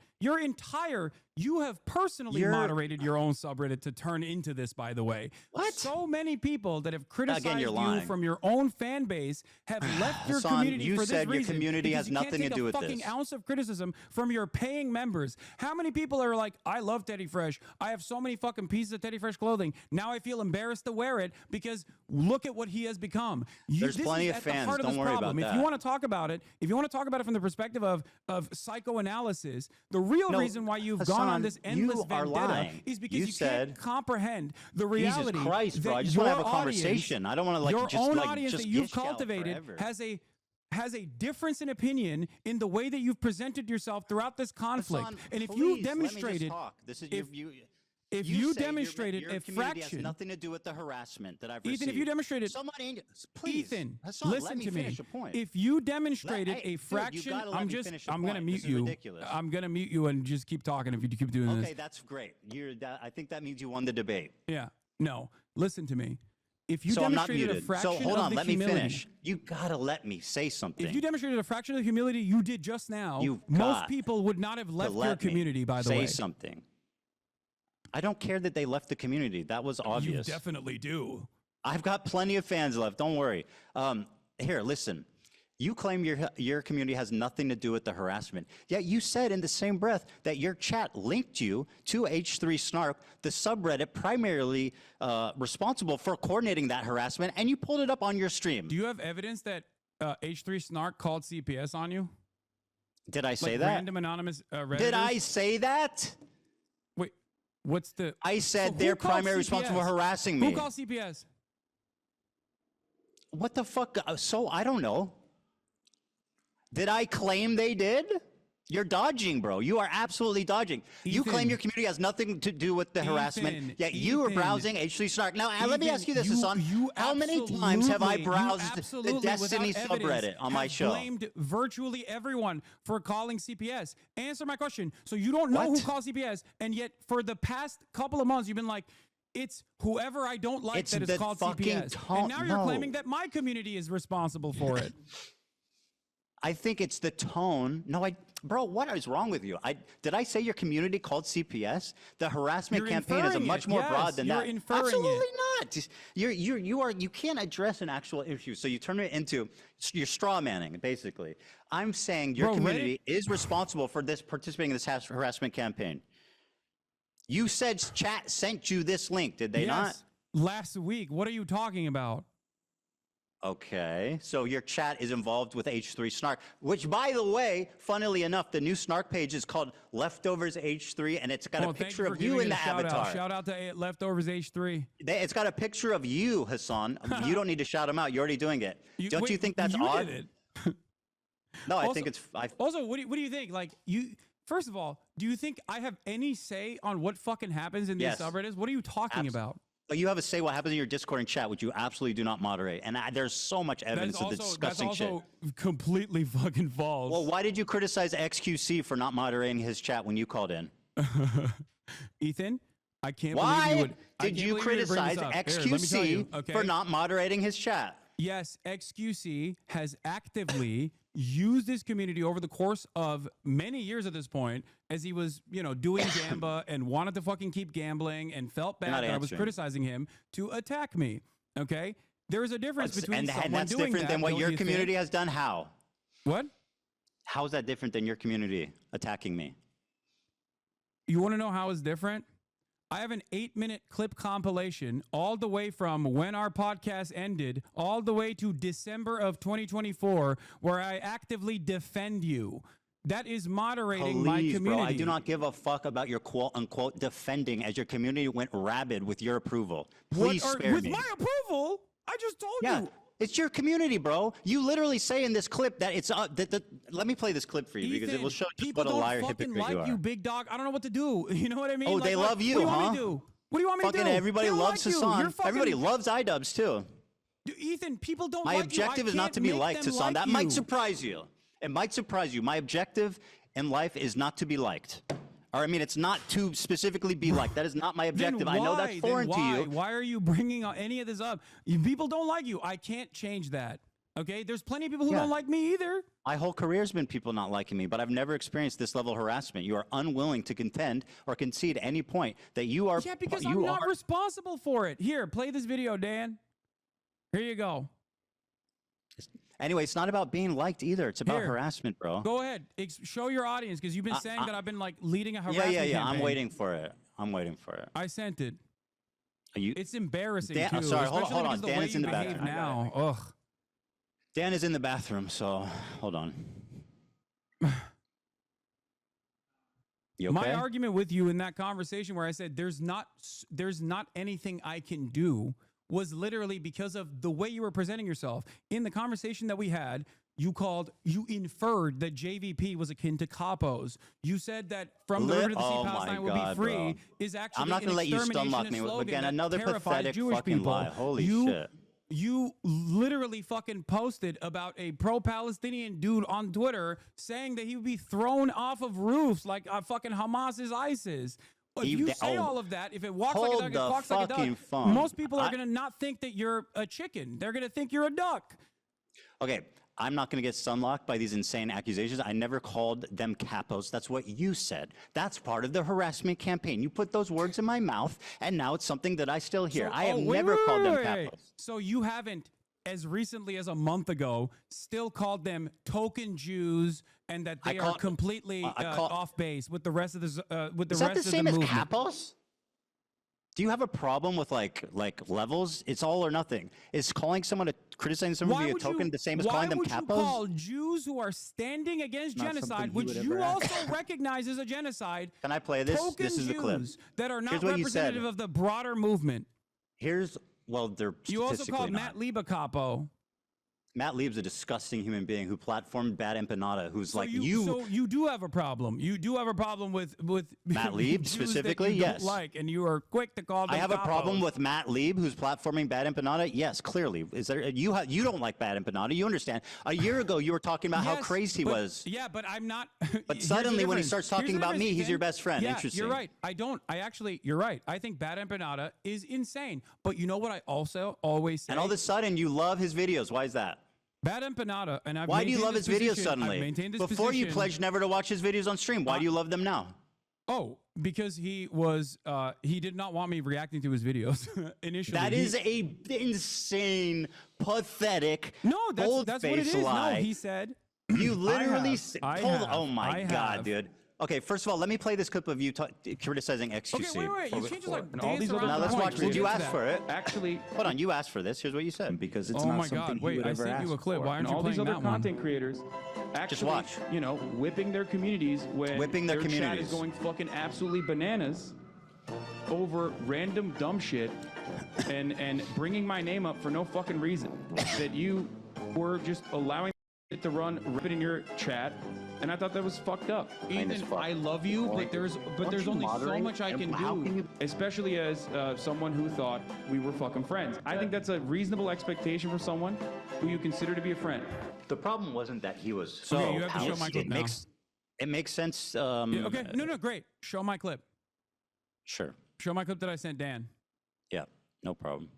You have personally moderated your own subreddit to turn into this, by the way. What? So many people that have criticized you from your own fan base have left your Hasan, community you for this said your reason. community because has you can't nothing to take do a with fucking this. ounce of criticism from your paying members. How many people are like, I love Teddy Fresh. I have so many fucking pieces of Teddy Fresh clothing. Now I feel embarrassed to wear it because look at what he has become. There's plenty of fans. Don't worry about that. If you want to talk about it, from the perspective of psychoanalysis, the real reason why you've gone on this endless vendetta is because you can't comprehend the reality. Jesus Christ, bro! that I just want to have a your conversation. I don't want to your own audience just that you've gish out cultivated forever. has a difference in opinion in the way that you've presented yourself throughout this conflict. Hasan, and if please, you've let me just demonstrated, talk. This is if you you say demonstrated your a community fraction, has nothing to do with the harassment that I've received. Ethan, if you demonstrated, please, Ethan, Hasan, listen let me to me. finish a point. If you demonstrated Hey, a fraction, dude, I'm gonna mute This is you. ridiculous. I'm gonna mute you and just keep talking if you keep doing this. Okay, that's great. I think that means you won the debate. Yeah. No. Listen to me. If you So I'm not demonstrated a muted. fraction So hold of on, the let me humility, finish. You gotta let me say something. if you demonstrated a fraction of the humility you did just now, You've most got people would not have to left your let me community. By the say way, something. I don't care that they left the community. That was obvious. You definitely do. I've got plenty of fans left. Don't worry. Here, listen. You claim your community has nothing to do with the harassment. Yet you said in the same breath that your chat linked you to H3 Snark, the subreddit primarily responsible for coordinating that harassment, and you pulled it up on your stream. Do you have evidence that H3 Snark called CPS on you? Did I say like that? Random anonymous Redditors? Did I say that? Wait, what's the? I said So they're who called primarily responsible for CPS? harassing me. Who called CPS? What the fuck? So I don't know. Did I claim they did? You're dodging, bro. You are absolutely dodging. You claim your community has nothing to do with the harassment, yet you are browsing H3 Snark. Now, let me ask you this, Hasan. How many times have I browsed the Destiny subreddit on my show? Blamed virtually everyone for calling CPS. Answer my question. So you don't know who called CPS, and yet for the past couple of months, you've been like, it's whoever I don't like that is called CPS. And now you're claiming that my community is responsible for it. I think it's the tone. No, bro, what is wrong with you? Did I say your community called CPS? The harassment campaign is a much more broad than that. Absolutely not. You can't address an actual issue, so you turn it into you're straw manning, basically. I'm saying your community is responsible for participating in this harassment campaign. You said chat sent you this link, did they not? Last week. What are you talking about? Okay, so your chat is involved with H3 Snark, which, by the way, funnily enough, the new Snark page is called Leftovers H3, and it's got a picture of you in the avatar. Shout out to Leftovers H3. It's got a picture of you, Hasan. You don't need to shout him out. You're already doing it. Don't you think that's odd? Did it. No, I think it's. Also, what do you think? Like first of all, do you think I have any say on what fucking happens in these subreddits? What are you talking about? But you have a say what happens in your Discord and chat, which you absolutely do not moderate. And there's so much evidence of the disgusting shit. That's also completely fucking false. Well, why did you criticize XQC for not moderating his chat when you called in? Ethan, I can't why believe you would. Did you criticize XQC for not moderating his chat? Yes, XQC has actively used this community over the course of many years at this point, as he was, doing Gamba and wanted to fucking keep gambling and felt bad that I was criticizing him to attack me. Okay, there is a difference between someone and that's doing different than what your community has done. How? What? How is that different than your community attacking me? You want to know how it's different? I have an 8-minute clip compilation all the way from when our podcast ended all the way to December of 2024 where I actively defend you. That is moderating my community. Bro, I do not give a fuck about your quote-unquote defending as your community went rabid with your approval. Please spare me. With my approval? I just told you. It's your community, bro. You literally say in this clip that it's let me play this clip for you, Ethan, because it will show just people what a liar don't fucking hypocrite like you are. big dog. I don't know what to do. You know what I mean? Oh, they love you, what do you huh? Want me to do? What do you want me to do? Fucking everybody They loves like Hasan. Everybody loves iDubbbz too. Ethan, people don't My like objective you. is not to be liked, Hasan. Like that might surprise you. It might surprise you. My objective in life is not to be liked. Or, I mean, it's not to specifically be liked. That is not my objective. I know that's foreign to you. Why are you bringing any of this up? People don't like you. I can't change that. Okay? There's plenty of people who don't like me either. My whole career's been people not liking me, but I've never experienced this level of harassment. You are unwilling to contend or concede at any point that you are. Yeah, because you I'm not are, responsible for it. Here, play this video, Dan. Here you go. Anyway, it's not about being liked either. It's about harassment, bro. Go ahead. Show your audience, because you've been saying that I've been like leading a harassment Yeah. campaign. I'm waiting for it. I'm waiting for it. I sent it. It's embarrassing Dan, too. sorry, hold especially on. because Dan the way is in you the behave bathroom. now. Ugh. Dan is in the bathroom, so hold on. You okay? My argument with you in that conversation where I said there's not anything I can do was literally because of the way you were presenting yourself. In the conversation that we had, you inferred that JVP was akin to capos. You said that from the river to the sea, Palestine will be free is actually I'm not going to let you stunlock me with, again, another pathetic Jewish fucking people. lie. Holy shit. You literally fucking posted about a pro-Palestinian dude on Twitter saying that he would be thrown off of roofs like fucking Hamas is ISIS. If you say all of that, if it walks like a duck, it walks like a duck, most people are going to not think that you're a chicken. They're going to think you're a duck. Okay, I'm not going to get sunlocked by these insane accusations. I never called them capos. That's what you said. That's part of the harassment campaign. You put those words in my mouth, and now it's something that I still hear. I have never called them capos. So you haven't, as recently as a month ago, still called them token Jews and that they are completely off base with the rest of the Is that the same as capos? Do you have a problem with like levels? It's all or nothing. Is calling someone criticizing someone via token the same as calling them capos? Why would you call Jews who are standing against genocide, which you also recognize as a genocide? Can I play this? This is the clip. That are not representative of the broader movement. They're You also called Matt Lieb a capo. Matt Lieb's a disgusting human being who platformed Bad Empanada, who's So you do have a problem. You do have a problem with Matt Lieb Jews specifically. that you Yes. don't like, and you are quick to call them I have a capos. problem with Matt Lieb, who's platforming Bad Empanada. Yes, clearly. Is there you don't like Bad Empanada? You understand? A year ago, you were talking about how crazy he was. Yeah, but I'm not. But suddenly, when he starts talking about me, he's your best friend. Yeah, Interesting. you're right. You're right. I think Bad Empanada is insane. But you know what I also always say? And all of a sudden, you love his videos. Why is that? Bad Empanada, and I've Why do you love his videos I've suddenly? maintained this Before you position. pledged never to watch his videos on stream, why do you love them now? Oh, because he did not want me reacting to his videos initially. That is a insane, pathetic, that's what it is. lie. No, he said. You literally oh my I God, have. dude. Okay, first of all, let me play this clip of you criticizing XQC. Okay, wait. You can't just like all these other Now let's watch. Did you ask for it? Actually, hold on. You asked for this. Here's what you said. Because it's Oh not my something God! he Wait, would I ever sent ask you a clip. for. Why aren't and you all playing these other that one? content creators actually, watch. whipping their communities when Whipping their chat communities. is going fucking absolutely bananas over random dumb shit and bringing my name up for no fucking reason. That you were just allowing it to run rapid in your chat. And I thought that was fucked up. Ethan, I love you, but there's only so much I can do. Especially as someone who thought we were fucking friends. I think that's a reasonable expectation for someone who you consider to be a friend. The problem wasn't that he was So Okay, you have to show my clip now. it makes sense. Yeah, okay, no, great. Show my clip. Sure. Show my clip that I sent Dan. Yeah, no problem.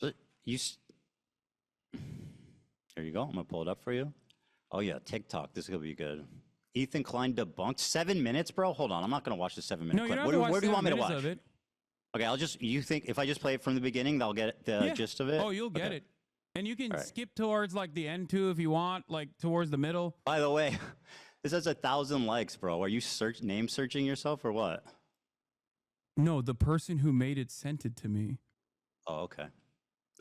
But here you go. I'm gonna pull it up for you. Oh yeah, TikTok. This is gonna be good. Ethan Klein debunked 7 minutes, bro. Hold on, I'm not gonna watch the 7 minute No, you clip. don't have to watch Where do you 7 want me to minutes watch? of it. Okay, you think if I just play it from the beginning, they'll get the gist of it? Oh, you'll get Okay. it. And you can All right. skip towards like the end too if you want, like towards the middle. By the way, this has 1,000 likes, bro. Are you name searching yourself or what? No, the person who made it sent it to me. Oh, okay.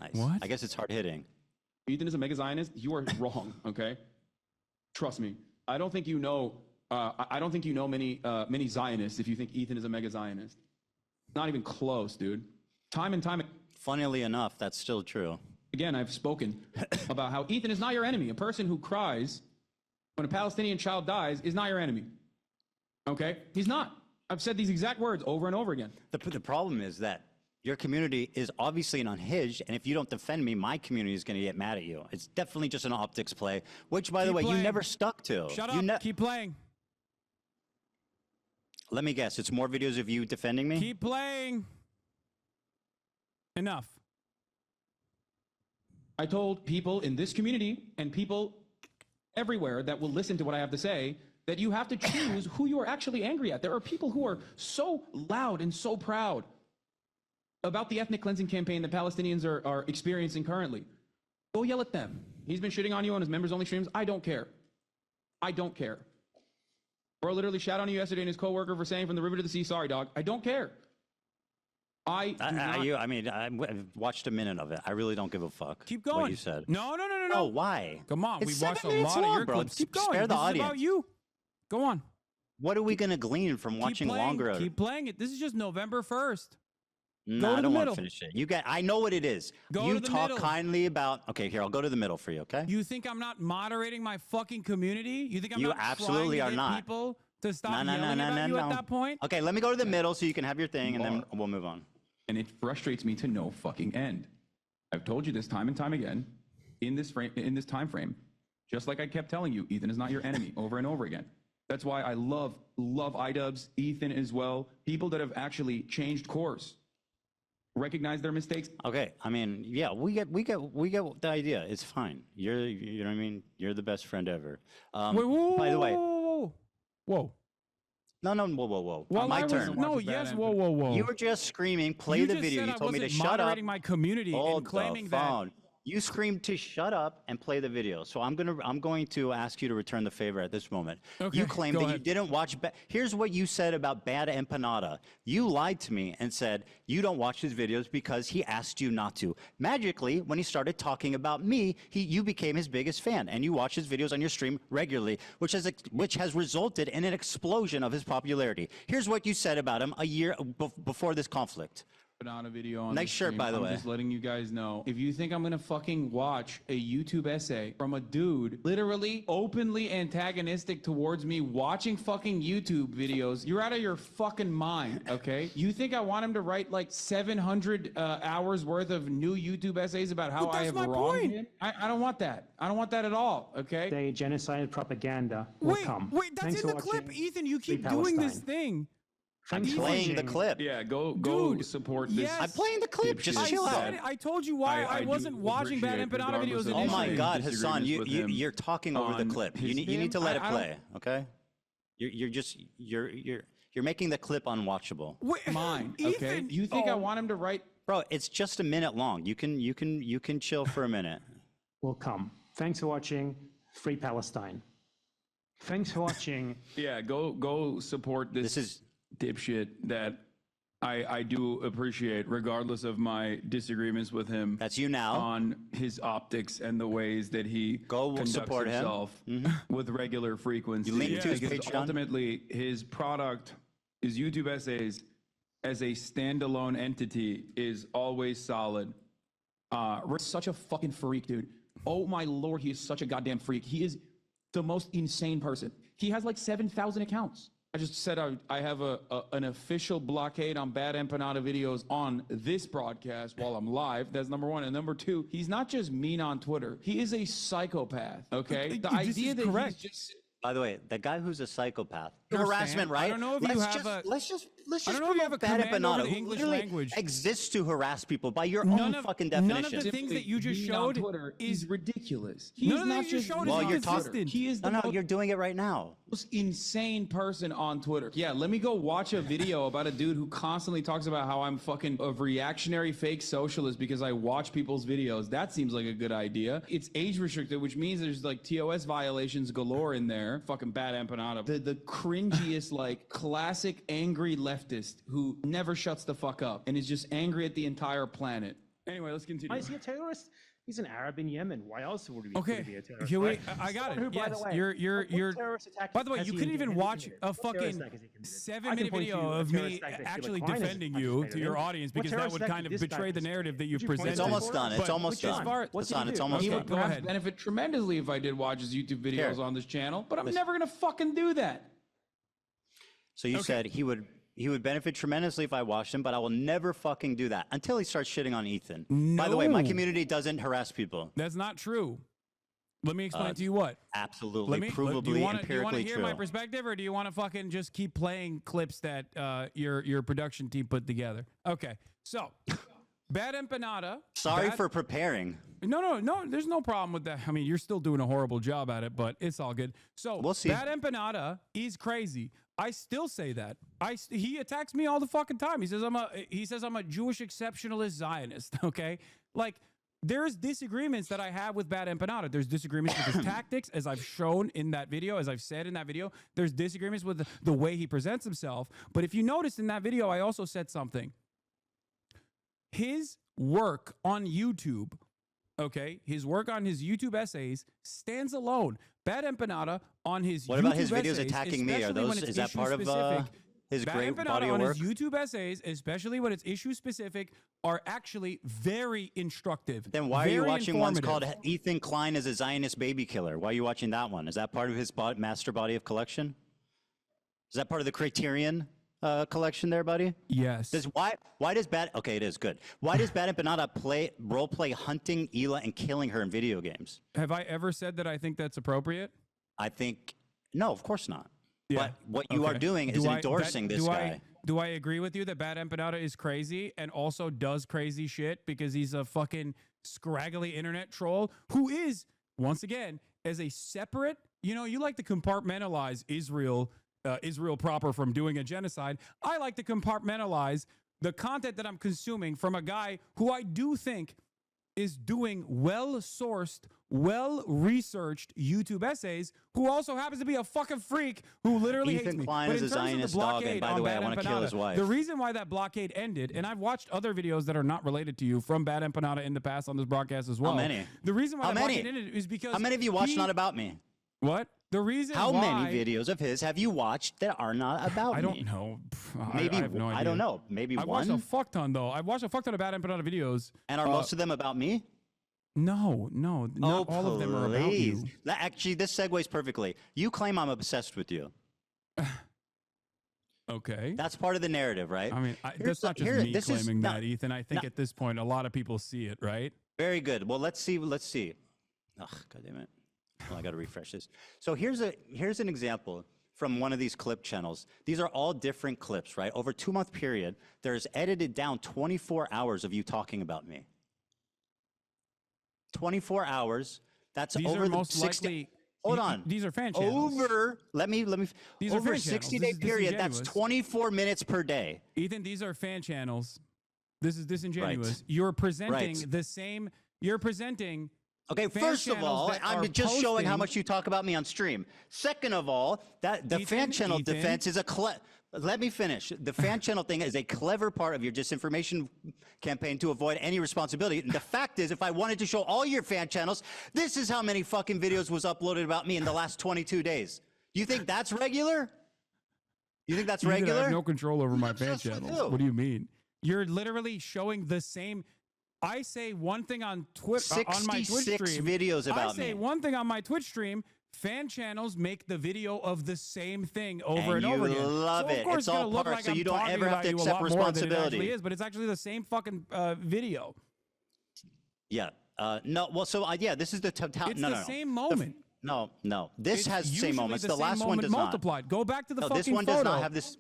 Nice. What? I guess it's hard hitting. Ethan is a mega Zionist. You are wrong. Okay, trust me. I don't think you know. I don't think you know many Zionists if you think Ethan is a mega Zionist. Not even close, dude. Time and time. Funnily enough, that's still true. Again, I've spoken about how Ethan is not your enemy. A person who cries when a Palestinian child dies is not your enemy. Okay? He's not. I've said these exact words over and over again. The problem is that your community is obviously an unhinged, and if you don't defend me, my community is going to get mad at you. It's definitely just an optics play, which, by the way, you never stuck to. Shut up. Keep playing. Let me guess. It's more videos of you defending me? Keep playing. Enough. I told people in this community and people everywhere that will listen to what I have to say that you have to choose who you are actually angry at. There are people who are so loud and so proud about the ethnic cleansing campaign that Palestinians are experiencing currently. Go yell at them. He's been shitting on you on his members-only streams. I don't care. I don't care. Bro literally shot on you yesterday and his coworker for saying from the river to the sea, sorry, dog. I don't care. I watched a minute of it. I really don't give a fuck. Keep going. What you said. No. Oh, why? Come on. It's We watched 7 a minutes lot of long, your bro. clips. Keep going. Spare the This is audience. about you. Go on. What are we going to glean from watching longer? Keep playing it. This is just November 1st. No, I don't want to finish it. I know what it is. Go you to the talk middle. kindly about. Okay, here, I'll go to the middle for you. Okay. You think I'm not moderating my fucking community? You think I'm You not absolutely trying to are get not. people to stop yelling about you at that point? Okay, let me go to the middle so you can have your thing, and then we'll move on. And it frustrates me to no fucking end. I've told you this time and time again in this time frame, just like I kept telling you, Ethan is not your enemy over and over again. That's why I love iDubbbz, Ethan as well, people that have actually changed course, recognize their mistakes. Okay, I mean, yeah, we get the idea. It's fine. You know what I mean? You're the best friend ever. Wait, by the way, whoa. No, whoa. Well, My turn. Whoa. You were just screaming, play the video. You told me to shut up. Moderating my community and claiming that. You screamed to shut up and play the video. So I'm going to ask you to return the favor at this moment. Okay, You claimed go that ahead. you didn't watch. Here's what you said about Bad Empanada. You lied to me and said you don't watch his videos because he asked you not to. Magically, when he started talking about me, you became his biggest fan, and you watch his videos on your stream regularly, which has resulted in an explosion of his popularity. Here's what you said about him a year before this conflict. Banana video on Nice the shirt, stream. by the I'm way. just letting you guys know. If you think I'm gonna fucking watch a YouTube essay from a dude literally openly antagonistic towards me watching fucking YouTube videos, you're out of your fucking mind, okay? You think I want him to write like 700 hours worth of new YouTube essays about how I have wronged him? I don't want that. I don't want that at all, okay? Say genocide propaganda will come. Wait, that's Thanks in for the clip. watching Ethan, you keep Free doing this Palestine. thing. I'm playing the clip. Yeah, go support this. Yes. I'm playing the clip. Just dipshit chill out. that I told you why I do wasn't watching Bad appreciate, Empanada videos regardless of initially. Oh my my God, Hassan, disagreements with him you're talking over the on clip. his- You need to let it I don't- play, okay? You're making the clip unwatchable. Wait, Mine, okay? Ethan, You think I want him to write? Bro, it's just a minute long. You can chill for a minute. Will come. Thanks for watching Free Palestine. Thanks for watching. Yeah, go support this dipshit that I do appreciate, regardless of my disagreements with him. That's you now. On his optics and the ways that he conducts support him. himself with regular frequency. You link to his Because Patreon? ultimately, his product, his YouTube essays, as a standalone entity, is always solid. Rick's such a fucking freak, dude. Oh my Lord, he is such a goddamn freak. He is the most insane person. He has like 7,000 accounts. I just said I have an official blockade on Bad Empanada videos on this broadcast while I'm live. That's number one. And number two, he's not just mean on Twitter. He is a psychopath, okay? The idea that he's just... By the way, the guy who's a psychopath. Understand. Harassment, right? I don't know if you have a. Let's just I don't know if you have a Bad command over Empanada, the who English literally language. exists to harass people by your None own of- fucking none definition. of the things that you just Being on showed Twitter is ridiculous. He None is of the not things you just showed is Well, you're inconsistent. He is the No, most you're doing it right now. insane person on Twitter. Yeah, let me go watch a video about a dude who constantly talks about how I'm fucking a reactionary fake socialist because I watch people's videos. That seems like a good idea. It's age restricted, which means there's like TOS violations galore in there. Fucking Bad Empanada. The cringiest, like, classic angry leftist who never shuts the fuck up and is just angry at the entire planet. Anyway, let's continue. Why is he a terrorist? He's an Arab in Yemen. Why else would he be, Okay, would he be a terrorist? here right? I got it. Who, by Yes, the way, you're. what terrorist attack By the way, has you he couldn't even committed? watch a What terrorist fucking attack has he committed? I 7-minute can point video to a of terrorist me attack that actually Klein has defending you participated to in. your audience What because that terrorist would attack kind of did this guy betray the narrative that you've Would you point presented. It's almost done. It's But- almost which is done. far- what did Hassan, he it's do? almost He done. would Go perhaps ahead. benefit tremendously if I did watch his YouTube videos Here. on this channel, but I'm Listen. never gonna fucking do that. So you said he would benefit tremendously if I watched him, but I will never fucking do that until he starts shitting on Ethan. By the way, my No. community doesn't harass people. That's not true. Let me explain to you what. Absolutely, Do you provably, want to empirically hear true. my perspective, or do you want to fucking just keep playing clips that your production team put together? Okay, so Bad Empanada. Sorry for preparing. No. There's no problem with that. I mean, you're still doing a horrible job at it, but it's all good. So we'll see. Bad Empanada is crazy. I still say that. He attacks me all the fucking time. He says I'm a Jewish exceptionalist Zionist. Okay, like there's disagreements that I have with Bad Empanada. There's disagreements with his tactics, as I've shown in that video, as I've said in that video. There's disagreements with the way he presents himself. But if you noticed in that video, I also said something. His work on YouTube, okay, his work on his YouTube essays stands alone. Bad Empanada on his What YouTube about his videos essays, attacking me? Are especially when those it's is that part of issue-specific, his Bad great Empanada body of on work? his YouTube essays, especially when it's issue specific, are actually very instructive. Then why are you very watching ones called informative. Ethan Klein as a Zionist baby killer? Why are you watching that one? Is that part of his master body of collection? Is that part of the Criterion collection there, buddy? Yes. Why does Bad okay, it is good. Why does Bad Empanada role play hunting Hila and killing her in video games? Have I ever said that I think that's appropriate? I think no, of course not. Yeah. But what you are doing is endorsing this guy. Do I agree with you that Bad Empanada is crazy and also does crazy shit because he's a fucking scraggly internet troll who is, once again, as a separate, you like to compartmentalize Israel proper from doing a genocide. I like to compartmentalize the content that I'm consuming from a guy who I do think is doing well-sourced, well-researched YouTube essays, who also happens to be a fucking freak who literally hates Ethan me. Klein But is in a terms of Zionist the dog, and blockade by the on way, Bad I want to kill Empanada, his wife. the reason why that blockade ended, and I've watched other videos that are not related to you from Bad Empanada in the past on this broadcast as well. How many? The reason why How that many? blockade ended is because How many of you watched Not About Me? What? The reason How why, many videos of his have you watched that are not about me? I don't know. Maybe I have no idea. I don't know. Maybe I've one. watched a fuck ton though. I've watched a fuck ton of Bad Empanada videos. And are most of them about me? No, not all of them are about you. Actually, this segues perfectly. You claim I'm obsessed with you. Okay. That's part of the narrative, right? I mean, that's not just me claiming that, Ethan. I think no. at this point, a lot of people see it, right? Very good. Well, let's see. Ugh, God damn it. Well, I got to refresh this. So here's an example from one of these clip channels. These are all different clips, right? Over a 2-month period, there's edited down 24 hours of you talking about me. 24 hours. That's These over are the most 60. likely. Hold on. These are fan channels. Let me. These are over a fan channels. 60-day This is period, that's disingenuous. 24 minutes per day. Ethan, these are fan channels. This is disingenuous. Right. You're presenting Right. the same. You're presenting. Okay, fan first of channels all, that I'm are just showing how posting- much you talk about me on stream. Second of all, that the fan channel Ethan. defense is let me finish. The fan channel thing is a clever part of your disinformation campaign to avoid any responsibility. And the fact is, if I wanted to show all your fan channels, this is how many fucking videos was uploaded about me in the last 22 days. You think that's regular? You think that's Ethan, I regular? have no control over my fan Obsessed with channels. you. What do you mean? You're literally showing the same. I say one thing on Twitter on my Twitch 66 stream. videos about I say me. one thing on my Twitch stream. Fan channels make the video of the same thing over and And over you again. love so it. Of course It's gonna all look part, like so I'm you don't talking ever have about to you a accept lot more than it responsibility. actually is, but it's actually the same fucking video. Yeah. No. Well, so yeah, this is the total. It's No, the no, no. same moment. No. This It's has the usually same moments. the The same last one moment does multiplied. not. Go back to the No, fucking this one photo. does not have this.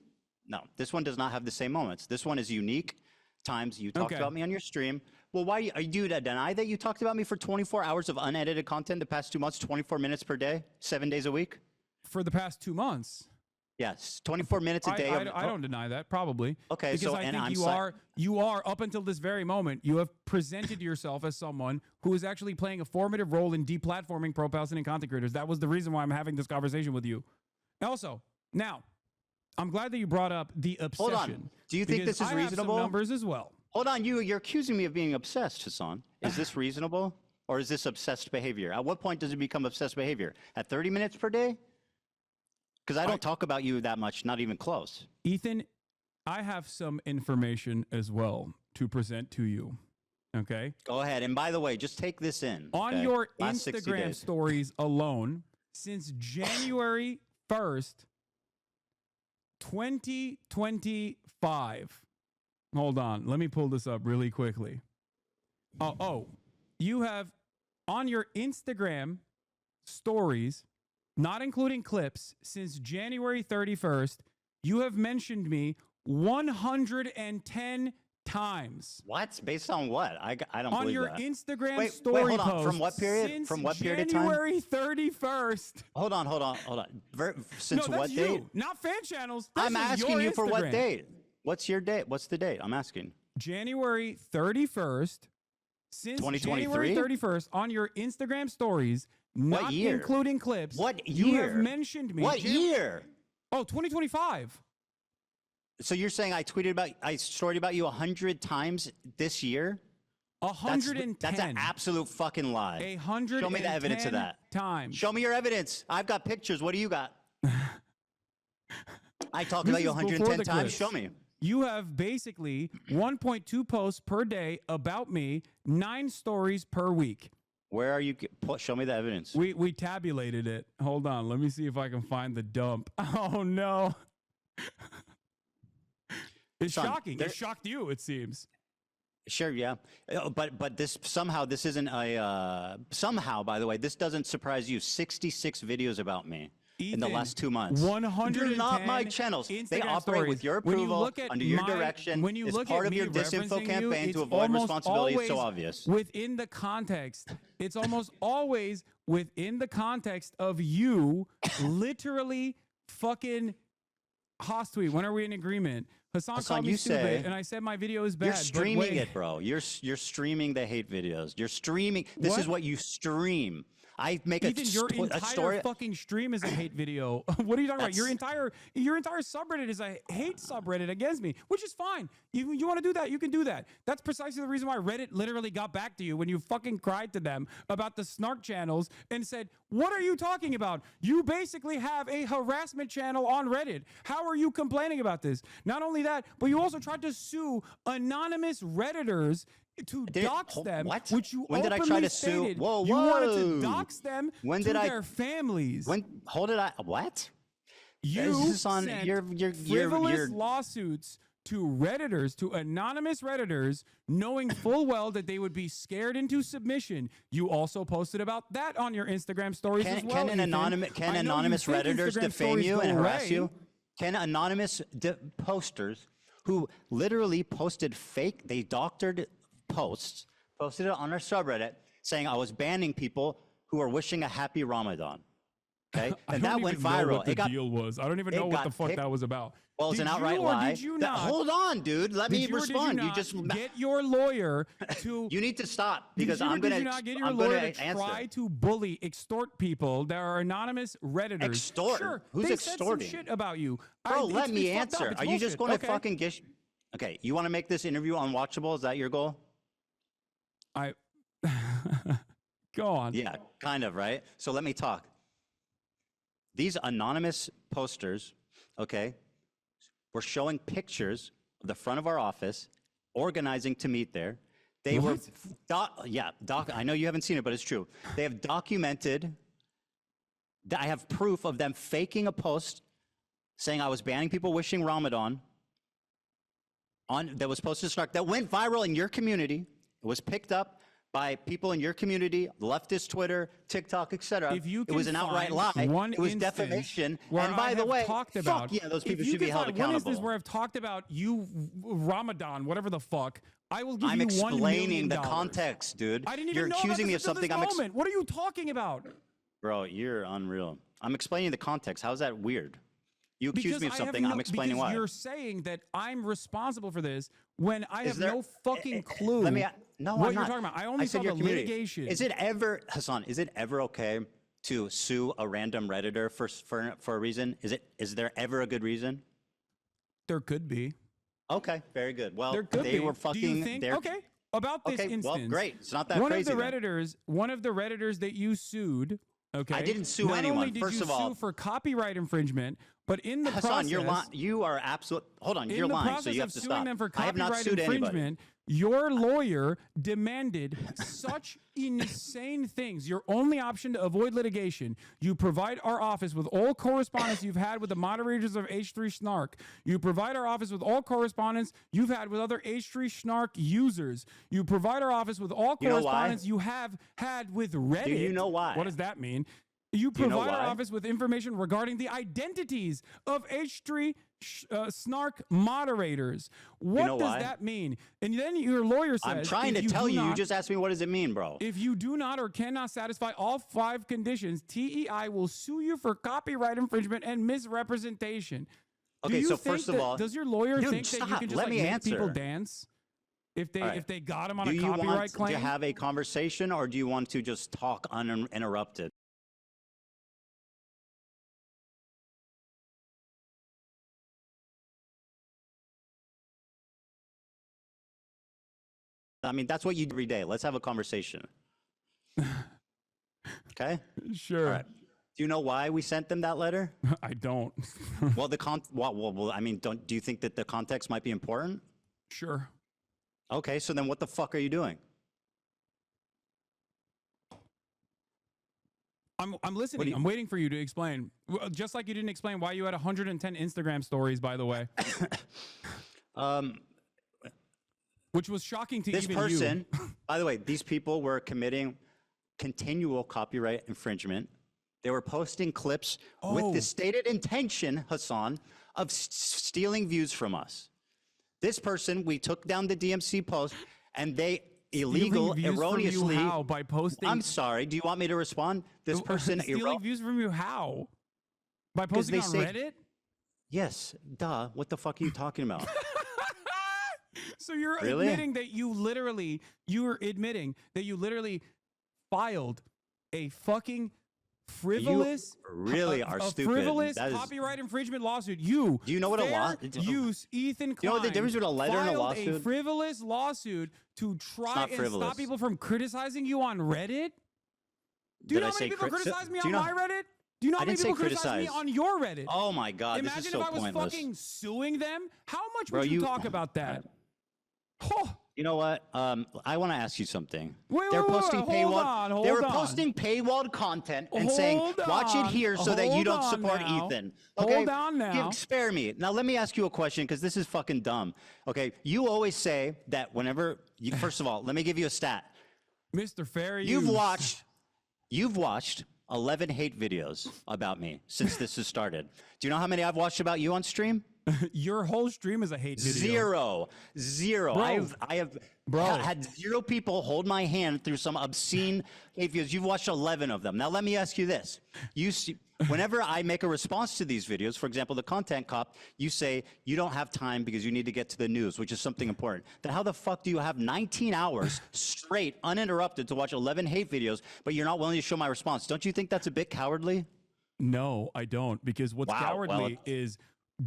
No, this one does not have the same moments. This one is unique times you talked Okay. about me on your stream. Well, why are you to deny that you talked about me for 24 hours of unedited content the past 2 months, 24 minutes per day, 7 days a week? For the past 2 months. Yes, 24 minutes a day. I don't deny that, probably. Okay, because so I and think I'm you are up until this very moment, you have presented yourself as someone who is actually playing a formative role in deplatforming pro-Palestinian content creators. That was the reason why I'm having this conversation with you. Also, now, I'm glad that you brought up the obsession. Hold on. Do you think because this is I have reasonable? some numbers as well. Hold on, you're accusing me of being obsessed, Hasan. Is this reasonable, or is this obsessed behavior? At what point does it become obsessed behavior? At 30 minutes per day? Because I don't talk about you that much, not even close. Ethan, I have some information as well to present to you. Okay? Go ahead. And by the way, just take this in. On okay? your Last 60 Instagram days. stories alone, since January 1st, 2025. Hold on. Let me pull this up really quickly. You have on your Instagram stories, not including clips, since January 31st, you have mentioned me 110 times. What? Based on what? I don't On believe your that. Instagram story hold on. post. From what period? Since From what period of time? January 31st. Hold on. Since No, what that's date? you, not fan channels. This I'm is asking your you for what Instagram. date? What's your date? What's the date? I'm asking. January 31st. Since 2023? January 31st on your Instagram stories, not year? including clips. What You year? have mentioned me. What year? Oh, 2025. So you're saying I storied about you 100 times this year? 110. That's an absolute fucking lie. 110 Show me the evidence of that. times. Show me your evidence. I've got pictures. What do you got? I talked about you This is before 110 the times. clips. Show me. You have basically 1.2 posts per day about me, 9 stories per week. Where are you? Show me the evidence. We tabulated it. Hold on. Let me see if I can find the dump. Oh, no. It's Son, shocking. It shocked you, it seems. Sure, yeah, but this isn't a somehow. By the way, this doesn't surprise you. 66 videos about me in the last 2 months. 110 They're not my channels. They Instagram operate stories. with your When you approval, look at under your my- direction. when you it's look part at of me your disinfo referencing you, campaign it's to avoid almost responsibility. It's so always obvious. Within the context, it's almost always within the context of you literally fucking Haas tweet. When are we in agreement? Hasan Hasan, called me you stupid, say- and I said my video is bad. You're but streaming wait. it, bro. You're streaming the hate videos. You're streaming. This What? is what you stream. I make Ethan, your a entire story. fucking stream is a hate video. What are you talking about? Your entire subreddit is a hate subreddit against me, which is fine. You want to do that, you can do that. That's precisely the reason why Reddit literally got back to you when you fucking cried to them about the snark channels and said, "What are you talking about? You basically have a harassment channel on Reddit. How are you complaining about this?" Not only that, but you also tried to sue anonymous Redditors to dox them, what? which you When did I try openly to sue? stated Whoa, you wanted to whoa. dox them When to did I- their families. What? You This is on sent your frivolous lawsuits to Redditors, to anonymous Redditors, knowing full well that they would be scared into submission. You also posted about that on your Instagram stories as well. Can Ethan. anonymous I know you anonymous think Redditors Instagram defame stories you go and harass away. you? Can anonymous posters who literally posted fake, they doctored posts, posted it on our subreddit saying I was banning people who are wishing a happy Ramadan. Okay, I and don't that went even know viral. what the deal was. I don't even it know what the got fuck picked- that was about. Well, it's Did an you outright or lie. Did you That- not? hold on, dude. Let me Did you or did you respond. not get your lawyer to. You need to stop because did you or I'm going did to. you not get your I'm lawyer going to to answer. try to bully, extort people that are anonymous Redditors? Extort? Sure, Who's they extorting? said some shit about you. Bro, let it's me fucked up. answer. It's Are you just bullshit. going to Okay. fucking gish? Okay, you want to make this interview unwatchable? Is that your goal? Go on. Yeah, kind of, right? So let me talk. These anonymous posters, okay, were showing pictures of the front of our office, organizing to meet there. They were, I know you haven't seen it, but it's true. They have documented, I have proof of them faking a post saying I was banning people wishing Ramadan that was posted to Snark, that went viral in your community. It was picked up by people in your community, leftist Twitter, TikTok, etc. If you It was can an outright find lie. one It was instance defamation. where And by I the have way, talked about, fuck yeah, those if people you should be can held find accountable. One is this where I've talked about you, Ramadan, whatever the fuck. I will give I'm you $1 million. explaining the context, dude. I didn't even You're know accusing about me this of until something. this moment. What are you talking about? Bro, you're unreal. I'm explaining the context. How's that weird? You accuse Because me of I have something. no- I'm explaining because why. you're saying that I'm responsible for this when I Is have there- no fucking clue Let me. No, what I'm you're not. talking about. I only said saw your the community. litigation. Is it ever, Hasan? Is it ever okay to sue a random Redditor for a reason? Is there ever a good reason? There could be. Okay, very good. Well, There could they be. were Do fucking. you think? they're- Okay. About this Okay, instance. well, great. It's not that one crazy Of the then. Redditors, one of the Redditors that you sued. Okay. I didn't sue Not anyone, only did first you of all. sue for copyright infringement, but in the Hasan, process, you're lying. You are absolute. Hold on, in you're the lying. process So you have of to suing stop. them for I have not copyright sued anybody. infringement, your lawyer demanded such insane things. Your only option to avoid litigation, you provide our office with all correspondence you've had with the moderators of H3 Snark. You provide our office with all correspondence you've had with other H3 Snark users. You provide our office with all You know why? correspondence you have had with Reddit. Do you know why? What does that mean? You Do you know provide our why? office with information regarding the identities of H3 snark moderators. What know does why? that mean? And then your lawyer says, I'm trying to tell you. You just asked me, what does it mean, bro? if you do not or cannot satisfy all 5 conditions, TEI will sue you for copyright infringement and misrepresentation. Okay, Do you so think first of that- all, does your lawyer dude, think that you stop. can just Let like, me make people answer. dance if they All right. if they got him on Do a you copyright want claim? to have a conversation, or do you want to just talk uninterrupted? I mean, that's what you do every day. Let's have a conversation. Okay? Sure. All right. Do you know why we sent them that letter? I don't. Well, I mean, do you think that the context might be important? Sure. Okay, so then what the fuck are you doing? I'm listening. I'm waiting for you to explain. Just like you didn't explain why you had 110 Instagram stories, by the way. Which was shocking to This even person, you. by the way, these people were committing continual copyright infringement. They were posting clips with the stated intention, Hasan, of stealing views from us. This person, we took down the DMC post, and they erroneously. How? By posting? I'm sorry. Do you want me to respond? This person stealing views from you. How? By posting on Reddit? Yes. Duh. What the fuck are you talking about? So you're Really? admitting that you're admitting that you literally filed a fucking frivolous, really are a stupid. frivolous That is- copyright infringement lawsuit. Do you know what a fair use Ethan Klein? You know what the difference between a letter and a filed lawsuit? A frivolous lawsuit to try not and frivolous. stop people from criticizing you on Reddit. Do you Did know I how many say people crit- criticize me do on you know- my Reddit? Do you know how I many didn't say people criticize me criticize. on your Reddit? Oh my God, Imagine this is so if I was pointless. fucking suing them. How much Bro, would you you- talk about that? You know what? I want to ask you something. Wait, They're wait, wait, posting hold paywall. on, they were hold on. posting paywalled content and saying, Hold "Watch it on, here so that you hold don't on support now. Ethan." Hold on now. Spare me. Now let me ask you a question because this is fucking dumb. Okay, you always say that whenever. First of all, let me give you a stat. Mr. Fair You've use. watched 11 hate videos about me since this has started. Do you know how many I've watched about you on stream? Your whole stream is a hate video. Zero. Bro. I have had 0 people hold my hand through some obscene hate videos. You've watched 11 of them. Now let me ask you this. Whenever I make a response to these videos, for example, the content cop, you say you don't have time because you need to get to the news, which is something important. Then how the fuck do you have 19 hours straight, uninterrupted, to watch 11 hate videos, but you're not willing to show my response? Don't you think that's a bit cowardly? No, I don't, because what's Wow, cowardly well, is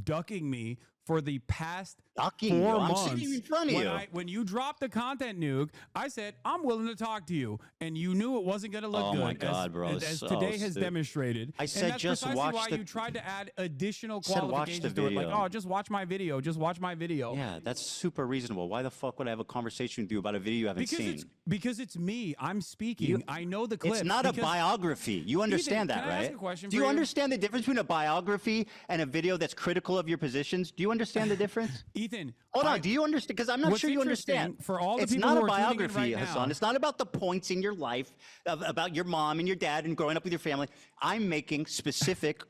ducking me for the past Ducking 4 you? I'm months. sitting in front of when you. When you dropped the content nuke, I said, I'm willing to talk to you. And you knew it wasn't going to look Oh good. my God, bro, As, it's as so today has stupid. demonstrated. I said and that's just precisely watch why the- you tried to add additional said watch the qualifications to it. Like, video. oh, just watch my video. Just watch my video. Yeah, that's super reasonable. Why the fuck would I have a conversation with you about a video you haven't seen? Because it's me. I'm speaking. I know the clip. It's not a biography. You understand Ethan, that, can I right? ask a question Do for you you? understand the difference between a biography and a video that's critical of your positions? Do you understand the difference? Ethan, Hold on. Do you understand? Because I'm not what's sure you interesting understand. for all the it's people not who a are tuning in biography, right Hasan. now. It's not about the points in your life, about your mom and your dad and growing up with your family. I'm making specific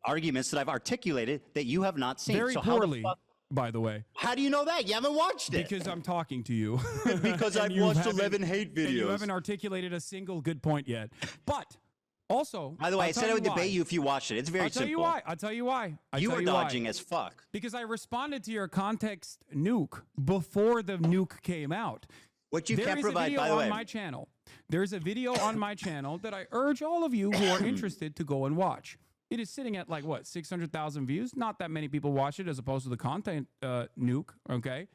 arguments that I've articulated that you have not seen. Very so how the poorly, fuck? by the way. How do you know that? You haven't watched it. Because I'm talking to you. Because And I've you watched haven't- 11 hate And you videos. haven't articulated a single good point yet. But also, By the way, I'll I said tell I would you why. debate you if you watched it. It's very I'll tell simple. you why. I'll tell you why. You were dodging as fuck. Because I responded to your context nuke before the nuke came out. What you There can't is provide, a video by the way. on my channel. There's a video on my channel that I urge all of you who are interested to go and watch. It is sitting at like what, 600,000 views? Not that many people watch it as opposed to the content nuke, okay?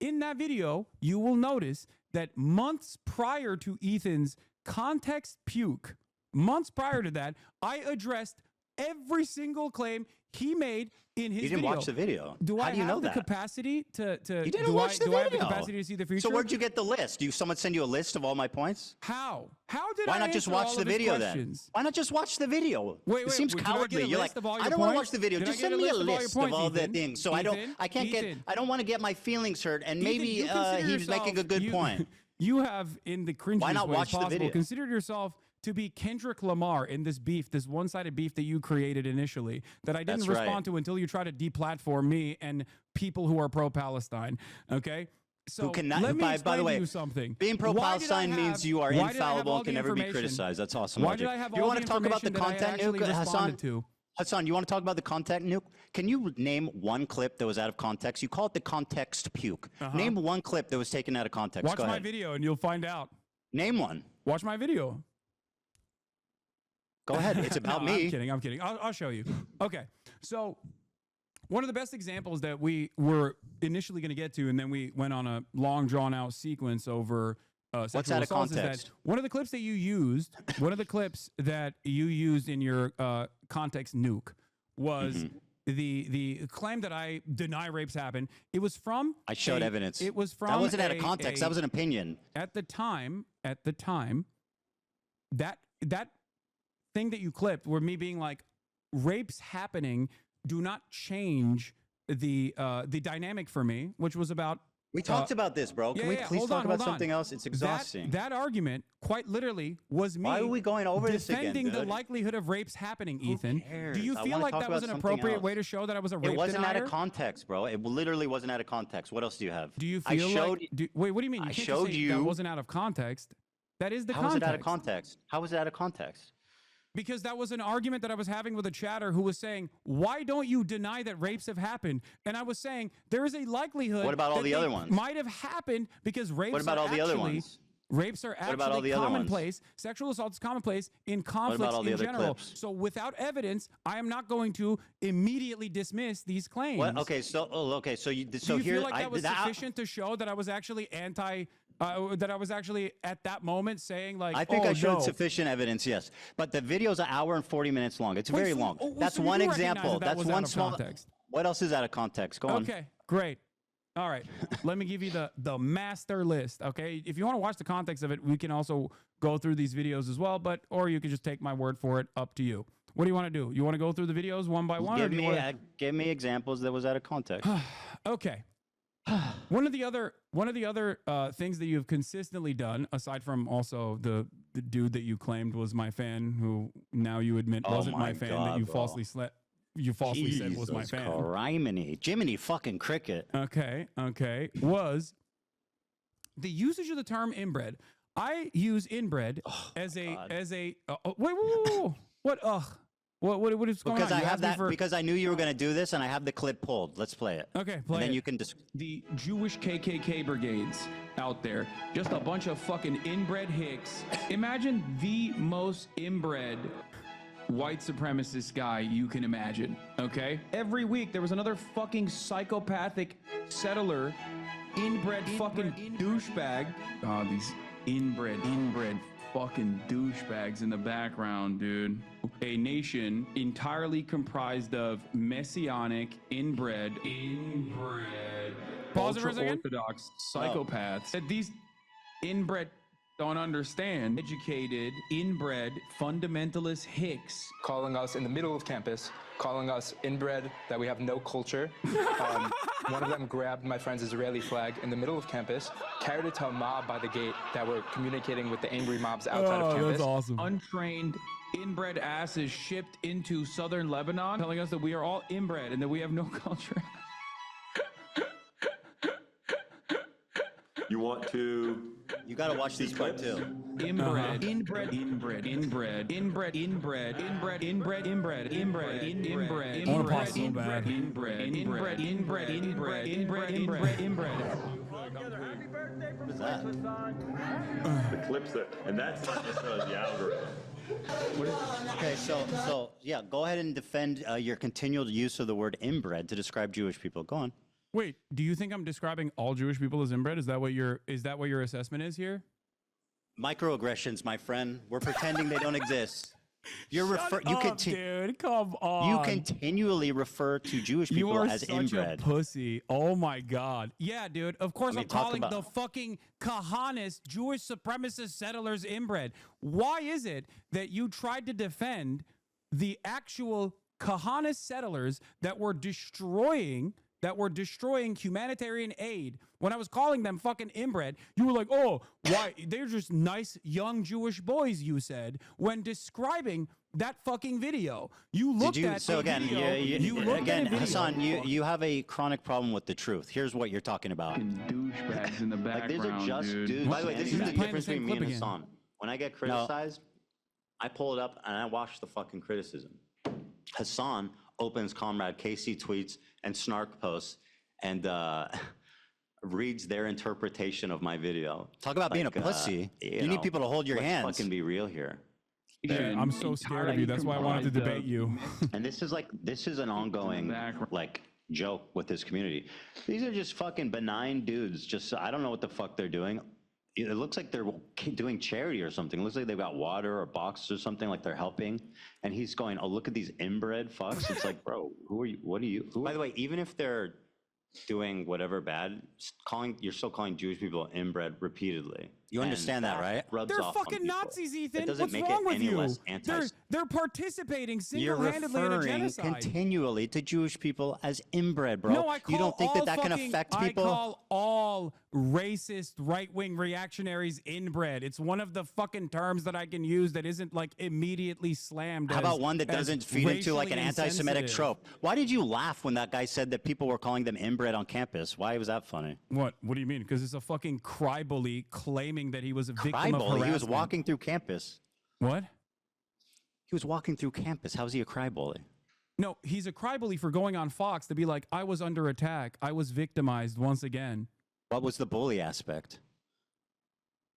In that video, you will notice that months prior to Ethan's context puke, months prior to that, I addressed every single claim he made in his You didn't video. watch the video. Do How I do you have know the that? capacity to You didn't do watch I, the do I have the video. capacity to see the future? So where'd you get the list? Do someone send you a list of all my points? How? How did Why I not just answer watch all the of his video questions? then? Why not just watch the video? Wait, It seems did I get a cowardly. You're list like, of all your I don't want to points? watch the video. Did I Just get send me a all your list points, of all the Ethan? things. So Ethan? I can't get, Ethan? I don't want to get my feelings hurt. And Ethan, maybe you consider he's making a yourself- good point. You have, in the cringiest Why not ways watch the possible, video? considered yourself to be Kendrick Lamar in this beef, this one-sided beef that you created initially, that I didn't respond to until you try to deplatform me and people who are pro-Palestine. Okay. So who cannot, let me by explain the way, to you something. being pro-Palestine means you are infallible and can never be information? criticized. That's awesome. Why logic. did I have you all want the to talk about the information that I content actually nuke, Hassan? responded to? Hassan, you want to talk about the content nuke? Can you name one clip that was out of context? You call it the context puke. Name one clip that was taken out of context. Watch Go my ahead. video and you'll find out. Name one. Watch my video. Go ahead. It's about No, me. I'm kidding. I'm kidding. I'll show you. Okay. So one of the best examples that we were initially going to get to, and then we went on a long drawn out sequence over sexual out of assaults, is context? that one of the clips that you used, in your context nuke was the claim that I deny rapes happen. It was from I showed evidence. It was from that wasn't out of context. That was an opinion. At the time, that thing that you clipped were me being like, rapes happening do not change the dynamic for me, which was about. We talked about this, bro. Can we please talk about something else? It's exhausting. That argument, quite literally, was me. Why are we going over this again, defending the dude? likelihood of rapes happening, Ethan. cares? Do you I feel wanna like talk that was about an something appropriate else. way to show that I was a rape It wasn't denier? out of context, bro. It literally wasn't out of context. What else do you have? Do you I feel showed, wait, what do you mean? You I can't just showed say you. that wasn't out of context. That is the How context. was it out of context? How was it out of context? Because that was an argument that I was having with a chatter who was saying, why don't you deny that rapes have happened? And I was saying, there is a likelihood What about all that the they other ones? might have happened because rapes What about are all the other actually- ones? Rapes are What about all actually the other ones? commonplace. Sexual assault is commonplace in conflicts all the in other general. clips? So without evidence, I am not going to immediately dismiss these claims. What? Okay, so you Do so you here feel like that was sufficient to show that I was actually that I was actually at that moment saying like, I think I showed no. sufficient evidence, yes. But the video's an hour and 40 minutes long. It's very long. That's so you one do recognize example. that That's was out one of small. context. What else is out of context? Go on. Okay, great. All right, let me give you the master list. Okay, if you want to watch the context of it, we can also go through these videos as well. Or you can just take my word for it. Up to you. What do you want to do? You want to go through the videos one by one? Give me examples that was out of context. Okay. One of the other things that you've consistently done, aside from also the dude that you claimed was my fan, who now you admit wasn't my fan, that you falsely said was my fan. Criminy, Jiminy fucking cricket. Okay, was the usage of the term inbred. I use inbred as a wait, what what is going Because on? I You have asked me that for- because I knew you were going to do this, and I have the clip pulled. Let's play it. Okay, play and then it. you can The Jewish KKK brigades out there, just a bunch of fucking inbred hicks. Imagine the most inbred white supremacist guy you can imagine, okay? Every week there was another fucking psychopathic settler, inbred fucking douchebag. Oh, these inbred fucking douchebags in the background, dude. A nation entirely comprised of messianic, inbred, Pause it for a second. ultra-orthodox psychopaths that these inbred don't understand. Educated, inbred, fundamentalist hicks. Calling us in the middle of campus, calling us inbred, that we have no culture. One of them grabbed my friend's Israeli flag in the middle of campus, carried it to a mob by the gate that were communicating with the angry mobs outside of campus. That's awesome. Untrained, inbred asses shipped into southern Lebanon, telling us that we are all inbred and that we have no culture. You want to? You got to watch this part too. Inbred, inbred, inbred, inbred, inbred, inbred, inbred, inbred, inbred, inbred, inbred, I wanna pause so bad. inbred, inbred, inbred, inbred, inbred, inbred, inbred. What is that? The clips that, and that's not necessarily the algorithm. Okay, so yeah, go ahead and defend your continual use of the word inbred to describe Jewish people. Go on. Wait, do you think I'm describing all Jewish people as inbred? Is that what your assessment is here? Microaggressions, my friend. We're pretending they don't exist. Dude, come on. You continually refer to Jewish people You are as such inbred. a pussy. Oh my God. Yeah, dude. Of course Let me I'm talk calling about- the fucking Kahanis, Jewish supremacist settlers, inbred. Why is it that you tried to defend the actual Kahanis settlers that were destroying that were destroying humanitarian aid, when I was calling them fucking inbred, you were like, oh, why? They're just nice young Jewish boys, you said, when describing that fucking video. You looked at so a again, video, you looked again, at a video. Hassan, you have a chronic problem with the truth. Here's what you're talking about. Douchebags in the Like, these background, are just dude. dudes. By the way, this is the Playing the difference same between me and clip again. Hassan. When I get criticized, I pull it up and I watch the fucking criticism. Hassan opens Comrade KC tweets and snark posts and reads their interpretation of my video. Talk about being a pussy. You need people to hold your let's hands. Fucking be real here. Yeah, I'm so scared of you. That's why I wanted to debate you. And this is an ongoing like joke with this community. These are just fucking benign dudes. Just I don't know what the fuck they're doing. It looks like they're doing charity or something. It looks like they've got water or boxes or something, like they're helping. And he's going, oh, look at these inbred fucks. It's like, bro, who are you? What are you? By the way, even if they're doing whatever bad, you're still calling Jewish people inbred repeatedly. You understand that, right? They're fucking Nazis, Ethan. doesn't What's make wrong it with any you? less anti- They're participating You're single-handedly in a referring genocide. continually to Jewish people as inbred, bro. No, I call you don't think all that can fucking- affect people? I call all racist right-wing reactionaries inbred. It's one of the fucking terms that I can use that isn't like immediately slammed. How about one that doesn't feed into like an racially anti-Semitic insensitive? trope? Why did you laugh when that guy said that people were calling them inbred on campus? Why was that funny? What do you mean? Because it's a fucking cry bully claiming that he was a victim of Cry-bully? harassment. He was walking through campus. What? He was walking through campus. How is he a cry bully? No, he's a cry bully for going on Fox to be like, I was under attack. I was victimized once again. What was the bully aspect?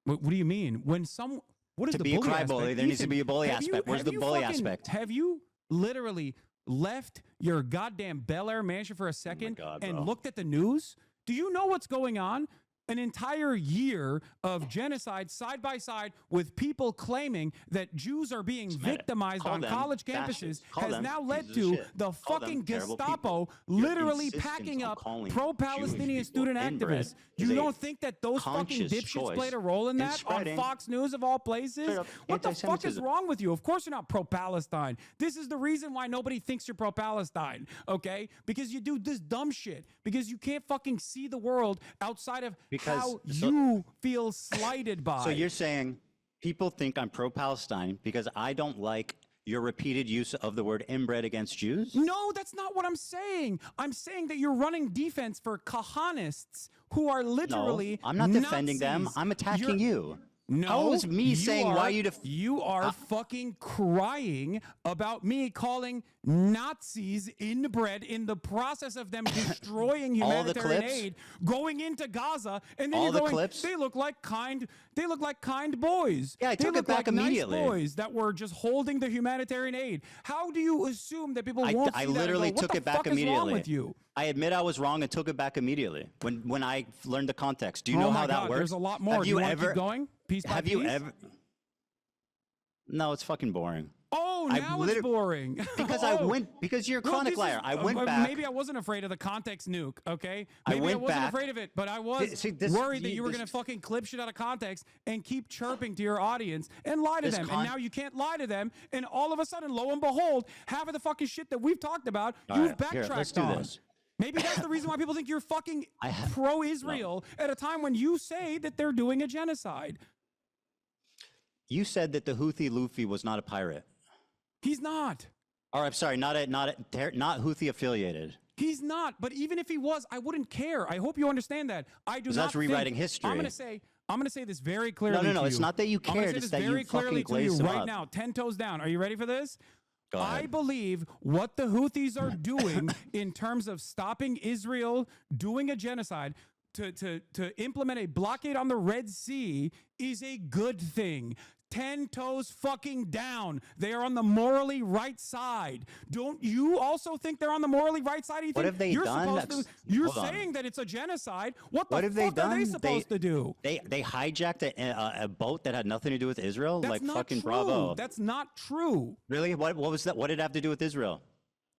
What do you mean? What is To the be a bully cry aspect? bully, there needs to Ethan, be a bully have you- aspect. Where's have the you bully fucking- aspect? Have you literally left your goddamn Bel Air mansion for a second and bro. looked at the news? Do you know what's going on? An entire year of genocide side by side with people claiming that Jews are being victimized Call on them college fascists. campuses Call has them now led pieces of to shit. the Call them fucking terrible Gestapo people. Your literally insistence packing on up calling pro-Palestinian Jewish student people inbred activists. is You a don't think that those fucking conscious dipshits choice played a role in in that on spreading Fox News of all places? straight up What the fuck is anti-Semitism. wrong with you? Of course you're not pro-Palestine. This is the reason why nobody thinks you're pro-Palestine, okay? Because you do this dumb shit. Because you can't fucking see the world outside of how you feel slighted by. So you're saying people think I'm pro-Palestine because I don't like your repeated use of the word inbred against Jews? No, that's not what I'm saying. I'm saying that you're running defense for Kahanists who are literally No, I'm not defending them. Nazis. I'm attacking you. No, How is me saying why you are fucking crying about me calling Nazis inbred in the process of them destroying All the humanitarian clips? aid, going into Gaza, and then All you're the going, clips? they look like kind boys. Yeah, I they took look it back like immediately. Nice boys that were just holding the humanitarian aid. How do you assume that people won't I see that and literally go, what took the it back fuck immediately. Is wrong with you? I admit I was wrong and took it back immediately when I learned the context. Do you know Oh my how that God, works? There's a lot more. Have Do you wanna ever keep going? Piece by Have you piece? ever? No, it's fucking boring. Oh, I now it's boring. Because because you're a Well, chronic this liar. is- I went back. Maybe I wasn't afraid of the context nuke, okay? I Maybe I went wasn't back- afraid of it, but I was See, this- worried that you- you were this- going to fucking clip shit out of context and keep chirping to your audience and lie to This them. con- And now you can't lie to them. And all of a sudden, lo and behold, half of the fucking shit that we've talked about, All you've right, backtracked here, let's do on. this. Maybe that's the reason why people think you're fucking pro-Israel at a time when you say that they're doing a genocide. You said that the Houthi Luffy was not a pirate. He's not. Or I'm sorry, not Houthi affiliated. He's not, but even if he was, I wouldn't care. I hope you understand that. I do 'Cause not that's rewriting think, history. I'm going to say this very clearly. No, to it's you. not that you I'm gonna cared, say it's this that you very clearly fucking to you glazed them right up. now. 10 toes down. Are you ready for this? Go I ahead. believe what the Houthis are doing in terms of stopping Israel doing a genocide to implement a blockade on the Red Sea is a good thing. 10 toes fucking down. They are on the morally right side. Don't you also think they're on the morally right side? What have they you're done? Supposed to, you're Hold on. saying that it's a genocide. What the What have they fuck are done? they supposed to do? They hijacked a boat that had nothing to do with Israel. That's like not fucking true. bravo. That's not true. Really? What was that? What did it have to do with Israel?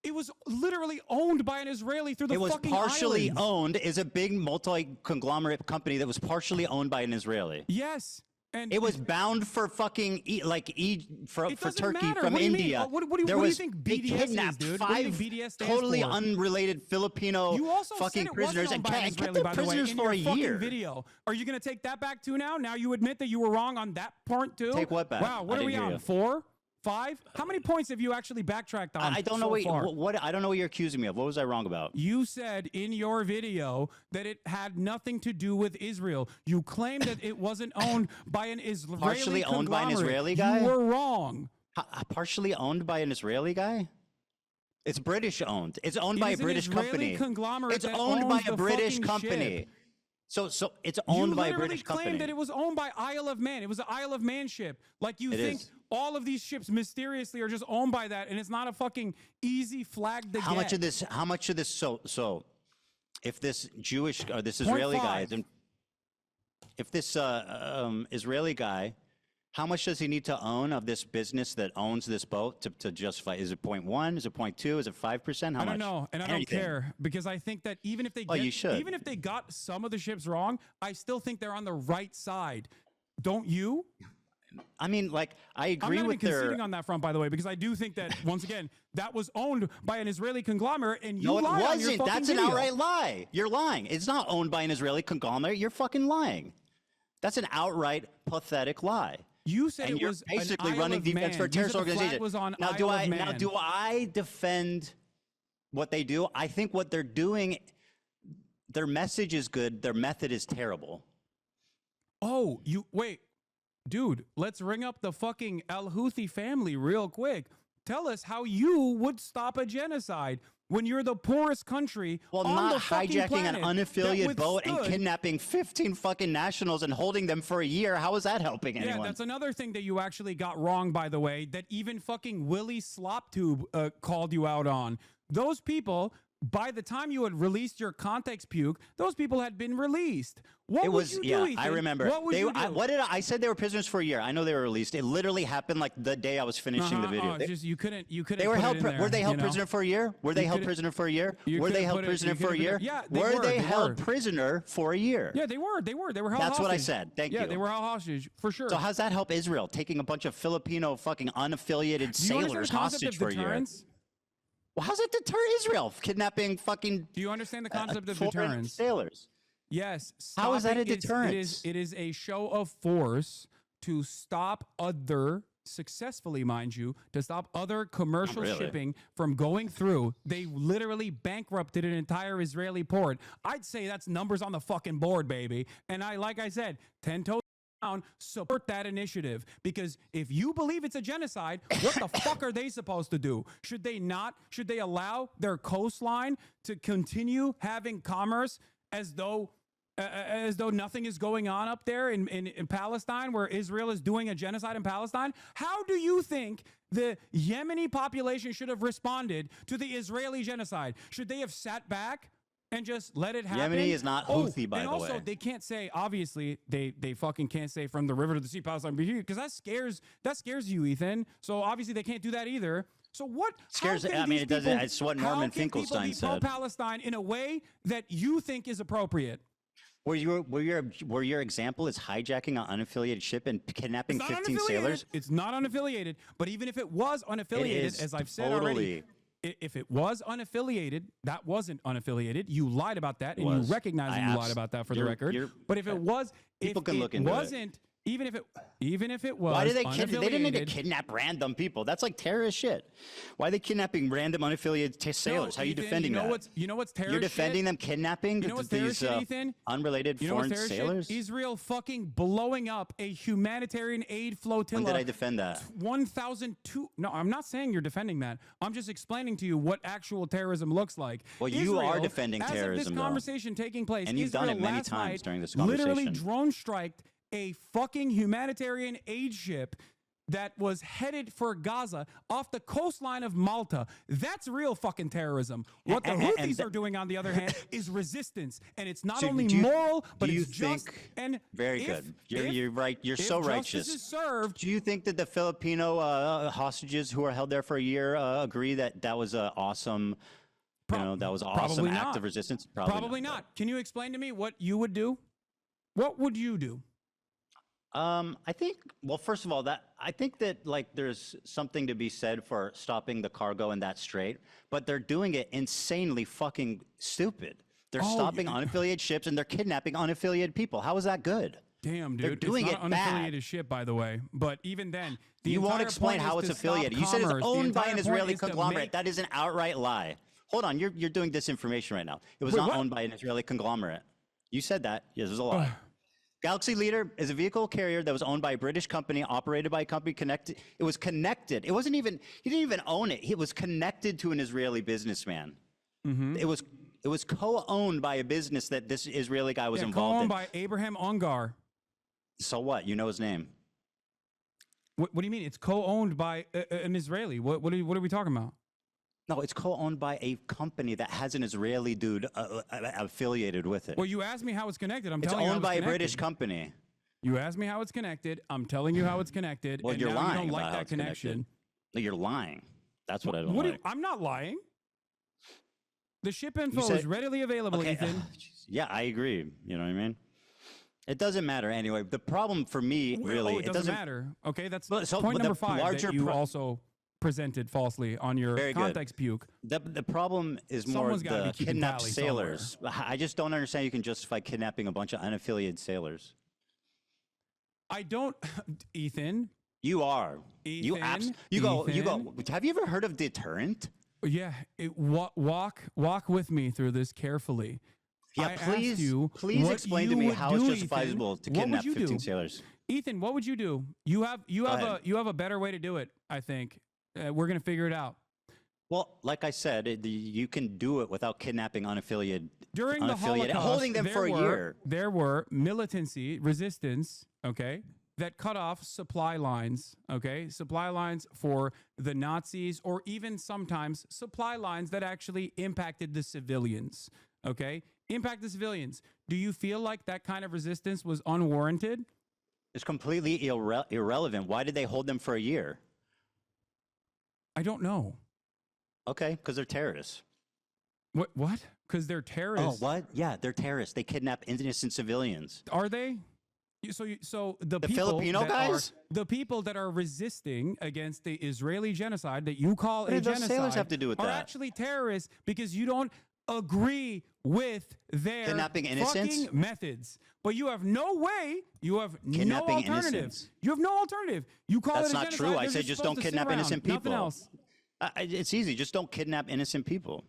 It was literally owned by an Israeli through the It was fucking partially islands. owned. Is a big multi-conglomerate company that was partially owned by an Israeli. Yes. And it was bound for fucking for Turkey matter. from What do you mean? India. What do you think they BDS is, kidnapped dude? What do you 5 think BDS stands totally for? unrelated Filipino You also fucking said it prisoners wasn't and owned by an kept Israeli, them by the way, prisoners in for a your fucking year. video. Are you going to take that back too now? Now you admit that you were wrong on that part too? Take what back? Wow, what I are we didn't hear on? you. 4? 5? How many points have you actually backtracked on? I don't know what I don't know what you're accusing me of. What was I wrong about? You said in your video that it had nothing to do with Israel. You claimed that it wasn't owned by an Israeli Partially owned by an conglomerate. Israeli guy? You were wrong. Partially owned by an Israeli guy? It's British owned. It's owned by a is an British Israeli company. conglomerate It's that owned by owns a the British fucking company. ship. So it's owned by a You literally British claimed company. that it was owned by Isle of Man. It was an Isle of Man ship. Like you It think is. all of these ships mysteriously are just owned by that, and it's not a fucking easy flag to How get. much of this? How much of this? So, if this Jewish or this Israeli guy, is 0.5. in, if this Israeli guy, how much does he need to own of this business that owns this boat to justify? Is it 0.1? Is it 0.2? Is it 5%? How I much? don't know, and I don't Anything. care because I think that even if they Oh, you should. even if they got some of the ships wrong, I still think they're on the right side. Don't you? I mean, like, I agree I'm not with even their. conceding on that front, by the way, because I do think that once again that was owned by an Israeli conglomerate, and you No, it lied on your wasn't. fucking That's video. an outright lie. You're lying. It's not owned by an Israeli conglomerate. You're fucking lying. That's an outright pathetic lie. You said and it you're was an basically Isle running of defense Man. for a You terrorist said the flag organization. was on now, Isle do of I Man. do I defend what they do? I think what they're doing, their message is good. Their method is terrible. Oh, you wait, dude. Let's ring up the fucking Al Houthi family real quick. Tell us how you would stop a genocide when you're the poorest country Well, on not the fucking hijacking an planet unaffiliated that boat and withstood- kidnapping 15 fucking nationals and holding them for a year. How is that helping Yeah, anyone? that's another thing that you actually got wrong, by the way, that even fucking Willie Sloptube called you out on. Those people, by the time you had released your context puke, those people had been released. What It would was, you yeah, do, Ethan? I remember. What would you do? What did I said they were prisoners for a year. I know they were released. It literally happened like the day I was finishing the video. Just you couldn't. They were put held. it in there, Were they held you know? prisoner for a year? Were they You held couldn't- prisoner for a year? you Were they couldn't held put it- prisoner you for a couldn't year? put it- yeah, they were were, they they held were. prisoner for a year? Yeah, they were. They were held That's what I hostage. said. Thank you. Yeah, they were held hostage for sure. So how's that help Israel taking a bunch of Filipino fucking unaffiliated Do you understand sailors the concept hostage of for a year? deterrence? Well, how's that deter Israel kidnapping fucking? Do you understand the concept of foreign deterrence? sailors? Yes. How is that a stopping deterrence? It is a show of force to stop other, successfully, mind you, to stop other commercial Not really. shipping from going through. They literally bankrupted an entire Israeli port. I'd say that's numbers on the fucking board, baby. And like I said, 10 toes down, support that initiative. Because if you believe it's a genocide, what the fuck are they supposed to do? Should they not? Should they allow their coastline to continue having commerce as though nothing is going on up there in Palestine, where Israel is doing a genocide in Palestine? How do you think the Yemeni population should have responded to the Israeli genocide? Should they have sat back and just let it happen? Yemeni is not Houthi, by and the also, way. they can't say, obviously, they fucking can't say from the river to the sea, Palestine, because that scares you, Ethan. So obviously they can't do that either. So what Scares- how can I mean, these it doesn't- people- it's what how Norman can people Finkelstein be said. pro-Palestine in a way that you think is appropriate? Were your example is hijacking an unaffiliated ship and kidnapping It's not 15 sailors? It's not unaffiliated, but even if it was unaffiliated, is as I've said totally. already, if it was unaffiliated, that wasn't unaffiliated. You lied about that, and was. you recognize that you lied about that for the record. But if it was, people if can it look into it. wasn't, even if it was, Why did they kidnap? They didn't need to unaffiliated- kidnap random people. That's like terrorist shit. Why are they kidnapping random unaffiliated sailors? How are you Ethan, defending that? You know what's terrorist? You're defending shit? them kidnapping You know what's these terrorist shit, Ethan? unrelated You know what's foreign terrorist shit? sailors? Israel fucking blowing up a humanitarian aid flotilla. When did I defend that? 1,002. No, I'm not saying you're defending that. I'm just explaining to you what actual terrorism looks like. Well, you are Israel, defending as of terrorism, this though. conversation taking place, And you've done Israel it many last times night during this literally conversation. drone striked a fucking humanitarian aid ship that was headed for Gaza off the coastline of Malta. That's real fucking terrorism. What the Houthis are doing, on the other hand, is resistance. And it's not So only do you- moral, but do you it's just. think- And Very if- good. if- You're right. You're if so justice righteous. is served, Do you think that the Filipino hostages who were held there for a year agree that that was an awesome, that was an awesome probably act not. of resistance? Probably not. Can you explain to me what you would do? What would you do? I think, well, first of all, I think that like there's something to be said for stopping the cargo in that strait, but they're doing it insanely fucking stupid. They're stopping unaffiliated ships and they're kidnapping unaffiliated people. How is that good? Damn, dude. They're doing it's not it an bad. unaffiliated ship, by the way. But even then, You won't entire explain point how is it's to stop affiliated. You said it's commerce. The owned by entire an point Israeli is to conglomerate. make- That is an outright lie. Hold on, you're doing disinformation right now. It was Wait, not what? owned by an Israeli conglomerate. You said that. Yes, there's a lie. Galaxy Leader is a vehicle carrier that was owned by a British company, operated by a company connected. It was connected. It wasn't even, he didn't even own it. It was connected to an Israeli businessman. Mm-hmm. It was co-owned by a business that this Israeli guy was involved co-owned in. by Abraham Ongar. So what? You know his name. What do you mean? It's co-owned by an Israeli. What are we talking about? No, it's co-owned by a company that has an Israeli dude affiliated with it. Well, you asked me how it's connected. I'm It's telling you how owned it's by a connected. British company. You asked me how it's connected. I'm telling you how it's connected. Well, and you're now lying you don't about like how that it's connected. connection. No, you're lying. That's what I don't What do like. I'm not lying. The ship info said- is readily available, Okay, Ethan. Yeah, I agree. You know what I mean? It doesn't matter anyway. The problem for me, really, it doesn't matter. Okay, that's But so- point but number the 5 larger that you pro- also presented falsely on your Very good. context puke. The problem is more Someone's gotta the be keeping kidnapped tally sailors. I just don't understand you can justify kidnapping a bunch of unaffiliated sailors. I don't, Ethan. You are. You go. Ethan. Have you ever heard of deterrent? Yeah, walk with me through this carefully. Yeah, I asked please you please what explain to you me would how it's do, justifiable to Ethan. What would kidnap you 15 do? sailors. Ethan, what would you do? You have ahead. a better way to do it. I think we're gonna figure it out. Well, like I said, you can do it without kidnapping unaffiliated. During the Holocaust, holding them for a year. There were militancy, resistance, okay, that cut off supply lines, okay, supply lines for the Nazis, or even sometimes supply lines that actually impacted the civilians, okay, impact the civilians. Do you feel like that kind of resistance was unwarranted? It's completely irrelevant. Why did they hold them for a year? I don't know. Okay, because they're terrorists. What? Because they're terrorists. Oh, what? Yeah, they're terrorists. They kidnap innocent civilians. Are they? So the people Filipino that guys? the people that are resisting against the Israeli genocide that you call What a do those genocide sailors have to do with are that? actually terrorists because you don't agree with their Kidnapping innocents? fucking methods. But you have no way. You have no Kidnapping alternative. innocents. You have no alternative. You call That's it a not genocide. true. I They're said just supposed don't to sit kidnap around. innocent Nothing people. else. It's easy. Just don't kidnap innocent people.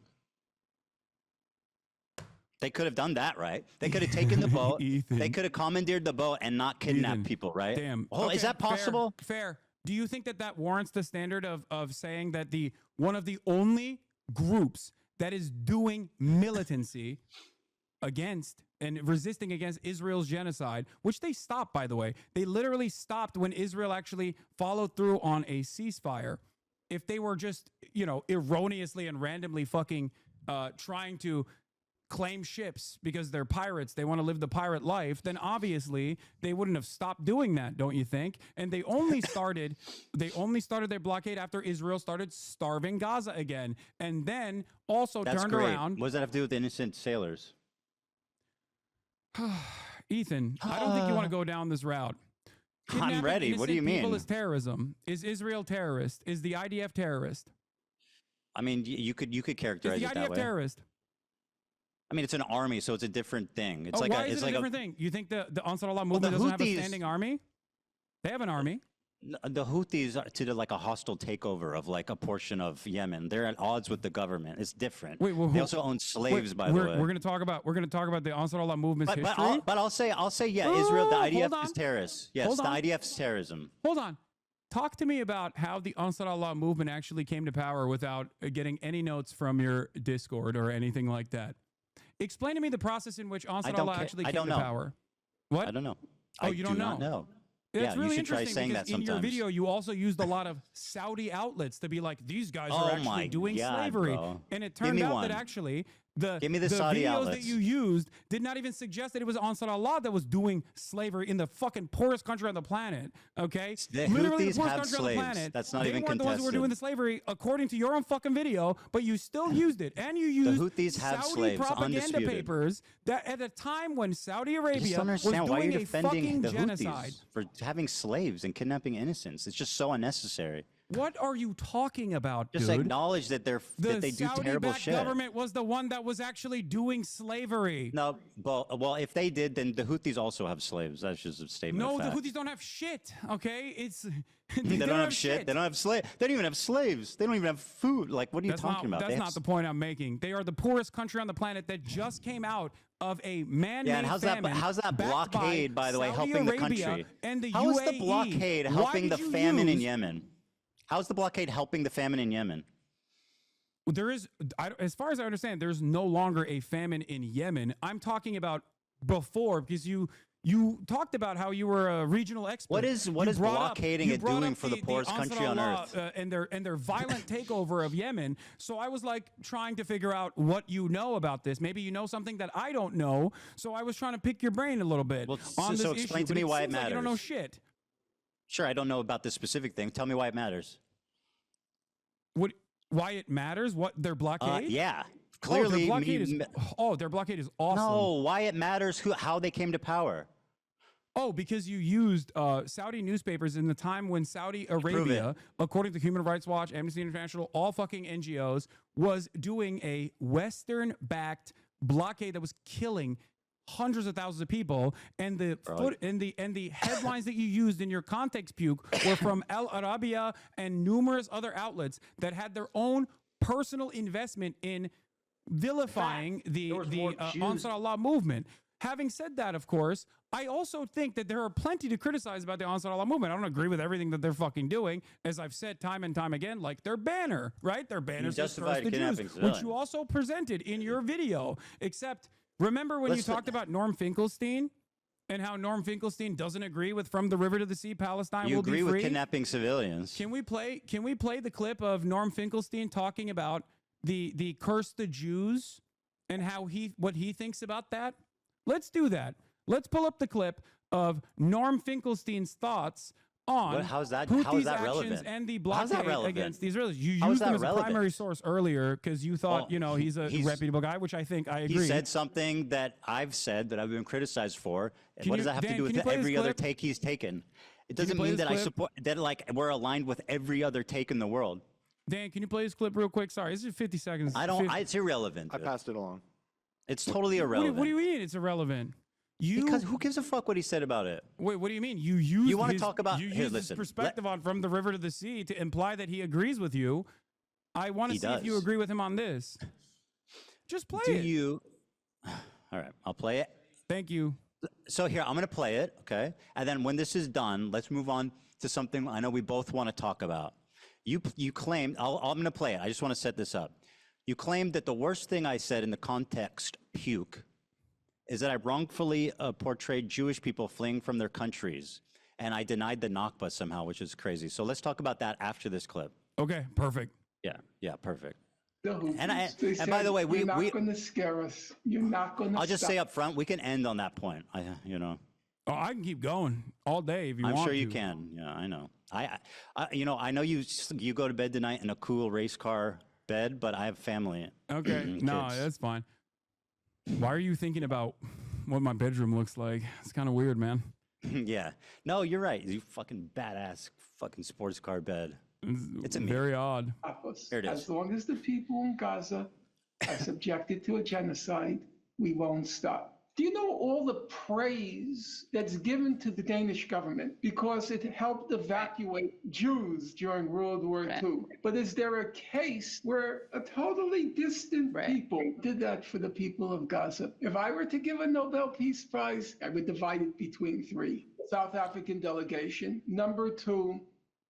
They could have done that, right? They could have taken the boat. They could have commandeered the boat and not kidnapped people, right? Damn. Oh, Okay, is that possible? Fair. Do you think that warrants the standard of saying that one of the only groups that is doing militancy against and resisting against Israel's genocide, which they stopped, by the way. They literally stopped when Israel actually followed through on a ceasefire. If they were just, erroneously and randomly fucking trying to claim ships because they're pirates, they want to live the pirate life, then obviously they wouldn't have stopped doing that, don't you think? And they only started their blockade after Israel started starving Gaza again, and then also That's turned great. around. What does that have to do with innocent sailors? Ethan, I don't think you want to go down this route. I'm Kidnapping ready. What do you innocent people mean? is terrorism. Is Israel terrorist? Is the IDF terrorist? I mean, you could Is characterize the it that IDF way. terrorist? I mean, it's an army, so it's a different thing. It's Why is it a different thing? You think the Ansar Allah movement doesn't have a standing army? They have an army. The Houthis are to like a hostile takeover of like a portion of Yemen. They're at odds with the government. It's different. They also own slaves, by the way. We're going to talk about the Ansar Allah movement's history. But I'll say, yeah, Israel, the hold IDF on. is terrorist. Yes, Hold the on. IDF is terrorism. Hold on. Talk to me about how the Ansar Allah movement actually came to power without getting any notes from your Discord or anything like that. Explain to me the process in which Ansar Allah actually came to power. What? I don't know. Oh, you don't do not know. That's Yeah, really you should try interesting saying because that in your sometimes. video you also used a lot of Saudi outlets to be like, these guys Oh are actually my doing God, slavery. bro. And it Give turned me out one. that actually Give me the Saudi videos outlets. that you used did not even suggest that it was Ansar Allah that was doing slavery in the fucking poorest country on the planet. Okay, The literally Houthis the poorest have country slaves. on the planet. That's not they even weren't the ones who were doing the contested. slavery according to your own fucking video, but you still used it, and you used Houthis have Saudi slaves, propaganda undisputed. papers that at a time when Saudi I just Arabia don't was understand why doing you're a defending fucking the genocide. Houthis for having slaves and kidnapping innocents. It's just so unnecessary. What are you talking about, Just dude? acknowledge that that they do terrible Saudi-backed shit. government was the one that was actually doing slavery. No, well, if they did, then the Houthis also have slaves. That's just a statement. No, of the fact. Houthis don't have shit. Okay, it's They don't have shit. They don't have slaves. They don't even have slaves. They don't even have food. Like, what are you That's talking not, about? That's not the point I'm making. They are the poorest country on the planet that just came out of a man-made Yeah, and how's that backed blockade, by the way, Saudi helping the Arabia country? and the How is UAE. the blockade Why helping the did you famine in use- Yemen? How's the blockade helping the famine in Yemen? There is, as far as I understand, there's no longer a famine in Yemen. I'm talking about before, because you talked about how you were a regional expert. What is You blockading brought it up doing for the poorest Ansar country on Allah, earth? and their violent takeover of Yemen. So I was like trying to figure out what you know about this. Maybe you know something that I don't know. So I was trying to pick your brain a little bit on this so issue. explain to but me why it seems like you don't know matters. shit. Sure, I don't know about this specific thing. Tell me why it matters. Why it matters? What their blockade? Yeah, Oh, clearly. their blockade is. Oh, their blockade is awesome. No, why it matters? How they came to power? Oh, because you used Saudi newspapers in the time when Saudi Arabia, according to Human Rights Watch, Amnesty International, all fucking NGOs, was doing a Western-backed blockade that was killing hundreds of thousands of people, and the the headlines that you used in your context puke were from Al Arabiya and numerous other outlets that had their own personal investment in vilifying the Ansar Allah movement. Having said that, of course, I also think that there are plenty to criticize about the Ansar Allah movement. I don't agree with everything that they're fucking doing, as I've said time and time again, like their banner, right? Their banner says justified "Curse the Jews," kidnapping which civilians. you also presented in your video. Except, remember when you talked about Norm Finkelstein and how Norm Finkelstein doesn't agree with "From the River to the Sea, Palestine You will be agree free"? with kidnapping civilians? Can we play the clip of Norm Finkelstein talking about the "Curse the Jews" and what he thinks about that? Let's do that. Let's pull up the clip of Norm Finkelstein's thoughts on how is that Houthis' relevant? actions and the How's that blockade relevant? against the Israelis. You How is used him that as a relevant? primary source earlier because you thought, Well, he's a reputable guy, which I think I agree. He said something that I've said that I've been criticized for. Can What you- does that have Dan, to do can with you play this every other clip? take he's taken? It Can you doesn't play mean this that I clip? support that. Like, we're aligned with every other take in the world. Dan, can you play this clip real quick? Sorry, this is 50 seconds. I don't. 50 It's irrelevant. I passed it along. It's totally What irrelevant. do you mean it's irrelevant? Because who gives a fuck what he said about it? Wait, what do you mean? You used You wanna his- talk about- you here, used listen, his perspective on "From the River to the Sea" to imply that he agrees with you. I want to He see if you does. agree with him on this. Just play Do it. you? All right, I'll play it. Thank you. So here, I'm going to play it, okay? And then when this is done, let's move on to something I know we both want to talk about. You claimed, I'm going to play it. I just want to set this up. You claimed that the worst thing I said in the context puke is that I wrongfully portrayed Jewish people fleeing from their countries, and I denied the Nakba somehow, which is crazy. So let's talk about that after this clip. Okay, perfect. Yeah, perfect. And And by the way, you're not going to scare us. You're not going to. I'll just say up front, we can end on that point. Oh, I can keep going all day if you I'm want sure to. you can. Yeah, I know. I know you go to bed tonight in a cool race car bed, but I have family. Okay, no, kids. that's fine. Why are you thinking about what my bedroom looks like? It's kind of weird, man. Yeah. No, you're right. You fucking badass fucking sports car bed. It's very odd. Here it is. As long as the people in Gaza are subjected to a genocide, we won't stop. Do you know all the praise that's given to the Danish government because it helped evacuate Jews during World War II? But is there a case where a totally distant people did that for the people of Gaza? If I were to give a Nobel Peace Prize, I would divide it between three. South African delegation. Number two,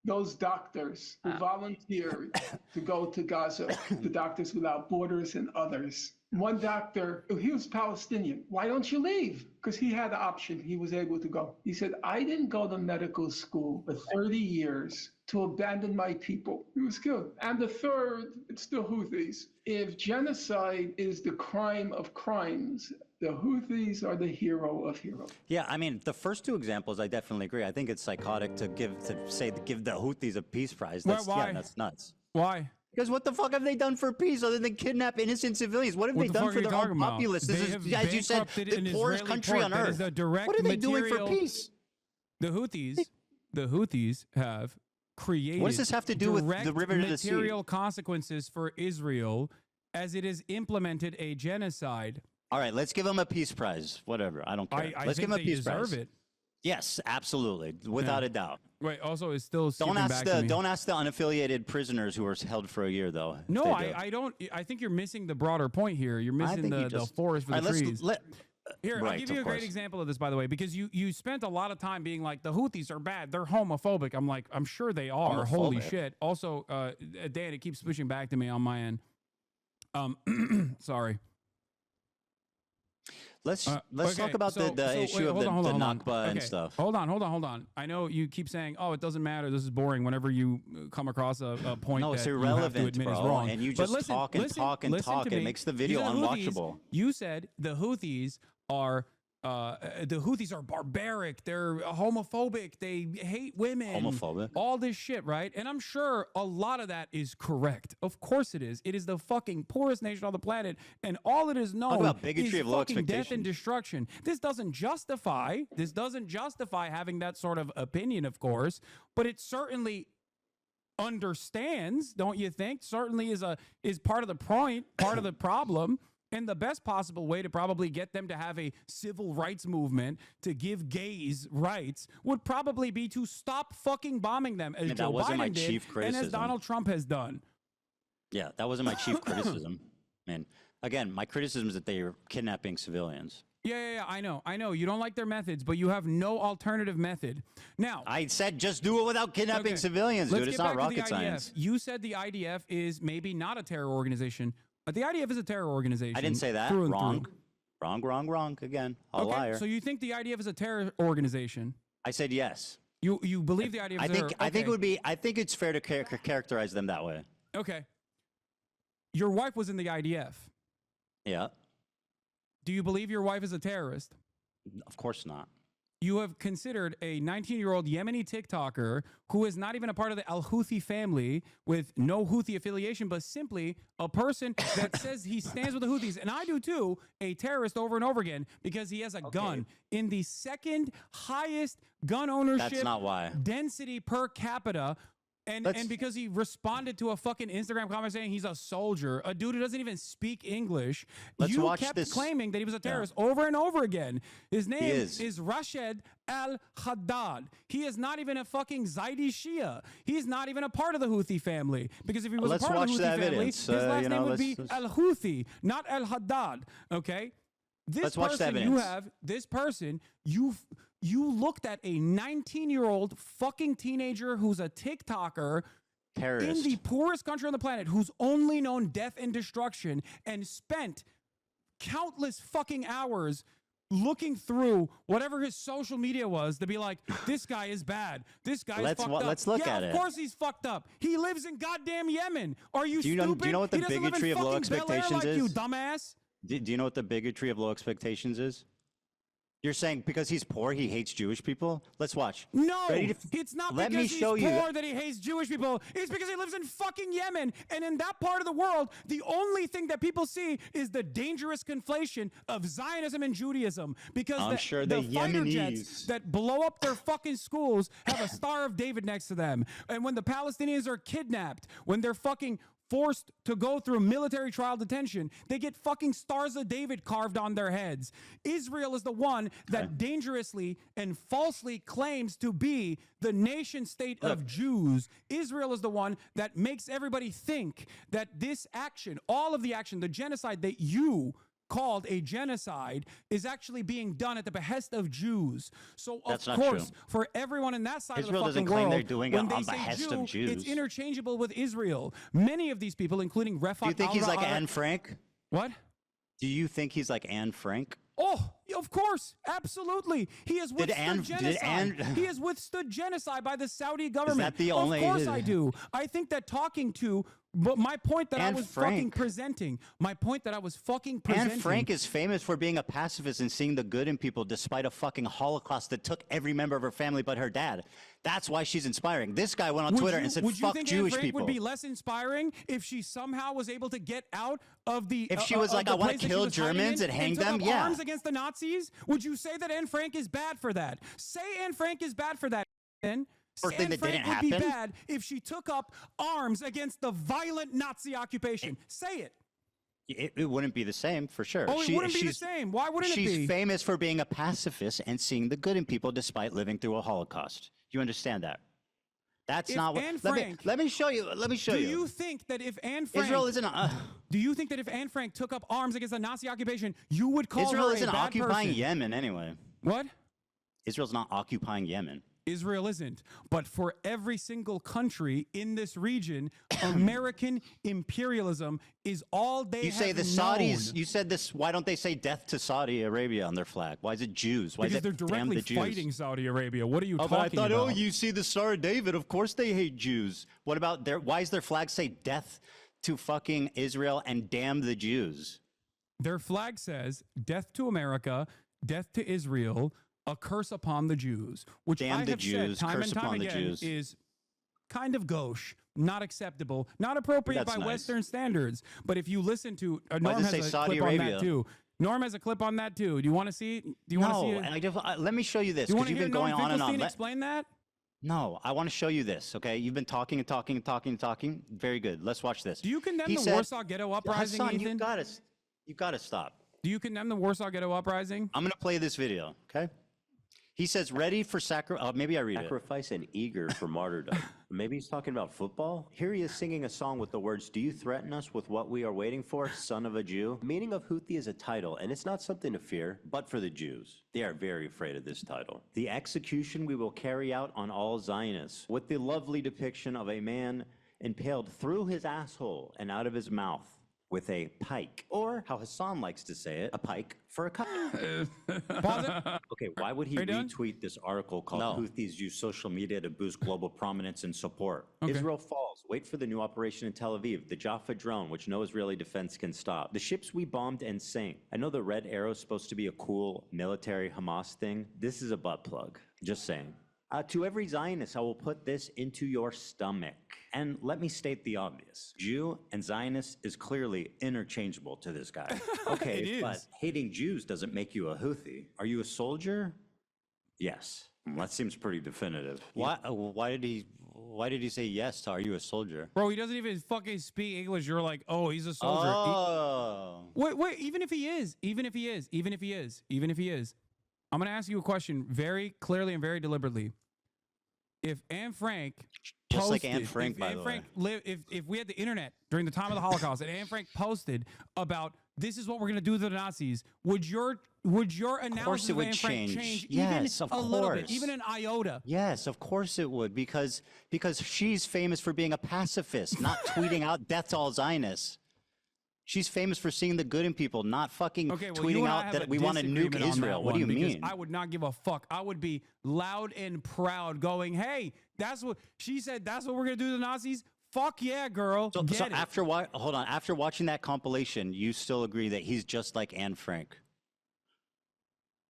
those doctors who volunteered to go to Gaza, the Doctors Without Borders and others. one doctor, he was Palestinian. Why don't you leave? Because he had the option. He was able to go. He said, I didn't go to medical school for 30 years to abandon my people. He was killed. And the third, it's the Houthis. If genocide is the crime of crimes, the Houthis are the hero of heroes. Yeah, I mean, the first two examples, I definitely agree. I think it's psychotic to give the Houthis a peace prize. That's, Why? Yeah, that's nuts. Why? Because what the fuck have they done for peace other than kidnap innocent civilians? What have they done for their own populace? This is, as you said, the poorest country on earth. What are they doing for peace? The Houthis have created. What does this have to do with the river to the sea? Material consequences for Israel as it has implemented a genocide. All right, let's give them a peace prize. Whatever, I don't care. I Let's think give them a they peace deserve prize. it. Yes, absolutely, without a doubt. Wait, also, it's still Don't ask back to me. don't ask the unaffiliated prisoners who were held for a year, though. No, I don't. I think you're missing the broader point here. You're missing the forest for the trees. Here, I'll give you a great example of this, by the way, because you spent a lot of time being like, the Houthis are bad. They're homophobic. I'm like, I'm sure they are. Holy shit. Also, Dan, it keeps pushing back to me on my end. Sorry. Let's talk about the issue of the Nakba and stuff. Hold on. I know you keep saying, "Oh, it doesn't matter. This is boring." Whenever you come across a point no, that it's you have to irrelevant, admit bro. is wrong, And you But just talk and talk and talk. It makes the video unwatchable. You said the Houthis are barbaric. They're homophobic. They hate women. Homophobic. All this shit, right? And I'm sure a lot of that is correct. Of course it is. It is the fucking poorest nation on the planet, and all it is known about bigotry is of low fucking death and expectations. destruction. This doesn't justify having that sort of opinion, of course, but it certainly understands, don't you think? Certainly is part of the point, part of the problem. And the best possible way to probably get them to have a civil rights movement to give gays rights would probably be to stop fucking bombing them, as Joe Biden did, and as Donald Trump has done. Yeah, that wasn't my chief criticism. Man, again, my criticism is that they are kidnapping civilians. Yeah, I know. You don't like their methods, but you have no alternative method. Now, I said just do it without kidnapping civilians, dude. It's not rocket science. You said the IDF is maybe not a terror organization. But the IDF is a terror organization. I didn't say that. Wrong. Again, a liar. So you think the IDF is a terror organization? I said yes. You believe the IDF is a terror? I think it would be. I think it's fair to characterize them that way. Okay. Your wife was in the IDF. Yeah. Do you believe your wife is a terrorist? Of course not. You have considered a 19-year-old Yemeni TikToker who is not even a part of the al-Houthi family with no Houthi affiliation, but simply a person that says he stands with the Houthis, and I do too, a terrorist over and over again because he has a gun in the second highest gun ownership density per capita. And because he responded to a fucking Instagram comment saying he's a soldier, a dude who doesn't even speak English, you kept claiming that he was a terrorist over and over again. His name is Rashid al-Haddad. He is not even a fucking Zaidi Shia. He's not even a part of the Houthi family. Because if he was a part of the Houthi family, his last name would be al-Houthi, not al-Haddad. Okay? This person, you looked at a 19-year-old fucking teenager who's a TikToker in the poorest country on the planet, who's only known death and destruction, and spent countless fucking hours looking through whatever his social media was to be like, this guy is bad. This guy is fucked up. Let's look at it. Of course he's fucked up. He lives in goddamn Yemen. Are you stupid? Do you know what the he bigotry of low expectations is? You dumbass. Do you know what the bigotry of low expectations is? You're saying because he's poor, he hates Jewish people? Let's watch. No, it's not because he's poor that he hates Jewish people. It's because he lives in fucking Yemen. And in that part of the world, the only thing that people see is the dangerous conflation of Zionism and Judaism. Because the fighter jets that blow up their fucking schools have a Star of David next to them. And when the Palestinians are kidnapped, when they're fucking forced to go through military trial detention, they get fucking Stars of David carved on their heads. Israel is the one that dangerously and falsely claims to be the nation state of Jews. Israel is the one that makes everybody think that this action, all of the action, the genocide that you called a genocide, is actually being done at the behest of Jews. So of course, for everyone in that side Israel of the fucking doesn't claim world, they're doing it when they on say behest Jew, of Jews. it's interchangeable with Israel. Many of these people, including Refat Do you think he's like Anne Frank? What? Do you think he's like Anne Frank? Oh, of course, absolutely. He has withstood genocide. Did He has withstood genocide by the Saudi government. that the only- Of course I do. I think that talking to, but my point that I Anne was Frank. fucking presenting, Anne Frank is famous for being a pacifist and seeing the good in people despite a fucking Holocaust that took every member of her family but her dad. That's why she's inspiring. This guy went on Twitter and said, would you fuck think Jewish Anne Frank people. would be less inspiring if she somehow was able to get out of the If she was like, I want to kill Germans and hang them, took up yeah. arms against the Nazis? Would you say that Anne Frank is bad for that? Say Anne Frank is bad for that, then. First thing Anne that Frank didn't would be happen? bad if she took up arms against the violent Nazi occupation. Say it. It wouldn't be the same, for sure. Oh, it wouldn't be the same. Why wouldn't it be? She's famous for being a pacifist and seeing the good in people despite living through a Holocaust. You understand that? That's If not what. Anne Let Frank- me show you. Let me show Do you. you think that if Anne Frank Israel isn't. Do you think that if Anne Frank took up arms against the Nazi occupation, you would call Israel her isn't a bad occupying person? Yemen anyway. What? Israel's not occupying Yemen. Israel isn't. But for every single country in this region, American imperialism is all they You say have the Saudis. known. You said this. Why don't they say death to Saudi Arabia on their flag? Why is it Jews? Why Because is they're it damn directly the Jews? fighting Saudi Arabia. What are you Oh, talking but I thought, about? oh, you see the Star of David. Of course they hate Jews. What about their? Why does their flag say death to fucking Israel and damn the Jews? Their flag says death to America, death to Israel, a curse upon the Jews, which Damn I the have Jews, said time curse and time upon the again Jews. is kind of gauche, not acceptable, not appropriate That's by nice. Western standards. But if you listen to Why Norm does it has say a Saudi clip on Arabia? that too. Norm has a clip on that too. Do you want to see? Do you want to see No, it? and let me show you this Do you because want to you've hear been going Norm on and on. Finkelstein Let- explain that? No, I want to show you this. Okay, you've been talking and talking and talking and talking. Very good. Let's watch this. Do you condemn He the said- Warsaw Ghetto Uprising, Hasan, Ethan? you gotta stop. Do you condemn the Warsaw Ghetto Uprising? I'm gonna play this video. Okay. He says, "Ready for sacrifice." Maybe I read it. Sacrifice and eager for martyrdom. Maybe he's talking about football. Here he is singing a song with the words, "Do you threaten us with what we are waiting for, son of a Jew?" The meaning of Houthi is a title, and it's not something to fear, but for the Jews. They are very afraid of this title. The execution we will carry out on all Zionists, with the lovely depiction of a man impaled through his asshole and out of his mouth with a pike, or how Hasan likes to say it, a pike for a cut. Okay, why would he Are you done? retweet this article called No. Houthis use social media to boost global prominence and support? Okay. Israel falls. Wait for the new operation in Tel Aviv, the Jaffa drone, which no Israeli defense can stop. The ships we bombed and sank. I know the Red Arrow is supposed to be a cool military Hamas thing. This is a butt plug. Just saying. To every Zionist, I will put this into your stomach. And let me state the obvious. Jew and Zionist is clearly interchangeable to this guy. Okay, It but is. hating Jews doesn't make you a Houthi. Are you a soldier? Yes. That seems pretty definitive. Why did he say yes to "Are you a soldier"? Bro, he doesn't even fucking speak English. You're like, oh, he's a soldier. Oh. Wait, even if he is, I'm going to ask you a question very clearly and very deliberately. If Anne Frank Just like posted- Anne Frank, if by Anne the Frank if we had the internet during the time of the Holocaust and Anne Frank posted about this is what we're going to do to the Nazis, would your analysis it of would Anne Frank change. change Yes, even of a little bit, course. even an iota? Yes, of course it would, because she's famous for being a pacifist, not tweeting out "Death to all Zionists." She's famous for seeing the good in people, not fucking Okay, well, tweeting you and I out have that a we want to nuke disagreement on Israel. that What do you one, because mean? I would not give a fuck. I would be loud and proud going, hey, that's what she said. That's what we're going to do to the Nazis. Fuck yeah, girl. So Get it. after watching that compilation, you still agree that he's just like Anne Frank?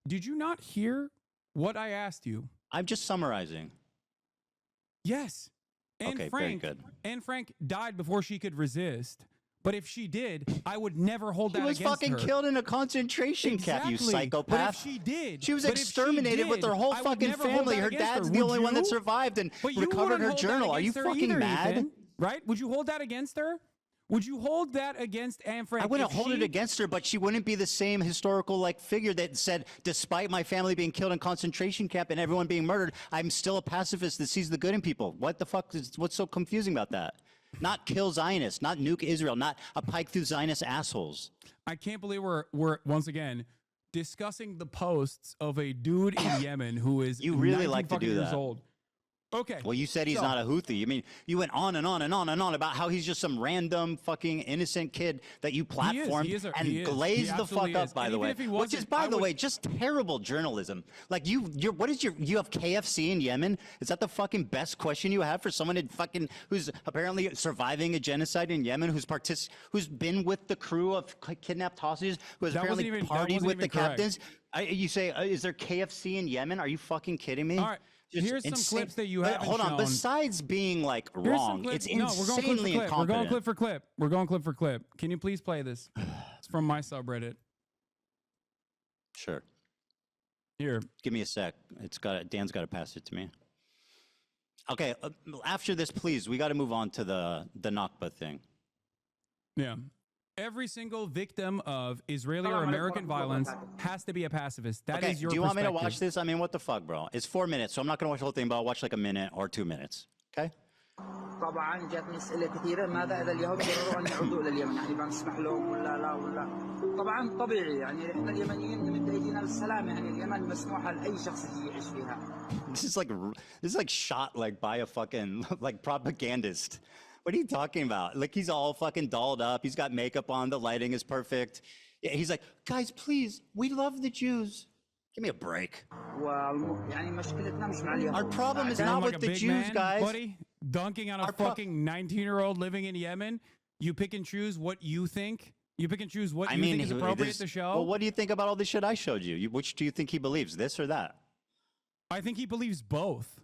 Did you not hear what I asked you? I'm just summarizing. Yes. Anne Okay, very Frank, good. Anne Frank died before she could resist. But if she did, I would never hold She that was against fucking her. killed in a concentration camp, you Exactly. psychopath. But if she did, She was but if she exterminated with did, her whole I would fucking never hold family. that Her against dad's her. the Would only one that you? survived and But you recovered wouldn't her hold that journal. Are you against her fucking either, mad? Ethan, right? Would you hold that against her? Would you hold that against Anne Frank? I wouldn't if hold it she- against her, but she wouldn't be the same historical figure that said, despite my family being killed in concentration camp and everyone being murdered, I'm still a pacifist that sees the good in people. What the fuck what's so confusing about that? Not kill Zionists, not nuke Israel, not a pike through Zionist assholes. I can't believe we're once again discussing the posts of a dude in Yemen who is You really 19 like to fucking do years that. old. Okay. Well, you said he's not a Houthi. I mean, you went on and on and on and on about how he's just some random fucking innocent kid that you platformed and glazed the fuck up, by the way. Which is, by the way, just terrible journalism. Like you have KFC in Yemen? Is that the fucking best question you have for someone who's apparently surviving a genocide in Yemen, who's been with the crew of kidnapped hostages, who has apparently partied with the captains? You say, is there KFC in Yemen? Are you fucking kidding me? All right. Here's some clips that you haven't Hold on. shown. Besides being like wrong, it's insanely incompetent. We're going clip for clip. We're going clip for clip. Can you please play this? It's from my subreddit. Sure. Here. Give me a sec. Dan's got to pass it to me. Okay. After this, please, we got to move on to the Nakba thing. Yeah. Every single victim of Israeli or American violence has to be a pacifist. That is your perspective. Do you want me to watch this? I mean, what the fuck, bro? It's 4 minutes, so I'm not going to watch the whole thing, but I'll watch like a minute or 2 minutes. Okay? طبعا جاتني اسئله كثيره ماذا اذا اليهود قرروا ان يعودوا الى اليمن يعني بنسمح لهم ولا لا ولا طبعا طبيعي يعني احنا اليمنيين نمد ايدينا للسلام يعني اليمن مسموحه لاي شخص يجي يعيش فيها. This is like shot like by a fucking like propagandist. What are you talking about? Like he's all fucking dolled up. He's got makeup on. The lighting is perfect. Yeah, he's like, guys, please, we love the Jews. Give me a break. Our problem is not with the Jews, guys. Buddy, dunking on a fucking 19-year-old living in Yemen. You pick and choose what you think. You pick and choose what you think is appropriate to show. Well, what do you think about all the shit I showed you? Which do you think he believes, this or that? I think he believes both.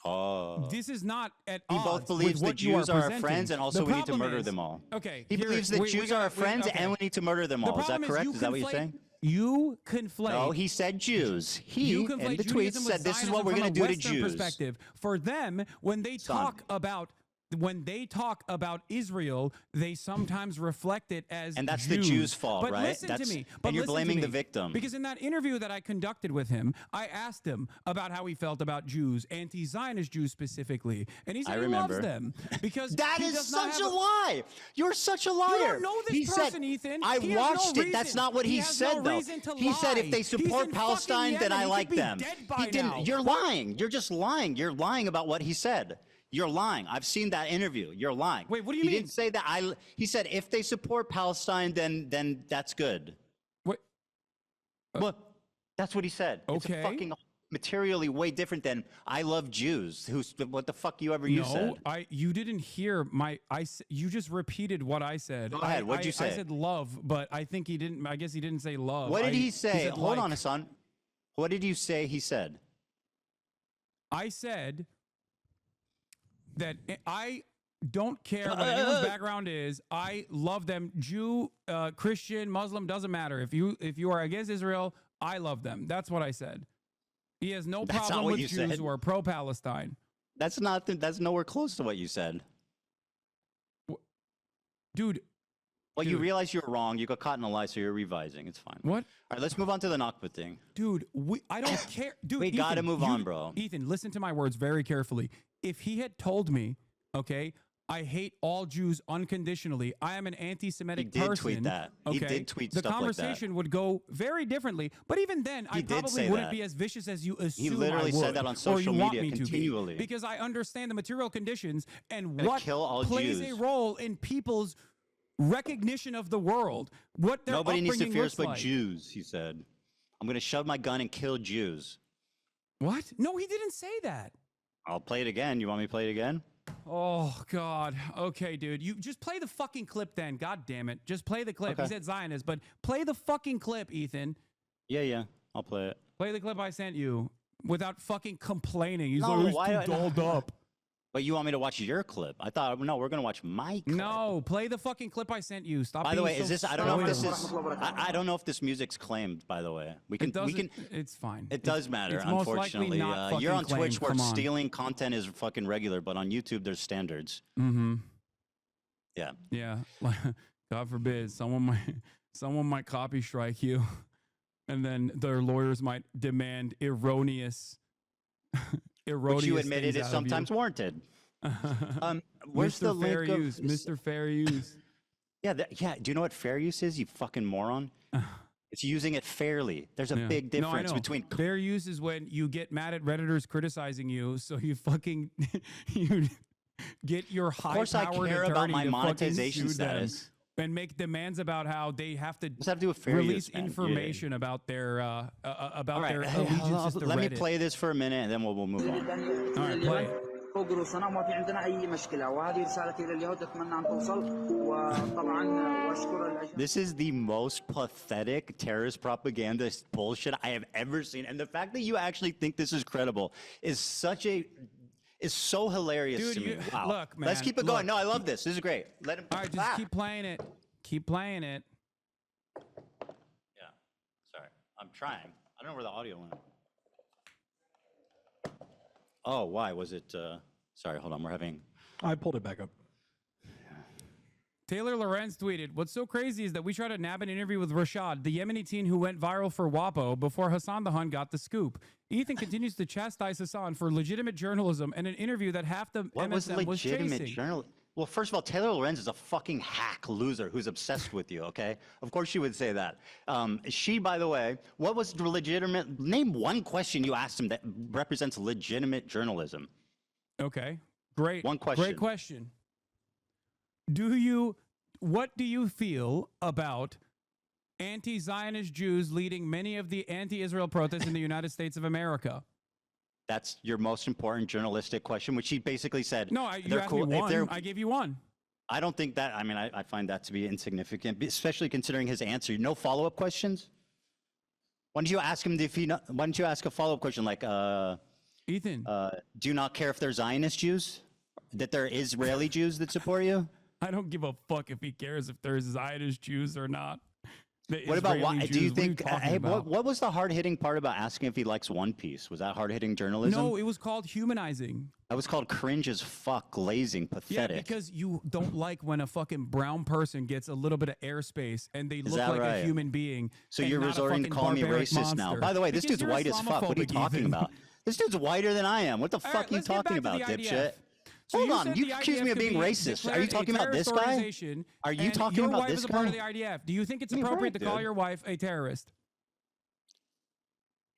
Oh. This is not at He odds both believes with the what you Jews are our presenting. friends and also The we need to problem murder is- them all. Okay. He believes the Jews are our friends and we need to murder them all. Is that correct? Is that what you're saying? You conflate. No, he said Jews. He, in conflate the tweets, Judaism with said this is what Zionism we're from going a to do to Western Jews. Perspective. For them, when they talk about Israel, they sometimes reflect it as And that's Jews. the Jews' fault, but right? Listen That's- to me. and But you're listen to blaming the me. victim. Because in that interview that I conducted with him, I asked him about how he felt about Jews, anti-Zionist Jews specifically, and he said I he remember. loves them because That he is does not such have a lie. You're such a liar. You don't know this He person, said, Ethan. I He has no watched it. That's reason. not what he has said, no though. reason to He said if lie. they He's support in Palestine, fucking then I Yemen. He like could be them. dead by He didn't. now. You're lying. You're just lying. You're lying about what he said. You're lying. I've seen that interview. You're lying. Wait, what do you He mean? didn't say that. He said if they support Palestine, then that's good. What? Well, that's what he said. Okay. It's fucking materially way different than I love Jews. What the fuck you said? You didn't hear you just repeated what I said. Go ahead. What'd you say? I said love, but I think he didn't. I guess he didn't say love. What did he say? said Hold like. on, Hasan. What did you say he said? I said that I don't care what anyone's background is. I love them. Jew, Christian, Muslim, doesn't matter. If you are against Israel, I love them. That's what I said. He has no That's not problem what with you Jews said. who are pro-Palestine. That's nowhere close to what you said. Dude. Well, you realize you're wrong. You got caught in a lie, so you're revising. It's fine. What? All right, let's move on to the Nakba thing. Dude, I don't care. Dude, We gotta move on, bro. Ethan, listen to my words very carefully. If he had told me, okay, I hate all Jews unconditionally, I am an anti-Semitic person. He did tweet that. He Okay, did tweet the stuff like that. conversation would go very differently. But even then, I He did probably say wouldn't that. be as vicious as you assume He literally I would, said that on or social you want media me to be, continually. because I understand the material conditions and Gonna what kill all plays Jews. a role in people's recognition of the world, what their Nobody needs to upbringing fear looks us but like. Jews, he said. I'm going to shove my gun and kill Jews. What? No, he didn't say that. I'll play it again. You want me to play it again? Oh, God. Okay, dude. You just play the fucking clip then. God damn it. Just play the clip. Okay. He said Zionist, but play the fucking clip, Ethan. Yeah. I'll play it. Play the clip I sent you without fucking complaining. He's No, always why- too dolled up. But you want me to watch your clip? I thought, no, we're going to watch my clip. No, play the fucking clip I sent you. Stop. By the being way, so is this, I don't know if this stubborn. is, I don't know if this music's claimed, by the way. We can, It's fine. It does matter, it's most likely unfortunately. not You're on fucking Twitch claimed. where Come on. stealing content is fucking regular, but on YouTube, there's standards. Mm-hmm. Yeah. Yeah. God forbid someone might copy strike you, and then their lawyers might demand erroneous. Which you admitted things is out of sometimes you. warranted. Where's Mr. the Fair link of use, Mr. Fair Use? Yeah, do you know what fair use is? You fucking moron. It's using it fairly. There's a Yeah. big No, I difference know. between. Fair use is when you get mad at Redditors criticizing you, so you fucking you get your course I high-powered care attorney about my to fucking monetization sue them status. and make demands about how they have to Does that have to do with fair release use, man? information about their All right, their hey, allegiances to let me Reddit. play this for a minute, and then we'll move on. All right, play it. فوق رؤوسنا ما في عندنا أي مشكلة وهذه رسالتي لليهود أتمنى أن توصل وطبعا وأشكر This is the most pathetic terrorist propaganda bullshit I have ever seen, and the fact that you actually think this is credible is so hilarious Dude, to me. you- Wow. look, Let's man, keep it going. look. No, I love this. This is great. Let him. All right, just keep playing it. Keep playing it. Yeah. Sorry, I'm trying. I don't know where the audio went. Oh, why was it? Sorry, hold on. We're having. I pulled it back up. Taylor Lorenz tweeted, "What's so crazy is that we tried to nab an interview with Rashad, the Yemeni teen who went viral for WAPO before Hasan the Hun got the scoop. Ethan continues to chastise Hasan for legitimate journalism and an interview that half the What was MSM was legitimate chasing." journal? Well, first of all, Taylor Lorenz is a fucking hack loser who's obsessed with you, okay? Of course she would say that. She, by the way, what was the legitimate? Name one question you asked him that represents legitimate journalism. Okay, great. One question. Great question. What do you feel about anti-Zionist Jews leading many of the anti-Israel protests in the United States of America? That's your most important journalistic question, which she basically said. No, you they're asked cool. me If one. they're- I gave you one. I don't think that. I mean, I find that to be insignificant, especially considering his answer. No follow-up questions. Why don't you ask him if he? Why don't you ask a follow-up question like, Ethan, do you not care if they're Zionist Jews? That they're Israeli Jews that support you? I don't give a fuck if he cares if there's Zionist Jews or not. What about why? Do you think? Hey, What what was the hard-hitting part about asking if he likes One Piece? Was that hard-hitting journalism? No, it was called humanizing. That was called cringe as fuck, glazing, Yeah, pathetic. because you don't like when a fucking brown person gets a little bit of airspace and they look that like right? a human being. So and you're not a resorting to fucking calling me barbaric racist now. monster. By the way, this Because dude's you're white as fuck. What are you Islamophobic, talking Ethan. about? This dude's whiter than I am. What the All fuck right, are you let's get talking back about, to the dipshit? IDF. So Hold you on, said you the accuse me IDF of being could be racist. Are declared you a talking about this terrorist guy? organization, Are you and talking your about wife this is a part of the guy? IDF. Do you think it's You're appropriate right, to call dude. your wife a terrorist?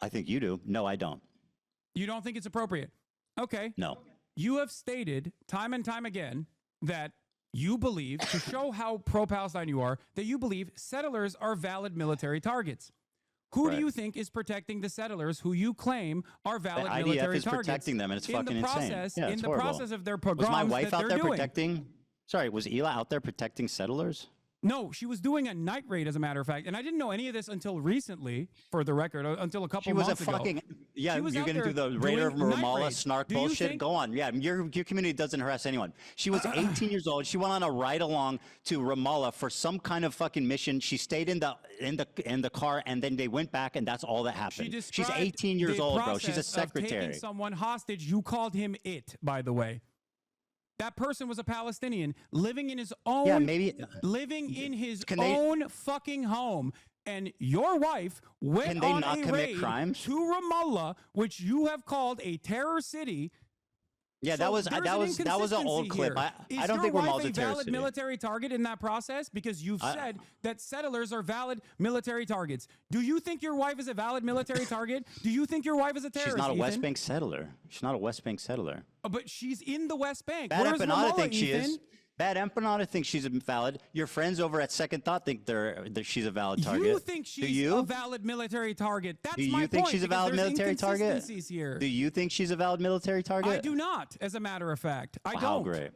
I think you do. No, I don't. You don't think it's appropriate? Okay. No. You have stated time and time again that you believe, to show how pro-Palestine you are, that you believe settlers are valid military targets. Who do Right. you think is protecting the settlers who you claim are valid IDF military is targets? protecting them, and it's in fucking the insane. process, Yeah, in it's the horrible. process of their Was pogroms my wife that out they're there doing. protecting? Sorry, was Ela out there protecting settlers? No, she was doing a night raid, as a matter of fact, and I didn't know any of this until recently. For the record, until a couple She was a months ago. fucking She was You're out gonna do there the Raider of doing night Ramallah raids. snark Do you bullshit. think- Go on, yeah. Your community doesn't harass anyone. She was 18 years old. She went on a ride along to Ramallah for some kind of fucking mission. She stayed in the car, and then they went back, and that's all that happened. She's described 18 years the old, bro. She's a process of secretary. taking someone hostage. You called him it, by the way. That person was a Palestinian living in his own, living in his own fucking home. And your wife went Can they on not a commit raid crimes? to Ramallah, which you have called a terror city. Yeah, So that was there's an old inconsistency clip. here. I don't think Is your Ramallah's wife a a terrorist valid city. military target in that process? Because you've said that settlers are valid military targets. Do you think your wife is a valid military target? Do you think your wife is a terrorist? She's not a West Ethan? Bank settler. She's not a West Bank settler. But she's in the West Bank. Bad Where's Empanada Ramallah, thinks she Ethan? is. Bad Empanada thinks she's valid. Your friends over at Second Thought think that she's a valid target. You think Do she's you? a valid military target? That's Do you my think point, she's a because valid there's military target? inconsistencies here. Do you think she's a valid military target? I do not, as a matter of fact. I Wow, don't. great.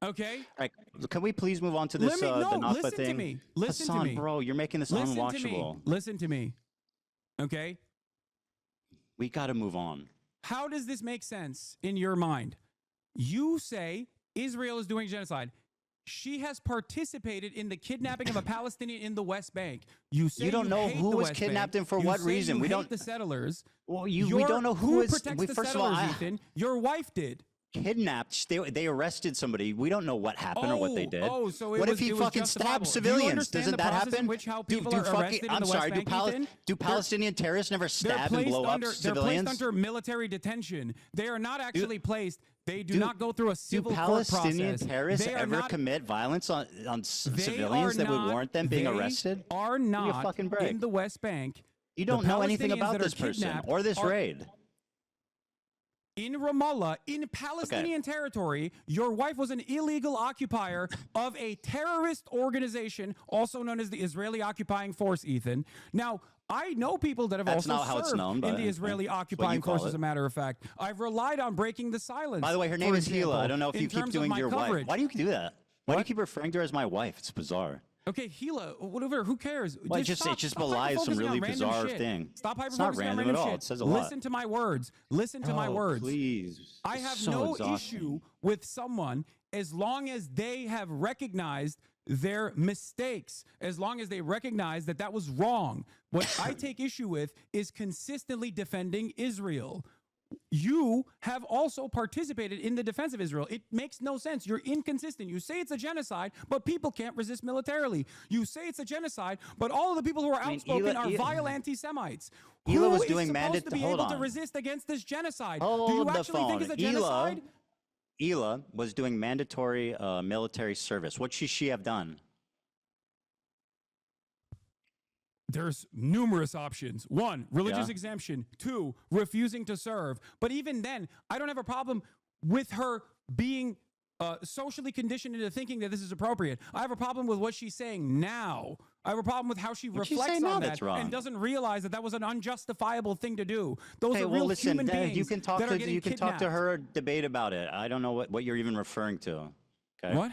Okay. All right, can we please move on to this the Nakba listen thing? to me. Listen Hasan, to me. bro, you're making this Listen unwatchable. to me. Listen to me. Okay. We got to move on. How does this make sense in your mind? You say Israel is doing genocide. She has participated in the kidnapping of a Palestinian in the West Bank. You say You don't know hate who the was West kidnapped Bank. and for You what say reason. you We hate don't- the settlers. Well, we don't know who is. protects the First of all, settlers, Ethan. Your wife did. Kidnapped. They arrested somebody. We don't know what happened or what they did. Oh, so it what was, if he it was fucking stabbed justifiable. Do you civilians? understand Doesn't the that process happen? in which how people are arrested in I'm the sorry. West Bank, Ethan? Do Palestinian terrorists never They're stab and placed blow up under, civilians? They're placed under military detention. They are not actually placed They do not go through a civil court process. Do Palestinian terrorists ever commit violence on civilians that would warrant them being arrested? They are not in the West Bank. You don't know anything about this person or this raid. In Ramallah, in Palestinian territory, your wife was an illegal occupier of a terrorist organization, also known as the Israeli Occupying Force, Ethan. Now, I know people that have That's also not how it's served known, in but the Israeli Occupying Force, as a matter of fact. I've relied on breaking the silence. By the way, her name is Hila. I don't know if you keep doing your wife. Why do you do that? Why do you keep referring to her as my wife? It's bizarre. Okay, Hila, whatever, who cares? Well, it just belies some really bizarre thing. Stop hyper-focusing It's not on random random at all. shit. It says a lot. Listen to my words. Listen to my words. Please. I have So no exhausting. issue with someone as long as they have recognized their mistakes, as long as they recognize that that was wrong. What I take issue with is consistently defending Israel. You have also participated in the defense of Israel. It makes no sense. You're inconsistent. You say it's a genocide, but people can't resist militarily. You say it's a genocide, but all of the people who are outspoken are vile anti-Semites. Hila was Who doing is supposed to be hold able to on. resist against this genocide? Hold Do you the actually phone. think it's a genocide? Hila was doing mandatory military service. What should she have done? There's numerous options. One, religious Yeah. exemption. Two, refusing to serve. But even then, I don't have a problem with her being socially conditioned into thinking that this is appropriate. I have a problem with what she's saying now. I have a problem with how she What'd she reflects say now on that's that wrong? and doesn't realize that that was an unjustifiable thing to do. Those Okay, are well, real listen, human beings you can talk that are to getting you can talk to kidnapped. her, debate about it. I don't know what you're even referring to. Okay. What?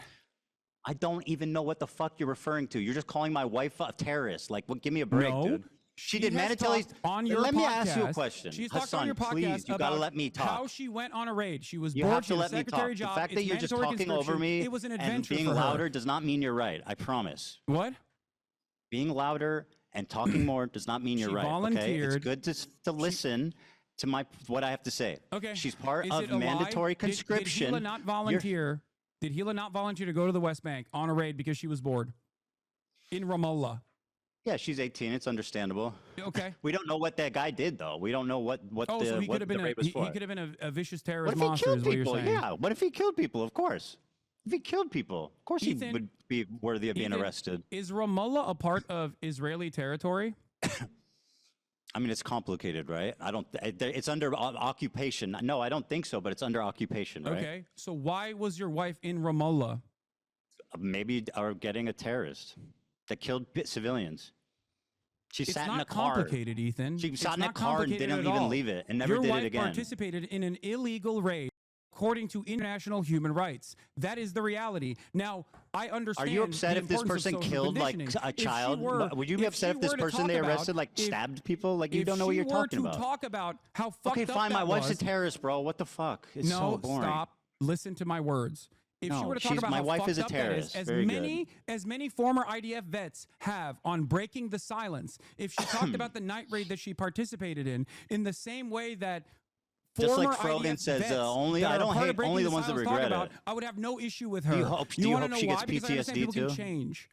I don't even know what the fuck you're referring to. You're just calling my wife a terrorist. Like, what? Give me a break, No. dude. She She did has mandatory. talked on your Let me ask you a podcast- question. She's talked Hassan, on your podcast please, you gotta about let me talk. how she went on a raid. She was You bored. have She to had a let me secretary talk. job. The fact that It's you're just mandatory talking over conscription. me It was an and adventure being for her. louder does not mean you're right. I promise. What? Being louder and talking more does not mean you're She right. Okay? volunteered. It's good to listen to what I have to say. Okay. She's part Is of it a lie? mandatory conscription. Did Hila not volunteer? Did Hila not volunteer to go to the West Bank on a raid because she was bored? In Ramallah. Yeah, she's 18. It's understandable. Okay. We don't know what that guy did, though. We don't know what Oh, the so he what could have the been raid was he for. could have been a vicious What terrorist if he monster. killed Is what you're people? saying. Yeah. What if he killed people? Of course. If he killed people, of course Ethan, he would be worthy of being Ethan, arrested. Is Ramallah a part of Israeli territory? I mean, it's complicated, right? It's under occupation. No, I don't think so, but it's under occupation, right? Okay. So why was your wife in Ramallah? Maybe are getting a terrorist that killed civilians. She It's sat not in a car. complicated, Ethan. She It's sat in a not car and complicated didn't at even all. leave it and never Your did wife it again. participated in an illegal raid according to international human rights. That is the reality. Now, I understand. Are you upset the if this importance of person social killed like conditioning. a If she child? were- Would you be upset she if this were to person talk they about- arrested like if- stabbed people? Like you don't know what you're talking If about. she were to talk about how fucked Okay, up fine. that My wife's a was- terrorist, bro. What the fuck? It's no, so boring. stop. Listen to my words. If she No, were to talk about my how wife fucked is a up that is, terrorist. as Very many former IDF vets have on breaking the silence, if she talked about the night raid that she participated in the same way that Just former like Frogan IDF says, vets only that I are don't part of hate breaking only the ones that silence talk regret about, it. I would have no issue with Do her. you hope you hope wanna know she why? gets Because I understand PTSD people too? can change.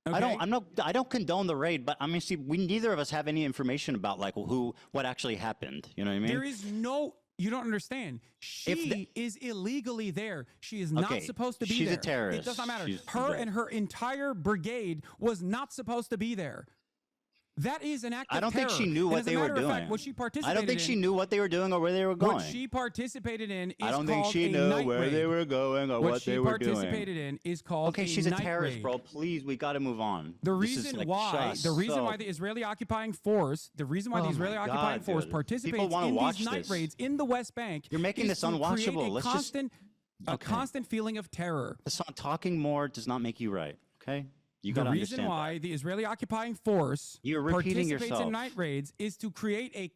I don't condone the raid, but I mean, see, neither of us have any information about like what actually happened. You know what I mean? There is no. You don't understand. She is illegally there. She is not Okay, supposed to be she's a there. terrorist. It does not matter. She's Her there. and her entire brigade was not supposed to be there. That is an act of I don't think terror. she knew And what as a they were matter of doing. fact, what she participated I don't think in, she knew what they were doing or where they were going. What she participated in is I don't think called she a knew night where raid. they were going or what she they were doing. participated in is called Okay, a she's a night terrorist, raid. bro. Please, we got to move on. The This is, reason like, why just the reason so- why the Israeli occupying force, the reason why the Oh Israeli my occupying God, force dude. participates People wanna in watch these night this. raids in the West Bank, You're making is this to create unwatchable. a Let's just- constant feeling of terror. Hassan, talking more does not make you right. Okay, you The got to reason understand. why the Israeli occupying force You're repeating participates yourself. in night raids is to create a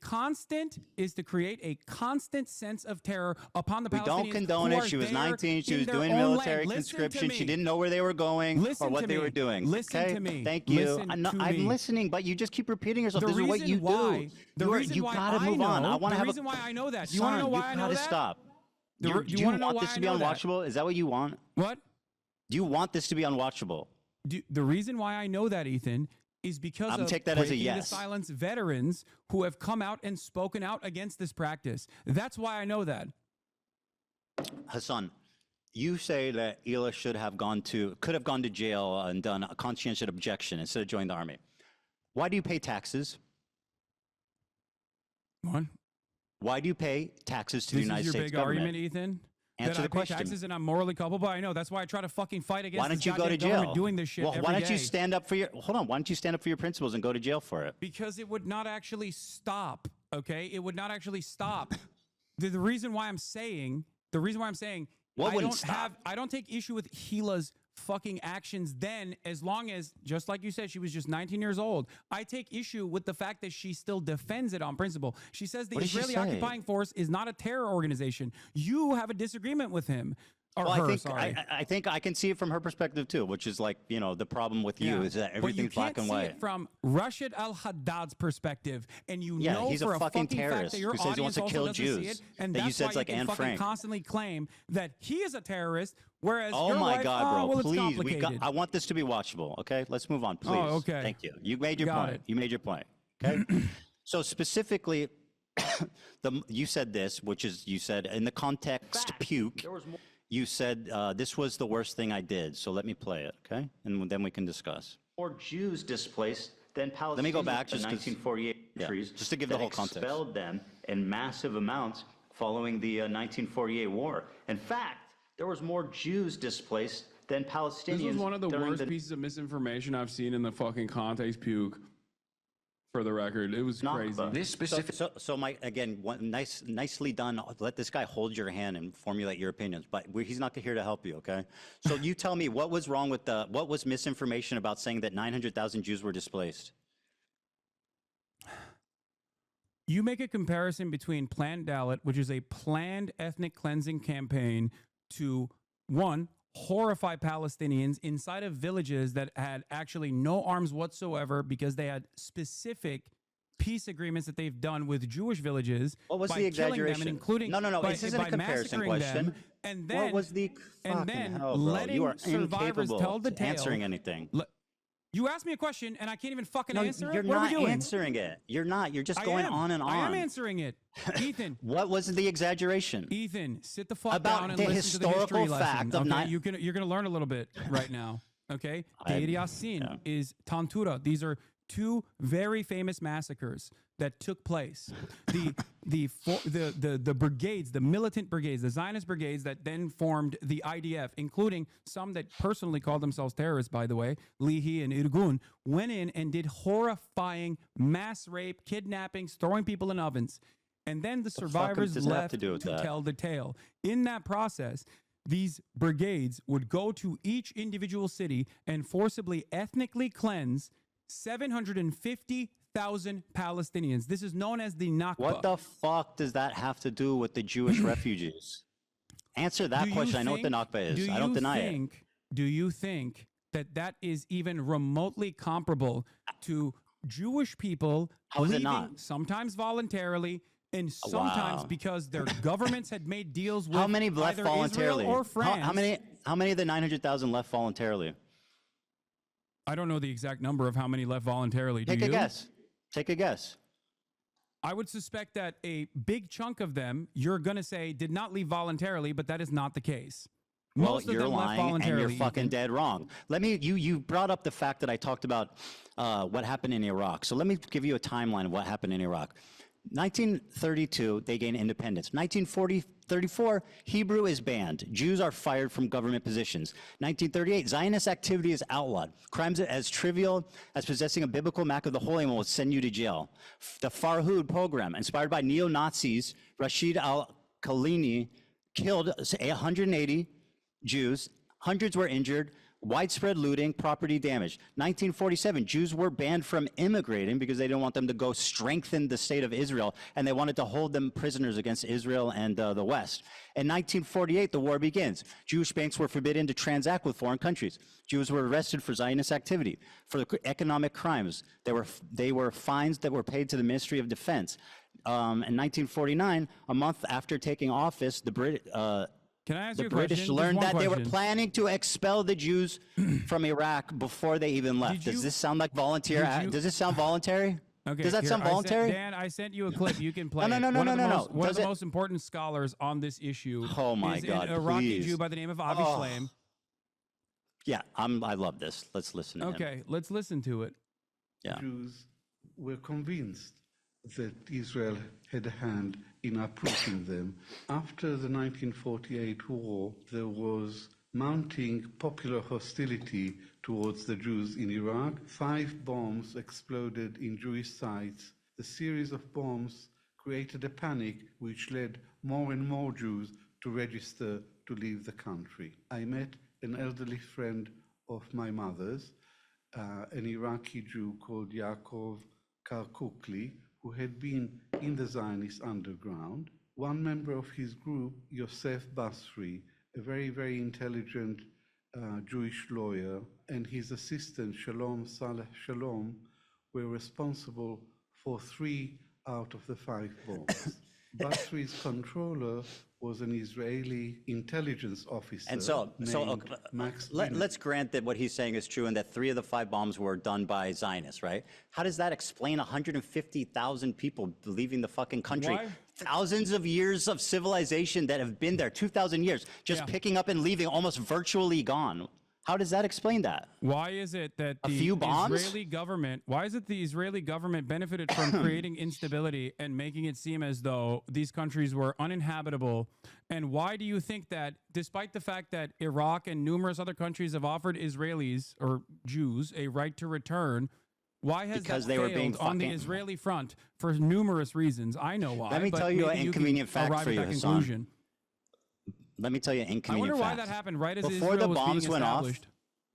constant sense of terror upon the We Palestinians. don't condone who it. are She was there 19. She in was their doing own military land. Listen to conscription. She me. didn't know where they were going Listen or what to they me. were doing. Listen okay? to me. Thank you. Listen I'm, to I'm me. listening, but you just keep repeating yourself. The This is what reason you why, do. the reason You why gotta I move know, on. I want the to have reason a, why I know that. Do you want to know Son, why I know gotta that? stop. Do Do you you wanna know want why this I to be know that? unwatchable? Is that what you want? What? Do you want this to be unwatchable? The reason why I know that, Ethan, is because I'm of take that as a breaking yes. the silence veterans who have come out and spoken out against this practice. That's why I know that. Hasan, you say that Ela could have gone to jail and done a conscientious objection instead of joining the army. Why do you pay taxes? What? Why do you pay taxes to the United This is your States big government? argument, Ethan? Answer that I the pay question. taxes and I'm morally culpable? I know. That's why I try to fucking fight against Why don't this you go to goddamn government jail? doing this shit Well, every why don't you day. stand up for your? Hold on. Why don't you stand up for your principles and go to jail for it? Because it would not actually stop. Okay, it would not actually stop. The reason why I'm saying, What wouldn't stop? I don't take issue with Gila's fucking actions then, as long as, just like you said, she was just 19 years old. I take issue with the fact that she still defends it on principle. She says the What did she Israeli say? occupying force is not a terror organization. You have a disagreement with him. Or Well, her, sorry. I think I can see it from her perspective too, which is like, the problem with you Yeah. is that But you everything's black can't and see white. it from Rashid al-Haddad's perspective, and you Yeah, know he's a for a fucking fucking fact terrorist that your who says he wants audience to kill also doesn't see Jews. it, and That you that's said's why like you can Anne fucking Frank. constantly claim that he is a terrorist, whereas Oh you're my like, God, oh, bro! well, it's Please, complicated. I want this to be watchable. Okay, let's move on, please. Oh, okay. Thank you. You made your Got point. it. You made your point. Okay. So specifically, you said this, which is you said in the context puke. You said this was the worst thing I did. So let me play it, okay, and then we can discuss. More Jews displaced than Palestinians. Let me go back in just 'cause- 1948 countries just to give the that whole context. expelled them in massive amounts following the 1948 war. In fact, there was more Jews displaced than Palestinians. This was one of the during worst pieces of misinformation I've seen in the fucking context puke. For the record, it was crazy. This specific. So Mike, again, nicely done. Let this guy hold your hand and formulate your opinions, but he's not here to help you, okay? So you tell me what was wrong with what was misinformation about saying that 900,000 Jews were displaced? You make a comparison between Planned Dalit, which is a planned ethnic cleansing campaign, to one, horrify Palestinians inside of villages that had actually no arms whatsoever because they had specific peace agreements that they've done with Jewish villages. What was by the killing them exaggeration? and including No. by, This isn't a by comparison massacring question. them, and then What was the and fucking then hell, bro? letting You are survivors incapable tell the of tale. answering anything. You asked me a question and I can't even fucking No, answer you're it. What are we not doing? answering it. You're not. You're just I going am. on and on. I am answering it. Ethan. What was the exaggeration? Ethan, sit the fuck About down and the listen to the history historical fact lesson. of Okay? You're gonna learn a little bit right now. Okay, Deir Yassin is Tantura. These are two very famous massacres that took place. The brigades, the militant brigades, the Zionist brigades that then formed the IDF, including some that personally called themselves terrorists, by the way, Lihi and Irgun, went in and did horrifying mass rape, kidnappings, throwing people in ovens. And then the survivors does that have left to do with that? tell the tale. In that process, these brigades would go to each individual city and forcibly ethnically cleanse 750,000 Palestinians. This is known as the Nakba. What the fuck does that have to do with the Jewish refugees? Answer that question. I know what the Nakba is. I don't deny it. Do you think that that is even remotely comparable to Jewish people How is it leaving, not? sometimes voluntarily, and sometimes Wow. because their governments had made deals with How many left either voluntarily? Israel or France? How many of the 900,000 left voluntarily? I don't know the exact number of how many left voluntarily. Do Take a you? guess. Take a guess. I would suspect that a big chunk of them, you're going to say, did not leave voluntarily, but that is not the case. Well, Most of you're them left lying and voluntarily. you're fucking dead wrong. Let me, you brought up the fact that I talked about what happened in Iraq. So let me give you a timeline of what happened in Iraq. 1932, they gain independence. 1934, Hebrew is banned. Jews are fired from government positions. 1938, Zionist activity is outlawed. Crimes as trivial as possessing a biblical map of the Holy Land will send you to jail. The Farhud program, inspired by neo-Nazis, Rashid al-Khalini killed 180 Jews. Hundreds were injured. Widespread looting, property damage. 1947, Jews were banned from immigrating because they didn't want them to go strengthen the state of Israel, and they wanted to hold them prisoners against Israel and the West. In 1948, the war begins. Jewish banks were forbidden to transact with foreign countries. Jews were arrested for Zionist activity, for economic crimes. They were fines that were paid to the Ministry of Defense. In 1949, a month after taking office, Can I ask the you a British question? learned Just that one they were question. planning to expel the Jews from Iraq before they even left. Did Does you- this sound like volunteer? did you- Does this sound voluntary? Okay, Does that here, sound voluntary? Dan, I sent you a clip. You can play No, it. no, One of Does the it- most important scholars on this issue Oh my is God, an Iraqi please. Jew by the name of Avi Oh. Shlaim. Yeah, I love this. Let's listen to him. Okay, let's listen to it. Yeah. Jews were convinced that Israel had a hand in uprooting them. After the 1948 war, there was mounting popular hostility towards the Jews in Iraq. 5 bombs exploded in Jewish sites. The series of bombs created a panic which led more and more Jews to register to leave the country. I met an elderly friend of my mother's, an Iraqi Jew called Yaakov Karkukli, who had been in the Zionist underground. One member of his group, Yosef Basri, a very, very intelligent Jewish lawyer, and his assistant, Shalom Saleh Shalom, were responsible for 3 out of the 5 bombs. Basri's controller was an Israeli intelligence officer. And so named Max let's grant that what he's saying is true and that 3 of the 5 bombs were done by Zionists, right? How does that explain 150,000 people leaving the fucking country? Why? Thousands of years of civilization that have been there, 2,000 years, just picking up and leaving, almost virtually gone. How does that explain that? Why is it that A the few bombs? Israeli government? Why is it the Israeli government benefited from creating instability and making it seem as though these countries were uninhabitable? And why do you think that, despite the fact that Iraq and numerous other countries have offered Israelis or Jews a right to return, why has Because that they were failed being on the fucking- Israeli front for numerous reasons? I know why. Let me but tell you an maybe inconvenient can fact arrive for at you, that Hasan. conclusion. Let me tell you an I inconvenient wonder fact. why that happened right as Before Israel the was bombs being went off, established.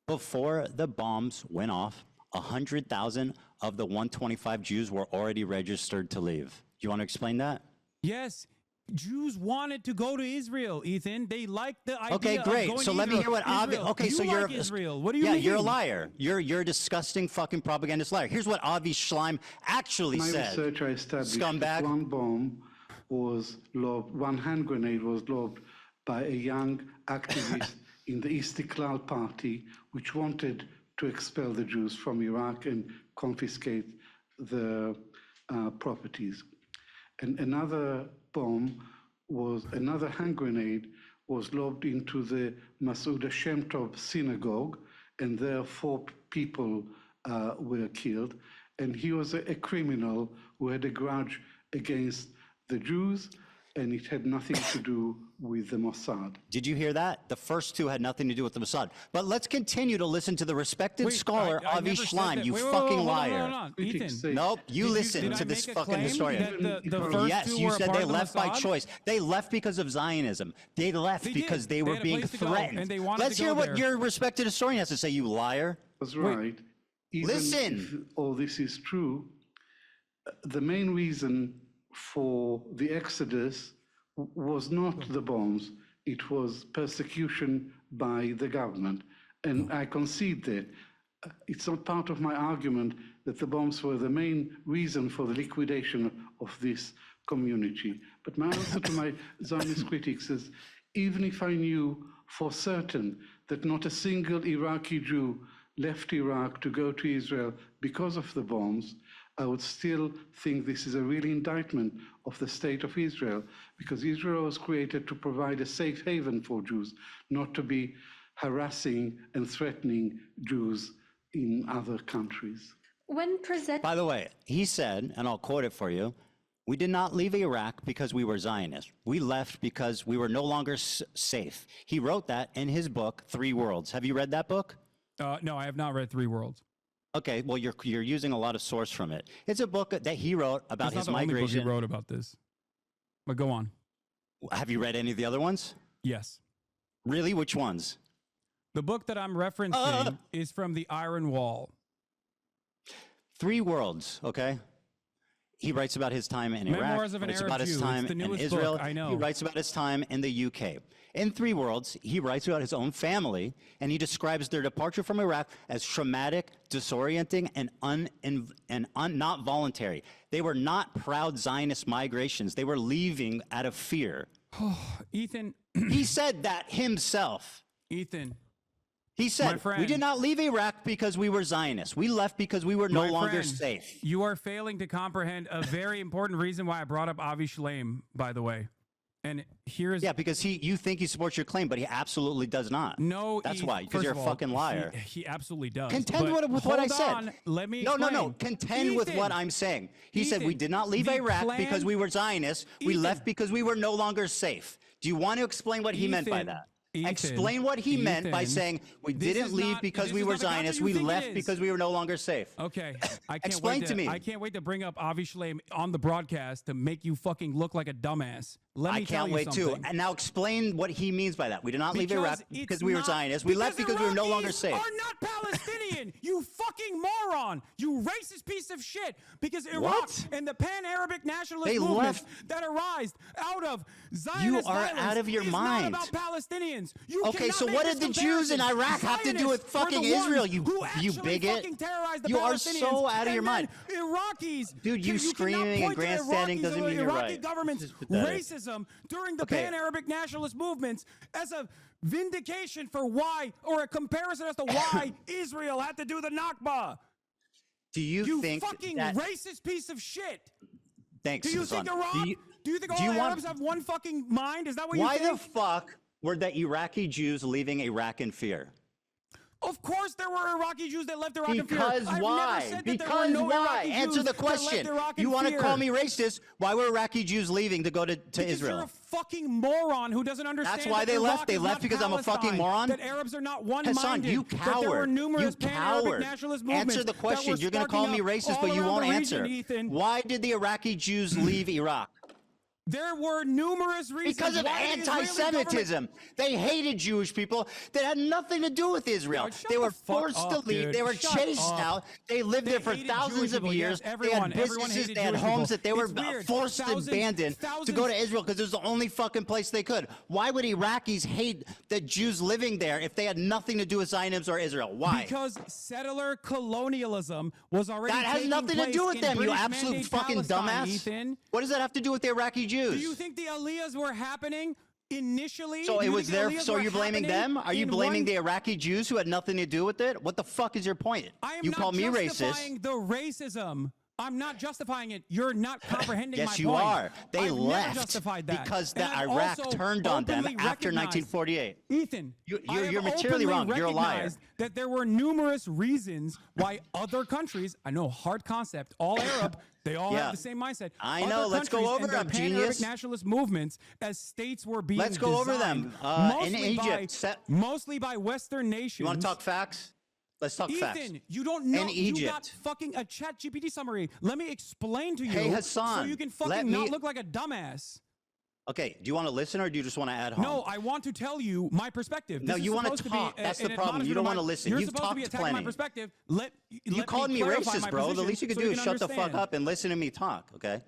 before the bombs went off, 100,000 of the 125 Jews were already registered to leave. Do you want to explain that? Yes. Jews wanted to go to Israel, Ethan. They liked the idea Okay, of great. going So to let me Israel. hear what Avi. Israel. Okay, You so you're like Israel. What do you mean? Yeah, you're a liar. You're a disgusting fucking propagandist liar. Here's what Avi Schleim actually My said. research, I established Scumbag. that one bomb was lobbed, one hand grenade was lobbed by a young activist in the Istiklal party, which wanted to expel the Jews from Iraq and confiscate the properties. And another bomb another hand grenade was lobbed into the Masuda Shem Tov synagogue, and there 4 people were killed. And he was a criminal who had a grudge against the Jews, and it had nothing to do with the Mossad. Did you hear that? The first 2 had nothing to do with the Mossad. But let's continue to listen to the respected scholar I Avi never said Schleim. that. You Wait, wait, fucking hold on, liar. hold on. Ethan, Nope, you listen did I to this make a fucking claim historian. that the first Yes, 2 you were a said part they of the left by Mossad? choice. They left because of Zionism. They left They because did. they They were had a being place to go, threatened. and they wanted Let's to hear go what there. your respected historian has to say, you liar. That's right. Even Listen. if all this is true, the main reason for the exodus was not the bombs, it was persecution by the government. And I concede that. It's not part of my argument that the bombs were the main reason for the liquidation of this community. But my answer to my Zionist critics is, even if I knew for certain that not a single Iraqi Jew left Iraq to go to Israel because of the bombs, I would still think this is a real indictment of the state of Israel, because Israel was created to provide a safe haven for Jews, not to be harassing and threatening Jews in other countries. By the way, he said, and I'll quote it for you, we did not leave Iraq because we were Zionists. We left because we were no longer safe. He wrote that in his book, 3 Worlds. Have you read that book? No, I have not read 3 Worlds. Okay, well, you're using a lot of source from it. It's a book that he wrote about It's his not the only book migration. he wrote about this. But go on. Have you read any of the other ones? Yes. Really? Which ones? The book that I'm referencing is from the Iron Wall. 3 Worlds, okay? He writes about his time in Iraq. Memoirs of an He writes Arab about his Jew. time It's the in newest Israel. book, I know. He writes about his time in the UK. In 3 Worlds, he writes about his own family, and he describes their departure from Iraq as traumatic, disorienting, and not voluntary. They were not proud Zionist migrations. They were leaving out of fear. Ethan. He said that himself. Ethan, He said, friend, we did not leave Iraq because we were Zionists. We left because we were no my longer friend, safe. You are failing to comprehend a very important reason why I brought up Avi Shlaim, by the way. And here's because you think he supports your claim, but he absolutely does not. No, that's why, because you're a fucking liar. He absolutely does. Contend But with what I hold said. on, let me No. explain. Contend with what I'm saying. He said we did not leave the Iraq plan- because we were Zionists. We left because we were no longer safe. Do you want to explain what he meant by that? Explain what he meant by saying we didn't leave because we were Zionists. We left because we were no longer safe. Okay, I can't Explain wait to me. I can't wait to bring up Avi Shlaim on the broadcast to make you fucking look like a dumbass. Let me I tell can't you wait too. something. And now explain what he means by that. We did not leave Iraq because we were not- Zionists. We left because we were no longer Iraqis safe. are not Palestinian. You fucking moron. You racist piece of shit. Because Iraq What? and the pan-Arabic nationalist They movements left- that arise out of Zionist You are violence out of your is mind. not about Palestinians. You Okay, cannot so make what this did the Jews in comparison. Iraq have to do with Zionists were fucking the ones Israel, who you actually bigot? fucking terrorized the You are Palestinians. so out of your And mind. then Iraqis. Dude, you cannot screaming and point to grandstanding Iraqis doesn't or mean you're Iraqi right. government's This is pathetic. racism during the Okay. pan-Arabic nationalist movements as a vindication for why, or a comparison as to why Israel had to do the Nakba. Do you think fucking that... racist piece of shit? Thanks, Do you Hasan. think Iraq? Do you think all do you want- Arabs have one fucking mind? Is that what you Why think? the fuck were the Iraqi Jews leaving Iraq in fear? Of course there were Iraqi Jews that left Iraq in fear. Because I've why? never said that there Because were no why? Iraqi Answer Jews the that question. left Iraq in You want to fear. call me racist? Why were Iraqi Jews leaving to go to Because Israel? you're a fucking moron who doesn't understand. That's why that they Iraq left. They is left not because I'm a fucking Palestine, moron? That Arabs are not one-minded. Hasan, you That there were coward. numerous You pan-Arabic coward. nationalist movements. Answer the that question. were You're going to call me sparking up racist, all but you around won't the answer. region, Ethan. Why did the Iraqi Jews leave Iraq? There were numerous reasons. Because of why the Israeli anti-Semitism. They hated Jewish people that had nothing to do with Israel. They were forced to leave. They were chased out. They lived there for thousands of years. They had businesses. They had homes that they were forced to abandon to go to Israel because it was the only fucking place they could. Why would Iraqis hate the Jews living there if they had nothing to do with Zionism or Israel? Why? Because settler colonialism was already That has taking nothing to place do with in them, you British absolute mandate fucking Palestine, dumbass. Ethan. What does that have to do with the Iraqi Jews? Do you think the Aliyahs were happening initially? So Do it you was think the there. Aliyahs So were you're blaming happening them? Are you in blaming one- the Iraqi Jews who had nothing to do with it? What the fuck is your point? I am You not call me justifying racist. the racism. I'm not justifying it. You're not comprehending my Yes, point. you are. They I've never left justified that. because And the I've Iraq also turned on them openly after recognized- 1948. Ethan, I have You're materially openly wrong. You're a liar. recognized that there were numerous reasons why other countries, I know, hard concept, all Arab, they all Yeah. have the same mindset. I Other know. Let's go countries over and their them, pan-Arabic genius. nationalist movements as states were being Let's go over them. designed, In mostly Egypt, mostly by Western nations. You want to talk facts? Let's talk facts. Ethan, you don't know. In You got Egypt. fucking a chat GPT summary. Let me explain to you Hey, so Hasan, you can let fucking not me- look like a dumbass. Okay. Do you want to listen or do you just want to add home? No, I want to tell you my perspective. No, This is you wanna supposed to be talk. That's an the problem. You admonishment don't of wanna my- listen. You're You've supposed to be talked attacking my plenty. perspective. You called me clarify racist, my bro. The position least you could so do is can shut the fuck understand. up and listen to me talk, okay?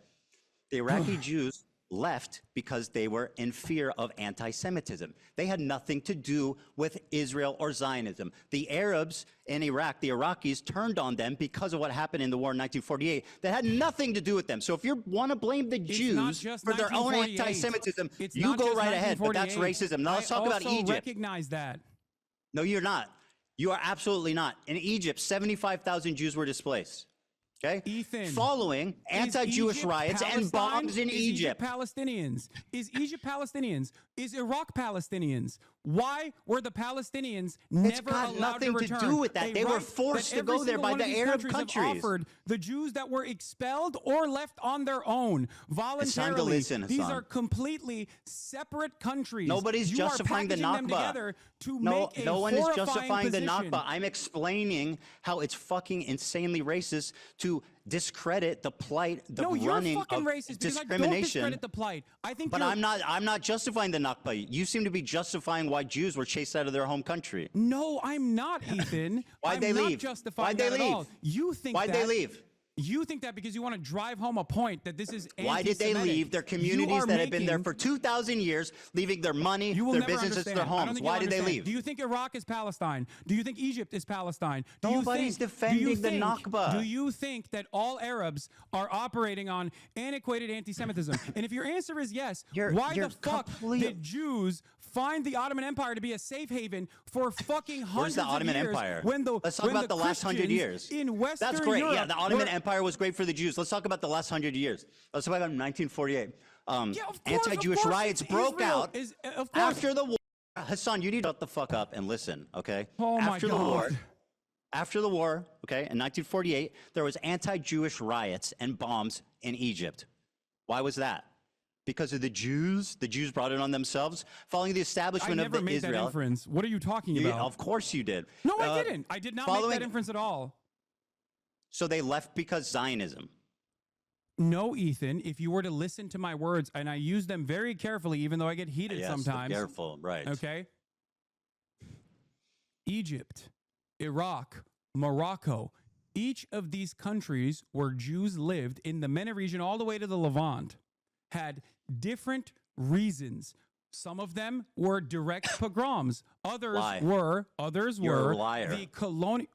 The Iraqi Jews left because they were in fear of anti-Semitism. They had nothing to do with Israel or Zionism. The Arabs in Iraq, the Iraqis, turned on them because of what happened in the war in 1948. That had nothing to do with them. So if you want to blame the not Jews just for their own 1948. anti-Semitism, It's you not go just right ahead, but that's 1948. racism. Now let's talk about I also Egypt. recognize that. No, you're not. You are absolutely not. In Egypt, 75,000 Jews were displaced. Okay? Ethan, following anti-Jewish Egypt riots and Palestine? bombs in Is Egypt. Palestinians? Is Egypt Palestinians? Is Iraq Palestinians? Why were the Palestinians never got allowed nothing to to return? do with that. A They were right forced that to go every there single by one the of these Arab have countries. offered the Jews that were expelled or left on their own voluntarily. listen, These Hasan. are completely separate countries. Nobody's You justifying the are packaging them Nakba. together to No, make a no one is horrifying justifying the position. Nakba. I'm explaining how it's fucking insanely racist to discredit the plight, the No, you're running fucking of racist because I don't discrimination. discredit the plight. I think But you're, I'm not justifying the Nakba. You seem to be justifying why Jews were chased out of their home country. No, I'm not, Ethan. Why'd I'm they not leave? justifying Why'd they that at all. leave? You think Why'd that, they leave? You think that because you want to drive home a point that this is Why did they anti-Semitic. leave their communities that have been there for 2,000 years, leaving their money, You will their never businesses, understand. their I don't homes? think you'll Why did they understand. leave? Do you think Iraq is Palestine? Do you think Egypt is Palestine? Do Nobody's you defending do you the think, Nakba. Do you think that all Arabs are operating on antiquated anti-Semitism? And if your answer is yes, why the fuck did Jews find the Ottoman Empire to be a safe haven for fucking hundreds Where's the Ottoman of years? Empire? When the Let's talk about the last 100 years. in Western That's great. Europe Yeah, the Ottoman were- Empire was great for the Jews. Let's talk about the last 100 years. Let's talk about 1948. Anti-Jewish riots broke out after the war. Hasan, you need to shut the fuck up and listen, okay? Oh my God. After the war, okay, in 1948, there was anti-Jewish riots and bombs in Egypt. Why was that? Because of the Jews? The Jews brought it on themselves? Following the I establishment never of made Israel. that inference. What are you talking about? Of course you did. No, I didn't. I did not make that inference at all. So they left because Zionism. No, Ethan, if you were to listen to my words, and I use them very carefully, even though I get heated Yes, sometimes. careful, right. Okay. Egypt, Iraq, Morocco, each of these countries where Jews lived in the MENA region all the way to the Levant had different reasons. Some of them were direct pogroms. Others Lie. were You're a liar. the colonial.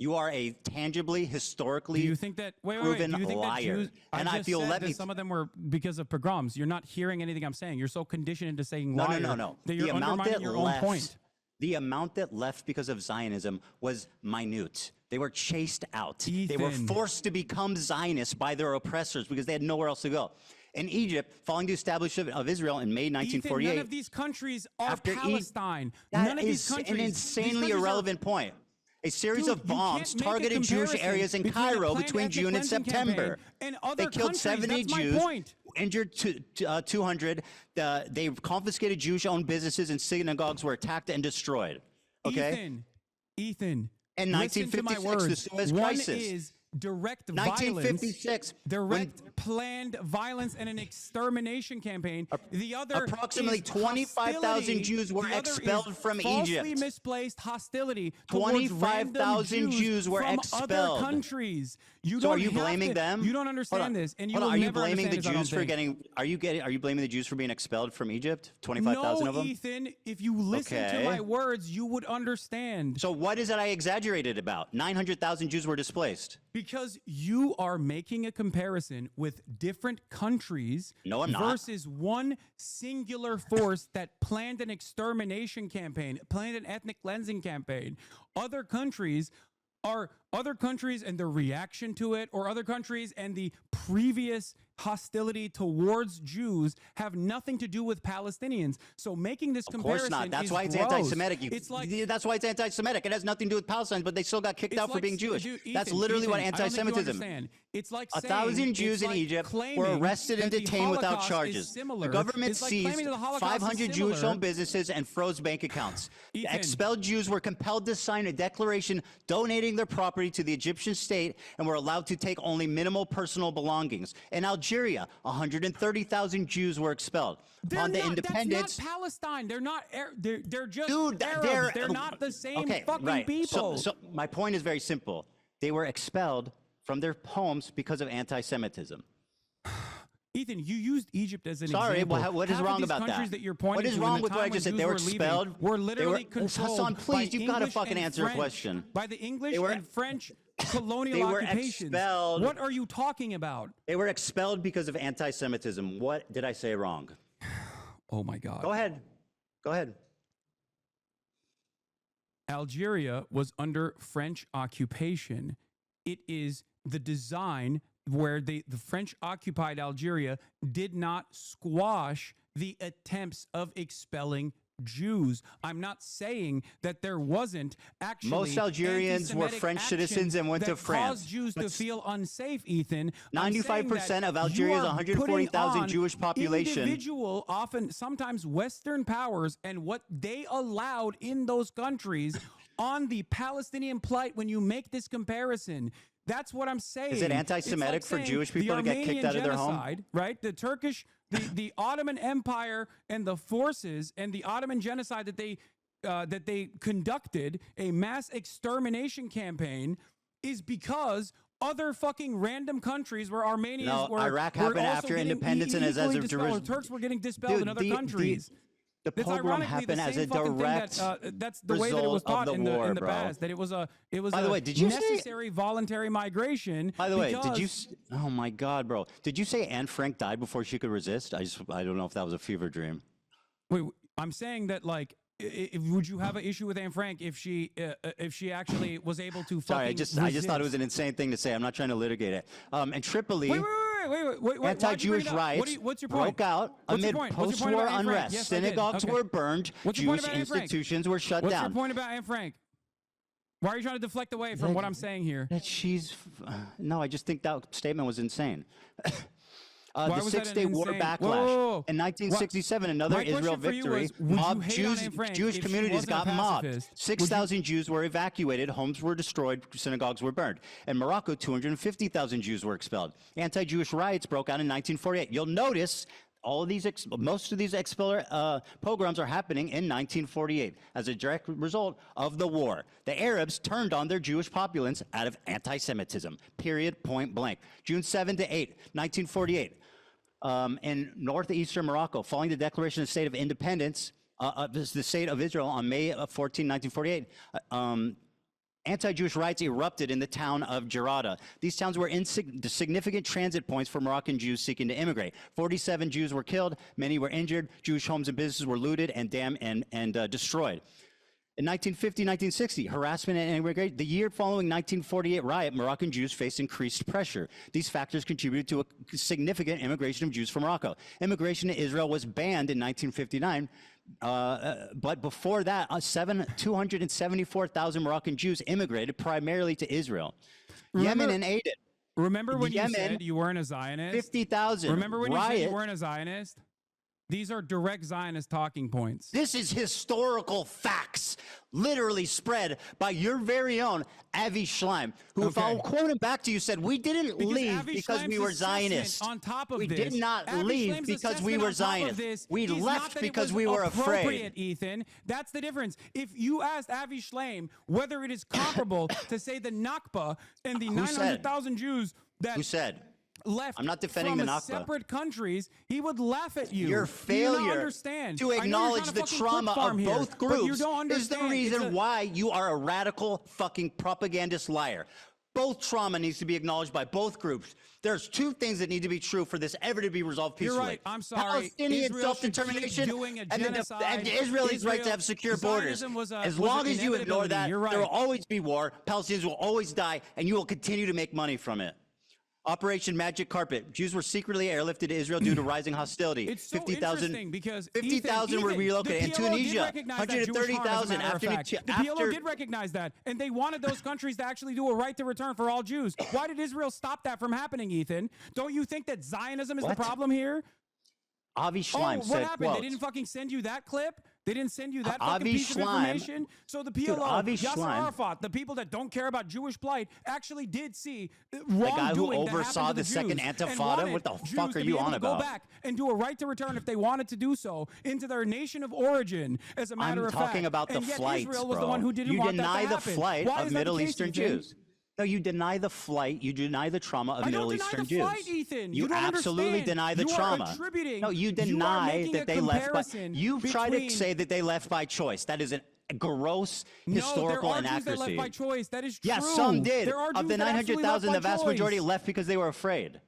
You are a tangibly, historically Do you think that proven do you think liar. That Jews, And I just feel said let that me. some of them were because of pogroms. You're not hearing anything I'm saying. You're so conditioned into saying No, liar no. that you're The amount undermining that your left, own point. the amount that left because of Zionism was minute. They were chased out. They were Ethan. forced to become Zionists by their oppressors because they had nowhere else to go. In Egypt, following the establishment of Israel in May Ethan, 1948, none of these countries are after Palestine. that None of these is countries. an these insanely countries are- irrelevant point. A series Dude, of you can't bombs make a targeted Jewish comparison areas in between a Cairo planned between ethnic June and cleansing September. campaign and other They killed countries. 70 That's my Jews, point. injured 200. They confiscated Jewish-owned businesses and synagogues were attacked and destroyed. Okay? Ethan. In listen to my 1956, words. the Suez One Crisis. is direct 1956, violence, planned violence, and an extermination campaign. The other approximately is 25,000 hostility. Jews were The other is expelled from falsely Egypt. misplaced hostility. towards 25,000 random Jews were from expelled. Other countries. You So don't are you have blaming to- them? You don't Hold understand on. this, and you Hold on. will Are you never blaming the understand this, I Jews for don't think. getting? Are you blaming the Jews for being expelled from Egypt? 25,000 of them. Ethan, if you listen to my words, you would understand. So what is it I exaggerated about? 900,000 Jews were displaced. Because you are making a comparison with different countries No, I'm not. versus one singular force that planned an extermination campaign, planned an ethnic cleansing campaign. Other countries and the reaction to it, or other countries and the previous hostility towards Jews have nothing to do with Palestinians. So making this Of comparison course not. That's is why it's gross. anti-Semitic. It's like That's why it's anti-Semitic. It has nothing to do with Palestine, but they still got kicked It's out for like- being Jewish. dude, That's Ethan, literally what Ethan, I don't think you anti-Semitism. understand. It's like 1,000 saying- Jews it's in like Egypt were claiming arrested and that the detained without Holocaust is charges. similar. The government It's like seized claiming that the Holocaust is 500 similar. Jewish-owned businesses and froze bank accounts. Ethan. Expelled Jews were compelled to sign a declaration donating their property to the Egyptian state and were allowed to take only minimal personal belongings. In Algeria, 130,000 Jews were expelled. On the independence, That's not Palestine. They're not. They're just Dude, Arabs. They're not the same fucking right. people. So my point is very simple. They were expelled from their homes because of anti-Semitism. Ethan, you used Egypt as an Sorry, example. what is Half of wrong these about countries that? you're pointing What is to in wrong the with what I time just when said? They Jews were leaving expelled. Were literally controlled Hasan, please, by you've got to English fucking and answer a French- question. By the English They were- and French colonial They were occupations. expelled. What are you talking about? They were expelled because of anti-Semitism. What did I say wrong? Oh my God. Go ahead. Go ahead. Algeria was under French occupation. It is the design where the French occupied Algeria did not squash the attempts of expelling Jews. I'm not saying that there wasn't actually Most Algerians were anti-Semitic French action citizens and went to that France. caused Jews to But feel unsafe, Ethan. I'm saying 95% that of Algeria's you are 140,000 putting on Jewish population- individual, often sometimes Western powers and what they allowed in those countries on the Palestinian plight when you make this comparison. That's what I'm saying. Is it anti-Semitic It's like for saying Jewish people the to get kicked Armenian out of their home? genocide, right? The Turkish, the Ottoman Empire and the forces and the Ottoman genocide that they conducted, a mass extermination campaign, is because other fucking random countries where Armenians No, were Iraq were happened also after getting independence and as equally of dispelled, or Jerusalem. Turks were getting dispelled Dude, in other countries. The That's pogrom ironically happened the as same a fucking direct thing that that's the way that it was result of taught in the war, in the bro. past, that it was a By the way, did you say- necessary voluntary migration. By the way, did you? because- Oh my God, bro! Did you say Anne Frank died before she could resist? I don't know if that was a fever dream. Wait, I'm saying that like. Would you have an issue with Anne Frank if she actually was able to fucking Sorry, I just thought it was resist? an insane thing to say. I'm not trying to litigate it. In Tripoli, Wait, why'd you bring anti-Jewish it up? riots What's your point? broke out What's your amid point? What's your point post-war about Anne Frank? unrest. Yes, I did. Synagogues Okay. were burned. What's your point Jewish about Anne Frank? institutions were shut What's down. your point about Anne Frank? Why are you trying to deflect away from what I'm saying here? That she's no, I just think that statement was insane. Why The was that an Six-Day War insane- backlash. Whoa, whoa, whoa. In 1967, another My question Israel for you victory, was, would you mobbed hate on Anne Frank Jewish if she communities wasn't a got mobbed. pacifist? 6,000 Jews were evacuated, homes were destroyed, synagogues were burned. In Morocco, 250,000 Jews were expelled. Anti-Jewish riots broke out in 1948. You'll notice all of these, most of these pogroms are happening in 1948 as a direct result of the war. The Arabs turned on their Jewish populace out of anti-Semitism, period, point blank. June 7 to 8, 1948. In northeastern Morocco, following the declaration of the state of independence, the state of Israel on May 14, 1948, anti-Jewish riots erupted in the town of Jarada. These towns were significant transit points for Moroccan Jews seeking to immigrate. 47 Jews were killed, many were injured, Jewish homes and businesses were looted and damaged and destroyed. In 1950, 1960, harassment and immigration. The year following 1948 riot, Moroccan Jews faced increased pressure. These factors contributed to a significant immigration of Jews from Morocco. Immigration to Israel was banned in 1959, but before that, 274,000 Moroccan Jews immigrated primarily to Israel. Yemen and Aden. Remember when Yemen, you said you weren't a Zionist? 50,000. Remember when you said riot. you weren't a Zionist? These are direct Zionist talking points. This is historical facts, literally spread by your very own Avi Schleim, who, if I'll quote him back to you, said, we didn't leave Avi because we Schleim's were assessment Zionists. On top of we this, did not Avi leave Schleim's because we assessment were on top of Zionists. this We is not left that it because was we were appropriate, afraid. Ethan, that's the difference. If you asked Avi Schleim whether it is comparable to say the Nakba and the 900,000 Jews that Who said? left I'm not defending from the Nakba. separate countries, he would laugh at you. Your Do you failure not understand? to I know you're acknowledge trying to the fucking trauma clip farm of here, both but you groups don't is the understand. reason why you are a radical fucking propagandist liar. Both trauma needs to be acknowledged by both groups. There's two things that need to be true for this ever to be resolved peacefully. You're right. I'm sorry. Palestinian Israel should keep self-determination doing a and the genocide. and the Israelis' right to have secure borders. Zionism was As was long an as you ignore inevitability. that, You're right. there will always be war. Palestinians will always die, and you will continue to make money from it. Operation Magic Carpet. Jews were secretly airlifted to Israel due to rising hostility. It's so 50,000 interesting because 50,000 were Ethan, relocated. the In PLO did Tunisia, recognize that Jewish harm, as a 130,000 matter of after fact. The PLO did recognize that, and they wanted those countries to actually do a right to return for all Jews. Why did Israel stop that from happening, Ethan? Don't you think that Zionism is What? the problem here? Avi Schleim what said, happened? quote, They didn't fucking send you that clip? They didn't send you that fucking Avi piece of Schleim- information? So the Dude, PLO, Avi Yasser Schleim- Arafat, the people that don't care about Jewish plight, actually did see the guy who wrongdoing that oversaw happened to the second Jews and Intifada? wanted What the Jews fuck to are be you able on to about? Go back and do a right to return if they wanted to do so into their nation of origin. As a matter I'm of fact, talking about the and yet flights, Israel was bro. the one who didn't you want deny that to the happen. flight Why of is that the Middle case, Eastern Ethan? Jews. No, you deny the flight. You deny the trauma of I Middle don't deny Eastern the Jews. flight, Ethan. You You don't absolutely understand. deny the You are trauma. attributing- No, you you are deny making that a they left by. comparison You've tried to between- say that they left by choice. That is a gross historical no, there are Jews that inaccuracy. left by choice. That is true. Yes, some did. There are Of Jews the that actually 900,000, left the by vast majority choice. left because they were afraid.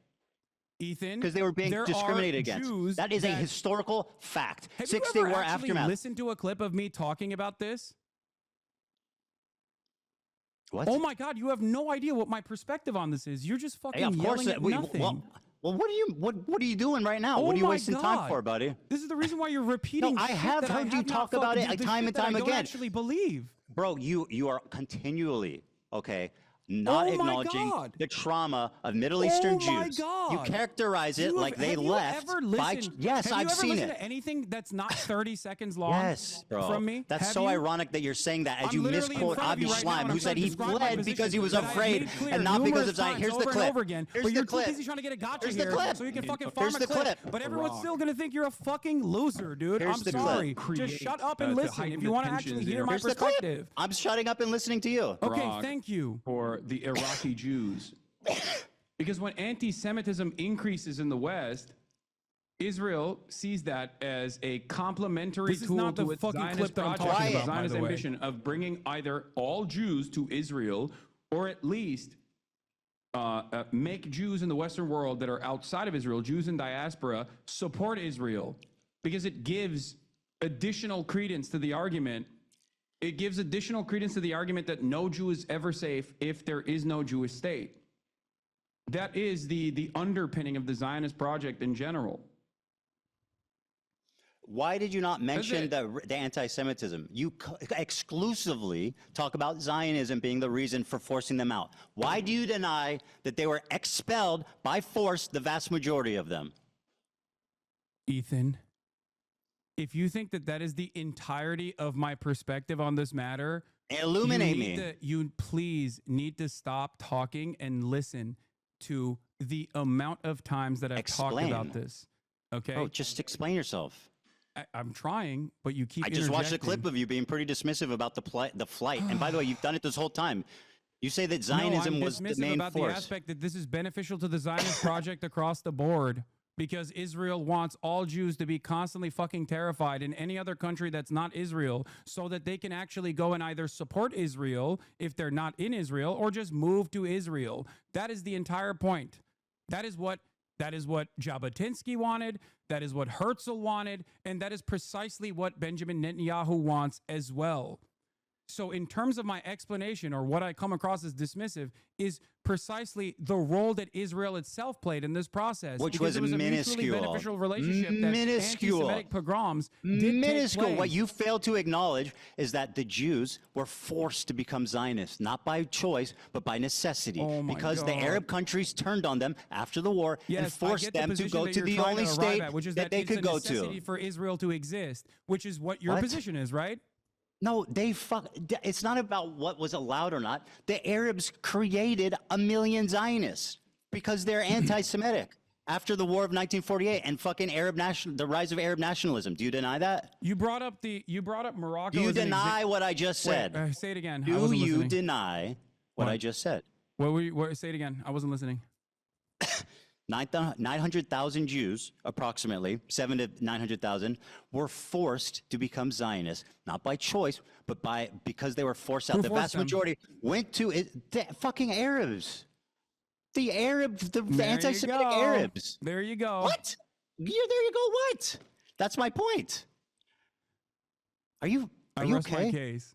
Ethan, Because they were being there are discriminated against. Jews That is a that- historical fact. Have Six-Day you ever War actually aftermath. listened to a clip of me talking about this? What? Oh my God, you have no idea what my perspective on this is. You're just fucking Hey, of course. yelling at nothing. Well, what are you doing right now? Oh What are you my wasting time God. for, buddy? This is the reason why you're repeating. No, I shit have that heard you not talk about fucking- it the time shit and that time I don't again. actually believe. Bro, you are continually, okay, not Oh my acknowledging God. the trauma of Middle Eastern Oh my Jews. God. You characterize it like they have you left ever by. listened, Yes, have you I've ever seen listened it. to anything that's not 30 seconds long? Yes, bro. From me? That's Have so you? ironic that you're saying that as I'm you literally in misquote front of Avi you right now, Schleim, and who I'm said trying to he describe my fled because position he was that I have afraid made clear and not because numerous of Zion. times Here's the over and clip. over again, Here's but the you're clip. too busy trying to get a gotcha Here's the here, clip. so you can fucking Here's farm the a clip. clip. But everyone's still gonna think you're a fucking loser, dude. Here's I'm the clip. sorry. Create, Just shut up and to listen heighten if the you want to tensions actually in hear your- my Here's the clip. perspective. I'm shutting up and listening to you. Okay, Grog thank you. For the Iraqi Jews. Because when anti-Semitism increases in the West, Israel sees that as a complementary This is tool not the to its fucking Zionist clip that I'm project, talking its about, by Zionist the way. ambition of bringing either all Jews to Israel, or at least make Jews in the Western world that are outside of Israel, Jews in diaspora, support Israel, because it gives additional credence to the argument. It gives additional credence to the argument that no Jew is ever safe if there is no Jewish state. That is the underpinning of the Zionist project in general. Why did you not mention the anti-Semitism? You exclusively talk about Zionism being the reason for forcing them out. Why do you deny that they were expelled by force, the vast majority of them? Ethan, if you think that that is the entirety of my perspective on this matter, illuminate me. You please need to stop talking and listen to the amount of times that I've talked about this. Okay? Oh, just explain yourself. I'm trying, but you keep I just watched a interjecting. clip of you being pretty dismissive about the flight. And by the way, you've done it this whole time. You say that Zionism was the dismissive main about force. the aspect that this is beneficial to the Zionist project across the board, because Israel wants all Jews to be constantly fucking terrified in any other country that's not Israel, so that they can actually go and either support Israel if they're not in Israel, or just move to Israel. That is the entire point. That is what Jabotinsky wanted. That is what Herzl wanted. And that is precisely what Benjamin Netanyahu wants as well. So in terms of my explanation, or what I come across as dismissive, is precisely the role that Israel itself played in this process. Which because was it was a minuscule. mutually beneficial relationship that Minuscule. anti-Semitic pogroms did Minuscule. take What place. you fail to acknowledge is that the Jews were forced to become Zionists, not by choice, but by necessity, because the God. Arab countries turned on them after the war and Yes, I forced get the them to position go that to you're the trying only to arrive state at, which is that they it's could a go to. necessity for Israel to exist, which is what your What? position is, right? No, it's not about what was allowed or not. The Arabs created 1 million Zionists because they're anti-Semitic after the war of 1948 and fucking the rise of Arab nationalism. Do you deny that? You brought up Morocco. Do you as an deny what I just said? Wait, say it again. I Do wasn't you listening. deny what I just said? Say it again. I wasn't listening. 900,000 Jews, approximately 700 to 900,000, were forced to become Zionists, not by choice, but because they were forced out. Who The forced vast them? majority went to the fucking Arabs. The Arabs, the There you anti-Semitic go. Arabs. There you go. What? Yeah, there you go. What? That's my point. Are you rest okay? my case.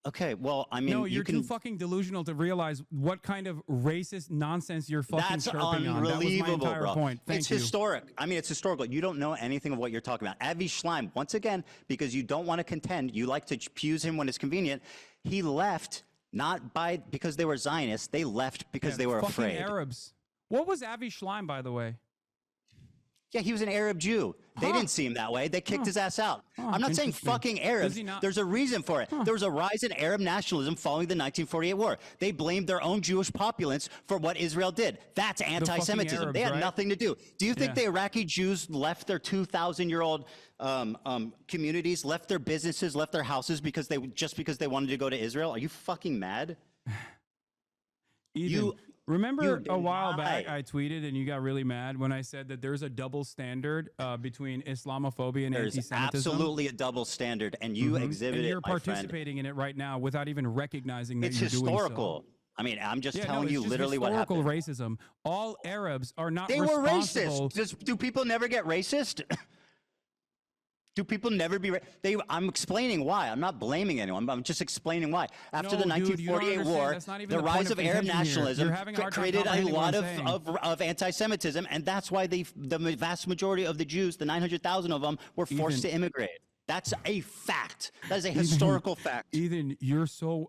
Okay, well, I mean, No, you you're can. too fucking delusional to realize what kind of racist nonsense you're fucking That's chirping on. That was my unbelievable, entire bro. point. Thank It's you. historic. I mean, it's historical. You don't know anything of what you're talking about. Avi Schleim, once again, because you don't want to contend, you like to use him when it's convenient. He left not because they were Zionists. They left because they were fucking afraid. Arabs. What was Avi Schleim, by the way? Yeah, he was an Arab Jew. They didn't see him that way. They kicked his ass out. I'm not saying interesting. fucking Arabs. Does he not- There's a reason for it. There was a rise in Arab nationalism following the 1948 war. They blamed their own Jewish populace for what Israel did. That's anti-Semitism. Arabs, They had right? nothing to do. Do you think Yeah. the Iraqi Jews left their 2,000-year-old communities, left their businesses, left their houses because they wanted to go to Israel? Are you fucking mad? Ethan, remember you a while back deny. I tweeted and you got really mad when I said that there's a double standard between Islamophobia and There's anti-Semitism? absolutely a double standard, and you Mhm. exhibit and it, you're my friend. participating in it right now without even recognizing that It's you're doing so. historical. I mean, I'm just telling it's you just literally what historical happened. racism. All Arabs are not They were responsible. racist. Do people never get racist? Do people never be? I'm explaining why. I'm not blaming anyone. I'm just explaining why. After No, the dude, you don't 1948 understand. war, That's not even the the point rise of of Arab contention here. nationalism You're having a hard time created a comprehending lot what I'm saying. of anti-Semitism, and that's why the vast majority of the Jews, the 900,000 of them, were forced Ethan. to immigrate. That's a fact. That is a historical fact. Ethan,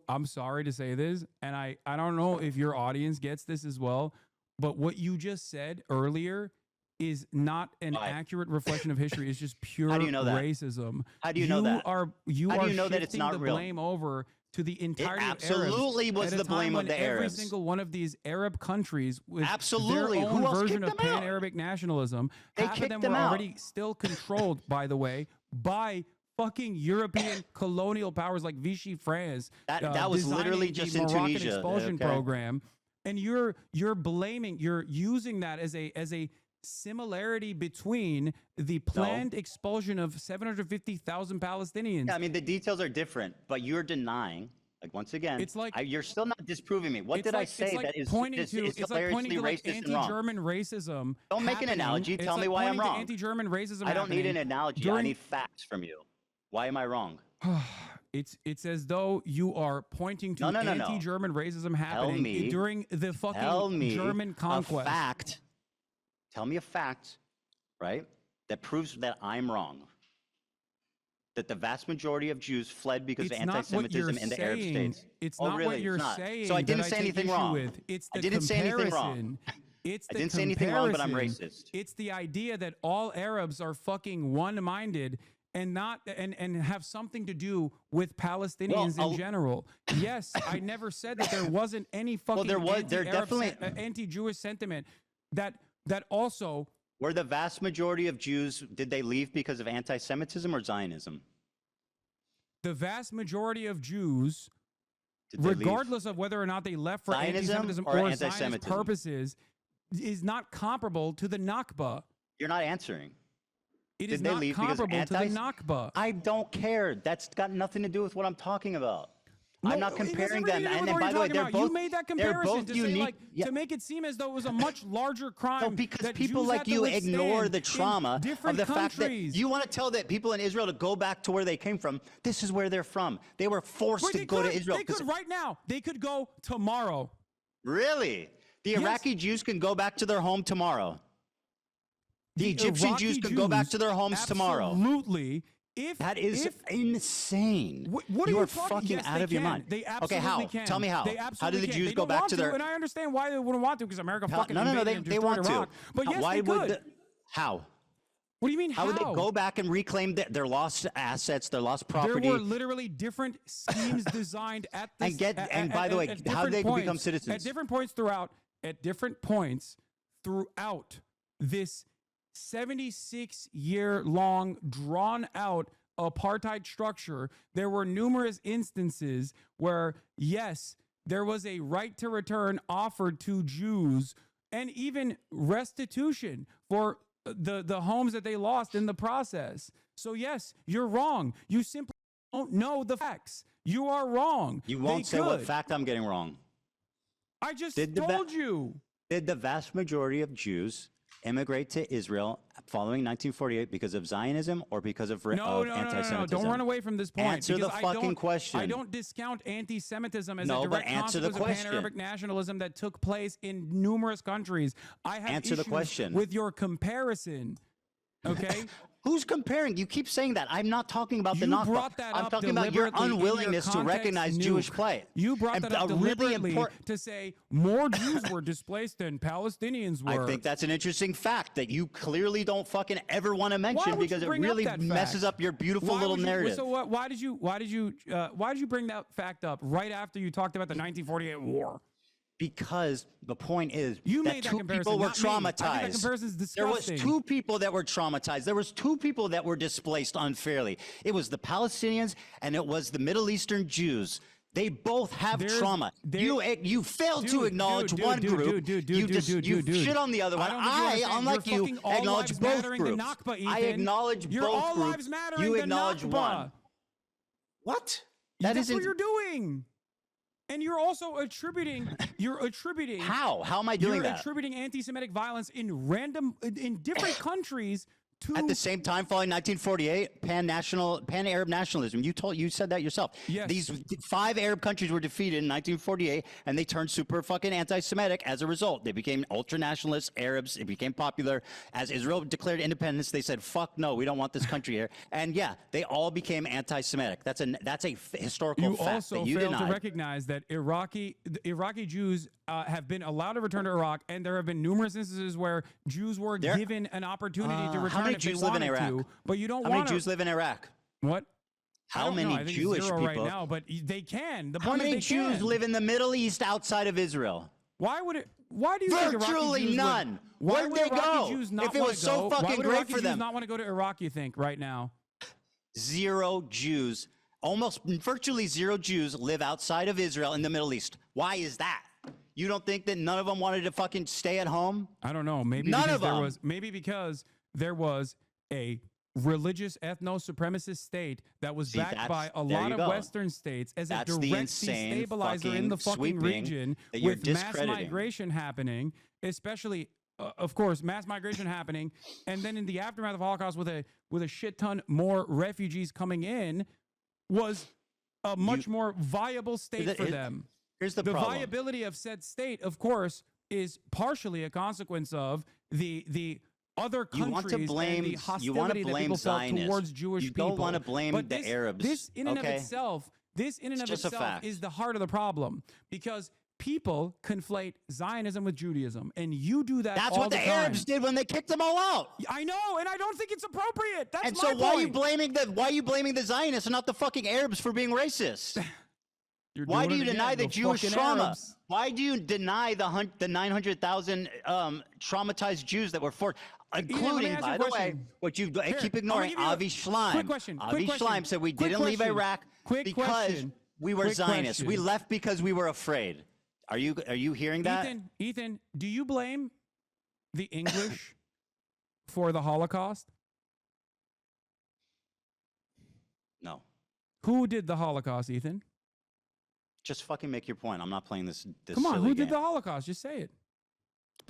I'm sorry to say this, and I don't know if your audience gets this as well, but what you just said earlier is not an accurate reflection of history. It's just pure How do you know that? racism. How do you know that? You How do are you know that it's shifting not the real? blame over to the entirety of Arabs. absolutely was at a the blame time of when the every Arabs. single one of these Arab countries with Absolutely. their Who own else version kicked of them out? pan-Arabic nationalism, They half of kicked them them were out. already still controlled, by the way, by fucking European colonial powers like Vichy France. That was literally designing just the in Moroccan Tunisia, expulsion okay? program. and you're using that as a similarity between the planned expulsion of 750,000 Palestinians. Yeah, I mean, the details are different, but you're denying. Like, once again, It's like you're still not disproving me. What it's did like, I say it's like that is pointing is to, it's like hilariously pointing to like racist and wrong? anti-German racism. Don't make an happening. analogy. It's Tell like me why I'm pointing to wrong. Anti-German racism. I don't need an happening analogy. I during- need facts from you. Why am I wrong? It's as though you are pointing to No. anti-German racism happening me- during the Tell fucking me German conquest. a fact. Tell me a fact, right, that proves that I'm wrong. That the vast majority of Jews fled because It's of not what you're anti-Semitism in the Arab saying. states. It's Oh, not really? what you're It's not. saying. So I didn't that say take anything issue wrong. With. It's the I didn't say anything wrong. comparison. It's I the didn't say anything wrong, but I'm comparison. racist. It's the idea that all Arabs are fucking one-minded and not and have something to do with Palestinians in general. Yes, I never said that there wasn't any fucking there anti-Arab definitely- anti-Jewish sentiment that also. Were the vast majority of Jews, did they leave because of anti-Semitism or Zionism? The vast majority of Jews, Did they leave? regardless of whether or not they left for Zionism anti-Semitism or Zionist anti-Semitism? purposes, is not comparable to the Nakba. You're not answering. It Did is they not leave because of comparable to the Nakba. I don't care. That's got nothing to do with what I'm talking about. I'm not it has comparing everything them. to do And with what by you're the way, talking they're about. both You made that they're comparison both to unique. say, like, to make it seem as though it was a much larger crime. No, because that people Jews like had to you withstand ignore the in trauma of different the fact that countries. you want to tell that people in Israel to go back to where they came from. This is where they're from. They were forced But to they go could, to Israel. They could right now. They could go tomorrow. Really? The Yes. Iraqi Jews can go back to their home tomorrow. The Egyptian Iraqi Jews can go back Jews, to their homes tomorrow. Absolutely. That is insane. What you are are fucking Yes, out they of your can. mind. They absolutely Okay, how? can. Tell me how. They How absolutely did the can. Jews They go don't back want to their? And I understand why they wouldn't want to, because America How- fucking no, invaded and they destroyed want Iraq. to. But yes, Why they would could. how? What do you mean How would they go back and reclaim their lost assets, their lost property? There were literally different schemes designed at this. And by the way, how did they become citizens? At different points throughout this 76-year-long, drawn-out apartheid structure, there were numerous instances where, yes, there was a right to return offered to Jews and even restitution for the homes that they lost in the process. So yes, you're wrong. You simply don't know the facts. You are wrong. You won't They say what could. fact I'm getting wrong. I just Did the told you. Did the vast majority of Jews immigrate to Israel following 1948 because of Zionism or because of anti-Semitism? No. Don't run away from this point. Answer the because fucking question. I don't discount anti-Semitism as No, a but direct answer the consequence of question. pan-Arabic nationalism that took place in numerous countries. I have Answer the issues question. with your comparison. Okay? Who's comparing? You keep saying that. I'm not talking about the You Nakba. brought that I'm up talking about your deliberately in your unwillingness to context recognize nuke. Jewish plight. You brought And that up a really deliberately important- to say more Jews were displaced than Palestinians were. I think that's an interesting fact that you clearly don't fucking ever want to mention Why would because you it bring up really that messes fact? up your beautiful Why little would you- narrative. So why did you bring that fact up right after you talked about the 1948 war? Because the point is You that made that two comparison, people were not me. I think that traumatized. comparison's There was disgusting. two people that were traumatized. There was two people that were displaced unfairly. It was the Palestinians and it was the Middle Eastern Jews. They both have trauma. You failed to acknowledge one group. You shit on the other one. I, unlike you, acknowledge both groups. I acknowledge You're both all groups. lives mattering You the acknowledge Nakba. one. What? That's isn't what you're doing. And you're also attributing. How? How am I doing You're that? attributing anti-Semitic violence in different countries to. At the same time, following 1948, pan-Arab nationalism. You said that yourself. Yes. These 5 Arab countries were defeated in 1948, and they turned super fucking anti-Semitic as a result. They became ultra-nationalist Arabs. It became popular. As Israel declared independence, they said, "Fuck no, we don't want this country here." And yeah, they all became anti-Semitic. That's a historical You fact also that you failed denied. to recognize that the Iraqi Jews have been allowed to return to Iraq, and there have been numerous instances where Jews were given an opportunity to return how many if they Jews live in wanted Iraq? to, but you don't How want many Jews live in Iraq? What? I How don't know. many I think it's Jewish 0 people? right now, but they can. The How point is many they Jews can. live in the Middle East outside of Israel? Why would it? Why do you think Iraqi Virtually Jews would- none. Why Where'd would they Iraqi go? Jews not If it wanna was so go? fucking Why would great Iraqi for Jews them? not want to go to Iraq? You think right now? 0 Jews, almost virtually 0 Jews live outside of Israel in the Middle East. Why is that? You don't think that none of them wanted to fucking stay at home? I don't know. Maybe None because of there them. was maybe because there was a religious ethno-supremacist state that was See, backed by a there lot you of go. Western states as That's a the direct insane destabilizer in the fucking sweeping region that you're with mass discrediting. migration happening, especially of course mass migration happening, and then in the aftermath of Holocaust with a shit ton more refugees coming in was a much more viable state for them. Here's the The problem. viability of said state, of course, is partially a consequence of the other countries You want to blame, and the hostility that people felt Zionists. towards Jewish you people. don't want to blame But the this, Arabs. This in and okay? of itself, this in and It's of just a itself fact. is the heart of the problem, because people conflate Zionism with Judaism, and you do that. That's all what the time. Arabs did when they kicked them all out. I know, and I don't think it's appropriate. That's And my so why are you point. blaming the Zionists and not the fucking Arabs for being racist? You're Why do doing you it deny again, the Jewish fucking trauma? Arabs. Why do you deny the 900,000 traumatized Jews that were forced, let me including, ask you by a the way, question. what you Here, keep I'm ignoring, gonna give you Avi Schleim. quick question, quick Avi question, Schleim said we quick didn't leave question, Iraq quick because question, we were quick Zionists. We question. left because we were afraid. Are you hearing that? Ethan, do you blame the English for the Holocaust? No. Who did the Holocaust, Ethan? Just fucking make your point. I'm not playing this Come on, silly who game. did the Holocaust? Just say it.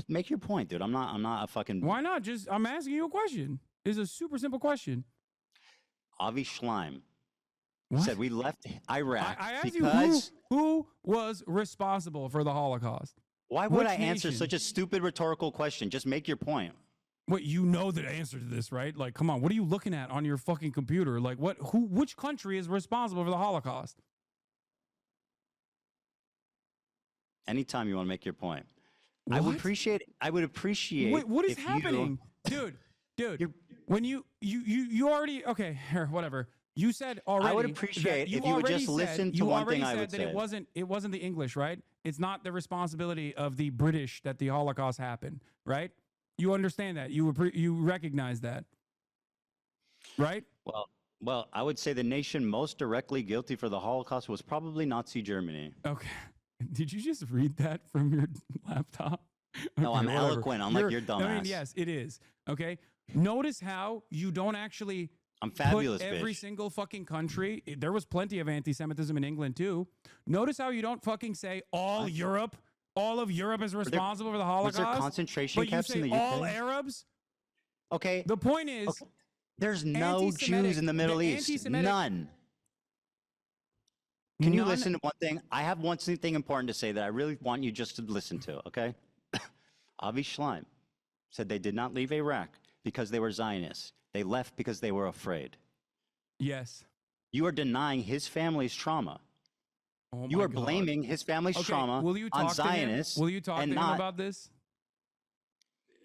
Make your point, dude. I'm not a fucking Why not? Just I'm asking you a question. It's a super simple question. Avi Schleim What? said we left Iraq I asked because you who was responsible for the Holocaust. why would Which I answer nation? such a stupid rhetorical question? Just make your point. What, you know the answer to this, right? Like, come on, what are you looking at on your fucking computer? Like, which country is responsible for the Holocaust? Anytime you want to make your point. I would What? appreciate Wait, what is if you- happening? Dude, when you already, okay, here, whatever. You said already. I would appreciate that you if you would already just said- listen to you one already thing I said would that say. it wasn't the English, right? It's not the responsibility of the British that the Holocaust happened, right? You understand that. You recognize that, right? Well, I would say the nation most directly guilty for the Holocaust was probably Nazi Germany. Okay. Did you just read that from your laptop? No, I'm whatever. eloquent, unlike your I mean, dumbass. yes, it is. Okay. Notice how you don't actually I'm fabulous, put every bitch. single fucking country. There was plenty of anti-Semitism in England too. Notice how you don't fucking say all Europe. All of Europe is responsible for the was Holocaust. there concentration but camps you say in the UK? all Arabs. Okay. The point is, Okay. There's no Jews in the Middle East. anti-Semitic- None. Can you None- listen to one thing? I have one thing important to say that I really want you just to listen to, okay? Avi Schleim said they did not leave Iraq because they were Zionists. They left because they were afraid. Yes. You are denying his family's trauma. Oh You my are God. blaming his family's Okay, trauma will you on talk to him? Zionists. Will you talk to and him not, about this?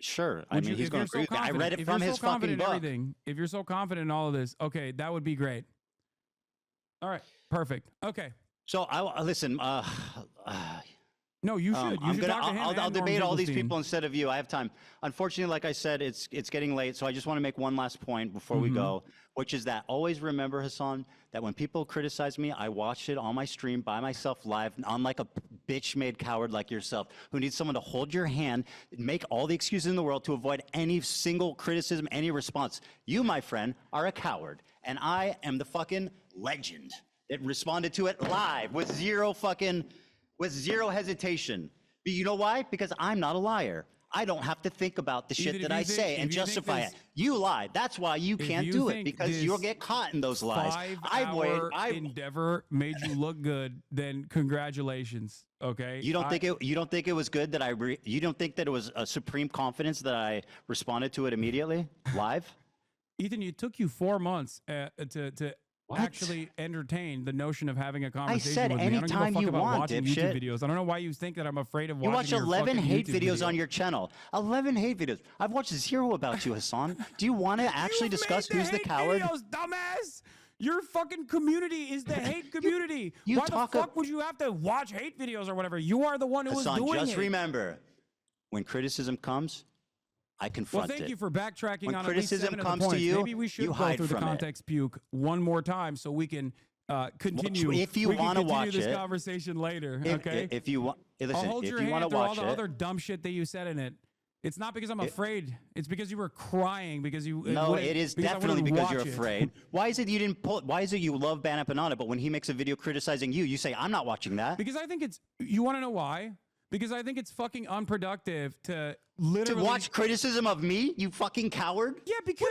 Sure. I Would mean, you- he's if going you're to agree with that. I confident- read it if from you're his so fucking confident in book. everything, if you're so confident in all of this, okay, that would be great. All right, perfect. Okay. So I listen. No, you should. You should talk to him. I'll and Norm debate all these Finkelstein. people instead of you. I have time. Unfortunately, like I said, it's getting late, so I just want to make one last point before we go, which is that always remember, Hasan, that when people criticize me, I watch it on my stream by myself live, unlike a bitch-made coward like yourself, who needs someone to hold your hand, make all the excuses in the world to avoid any single criticism, any response. You, my friend, are a coward, and I am the fucking legend that responded to it live with zero hesitation. But you know why? Because I'm not a liar. I don't have to think about the shit Ethan, that if I you think- say if and you think justify this- it. You lied. That's why you If can't you do it, think because you'll this get caught in those lies. Five-hour endeavor made you look good, then congratulations. Okay. You don't think it was good that you don't think that it was a supreme confidence that I responded to it immediately live? Ethan, it took you 4 months to actually entertain the notion of having a conversation said with me. I don't give a anytime fuck you about want, watching dipshit. YouTube videos. I don't know why you think that I'm afraid of You watching watch your 11 fucking hate YouTube videos video. on your channel. 11 hate videos. I've watched 0 about you, Hasan. Do you want to actually discuss who's the hate coward? Videos, dumbass. Your fucking community is the hate community. you Why the talk fuck would you have to watch hate videos or whatever? You are the one who was Hasan, doing just it. remember, when criticism comes, I Well, confront thank it. you for backtracking When on criticism at least 7 comes of to the points. you, Maybe we should you go hide through the from it. context puke one more time so we can continue. If you want to watch this it, conversation later, okay? If you want, listen, I'll hold if your you want hand to through all watch the it, other dumb shit that you said in it. It's not because I'm afraid. It's because you were crying because you. no, it is definitely because you're watch it. afraid. Why is it you didn't pull? Why is it you love Ban Empanada, but when he makes a video criticizing you, you say I'm not watching that? Because I think it's. You want to know why? Because I think it's fucking unproductive to literally watch criticism of me, you fucking coward. Yeah, because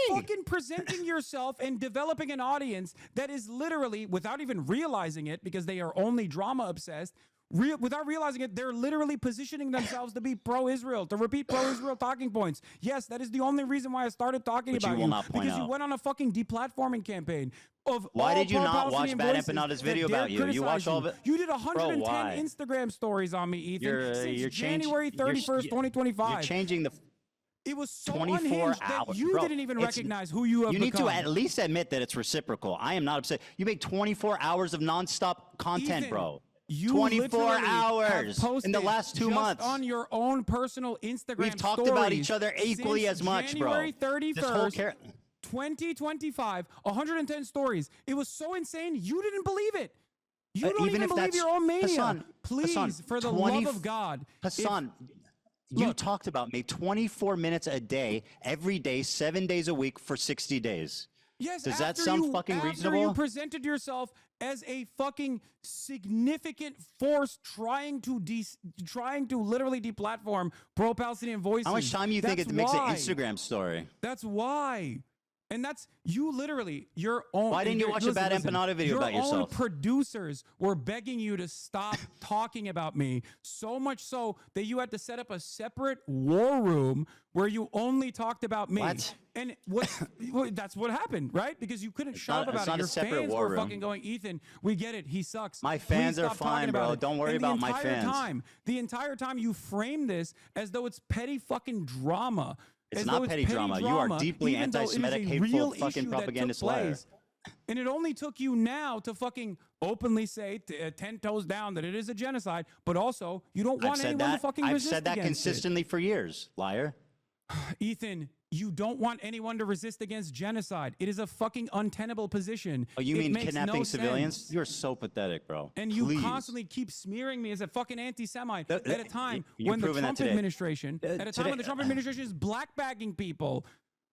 you're fucking presenting yourself and developing an audience that is literally, without even realizing it, because they are only drama obsessed. Without realizing it, they're literally positioning themselves to be pro-Israel, to repeat pro-Israel talking points. Yes, that is the only reason why I started talking Which about you will not point because you out. went on a fucking deplatforming campaign. Why did you not watch pro-Palestinian Bad voices Empanada's that video dare about you? You criticize watched all of it? You did 110 why? Instagram stories on me, Ethan, since You're January 31st, 2025. You're changing the. It was so 24 unhinged hours. that you Bro, didn't even it's- recognize who you have You need become. to at least admit that it's reciprocal. I am not upset. You make 24 hours of nonstop content, Ethan, bro. You 24 literally have hours in the posted last 2 just months. on your own personal Instagram We've talked about stories each other equally since as much, bro. January This whole 31st, 2025, 110 stories. It was so insane, you didn't believe it. You don't even if believe that's- your own mania. Hassan, Please, Hassan, for the love of God. Hassan, you talked about me 24 minutes a day, every day, 7 days a week for 60 days. Yes, Does that after sound fucking after reasonable? you presented yourself as a fucking significant force trying to literally deplatform pro-Palestinian voices. How much time do you think That's it makes an why. Instagram story? That's why. And that's you literally, your own. Why didn't you watch a Bad Empanada video about Your own yourself? producers were begging you to stop talking about me, so much so that you had to set up a separate war room where you only talked about me. What? And that's what happened, right? Because you couldn't shut up it's about not it. a Your separate fans war were room. fucking going, Ethan, we get it. He sucks. My Please fans are stop talking fine, about bro. it." Don't worry And the about my entire fans. The entire time you frame this as though it's petty fucking drama. It's as not though petty drama. You are deeply even though it is a anti-Semitic, real hateful, issue fucking that took propagandist liar. place. And it only took you now to fucking openly say 10 toes down that it is a genocide, but also you don't want anyone to fucking I've resist said that against consistently for years, liar. it. Ethan, you don't want anyone to resist against genocide. It is a fucking untenable position. Oh, you It mean makes kidnapping no civilians? sense. You're so pathetic, bro. And you Please. constantly keep smearing me as a fucking anti-Semite at a time you're when the proving that Trump today. administration, at a time Today- when the Trump administration is blackbagging people.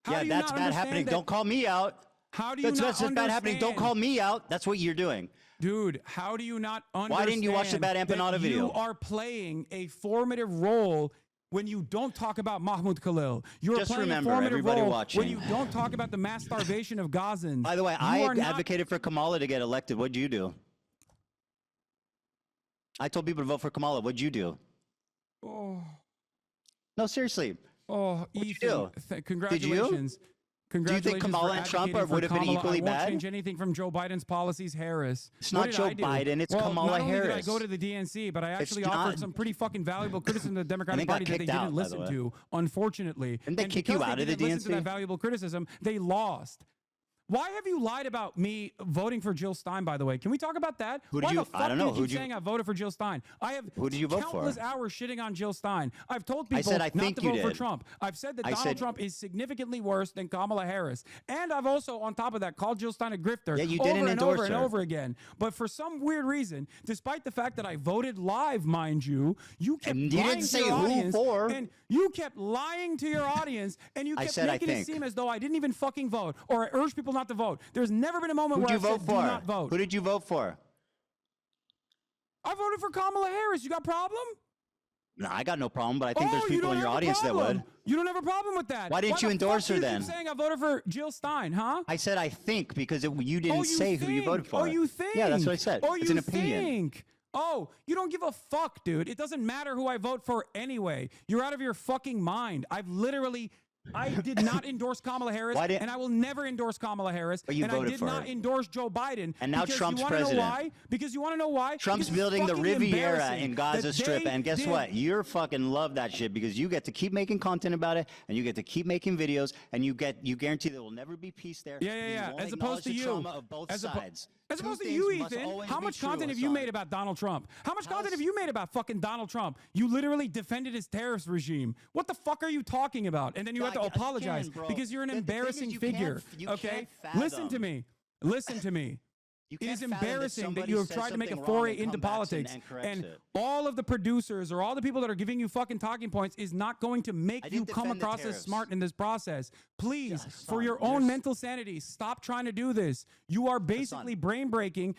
How Yeah, do you that's not bad understand happening. that- Don't call me out. How do you That's not just bad happening. Don't understand? call me out. That's what you're doing. Dude, how do you not understand? Why didn't you watch the Bad Empanada that video? You are playing a formative role when you don't talk about Mahmoud Khalil. You're Just playing remember, a formative everybody role watching. when you don't talk about the mass starvation of Gazans. By the way, You I are not- advocated for Kamala to get elected. What'd you do? I told people to vote for Kamala. What'd you do? Oh, No, seriously. oh, What'd you Ethan, do? congratulations. Do you think Congratulations Kamala for and Trump advocating for would have been Kamala. equally I won't bad? change anything from Joe Biden's policies, Harris. It's What not did Joe I do? Biden, it's Well, Kamala not only did I Harris. go to the DNC, but I actually not- offered some pretty fucking valuable criticism to the Democratic got Party that they kicked didn't out, by the listen way. to, unfortunately. Didn't they And kick you because out they of the didn't listen to that DNC? valuable criticism, they lost. Why have you lied about me voting for Jill Stein, by the way? Can we talk about that? Who did Why you- the fuck I don't do know. you keep Who'd you- saying I voted for Jill Stein? I have Who did you vote for? countless hours shitting on Jill Stein. I've told people said I not think to you vote for did. Trump. I've said that I Donald said- Trump is significantly worse than Kamala Harris. And I've also, on top of that, called Jill Stein a grifter Yeah, you over didn't and endorse over and her. over again. But for some weird reason, despite the fact that I voted live, mind you, you kept And you lying didn't to say your who audience, for. and you kept lying to your audience, and you I kept said I making it think. seem as though I didn't even fucking vote, or I urged people not to vote. There's never been a moment Who'd where you I vote said, for? do not vote. Who did you vote for? I voted for Kamala Harris. You got a problem? No, I got no problem, but I think there's you people don't in your have a audience that problem. would. You don't have a problem with that. Why didn't you the endorse fuck her do you then? keep saying I voted for Jill Stein, huh? I said I think because you didn't you say who you think. voted for. Oh, you think? Yeah, that's what I said. Oh, it's you an opinion. think? Oh, you don't give a fuck, dude. It doesn't matter who I vote for anyway. You're out of your fucking mind. I did not endorse Kamala Harris, Why didn't- and I will never endorse Kamala Harris. But you and I voted did for not her. endorse Joe Biden. And now because Trump's you wanna president. Know why? Because you want to know why? Trump's Because it's building the fucking Riviera embarrassing in Gaza that Strip, they and guess did- what? You're fucking love that shit because you get to keep making content about it, and you get to keep making videos, and you guarantee there will never be peace there. Yeah, because you yeah. won't As acknowledge opposed to the you, trauma of both as oppo- sides. As Two opposed to things you, must Ethan, always how be much true, content have you Hasan. made about Donald Trump? How much content have you made about fucking Donald Trump? You literally defended his terrorist regime. What the fuck are you talking about? And then you have to Again, apologize bro, because you're an the thing is embarrassing you can't- figure. you Okay, can't listen to fathom. me. Listen to me. You It can't is fathom that embarrassing that somebody you have says tried to make a something wrong foray and into come back politics, and corrects and it. all of the producers or all the people that are giving you fucking talking points is not going to I make you didn't come defend the across as tariffs. smart in this process. Please, for Hassan, your own there's- mental sanity, stop trying to do this. You are basically brain breaking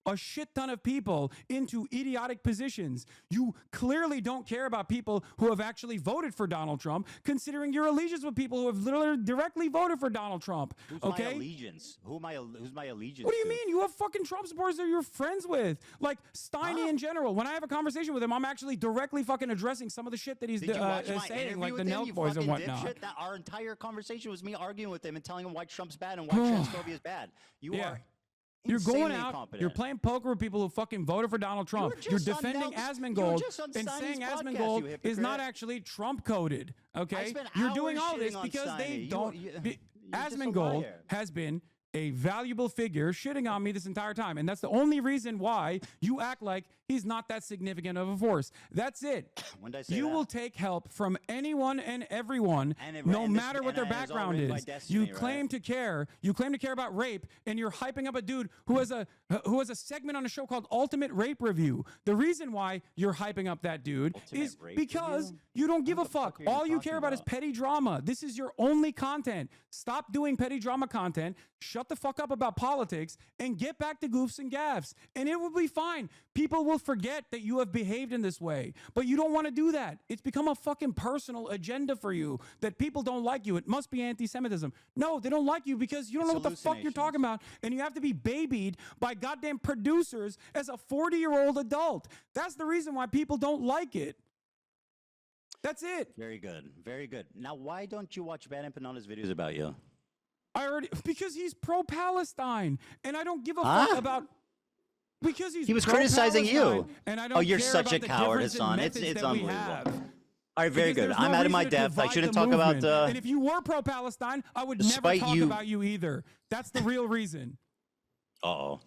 a shit ton of people into idiotic positions. You clearly don't care about people who have actually voted for Donald Trump, considering your allegiance with people who have literally directly voted for Donald Trump. Who's my Okay? allegiance? Who's my allegiance? What do you to? mean? You have fucking Trump supporters that you're friends with. Like Steiny in general. When I have a conversation with him, I'm actually directly fucking addressing some of the shit that he's Did you watch my saying, interview like the with him, Nelk you boys and fucking whatnot. dipshit? That our entire conversation was me arguing with him and telling him why Trump's bad and why transphobia is bad. You Yeah. are You're going insanely out, incompetent. you're playing poker with people who fucking voted for Donald Trump. You're just on defending Nelk's- you were Asmongold just on and Steiny's saying podcast, Asmongold you is hypocrite. not actually Trump coded. Okay? spent You're doing hours all this shitting on because they Steiny. don't. You're just a Asmongold liar. has been a valuable figure shitting on me this entire time. And that's the only reason why you act like he's not that significant of a force. That's it. When did I say You that? will take help from anyone and everyone, And it- no and this- matter what and their it was all background written by is. Destiny, You right? claim to care. You claim to care about rape, and you're hyping up a dude who has a segment on a show called Ultimate Rape Review. The reason why you're hyping up that dude is Rape because Review? you don't give a fuck. are you All you talking care about is about? petty drama. This is your only content. Stop doing petty drama content. Shut the fuck up about politics and get back to goofs and gaffs. And it will be fine. People will forget that you have behaved in this way. But you don't want to do that. It's become a fucking personal agenda for you that people don't like you. It must be anti-Semitism. No, they don't like you because you don't know what the fuck you're talking about. And you have to be babied by goddamn producers as a 40-year-old adult. That's the reason why people don't like it. That's it. Very good. Very good. Now, why don't you watch Bad Empanadas videos about you? Because he's pro-Palestine, and I don't give a Huh? fuck about. Because he's He was criticizing you. pro-Palestine, and I don't Oh, you're care such a about the coward, difference in Hassan. methods It's that we unbelievable. have. All right, very Because good. there's I'm no out of my reason to depth. I divide shouldn't the talk about. movement. And if you were pro-Palestine, I would never Despite talk you- about you either. That's the real reason. Uh-oh.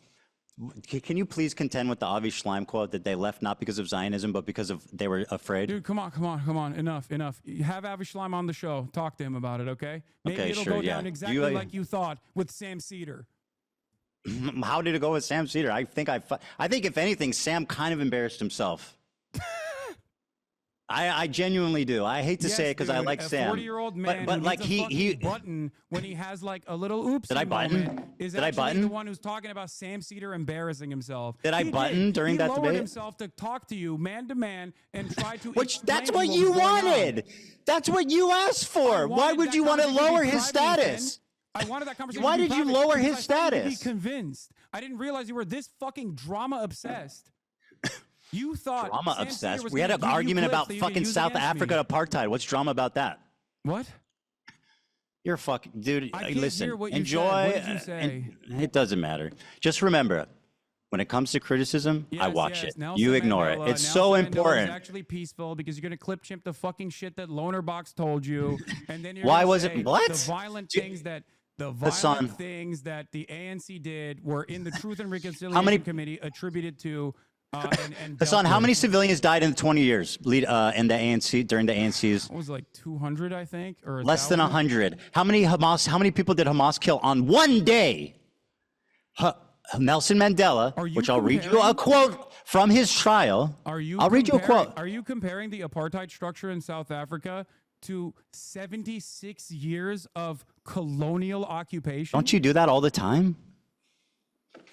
Can you please contend with the Avi Schleim quote that they left not because of Zionism, but because of they were afraid? Dude, come on. Enough. You have Avi Schleim on the show. Talk to him about it, okay? Maybe Okay, it'll sure, go yeah. down exactly like you thought with Sam Cedar. How did it go with Sam Cedar? I think if anything, Sam kind of embarrassed himself. I genuinely do. I hate to say it because I dude, like Sam. A 40-year-old man but who like needs a fucking he button when he has like a little oops. Did I button? Moment is Did I actually button? the one who's talking about Sam Cedar embarrassing himself. Did I He button during he that lowered debate? himself to talk to you man to man and try to. Which that's explain what you was going on. wanted. That's what you asked for. Why wanted would that you want to conversation lower be his private, status? I wanted that conversation. Why to be did you private lower because his I thought you'd be status? convinced. I didn't realize you were this fucking drama obsessed. You thought Drama Sam Cedar obsessed. was We had gonna an give you argument clips about that you could fucking use South against Africa me. apartheid. What's drama about that? What? You're fucking dude. I can't Listen, hear what you enjoy. said. What did you say? It doesn't matter. Just remember, when it comes to criticism, I watch it. You ignore it. It's so Nelson Mandela important. is actually peaceful because you're going to clip chimp the fucking shit that Loner Box told you, and then you're Why gonna was it- say what? the violent Dude, things that the Hassan. violent things that the ANC did were in the Truth and Reconciliation How many- Committee attributed to. And Hassan, dealt how with. many civilians died in the 20 years in the ANC during the ANC's? What was it, like 200, I think, or Less than 1,000? 100. How many people did Hamas kill on one day? Nelson Mandela, which I'll read you a quote from his trial. I'll read you a quote. Are you comparing the apartheid structure in South Africa to 76 years of colonial occupation? Don't you do that all the time?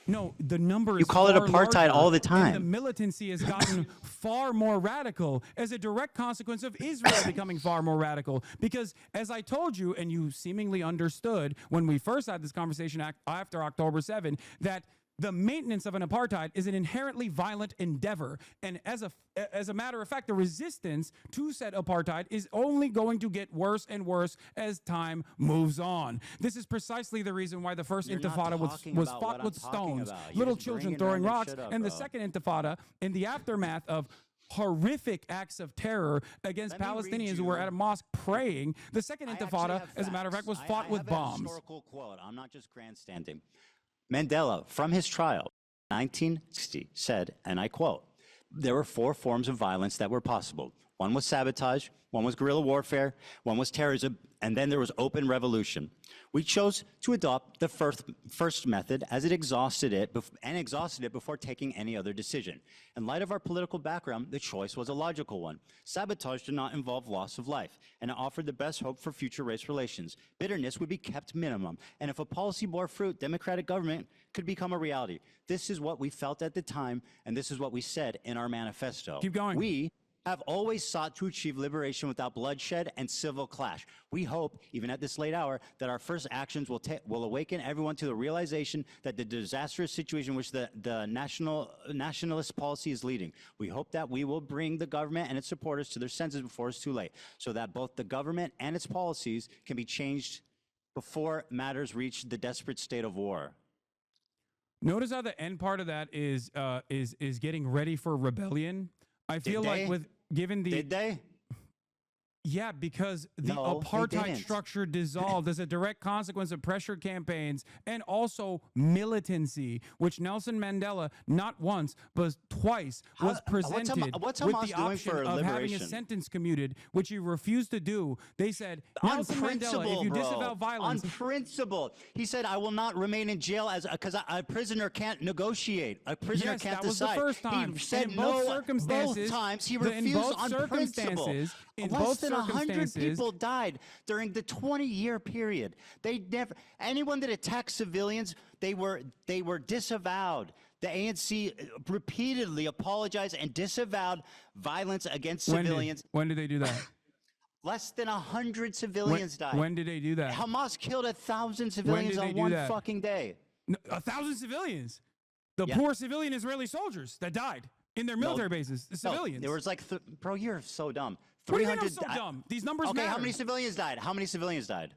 No, the number You is call it far apartheid larger, all the and time. the militancy has gotten far more radical as a direct consequence of Israel becoming far more radical. Because as I told you, and you seemingly understood when we first had this conversation after October 7, that the maintenance of an apartheid is an inherently violent endeavor. And as a matter of fact, the resistance to said apartheid is only going to get worse and worse as time moves on. This is precisely the reason why the first You're not intifada talking was about fought what with I'm talking stones, about. You're little just children bringing throwing random rocks, shit up, and the bro. second intifada in the aftermath of horrific acts of terror against Let me read Palestinians who were you- at a mosque praying. The second I actually intifada, have as a matter of fact, was facts. fought I with have a bombs. historical quote. I'm not just grandstanding. Mandela, from his trial, 1960, said, and I quote, "There were 4 forms of violence that were possible. One was sabotage, one was guerrilla warfare, one was terrorism, and then there was open revolution. We chose to adopt the first method as it exhausted it before taking any other decision. In light of our political background, the choice was a logical one. Sabotage did not involve loss of life, and it offered the best hope for future race relations. Bitterness would be kept minimum, and if a policy bore fruit, democratic government could become a reality. This is what we felt at the time, and this is what we said in our manifesto. Keep going. We have always sought to achieve liberation without bloodshed and civil clash. We hope, even at this late hour, that our first actions will awaken everyone to the realization that the disastrous situation which the nationalist policy is leading. We hope that we will bring the government and its supporters to their senses before it's too late, so that both the government and its policies can be changed before matters reach the desperate state of war. Notice how the end part of that is getting ready for rebellion. I feel like given the... Did they? Yeah, because the No, they apartheid didn't. structure dissolved as a direct consequence of pressure campaigns and also militancy, which Nelson Mandela not once but twice was presented what's with Hamas the doing option for of having a liberation? sentence commuted, which he refused to do. They said, On Nelson principle, Mandela, if you bro. disavow violence... On principle. He said, I will not remain in jail because a prisoner can't negotiate. A prisoner Yes, can't that was the decide. first time. He said And in both no circumstances- both times. He in refused both on principle. circumstances- in Less both than 100 circumstances- people died during the 20-year period. They never, anyone that attacked civilians, they were disavowed. The ANC repeatedly apologized and disavowed violence against civilians. When did they do that? Less than 100 civilians died. When did they do that? Hamas killed 1,000 civilians did they on do one that? fucking day. No, 1,000 civilians. The Yeah. poor civilian Israeli soldiers that died in their military bases. The No, civilians. there was like, bro, you're so dumb. What do you mean I'm so dumb? These numbers Okay, how matter. many civilians died? How many civilians died?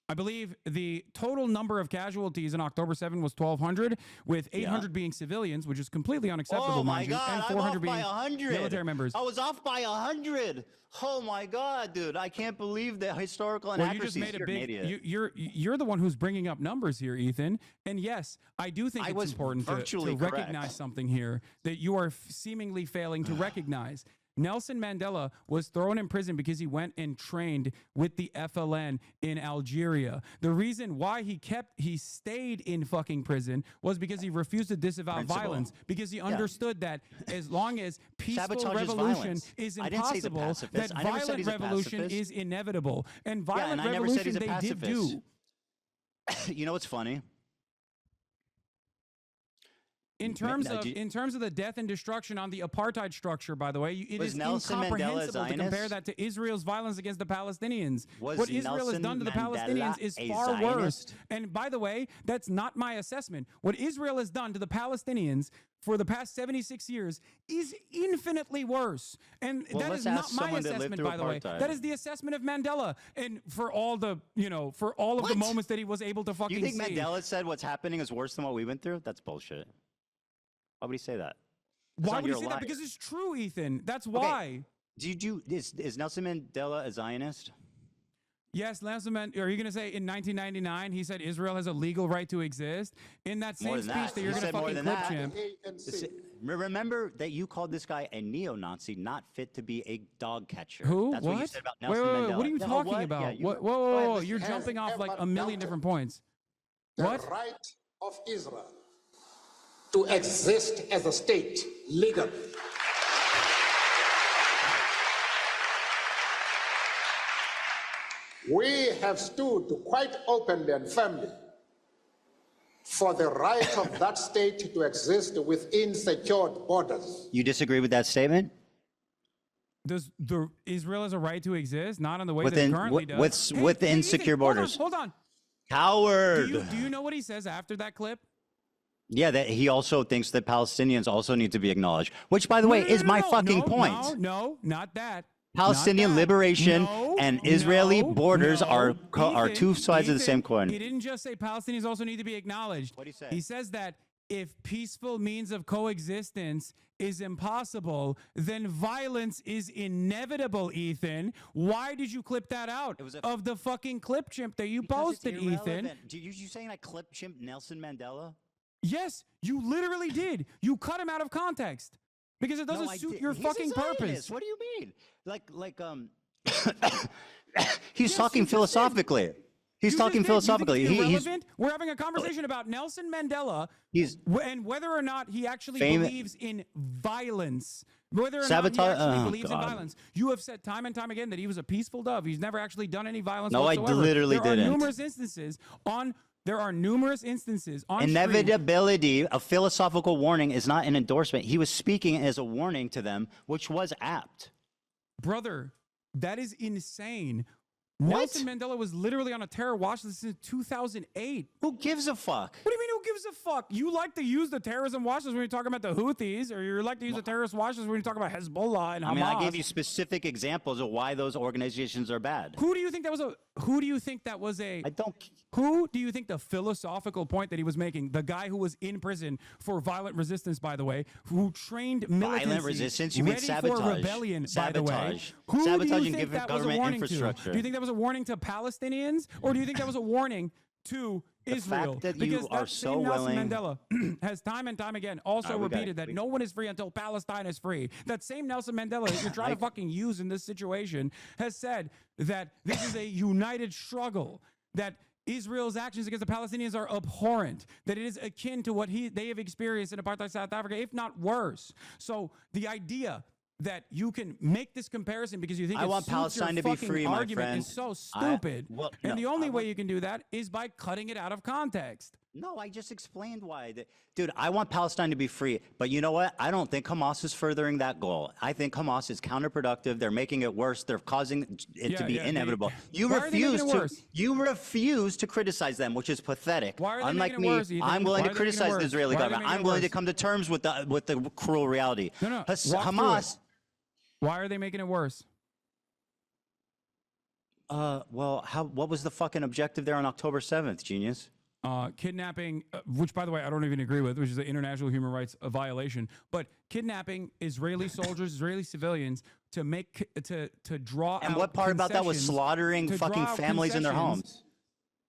I believe the total number of casualties in October 7 was 1,200, with 800 being civilians, which is completely unacceptable, Oh my mind you, God, and I'm 400 off being by 100. military members. I was off by 100. Oh my God, dude, I can't believe the historical Well, you just inaccuracies. made a You're an big. idiot. You're the one who's bringing up numbers here, Ethan. And yes, I do think I it's was important to virtually recognize correct. something here that you are seemingly failing to recognize. Nelson Mandela was thrown in prison because he went and trained with the FLN in Algeria. The reason why he stayed in fucking prison was because he refused to disavow Principle. violence, because he Yeah. understood that as long as peaceful Sabotage is revolution violence. is I didn't say he's a impossible, pacifist. that I never said violent he's a revolution pacifist. is inevitable. And violent and I never said revolution he's a they did pacifist. do. You know what's funny? In terms of the death and destruction on the apartheid structure, by the way, it Was is Nelson Mandela incomprehensible to compare Zionist? that to Israel's violence against the Palestinians. Was What Israel has Nelson done to the Mandela Palestinians is a far worse. Zionist? And by the way, that's not my assessment. What Israel has done to the Palestinians for the past 76 years is infinitely worse. And Well, that let's is ask not my someone that lived assessment, through by the way. apartheid. That is the assessment of Mandela. And for all the, for all of the moments that he was able to fucking You think see. Mandela said what's happening is worse than what we went through? That's bullshit. Why would he say that? It's Why not would he your say that? life. Because it's true, Ethan. That's Okay. why. Is Nelson Mandela a Zionist? Yes, Nelson Mandela. Are you going to say in 1999 he said Israel has a legal right to exist? In that More same than speech that you're He going to said more fucking than clip that. him. Remember that you called this guy a neo-Nazi, not fit to be a dog catcher. Who? That's what? what you said about Wait, Nelson wait, wait. Mandela. What are you No, talking what? about? Yeah, you- Whoa, Go whoa, ahead, whoa. Mr. You're Has jumping off like a million different points. The What? right of Israel to exist as a state legally. We have stood quite openly and firmly for the right of that state to exist within secured borders. You disagree with that statement? Does Israel has a right to exist? Not in the way Within- that it currently wi- does. within Ethan, secure borders. Hold on. Coward. Do you know what he says after that clip? Yeah, that he also thinks that Palestinians also need to be acknowledged, which, by the way, is my fucking point. No, not that. Palestinian Not that. liberation No, and Israeli no, borders no. are Ethan, two sides of the same coin. He didn't just say Palestinians also need to be acknowledged. What did he say? He says that if peaceful means of coexistence is impossible, then violence is inevitable, Ethan. Why did you clip that out of the fucking clip chimp that you posted, Ethan? Irrelevant. You saying I clip chimp Nelson Mandela? Yes, you literally did. You cut him out of context. Because it doesn't suit your fucking purpose. What do you mean? He's talking philosophically. He's talking philosophically. He's irrelevant. We're having a conversation about Nelson Mandela and whether or not he actually believes in violence. Whether or not he actually believes in violence. You have said time and time again that he was a peaceful dove. He's never actually done any violence whatsoever. I literally didn't. There are numerous instances on inevitability. A philosophical warning is not an endorsement. He was speaking as a warning to them, which was apt. Brother, that is insane. What? Nelson Mandela was literally on a terror watch list since 2008. Who gives a fuck? What do you mean, who gives a fuck? You like to use the terrorism watch list when you're talking about the Houthis, or you like to use the terrorist watch list when you're talking about Hezbollah and Hamas. I mean, I gave you specific examples of why those organizations are bad. Who do you think that was a? Who do you think that was a? I don't. Who do you think the philosophical point that he was making? The guy who was in prison for violent resistance, by the way, who trained militancy, violent resistance? You mean ready sabotage? for rebellion, by the way. Sabotage. Who Sabotage do you and think give that was a government warning infrastructure. to? Do you think that was a warning to Palestinians, or do you think that was a warning to Israel? Fact that because you are that so same Nelson willing. Mandela has time and time again also repeated that no one is free until Palestine is free. That same Nelson Mandela that you're trying to fucking use in this situation has said that this is a united struggle, that Israel's actions against the Palestinians are abhorrent, that it is akin to what they have experienced in apartheid South Africa, if not worse. So the idea that you can make this comparison because you think I want Palestine to be free, my friend. is so stupid. And the only way you can do that is by cutting it out of context. No, I just explained why. Dude, I want Palestine to be free. But you know what? I don't think Hamas is furthering that goal. I think Hamas is counterproductive. They're making it worse. They're causing it to be inevitable. You refuse to criticize them, which is pathetic. Why are they Unlike making it me, worse, Ethan? I'm willing Why to are they making it criticize the worse? Israeli Why are they government. making it I'm willing to worse? come to terms with the cruel reality. No. Hamas. Why are they making it worse? Well, what was the fucking objective there on October 7th, genius? Kidnapping, which by the way I don't even agree with, which is an international human rights violation. But kidnapping Israeli soldiers, Israeli civilians to draw out. And what part about that was slaughtering fucking families in their homes?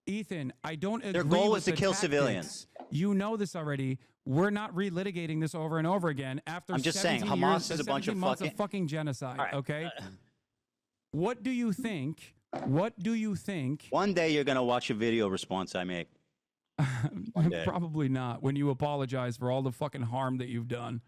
Ethan, I don't agree. Their goal with was to the kill tactics. civilians. You know this already. We're not relitigating this over and over again after. I'm just saying, Hamas is a bunch of fucking genocide. Right. Okay. What do you think? What do you think? One day you're gonna watch a video response I make. Probably not. When you apologize for all the fucking harm that you've done.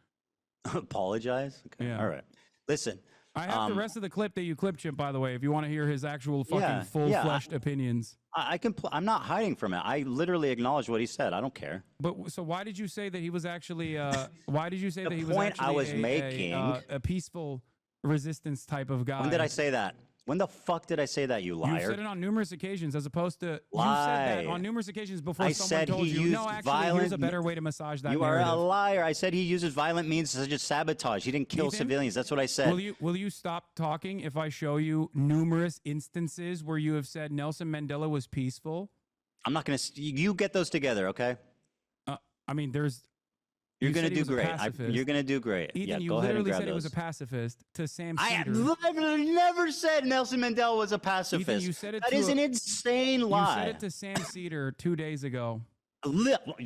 Apologize? Okay. Yeah. All right. Listen. I have the rest of the clip that you clipped, Chimp, by the way, if you want to hear his actual fucking full-fleshed opinions. I can. I'm not hiding from it. I literally acknowledge what he said. I don't care. But so why did you say that he was actually? Why did you say that he was point actually I was making a peaceful resistance type of guy? When did I say that? When the fuck did I say that, you liar? You said it on numerous occasions, as opposed to Lie. you said that on numerous occasions before I someone said told he you. used No, actually, violent. here's a better way to massage that. You narrative. are a liar. I said he uses violent means such as sabotage. He didn't kill Ethan, civilians. That's what I said. Will you stop talking if I show you numerous instances where you have said Nelson Mandela was peaceful? I'm not gonna. You get those together, okay? I mean, there's. You're you gonna said he do was a great. pacifist. You're gonna do great. Ethan, yeah, you go ahead and literally grab said he was a those. pacifist to Sam I Cedar. never said Nelson Mandela was a pacifist. Ethan, you said it That to is an insane lie. You said it to Sam Cedar 2 days ago.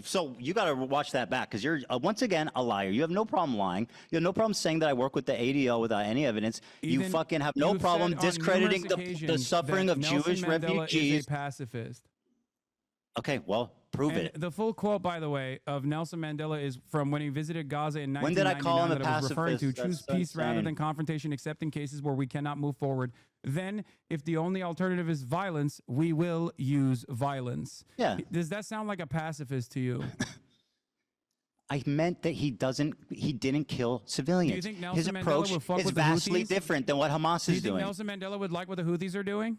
So you got to watch that back because you're once again a liar. You have no problem lying. You have no problem saying that I work with the ADL without any evidence. You Ethan, fucking have no you've problem said on discrediting numerous the occasions suffering that of Nelson Jewish Mandela refugees. is a pacifist. Okay, well, prove And it. the full quote, by the way, of Nelson Mandela is from when he visited Gaza in 1999. When did I call him a that I was referring to. pacifist? Choose That's peace rather insane. than confrontation, except in cases where we cannot move forward. Then, if the only alternative is violence, we will use violence. Yeah. Does that sound like a pacifist to you? I meant that he didn't kill civilians. Do you think Nelson His Mandela approach would fuck is with the vastly Houthis? different than what Hamas Do you is think doing. Nelson Mandela would like what the Houthis are doing?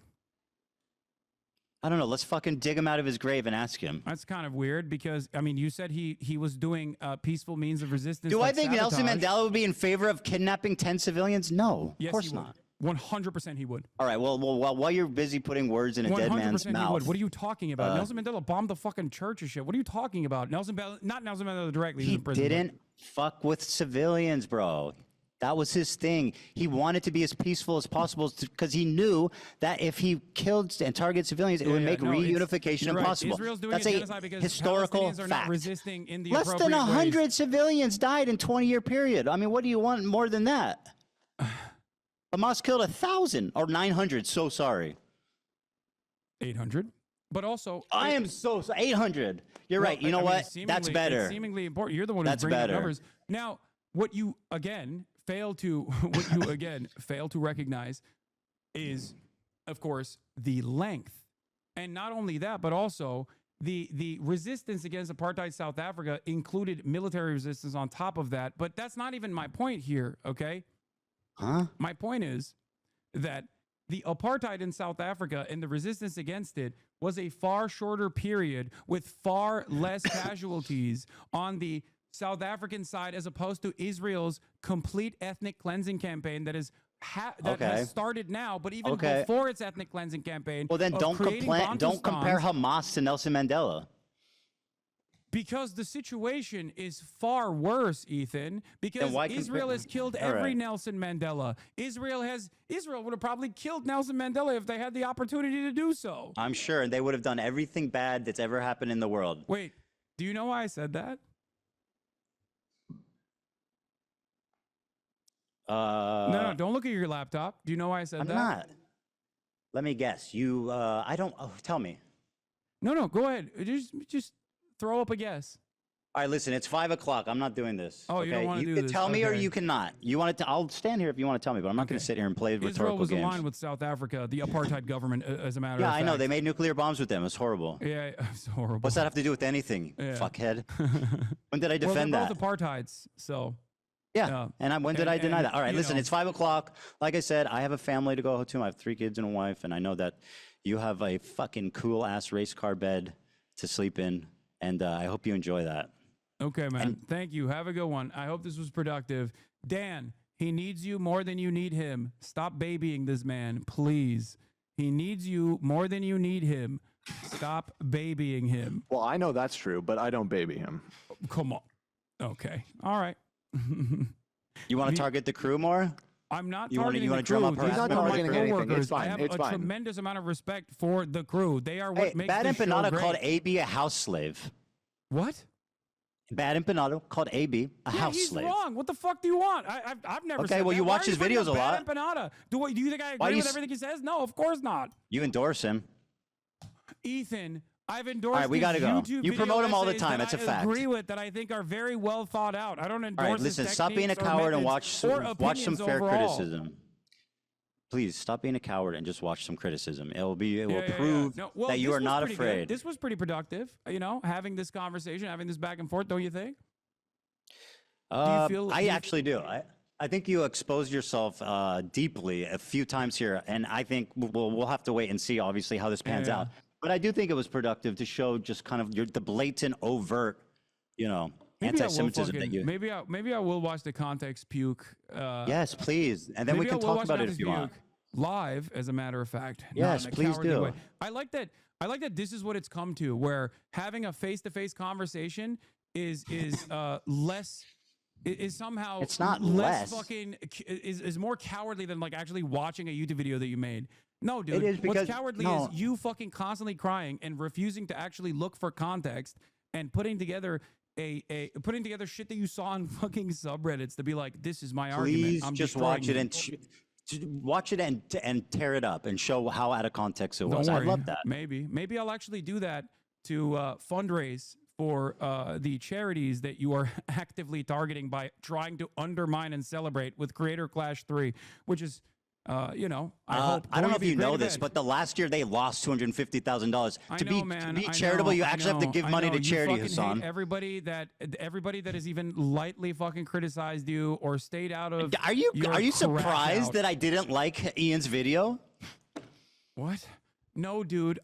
I don't know. Let's fucking dig him out of his grave and ask him. That's kind of weird because, I mean, you said he was doing peaceful means of resistance. Do I like think Nelson sabotage. Mandela would be in favor of kidnapping 10 civilians? No, Yes, of course he would. not. 100% he would. All right. Well, while you're busy putting words in a dead man's 100% he mouth, would. What are you talking about? Nelson Mandela bombed the fucking church or shit. What are you talking about? Not Nelson Mandela directly. he was in prison, but- didn't fuck with civilians, bro. That was his thing. He wanted to be as peaceful as possible because he knew that if he killed and targeted civilians, it would make reunification you're right. impossible. Israel's doing That's a a genocide because historical Palestinians are not fact. resisting in the Less than appropriate 100 ways. civilians died in 20-year period. I mean, what do you want more than that? Hamas killed 1,000 or 900. So sorry. 800. But also, I am so 800. You're right. You know what? That's better. It's seemingly important. You're the one who's That's bringing up better. numbers. Now, what you again fail to recognize is, of course, the length, and not only that, but also the resistance against apartheid South Africa included military resistance on top of that. But that's not even my point here. Okay. Huh? My point is that the apartheid in South Africa and the resistance against it was a far shorter period with far less casualties on the South African side as opposed to Israel's complete ethnic cleansing campaign that is has started now, but even before its ethnic cleansing campaign. Well, then don't compare Hamas to Nelson Mandela. Because the situation is far worse, Ethan. Because Israel has killed every Nelson Mandela. Israel would have probably killed Nelson Mandela if they had the opportunity to do so. I'm sure, and they would have done everything bad that's ever happened in the world. Wait, do you know why I said that? No, don't look at your laptop. Do you know why I said that? I'm not. Let me guess. You, I don't. Oh, tell me. No, go ahead. Just throw up a guess. All right, listen. It's 5 o'clock. I'm not doing this. Oh, you don't want to do this? You can tell me, or you cannot. You want to? I'll stand here if you want to tell me, but I'm not going to sit here and play rhetorical Israel was games. aligned with South Africa, the apartheid government, as a matter of fact. Yeah, I know. They made nuclear bombs with them. It's horrible. Yeah, it's horrible. What's that have to do with anything? Yeah. Fuckhead. When did I defend well, that? they're both apartheids, so. Yeah, when did I deny that? All right, listen, it's 5 o'clock. Like I said, I have a family to go to. I have 3 kids and a wife, and I know that you have a fucking cool-ass race car bed to sleep in, and I hope you enjoy that. Okay, man. Thank you. Have a good one. I hope this was productive. Dan, he needs you more than you need him. Stop babying this man, please. He needs you more than you need him. Stop babying him. Well, I know that's true, but I don't baby him. Come on. Okay. All right. You want to target the crew more? I'm not You want targeting the drum crew. up These are harassment? my targeting anything. coworkers. It's fine. I have It's a fine. tremendous amount of respect for the crew. They are what Hey, makes Bad this show Empanada great. called AB a house slave. What? Bad Empanada called AB a house he's slave. wrong. What the fuck do you want? I've never Okay, said well, that. you Why watch are his bringing videos a up lot. Bad Empanada. Do you think I Why agree you with everything he says? No, of course not. You endorse him. Ethan, I've endorsed All right, we these gotta go. YouTube You promote video him all the essays time. that That's a I fact. agree with that I think are very well thought out. I don't endorse All right, his listen, stop being a techniques or coward and methods watch or some opinions fair overall. criticism. Please stop being a coward and just watch some criticism. It will Yeah. prove No, well, that you this are was not pretty good. afraid. This was pretty productive, having this conversation, having this back and forth, don't you think? I actually do. I think you exposed yourself deeply a few times here, and I think we'll have to wait and see, obviously, how this pans out. But I do think it was productive to show just kind of the blatant, overt, anti-Semitism that you. Maybe I will watch the Context Puke. Yes, please, and then we maybe I can will talk watch about it Context if you want. Puke live, as a matter of fact. Yes, not in a please cowardly do. way. I like that this is what it's come to, where having a face-to-face conversation is less. Is somehow It's not less less. fucking is more cowardly than like actually watching a YouTube video that you made. No, dude. It is because- what's cowardly no. is you fucking constantly crying and refusing to actually look for context and putting together putting together shit that you saw on fucking subreddits to be like, this is my argument. Please I'm just destroying watch it you. watch it and tear it up and show how out of context it was. Don't I worry. love that. Maybe I'll actually do that to fundraise for the charities that you are actively targeting by trying to undermine and celebrate with Creator Clash 3, which is, I hope. I don't know if you know great this, event. but the last year they lost $250,000. To I know, be I charitable, know, you I actually have to know, give I money know. to You charity, fucking Hasan. hate everybody that has even lightly fucking criticized you or stayed out of. Are you your surprised crash out. that I didn't like Ian's video? What? No, dude.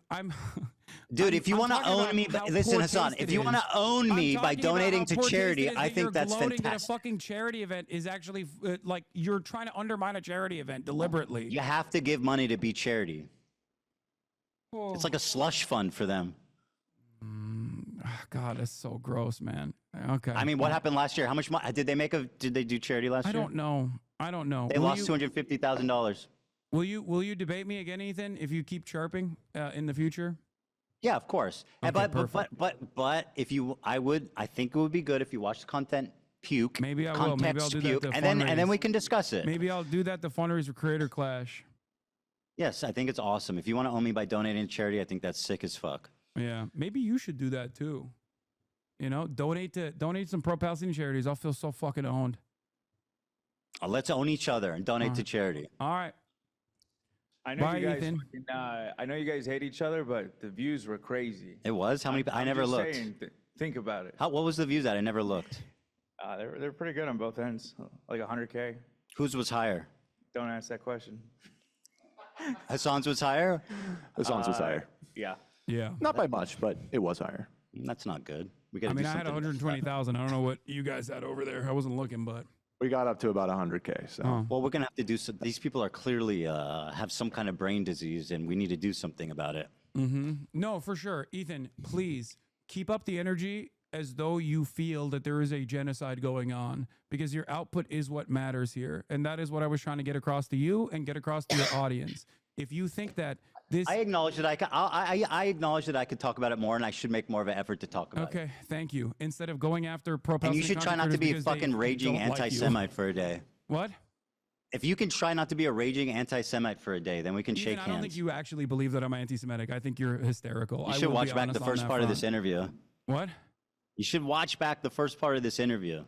Dude, if you want to own me, listen, Hasan. If you want to own me by donating to charity, I think that's fantastic. That a fucking charity event is actually like you're trying to undermine a charity event deliberately. You have to give money to be charity. It's like a slush fund for them. God, that's so gross, man. Okay. I mean, what happened last year? How much money did they make? Did they do charity last year? I don't know. I don't know. They lost $250,000. Will you debate me again, Ethan, if you keep chirping in the future? Yeah, of course. Okay, But if you, I think it would be good if you watch the content puke. Maybe I will. Maybe I'll do puke, that. and then we can discuss it. Maybe I'll do that. The fundraiser Creator Clash. Yes, I think it's awesome. If you want to own me by donating to charity, I think that's sick as fuck. Yeah, maybe you should do that too. You know, donate some pro-Palestinian charities. I'll feel so fucking owned. Let's own each other and donate to charity. All right. I know Bye, you guys. Ethan. I know you guys hate each other, but the views were crazy. It was? How many? I never just looked. saying, think about it. What was the views at? I never looked. They're pretty good on both ends, like 100K. Whose was higher? Don't ask that question. Hasan's was higher? Hasan's was higher. Yeah. Yeah. Not by much, but it was higher. That's not good. We I got. mean, I had 120,000. I don't know what you guys had over there. I wasn't looking, but we got up to about 100K. So. Well, we're gonna have to do some. These people are clearly have some kind of brain disease, and we need to do something about it. Mm-hmm. No, for sure. Ethan, please keep up the energy as though you feel that there is a genocide going on, because your output is what matters here. And that is what I was trying to get across to you and get across to your audience. If you think that this... I acknowledge that I acknowledge that I could talk about it more, and I should make more of an effort to talk about it. Okay, thank you. Instead of going after pro And you should try not to be a fucking raging anti-Semite for a day. What? If you can try not to be a raging anti-Semite for a day, then we can shake I don't hands. think you actually believe that I'm anti-Semitic. I think you're hysterical. You should watch back the first part of this interview. What? You should watch back the first part of this interview.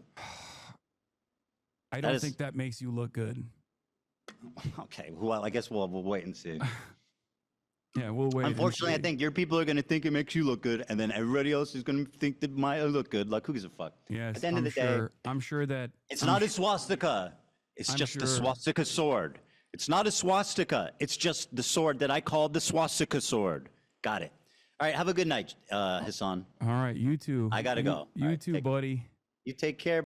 I don't think that makes you look good. Okay, well, I guess we'll wait and see. Yeah, we'll wait. Unfortunately, I think your people are going to think it makes you look good, and then everybody else is going to think that might look good. Like, who gives a fuck? Yes, At the end of the day, I'm sure that... it's not a swastika. It's just the swastika sword. It's not a swastika. It's just the sword that I called the swastika sword. Got it. All right, have a good night, Hasan. All right, you too. I got to go. You too, buddy. You take care.